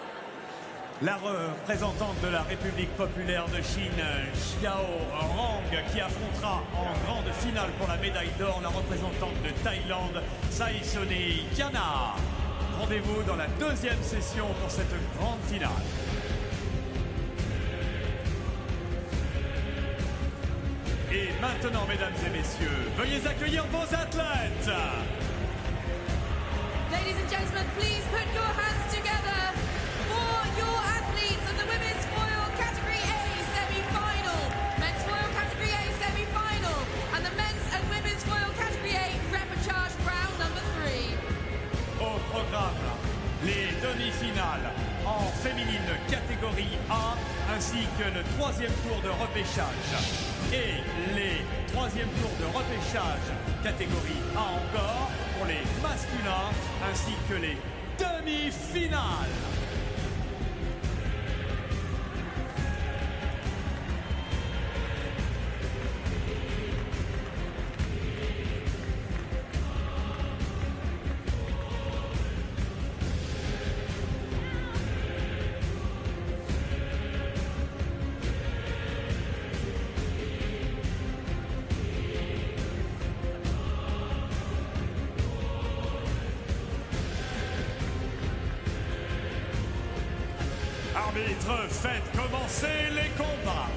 La représentante de la République populaire de Chine, Xiao Rong, qui affrontera en grande finale pour la médaille d'or la représentante de Thaïlande, Seisoni Yana. Rendez-vous dans la deuxième session pour cette grande finale. Et maintenant, mesdames et messieurs, veuillez accueillir vos athlètes. Ladies and gentlemen, please put your hands together for your athletes of the women's foil category A semi-final, men's foil category A semi-final, and the men's and women's foil category A repechage round number 3. Au programme, les demi-finales en féminine catégorie A, ainsi que le troisième tour de repêchage. Et les troisièmes tours de repêchage catégorie A encore pour les masculins, ainsi que les demi-finales. Arbitre, faites commencer les combats.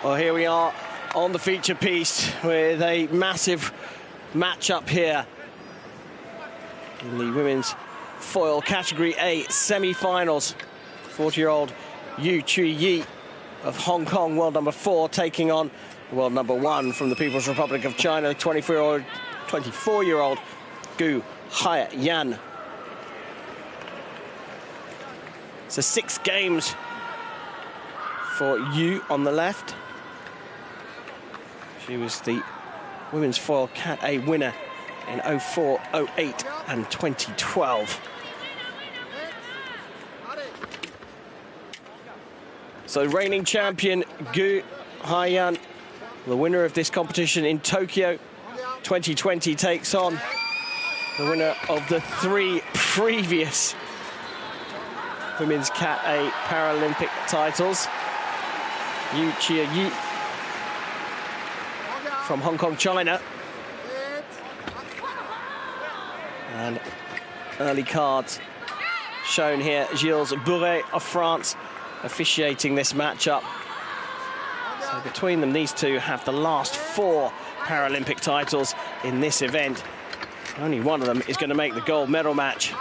Well, here we are on the feature piece with a massive match-up here in the women's foil category A semi-finals. 40-year-old Chui of Hong Kong, world number 4, taking on world number 1 from the People's Republic of China, 24-year-old Gu Haiyan. So 6 games for Yu on the left. She was the women's foil Cat A winner in 04, 08 and 2012. So reigning champion Gu Haiyan, the winner of this competition in Tokyo 2020, takes on the winner of the 3 previous women's Cat A Paralympic titles, Yu Chia-yi from Hong Kong, China. And early cards shown here. Gilles Bourret of France officiating this matchup. So between them, these two have the last 4 Paralympic titles in this event. Only one of them is going to make the gold medal match.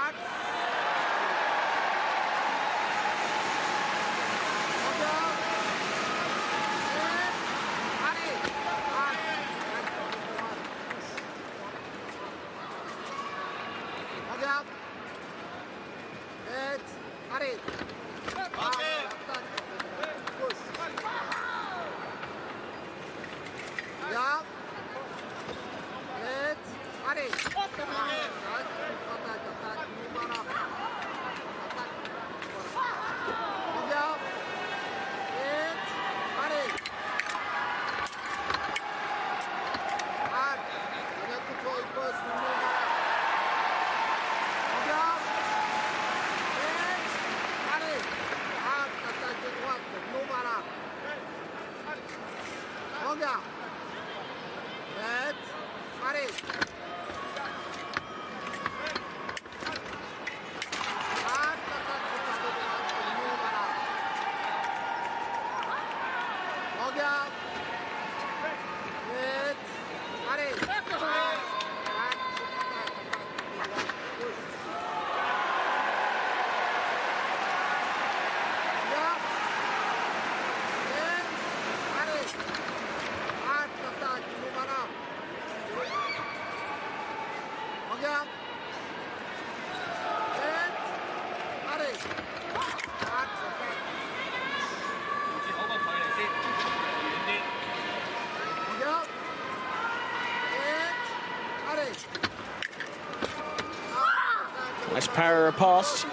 Nice parry pass.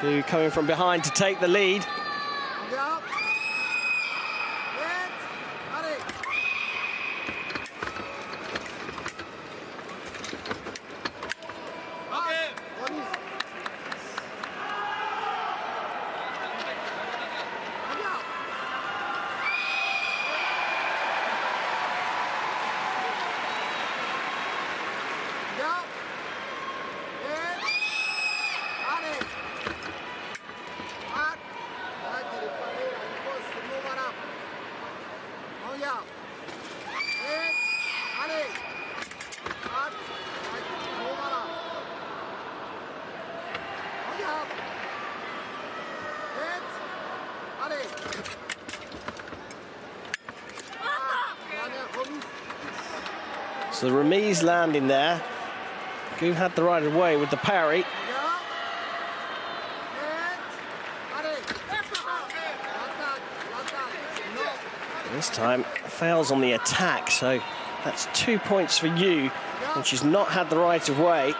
Gu coming from behind to take the lead. So the remise landing there. Gu had the right of way with the parry. This time fails on the attack, so that's 2 points for Yu, and she's not had the right of way.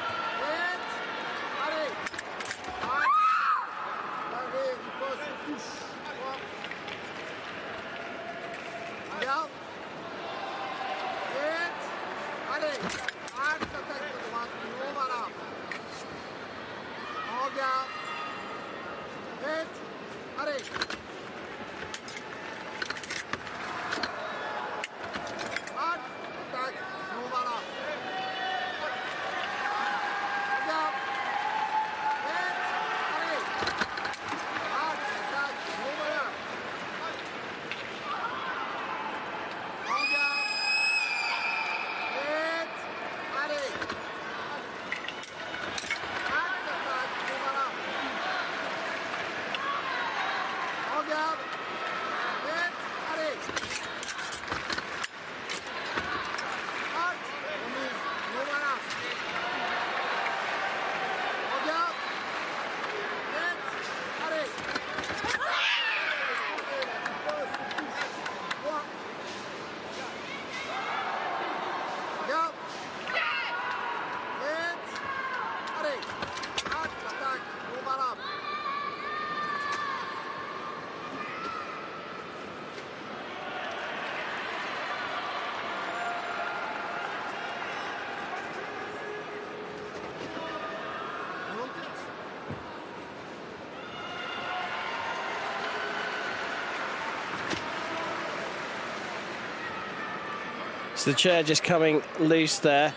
So the chair just coming loose there.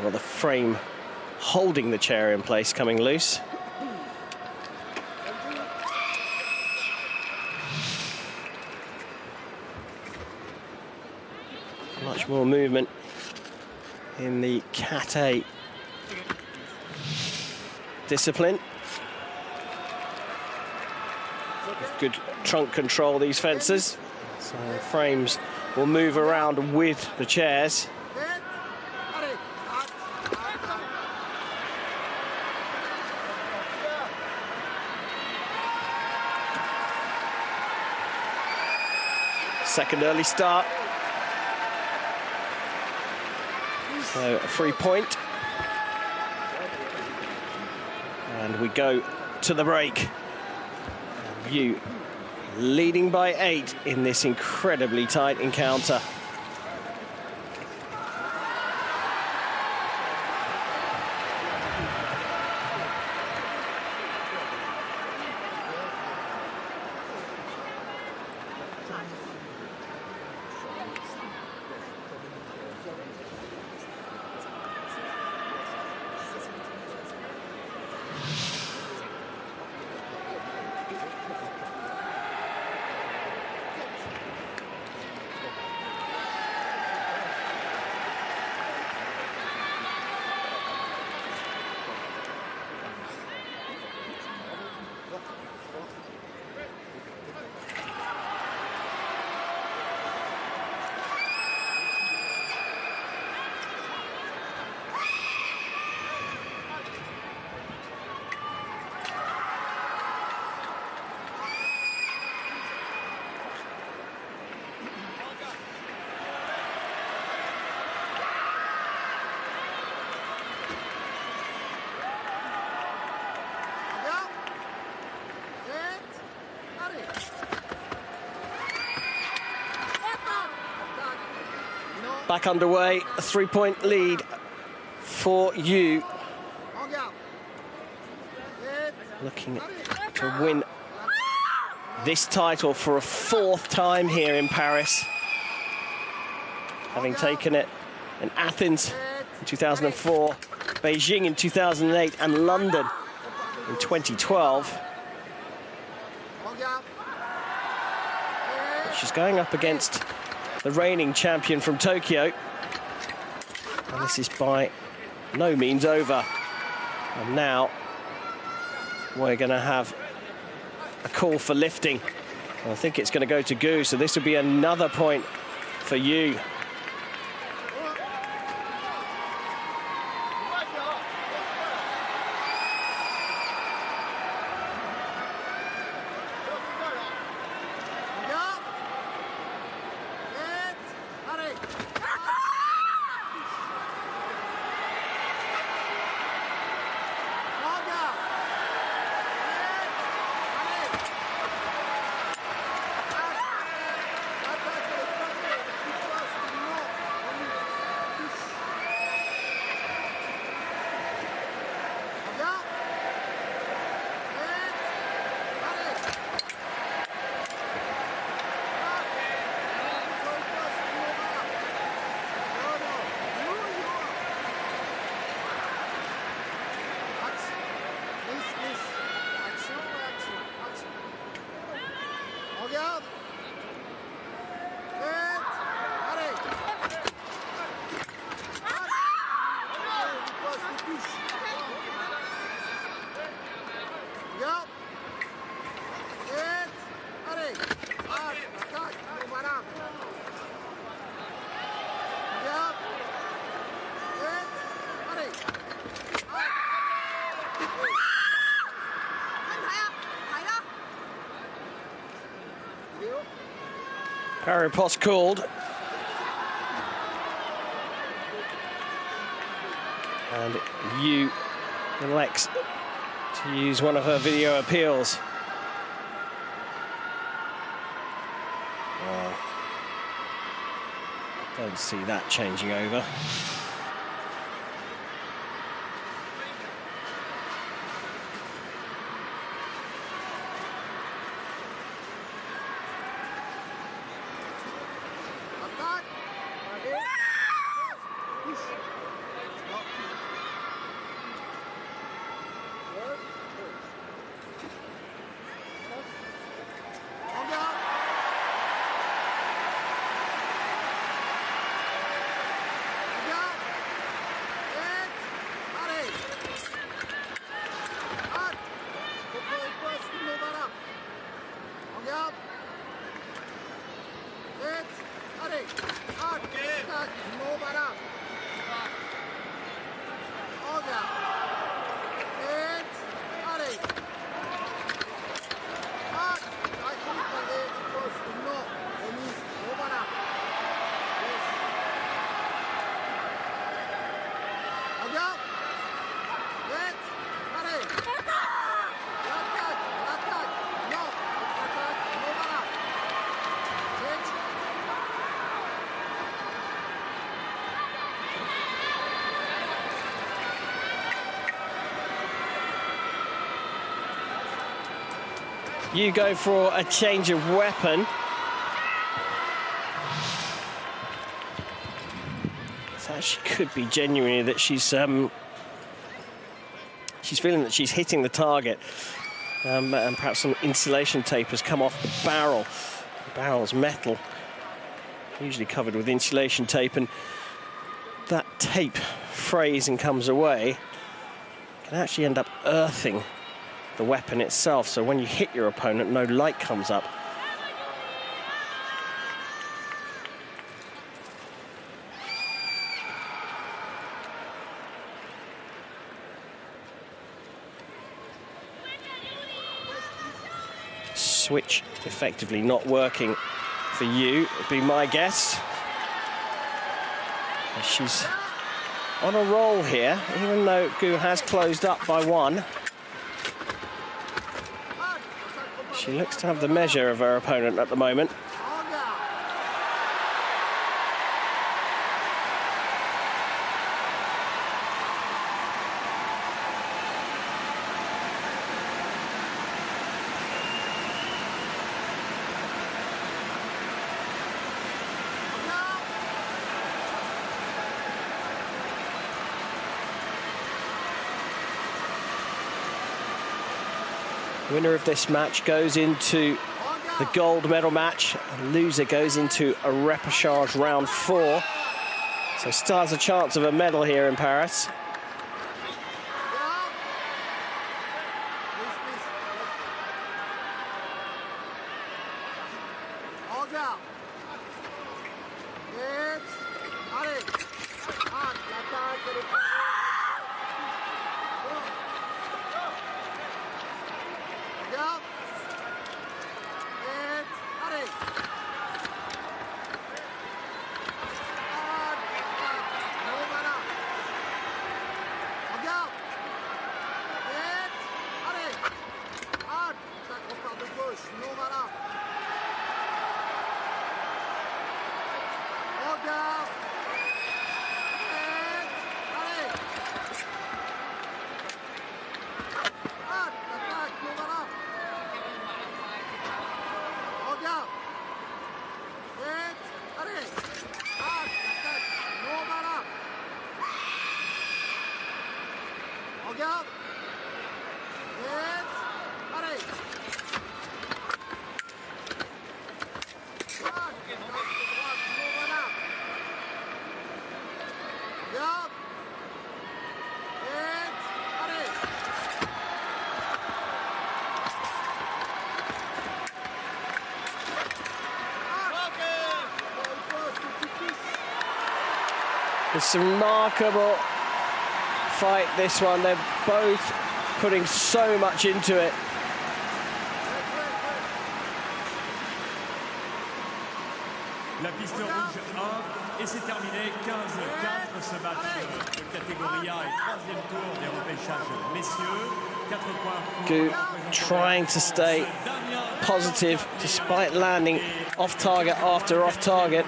Well, the frame holding the chair in place coming loose. Much more movement in the kate discipline. Good trunk control, these fencers. So the frames will move around with the chairs. Second early start. So a free point. And we go to the break. Yu leading by 8 in this incredibly tight encounter. Back underway, a 3-point lead for Yu. Looking to win this title for a 4th time here in Paris. Having taken it in Athens in 2004, Beijing in 2008, and London in 2012. But she's going up against the reigning champion from Tokyo. And this is by no means over. And now we're going to have a call for lifting. I think it's going to go to Gu, so this will be another point for Yu. Riposte called. And Yu elects to use one of her video appeals. Well, don't see that changing over. You go for a change of weapon. So actually could be genuinely that she's feeling that she's hitting the target, and perhaps some insulation tape has come off the barrel. The barrel's metal, usually covered with insulation tape, and that tape frays and comes away, can actually end up earthing the weapon itself, so when you hit your opponent, no light comes up. Switch effectively not working for you, would be my guess. She's on a roll here, even though Gu has closed up by one. She looks to have the measure of her opponent at the moment. Winner of this match goes into the gold medal match. And loser goes into a repechage round 4. So still has a chance of a medal here in Paris. It's a remarkable fight, this one. They're both putting so much into it. Piste rouge 1 et c'est terminé 15-4 ce match de catégorie A et troisième tour des repêchages messieurs. 4 points pour Gu trying to stay positive despite landing off target after off target.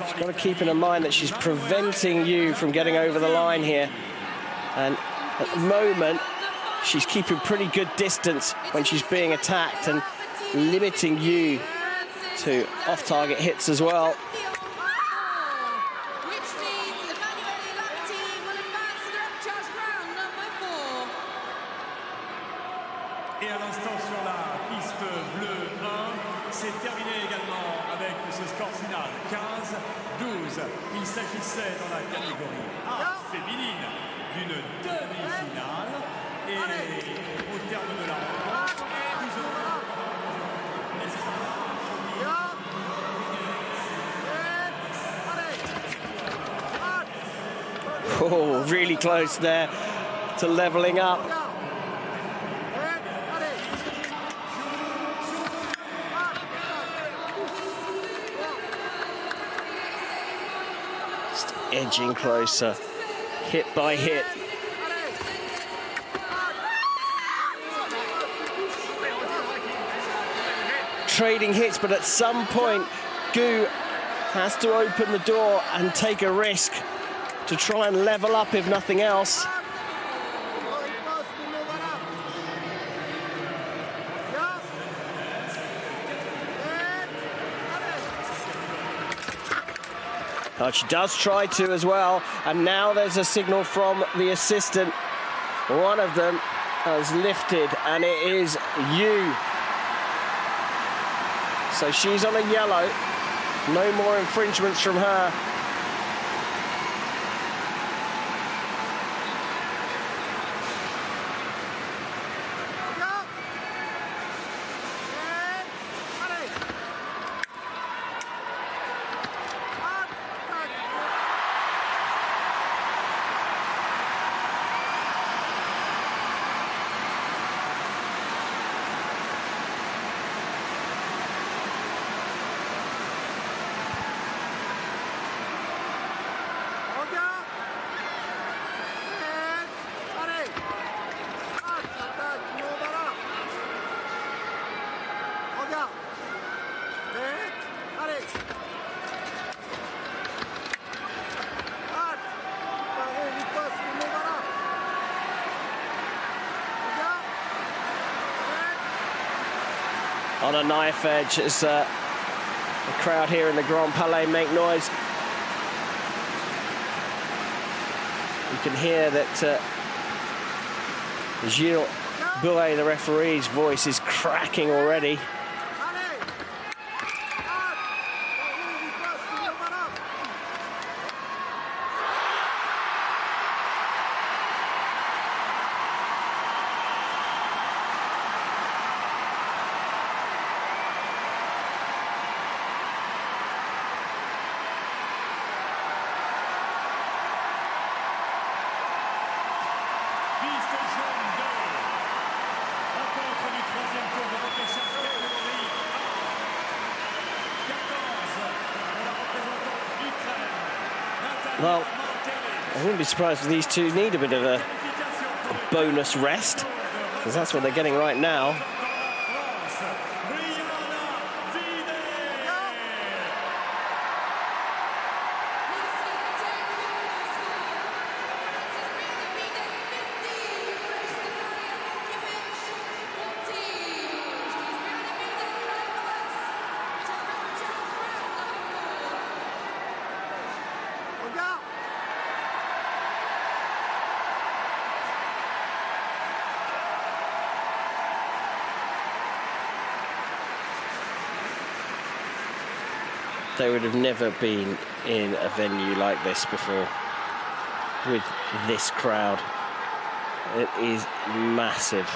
She's got to keep in mind that she's preventing you from getting over the line here. And at the moment, she's keeping pretty good distance when she's being attacked and limiting you to off-target hits as well. Et à l'instant sur la piste bleue 1, c'est terminé également avec ce score final 15-12. Il s'agissait dans la catégorie A féminine d'une demi-finale et au terme de la rencontre, oh, really close there to leveling up. Just edging closer, hit by hit. Trading hits, but at some point, Gu has to open the door and take a risk to try and level up, if nothing else. But she does try to as well, and now there's a signal from the assistant. One of them has lifted, and it is you. So she's on a yellow. No more infringements from her. On a knife edge as the crowd here in the Grand Palais make noise. You can hear that Gilles Bouet, the referee's voice, is cracking already. Well, I wouldn't be surprised if these two need a bit of a bonus rest, because that's what they're getting right now. They would have never been in a venue like this before, with this crowd. It is massive.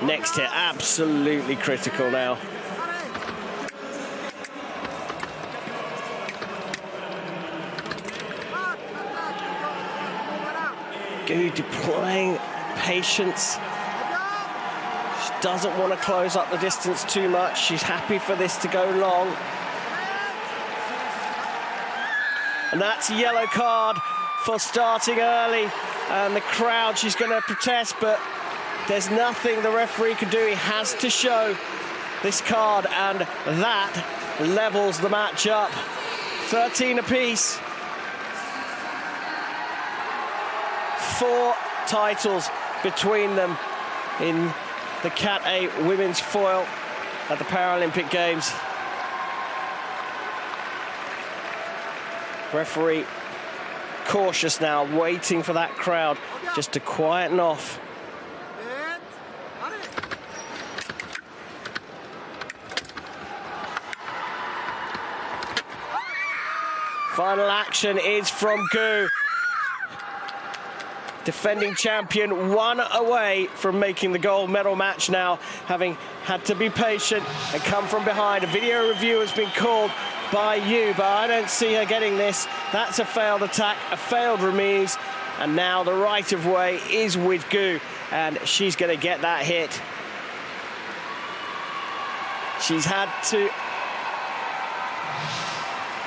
Next hit, absolutely critical now. Gu deploying patience. She doesn't want to close up the distance too much. She's happy for this to go long. And that's a yellow card for starting early. And the crowd, she's going to protest, but there's nothing the referee can do. He has to show this card, and that levels the match up. 13 apiece. 4 titles between them in the Cat A women's foil at the Paralympic Games. Referee cautious now, waiting for that crowd just to quieten off. Final action is from Gu. Defending champion, 1 away from making the gold medal match now, having had to be patient and come from behind. A video review has been called by you, but I don't see her getting this. That's a failed attack, a failed remise, and now the right of way is with Gu, and she's going to get that hit. She's had to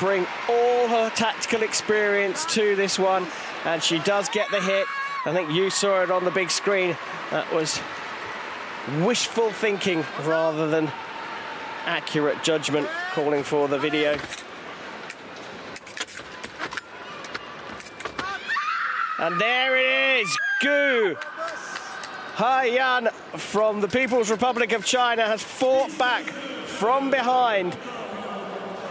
bring all her tactical experience to this one, and she does get the hit. I think you saw it on the big screen. That was wishful thinking rather than accurate judgment, calling for the video. And there it is, Gu Haiyan from the People's Republic of China has fought back from behind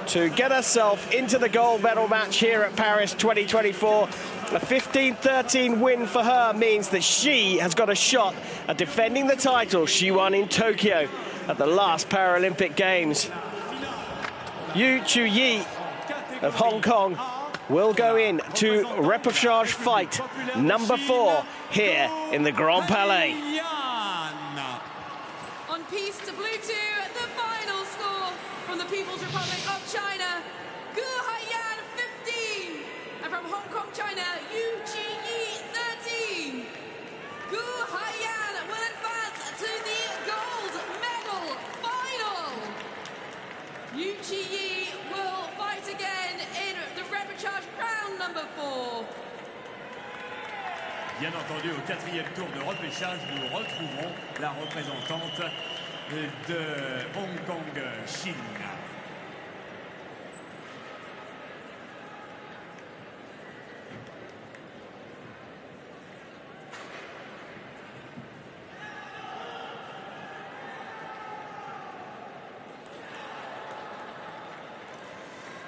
to get herself into the gold medal match here at Paris 2024. A 15-13 win for her means that she has got a shot at defending the title she won in Tokyo at the last Paralympic Games. Yu Chu-yi of Hong Kong will go in to repechage fight number 4 here in the Grand Palais. On piste blue 2, the final score from the People's Republic of China, Gu Haiyan 15, and from Hong Kong, China, Yu Chu-yi 13. Gu Haiyan will advance to the gold medal final. Yu Chu-yi will fight again in the repechage round number 4. Bien entendu, au 4e tour de repêchage, nous retrouverons la représentante de Hong Kong, Chine.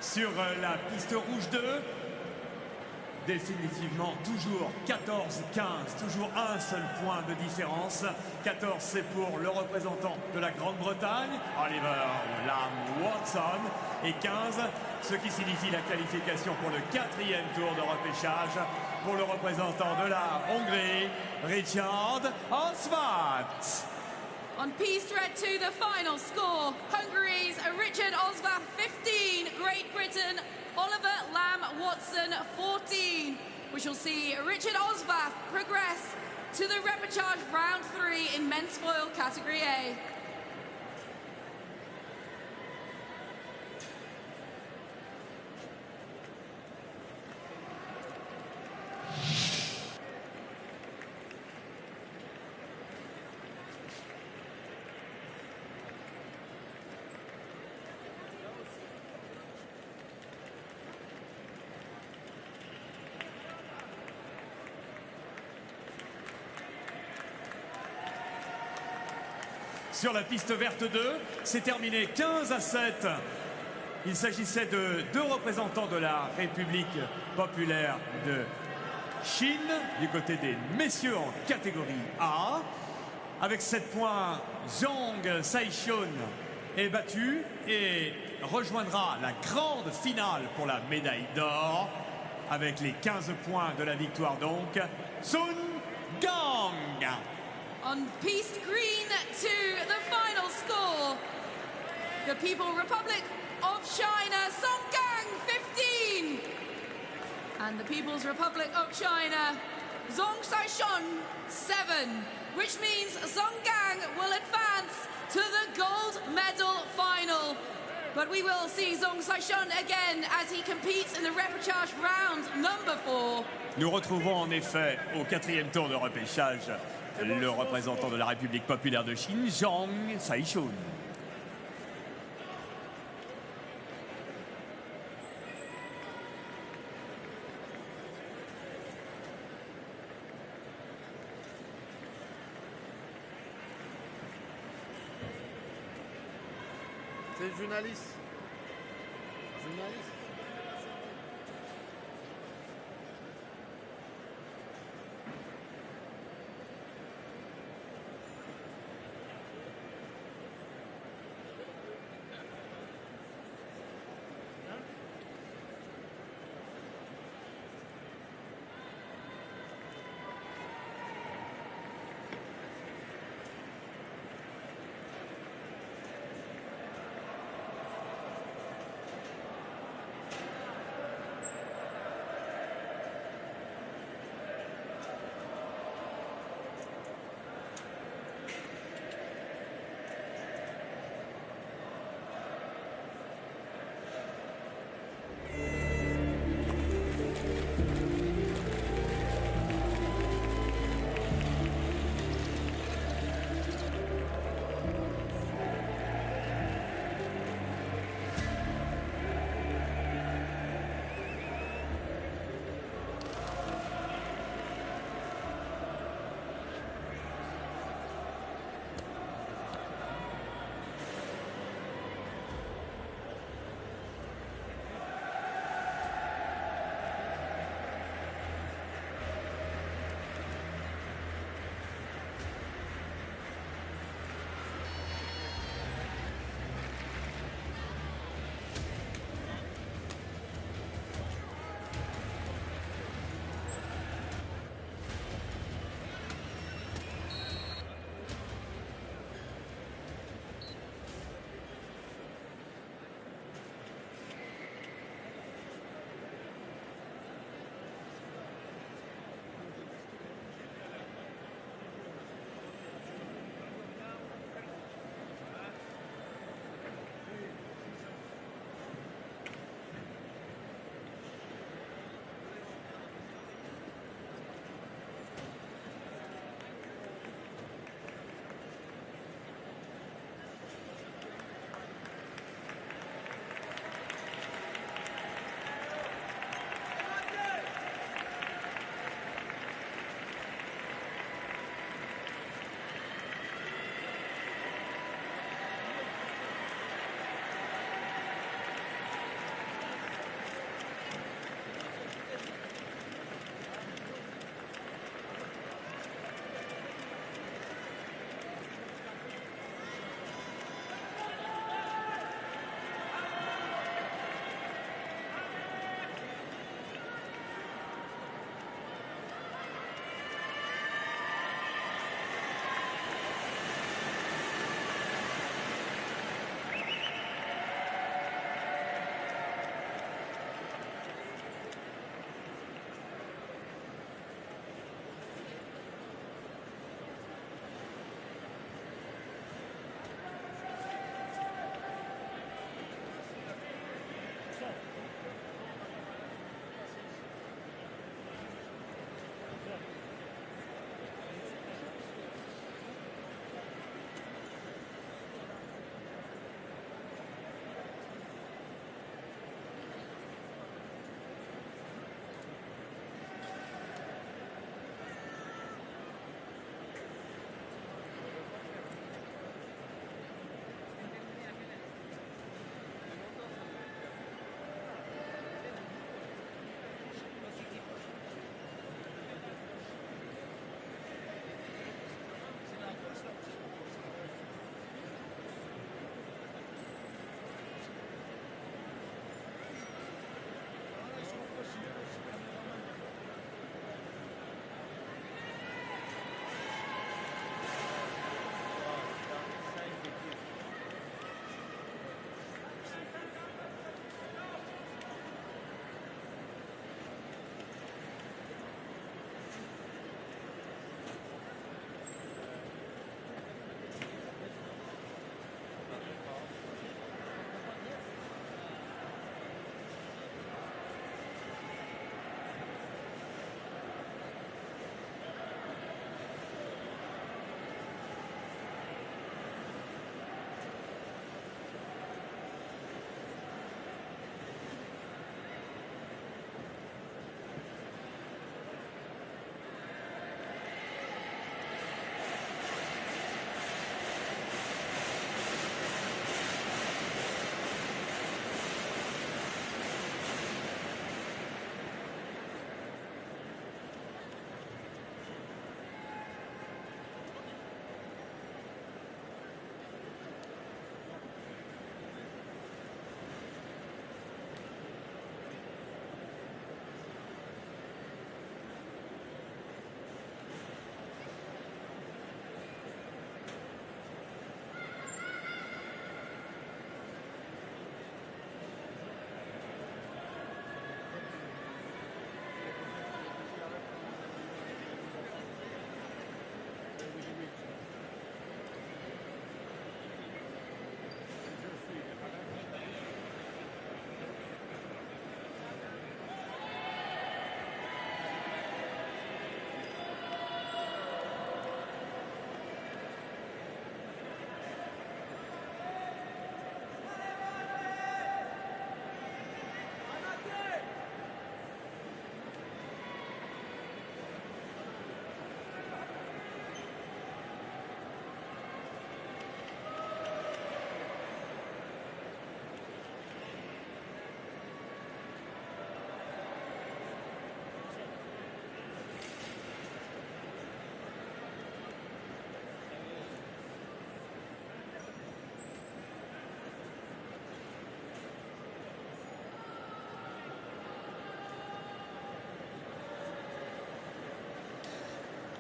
Sur la piste rouge 2, définitivement toujours 14-15, toujours un seul point de différence. 14 c'est pour le représentant de la Grande-Bretagne, Oliveira Watson, et 15 ce qui signifie la qualification pour le 4e tour de repêchage pour le représentant de la Hongrie, Richard Osvat. On piste red 2, the final score, Hungary's Richard Osvat 15, Great Britain Oliver Lamb-Watson 14. We shall see Richard Osvat progress to the repechage round 3 in men's foil category A. Sur la piste verte 2, c'est terminé 15-7. Il s'agissait de 2 représentants de la République populaire de Chine, du côté des messieurs en catégorie A. Avec 7 points, Zhang Saishun est battu et rejoindra la grande finale pour la médaille d'or avec les 15 points de la victoire donc. Sun Gang. On piste green to the final score. The People Republic of China, Song Gang 15. And the People's Republic of China, Zhong Saishon 7. Which means Song Gang will advance to the gold medal final. But we will see Zhong Saishon again as he competes in the repechage round number 4. Nous retrouvons en effet au 4e tour de repêchage le représentant de la République populaire de Chine, Zhong Saishon. C'est le journaliste. Journaliste.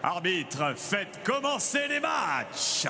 Arbitre, faites commencer les matchs.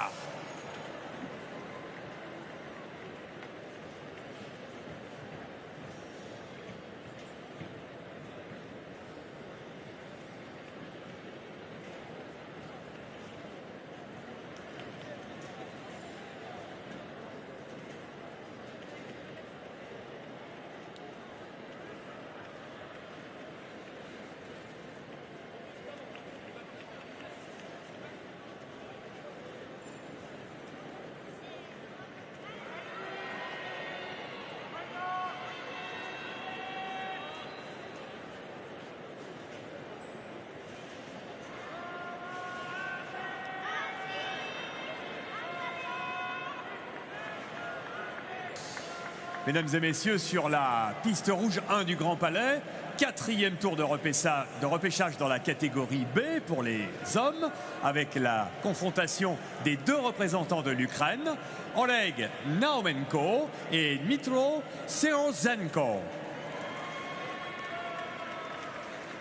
Mesdames et messieurs, sur la piste rouge 1 du Grand Palais, 4e tour de repêchage dans la catégorie B pour les hommes, avec la confrontation des deux représentants de l'Ukraine, Oleg Naumenko et Dmytro Serozenko.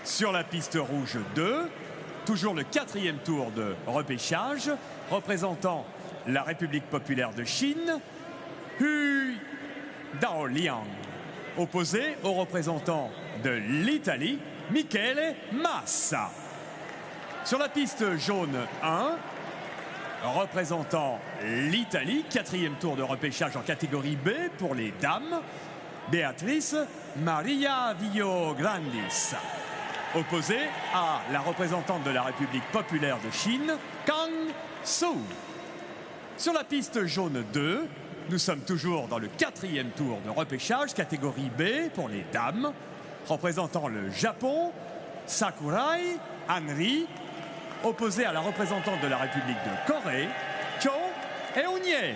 Sur la piste rouge 2, toujours le 4e tour de repêchage, représentant la République populaire de Chine, Daoliang, opposé au représentant de l'Italie, Michele Massa. Sur la piste jaune 1, représentant l'Italie, 4e tour de repêchage en catégorie B pour les dames, Beatrice Maria Villograndis, opposé à la représentante de la République populaire de Chine, Kang Su. Sur la piste jaune 2, nous sommes toujours dans le 4e tour de repêchage, catégorie B pour les dames, représentant le Japon, Sakurai Hanri, opposé à la représentante de la République de Corée, Cho Eunye.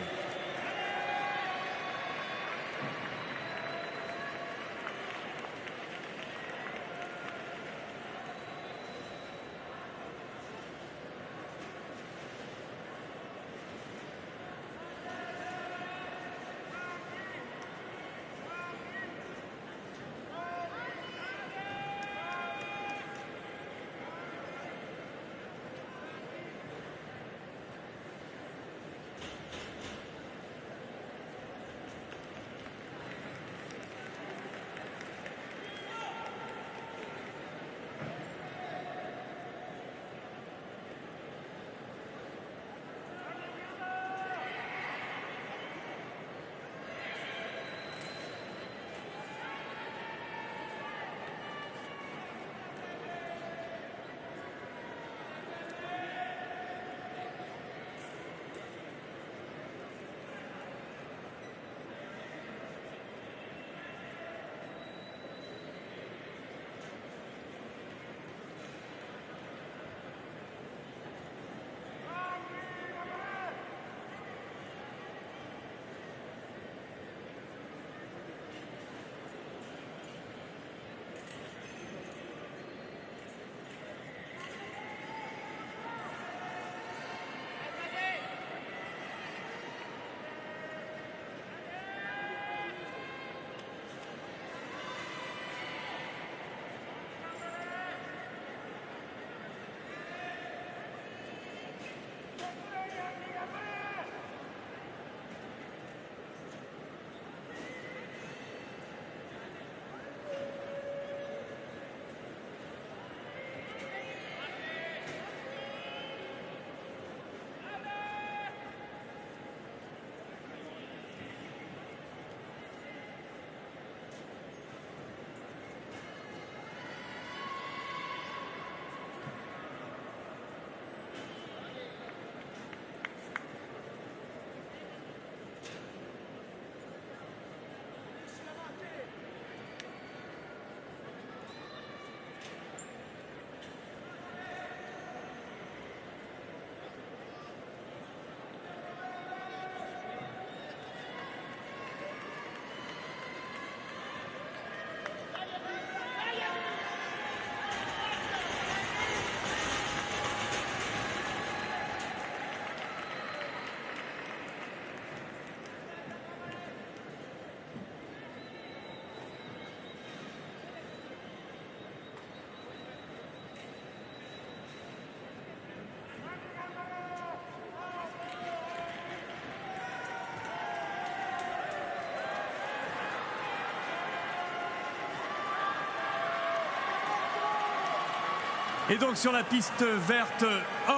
Et donc sur la piste verte 1,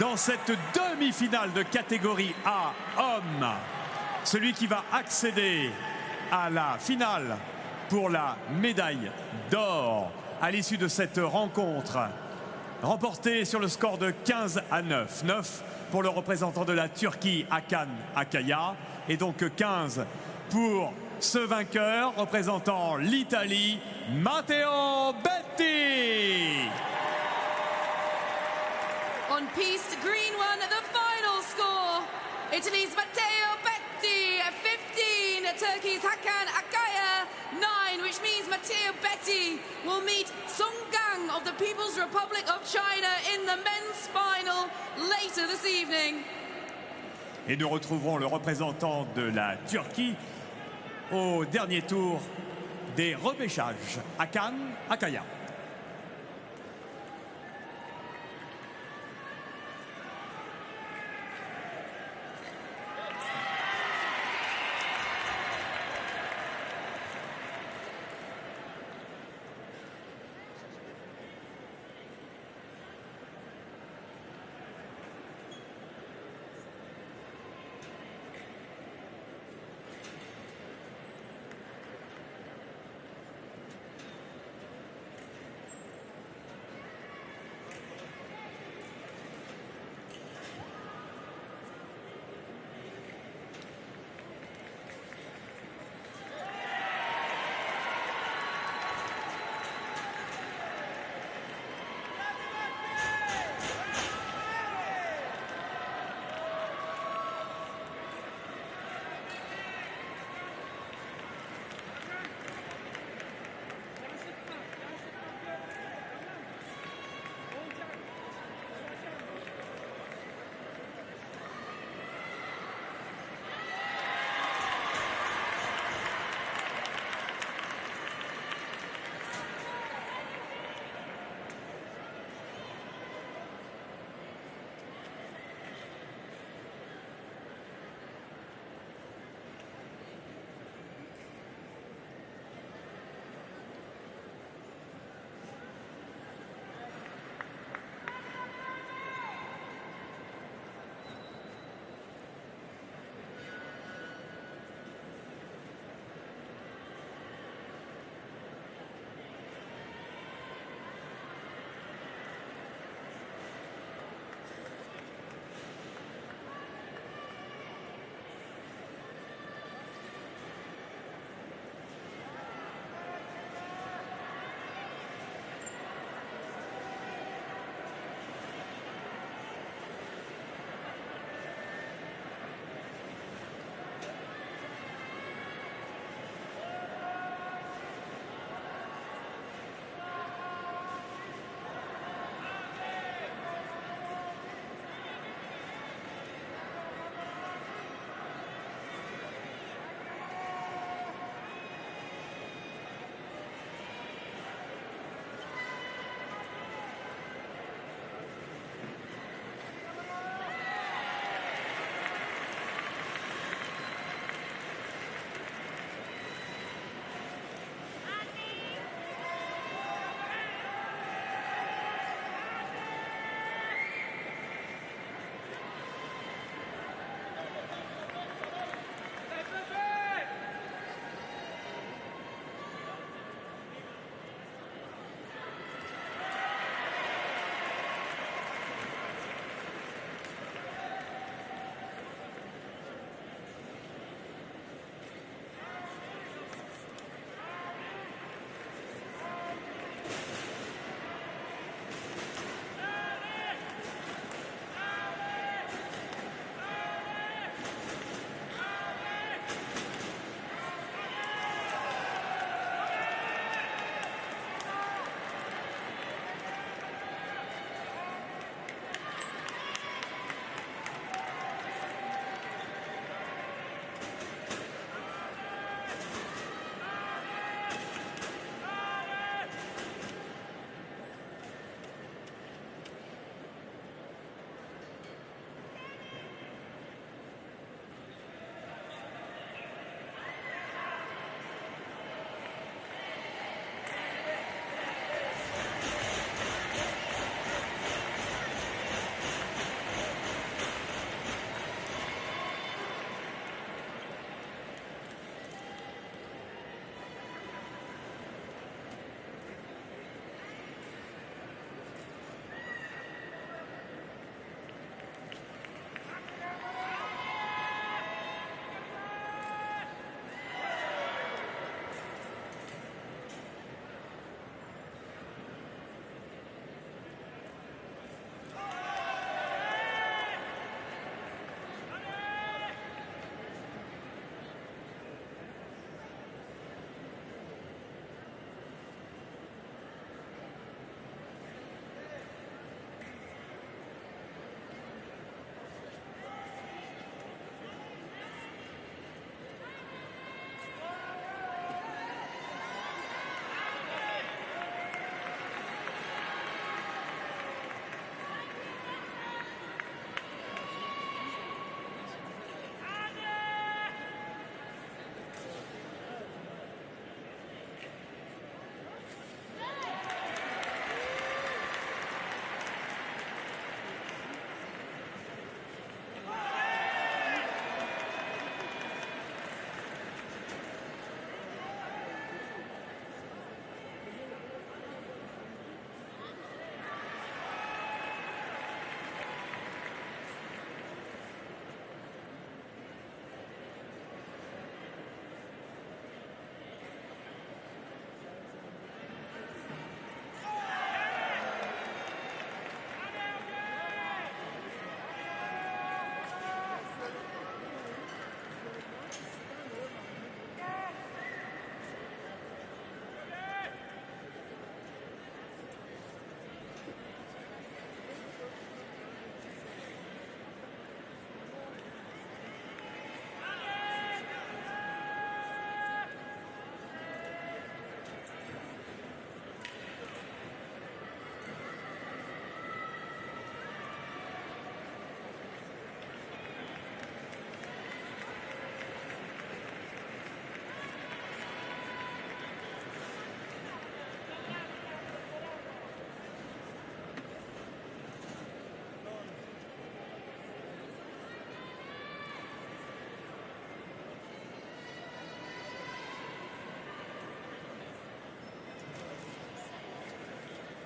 dans cette demi-finale de catégorie A homme, celui qui va accéder à la finale pour la médaille d'or à l'issue de cette rencontre remportée sur le score de 15-9. 9 pour le représentant de la Turquie, Hakan Akaya, et donc 15 pour ce vainqueur représentant l'Italie, Matteo Betti. On piste green one, the final score. Italy's Matteo Betti, 15. Turkey's Hakan Akaya, 9, which means Matteo Betti will meet Sung Gang of the People's Republic of China in the men's final later this evening. Et nous retrouverons le représentant de la Turquie au dernier tour des repêchages, Hakan Akaya.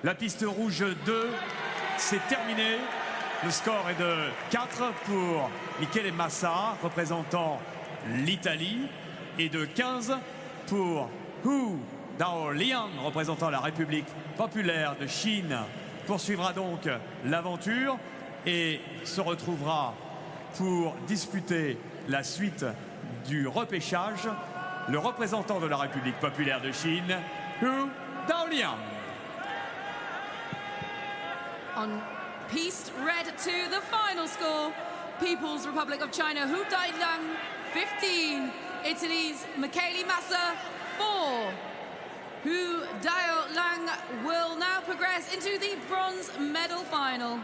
La piste rouge 2, c'est terminé. Le score est de 4 pour Massa, représentant l'Italie, et de 15 pour Hu Daolian, représentant la République populaire de Chine. Poursuivra donc l'aventure et se retrouvera pour disputer la suite du repêchage, le représentant de la République populaire de Chine, Hu Daolian. On piste red 2, the final score. People's Republic of China, Hu Daolian 15. Italy's Massa 4. Hu Daolian will now progress into the bronze medal final.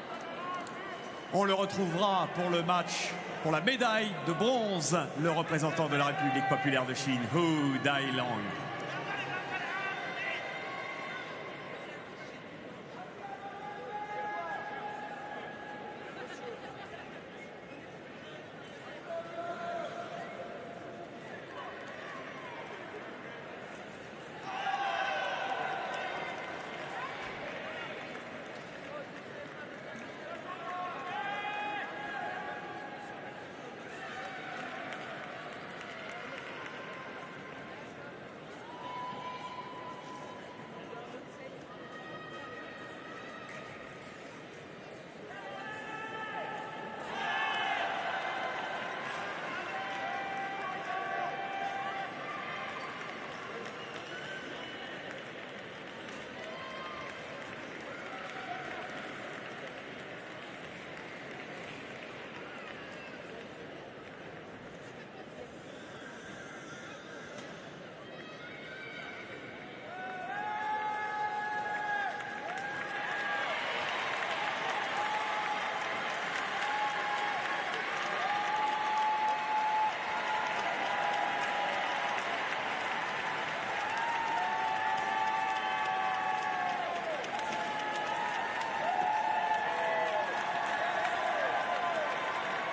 On le retrouvera pour le match, pour la médaille de bronze, le représentant de la République populaire de Chine, Hu Daolian.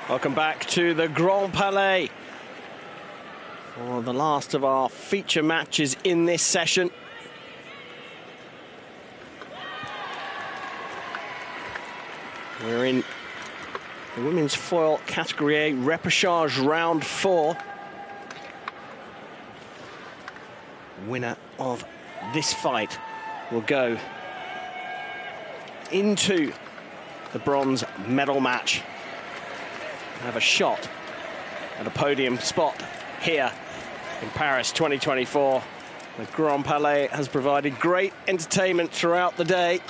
Welcome back to the Grand Palais for the last of our feature matches in this session. We're in the women's foil category A, repechage round 4. Winner of this fight will go into the bronze medal match. Have a shot at a podium spot here in Paris 2024. The Grand Palais has provided great entertainment throughout the day.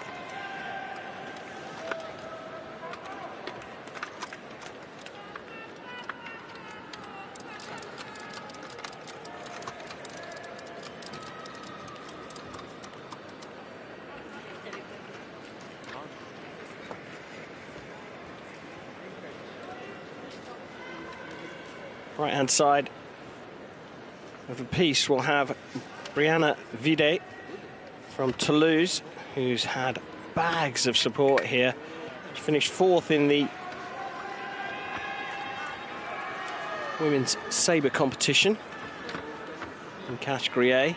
Right-hand side of the piece we'll have Brianna Vide from Toulouse, who's had bags of support here. She finished 4th in the women's sabre competition in category A,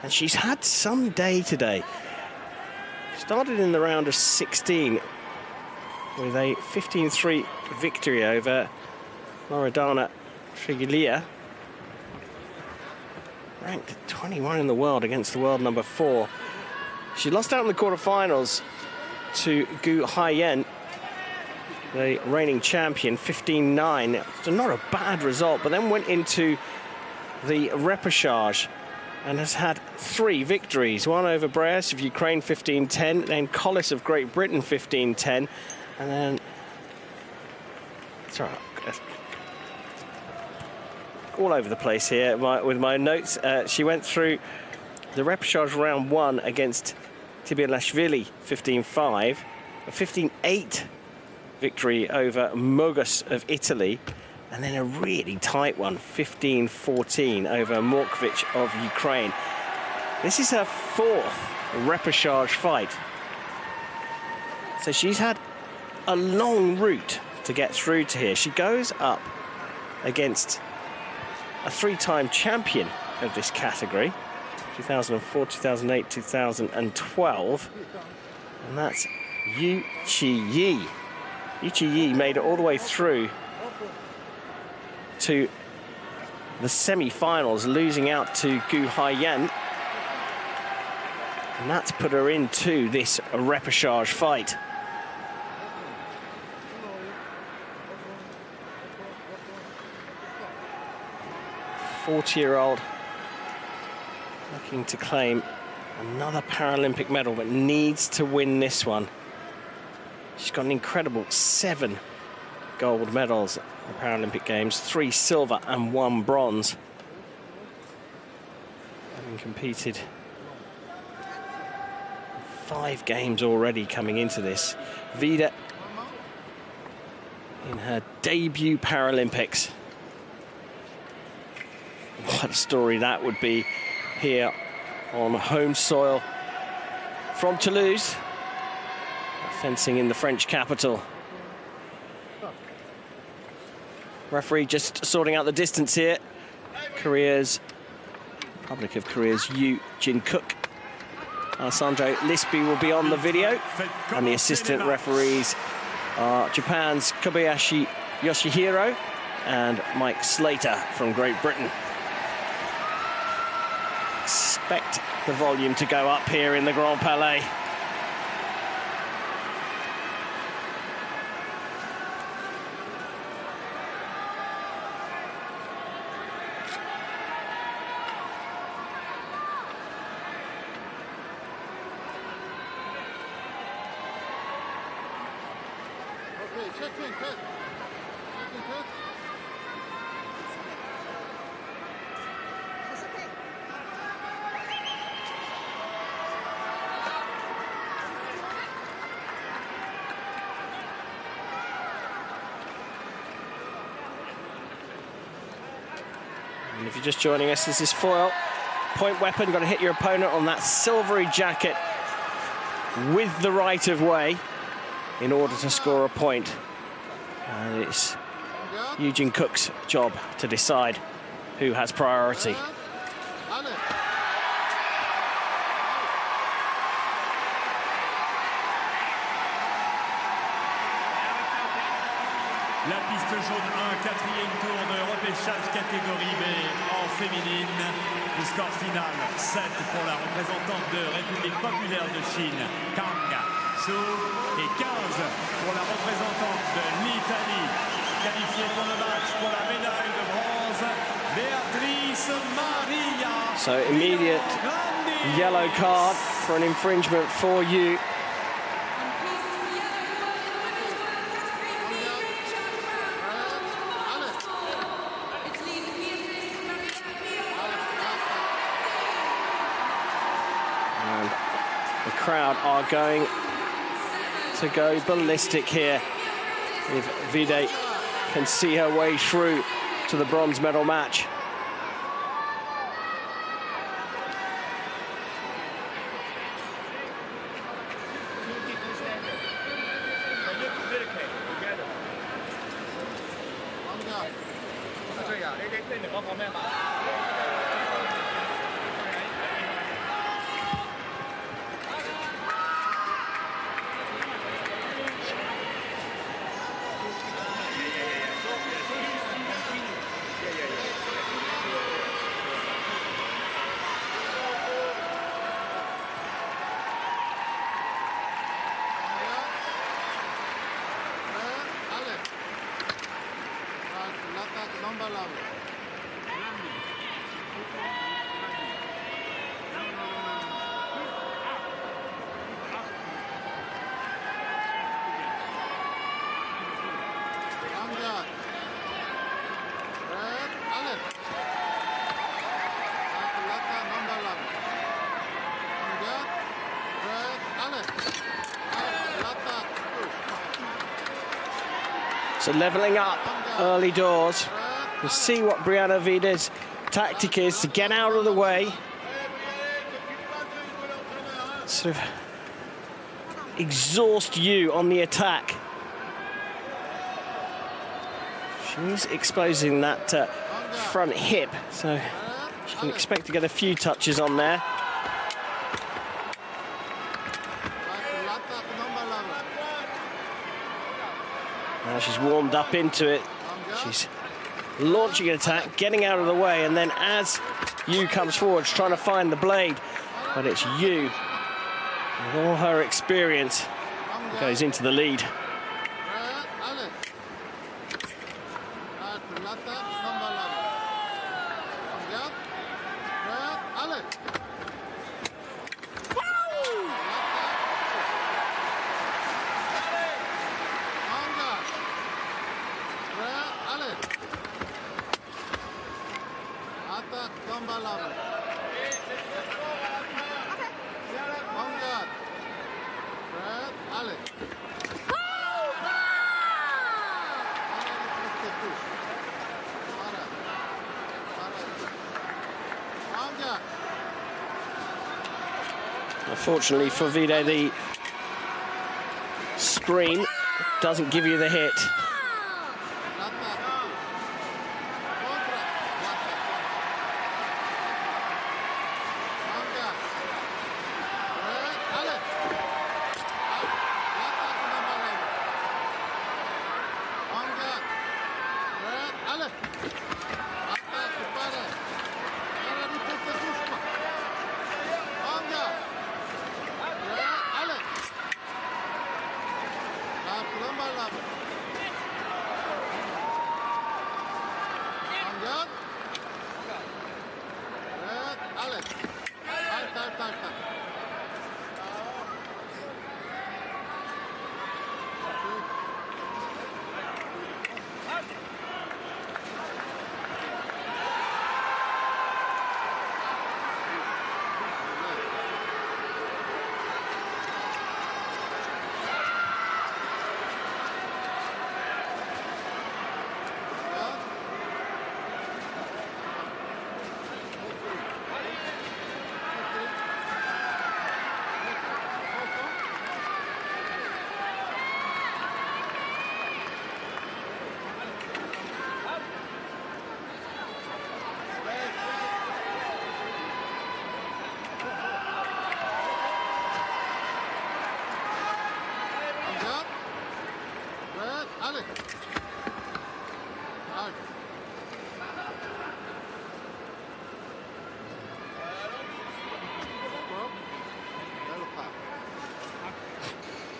and she's had some day today. Started in the round of 16 with a 15-3 victory over Loredana Trigilia, ranked 21 in the world against the world number 4. She lost out in the quarterfinals to Gu Haiyan, the reigning champion, 15-9. So not a bad result, but then went into the repechage and has had 3 victories. One over Brest of Ukraine, 15-10, then Collis of Great Britain, 15-10, and then... Sorry, all over the place here with my notes. She went through the repechage round 1 against Tibialashvili, 15-5, a 15-8 victory over Mogus of Italy, and then a really tight one, 15-14 over Morkvich of Ukraine. This is her 4th repechage fight. So she's had a long route to get through to here. She goes up against a 3-time champion of this category, 2004, 2008, 2012. And that's Yu Chi-yi. Yu Chi-yi made it all the way through to the semi-finals, losing out to Gu Haiyan. And that's put her into this repechage fight. A 40-year-old looking to claim another Paralympic medal, but needs to win this one. She's got an incredible 7 gold medals at the Paralympic Games, 3 silver and 1 bronze. Having competed 5 games already coming into this. Vide in her debut Paralympics. What a story that would be here on home soil from Toulouse, fencing in the French capital. Referee just sorting out the distance here. Republic of Korea's Yu Jin-kook. Alessandro Lisby will be on the video, and the assistant referees are Japan's Kobayashi Yoshihiro and Mike Slater from Great Britain. Expect the volume to go up here in the Grand Palais. And if you're just joining us, this is foil. Point weapon, got to hit your opponent on that silvery jacket with the right of way in order to score a point. And it's Yu Jin-kook's job to decide who has priority. La piste jaune 1, 4e tour de repêchage catégorie B en féminine. Le score final 7 pour la représentante de République populaire de Chine, Kang Su, et 15 pour la représentante de l'Italie, qualifiée pour le match pour la médaille de bronze, Beatrice Maria. So immediate yellow card for an infringement for Yu. Crowd are going to go ballistic here if Vide can see her way through to the bronze medal match. So levelling up early doors. We'll see what Brianna Vide's tactic is to get out of the way. Sort of exhaust Yu on the attack. She's exposing that front hip, so You can expect to get a few touches on there. Now she's warmed up into it. She's launching an attack, getting out of the way, and then as Yu comes forward, trying to find the blade. But it's Yu, with all her experience, goes into the lead. Unfortunately for Vide, the screen doesn't give you the hit.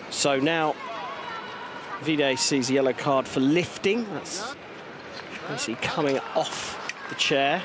So now Vide sees a yellow card for lifting. That's basically coming off the chair.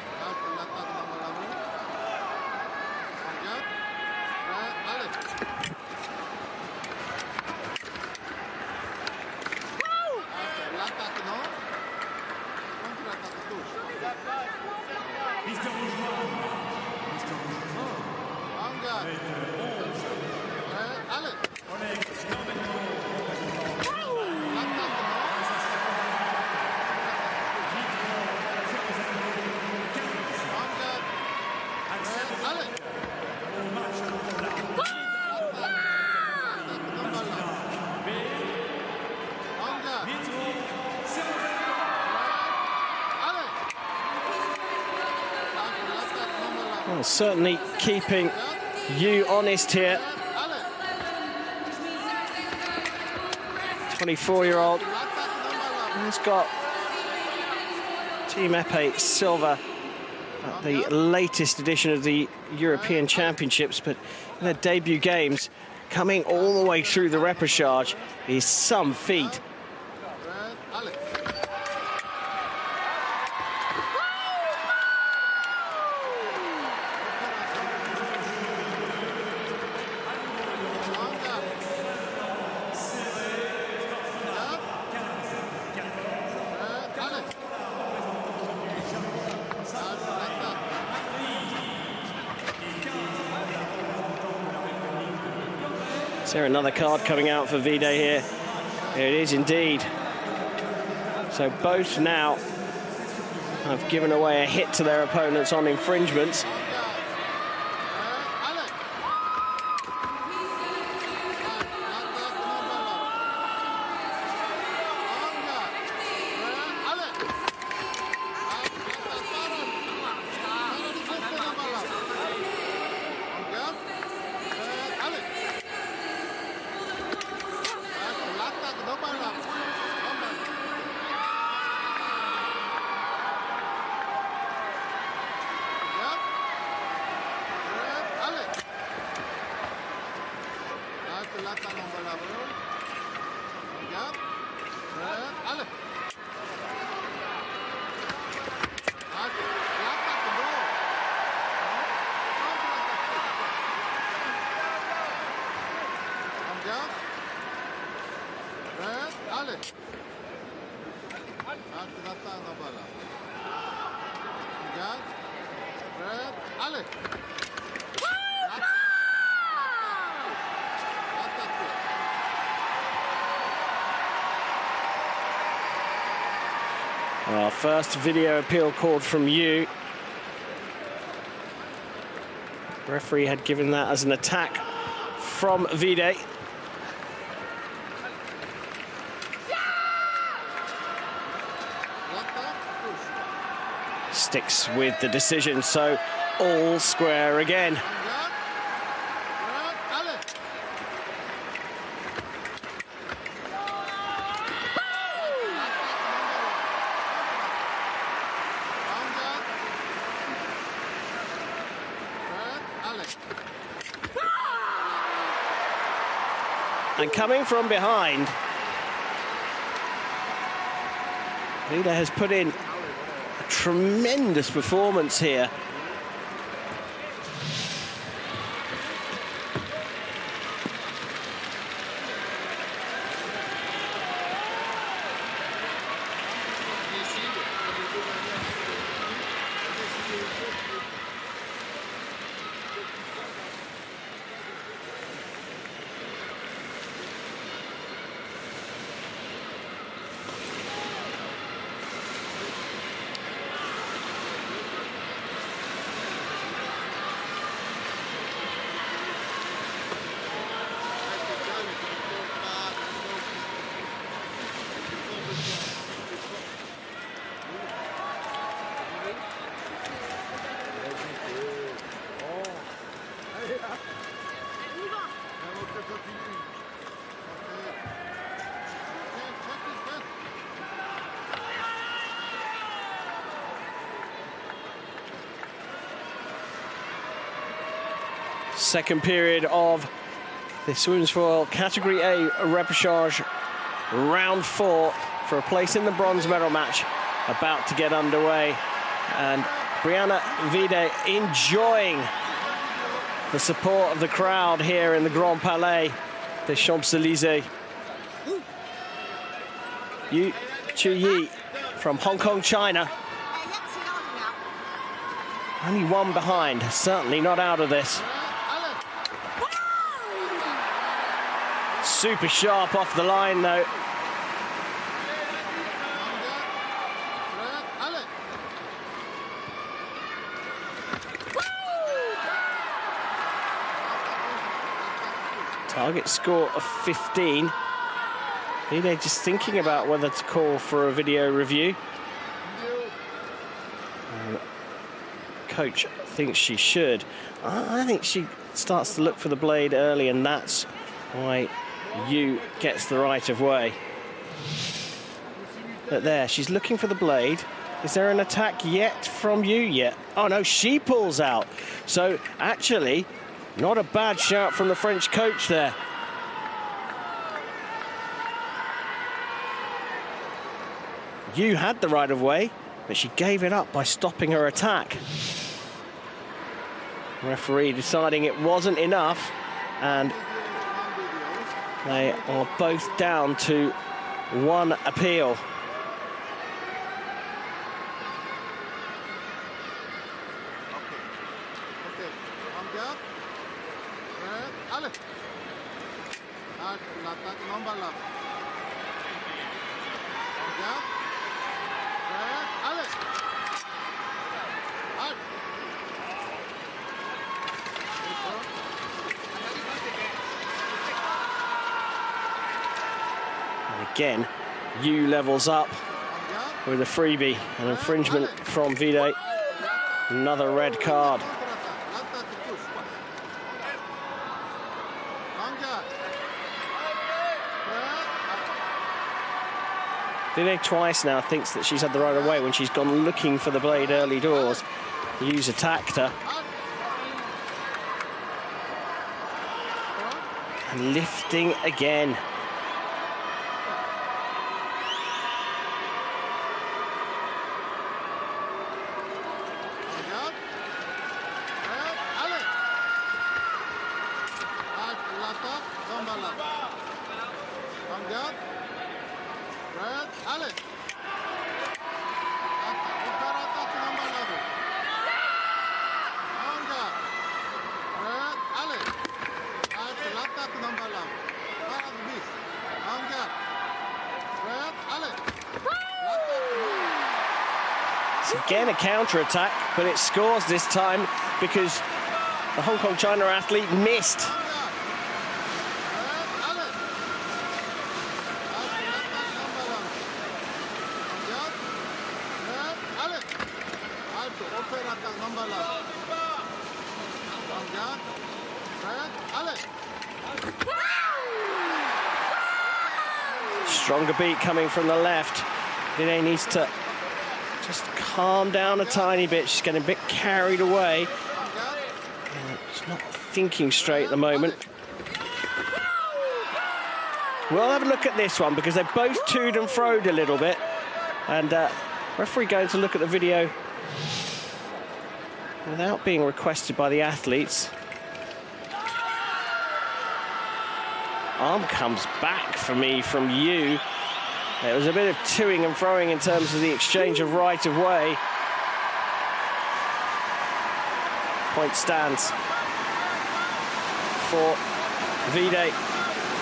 Well, certainly keeping Yu honest here. 24-year-old. He's got Team Épée silver at the latest edition of the European Championships, but in their debut games, coming all the way through the repechage is some feat. Is there another card coming out for Vide here? Here it is indeed. So both now have given away a hit to their opponents on infringements. Allez. Regarde. Prêt. Allez. Our first video appeal called from you. Referee had given that as an attack from Vide. Sticks with the decision, so all square again. And coming from behind, Vide has put in a tremendous performance here. Second period of this women's foil category A repechage round 4 for a place in the bronze medal match about to get underway, and Brianna Vide enjoying the support of the crowd here in the Grand Palais des Champs-Élysées. Chui from Hong Kong, China, only one behind, certainly not out of this. Super sharp off the line, though. Target score of 15. Vide just thinking about whether to call for a video review. Coach thinks she should. I think she starts to look for the blade early, and that's why Yu gets the right of way. But there, she's looking for the blade. Is there an attack yet from Yu yet? Oh no, she pulls out. So actually, not a bad shout from the French coach there. Yu had the right of way, but she gave it up by stopping her attack. Referee deciding it wasn't enough, and they are both down to one appeal. Again, Yu levels up with a freebie, an infringement from Vide. Another red card. Vide twice now thinks that she's had the right of way when she's gone looking for the blade early doors. Yu's attacked her. And lifting again. Again, a counter-attack, but it scores this time because the Hong Kong China athlete missed. Stronger beat coming from the left. Vide needs to just calm down a tiny bit. She's getting a bit carried away. She's not thinking straight at the moment. We'll have a look at this one because they've both toed and froed a little bit. And referee going to look at the video without being requested by the athletes. Arm comes back for me from Yu. There was a bit of toing and froing in terms of the exchange of right of way. Point stands for Vide,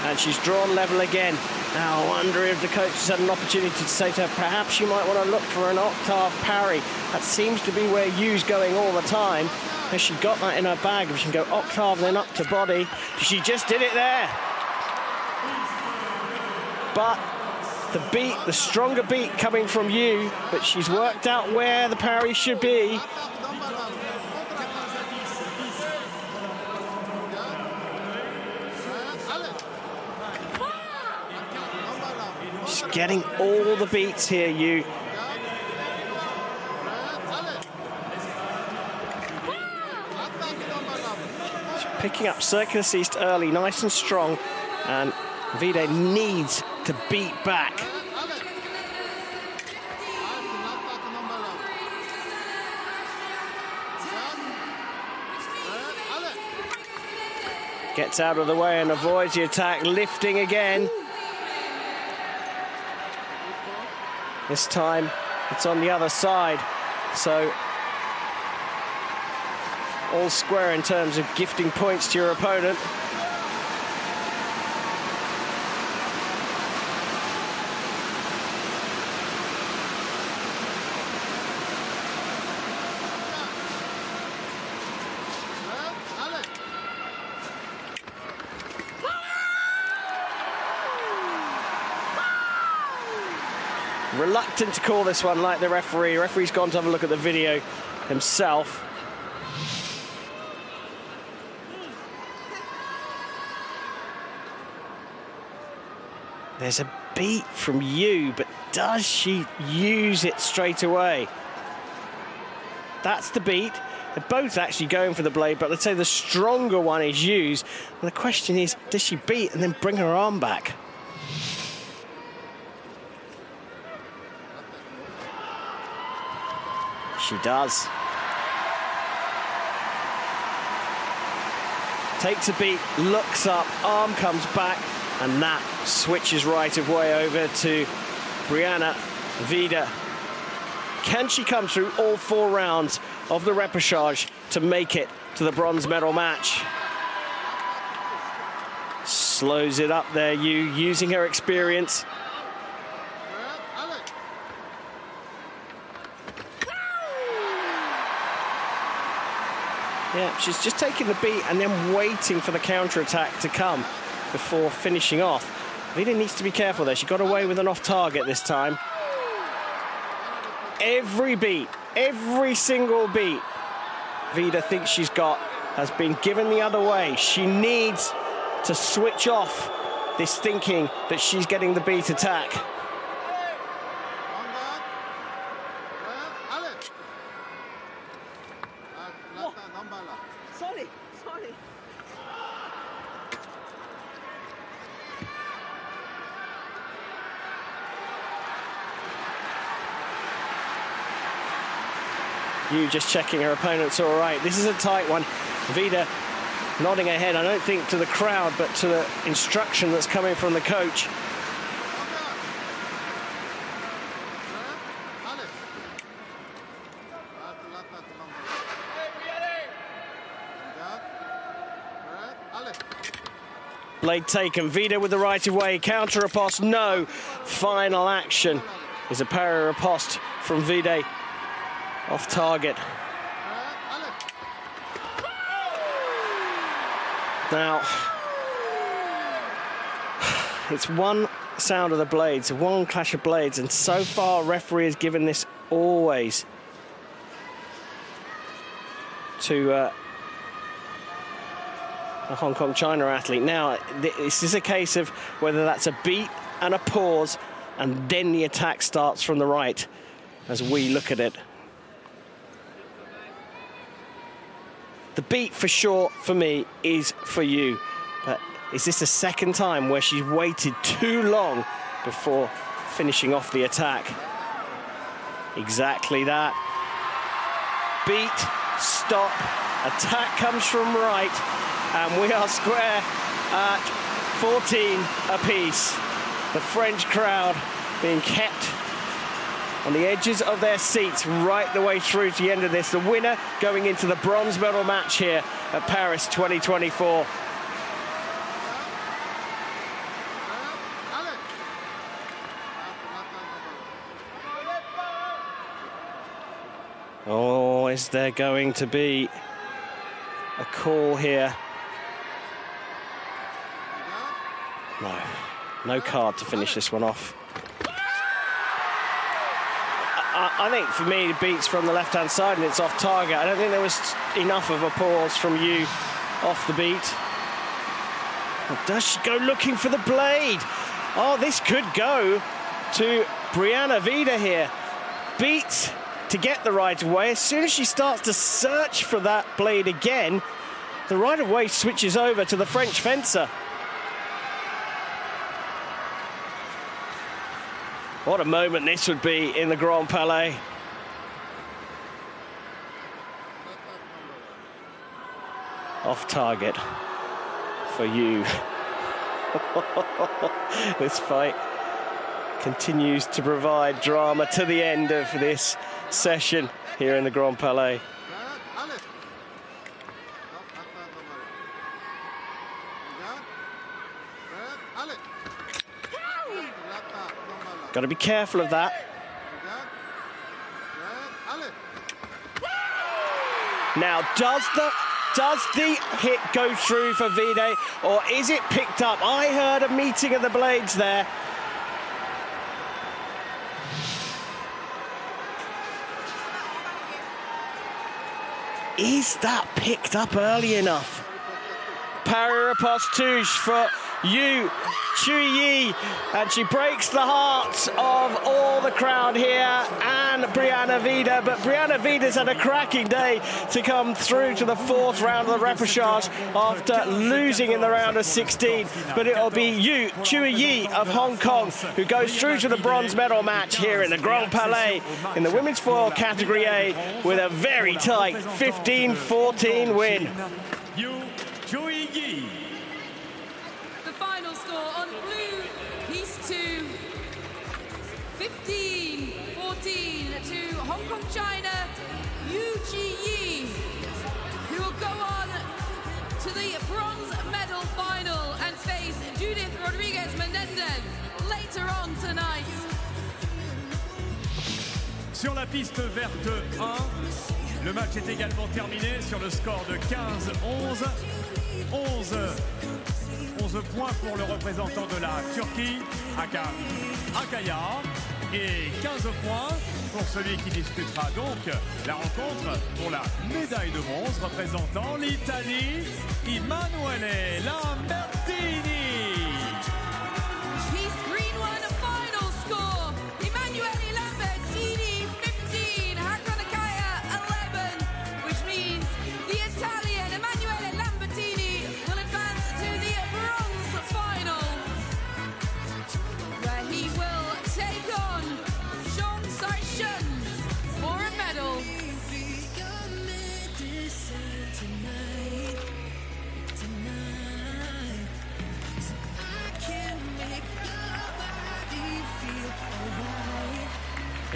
and she's drawn level again. Now I wonder if the coach has had an opportunity to say to her, perhaps you might want to look for an octave parry. That seems to be where Yu's going all the time. Has she got that in her bag? If she can go octave then up to body. She just did it there. But the beat, the stronger beat coming from Yu, but she's worked out where the parry should be. She's getting all the beats here, Yu. She's picking up Circulus East early, nice and strong, and Vide needs to beat back. Gets out of the way and avoids the attack, lifting again. This time it's on the other side, so all square in terms of gifting points to your opponent. Reluctant to call this one like the referee. Referee's gone to have a look at the video himself. There's a beat from Yu, but does she use it straight away? That's the beat. They're both actually going for the blade, but let's say the stronger one is Yu's. And the question is, does she beat and then bring her arm back? She does. Takes a beat, looks up, arm comes back, and that switches right of way over to Brianna. Vide. Can she come through all 4 rounds of the repechage to make it to the bronze medal match? Slows it up there, Yu, using her experience. Yeah, she's just taking the beat and then waiting for the counter-attack to come before finishing off. Vide needs to be careful there. She got away with an off-target this time. Every beat, every single beat Vide thinks she's got has been given the other way. She needs to switch off this thinking that she's getting the beat attack. Yu just checking her opponent's all right. This is a tight one. Vide nodding her head, I don't think to the crowd, but to the instruction that's coming from the coach. Blade taken, Vide with the right of way, counter riposte, no. Final action is a parry riposte from Vide. Off target. Now, it's one sound of the blades, one clash of blades, and so far referee has given this always to a Hong Kong China athlete. Now, this is a case of whether that's a beat and a pause, and then the attack starts from the right as we look at it. The beat for sure for me is for you, but is this the second time where she's waited too long before finishing off the attack? Exactly that. Beat, stop, attack comes from right, and we are square at 14 apiece. The French crowd being kept on the edges of their seats right the way through to the end of this. The winner going into the bronze medal match here at Paris 2024. Oh, is there going to be a call here? No, no card to finish this one off. I think for me, it beats from the left-hand side and it's off target. I don't think there was enough of a pause from you off the beat. Or does she go looking for the blade? Oh, this could go to Brianna Vide here. Beat to get the right of way. As soon as she starts to search for that blade again, the right of way switches over to the French fencer. What a moment this would be in the Grand Palais. Off target for you. This fight continues to provide drama to the end of this session here in the Grand Palais. Got to be careful of that. Now, does the hit go through for Vide, or is it picked up? I heard a meeting of the blades there. Is that picked up early enough? Repechage for you, Chui, and she breaks the hearts of all the crowd here and Brianna Vide, but Brianna Vide's had a cracking day to come through to the fourth round of the repechage after losing in the round of 16, but it'll be you, Chui of Hong Kong, who goes through to the bronze medal match here in the Grand Palais in the women's foil category A with a very tight 15-14 win. The final score on blue, piece 2, 15-14 to Hong Kong, China, Yu Ji, who will go on to the bronze medal final and face Judith Rodriguez-Menendez later on tonight. Sur la piste verte 1, le match est également terminé sur le score de 15-11. 11 points pour le représentant de la Turquie, Akaya, et 15 points pour celui qui disputera donc la rencontre pour la médaille de bronze représentant l'Italie, Emanuele Lambertini. Piece green won a final score. Emanuele Lambertini 15, Hakan Akaya 11, which means the Italian Emanuele Lambertini will advance to the bronze final, where he will take on Jean Saichin for a medal.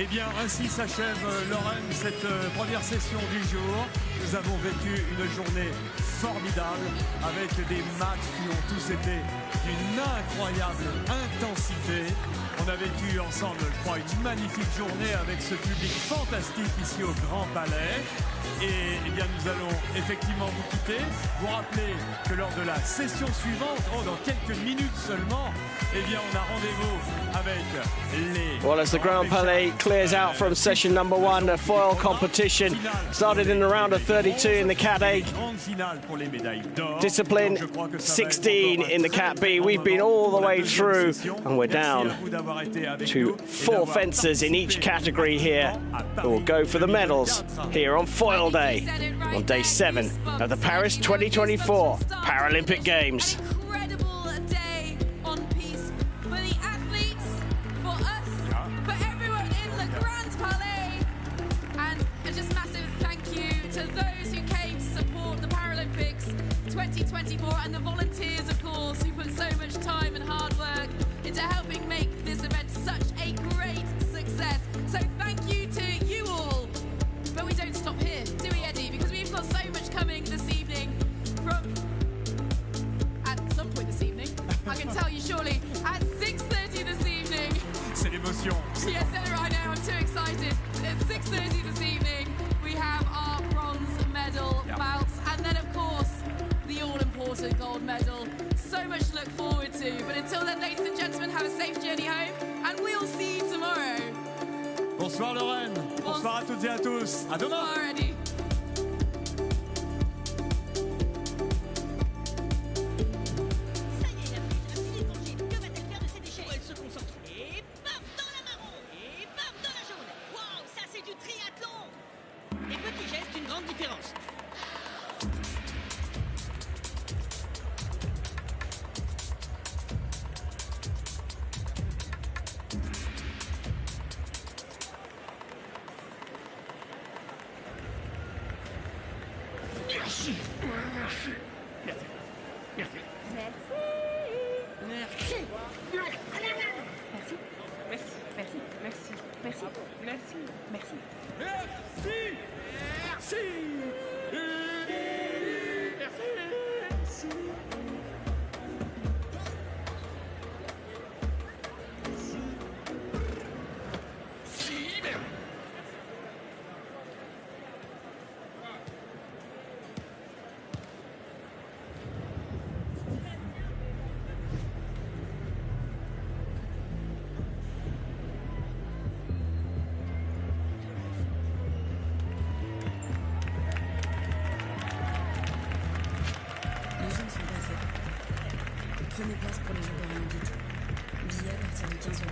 Eh bien, ainsi s'achève, Lorraine, cette première session du jour. Nous avons vécu une journée formidable avec des matchs qui ont tous été d'une incroyable intensité. On a vécu ensemble, je crois, une magnifique journée avec ce public fantastique ici au Grand Palais. Et eh bien, nous allons effectivement vous quitter. Vous rappelez que lors de la session suivante, dans quelques minutes seulement, eh bien, on a rendez-vous avec les... Well, as the Grand Palais clears out from session number 1, the foil competition started in the round of 32 in the Cat A. Discipline 16 in the Cat B. We've been all the way through, and we're down to 4 fencers in each category here who will go for the medals here on foil day, on day 7 of the Paris 2024 Paralympic Games. Incredible day on piste for the athletes, for us, for everyone in the Grand Palais, and a just massive thank you to those who came to support the Paralympics 2024 and the volunteers, of course, who put so much time and hard work into helping make this event such a great success. So thank you to you all. But we don't stop here, do we, Eddie? Because we've got so much coming this evening from... At some point this evening, I can tell you surely, at 6:30 this evening. C'est l'émotion. Yes, I know, I'm too excited. At 6:30 this evening, we have our bronze medal bouts. And then, of course, the all-important gold medal. So much to look forward to. But until then, ladies and gentlemen, have a safe journey home. And we'll see you tomorrow. Bonsoir Lorraine, bonsoir à toutes et à tous, à demain. Bonsoir, Eddie. Ça y est, la flûte a fini de manger. Que va-t-elle faire de ces déchets? Elle se concentre. Et bam dans la marron. Et bam dans la jaune. Waouh, ça c'est du triathlon. Les petits gestes, une grande différence. Merci. Merci. Merci. Merci. Merci. Merci. Merci. Merci. Merci. Merci. Merci. Merci. Merci. Prenez place pour les Jeux Paralympiques. Billets à partir de 15 €.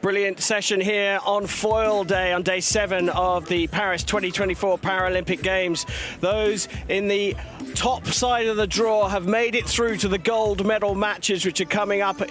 Brilliant session here on foil day, on day 7 of the Paris 2024 Paralympic Games. Those in the top side of the draw have made it through to the gold medal matches, which are coming up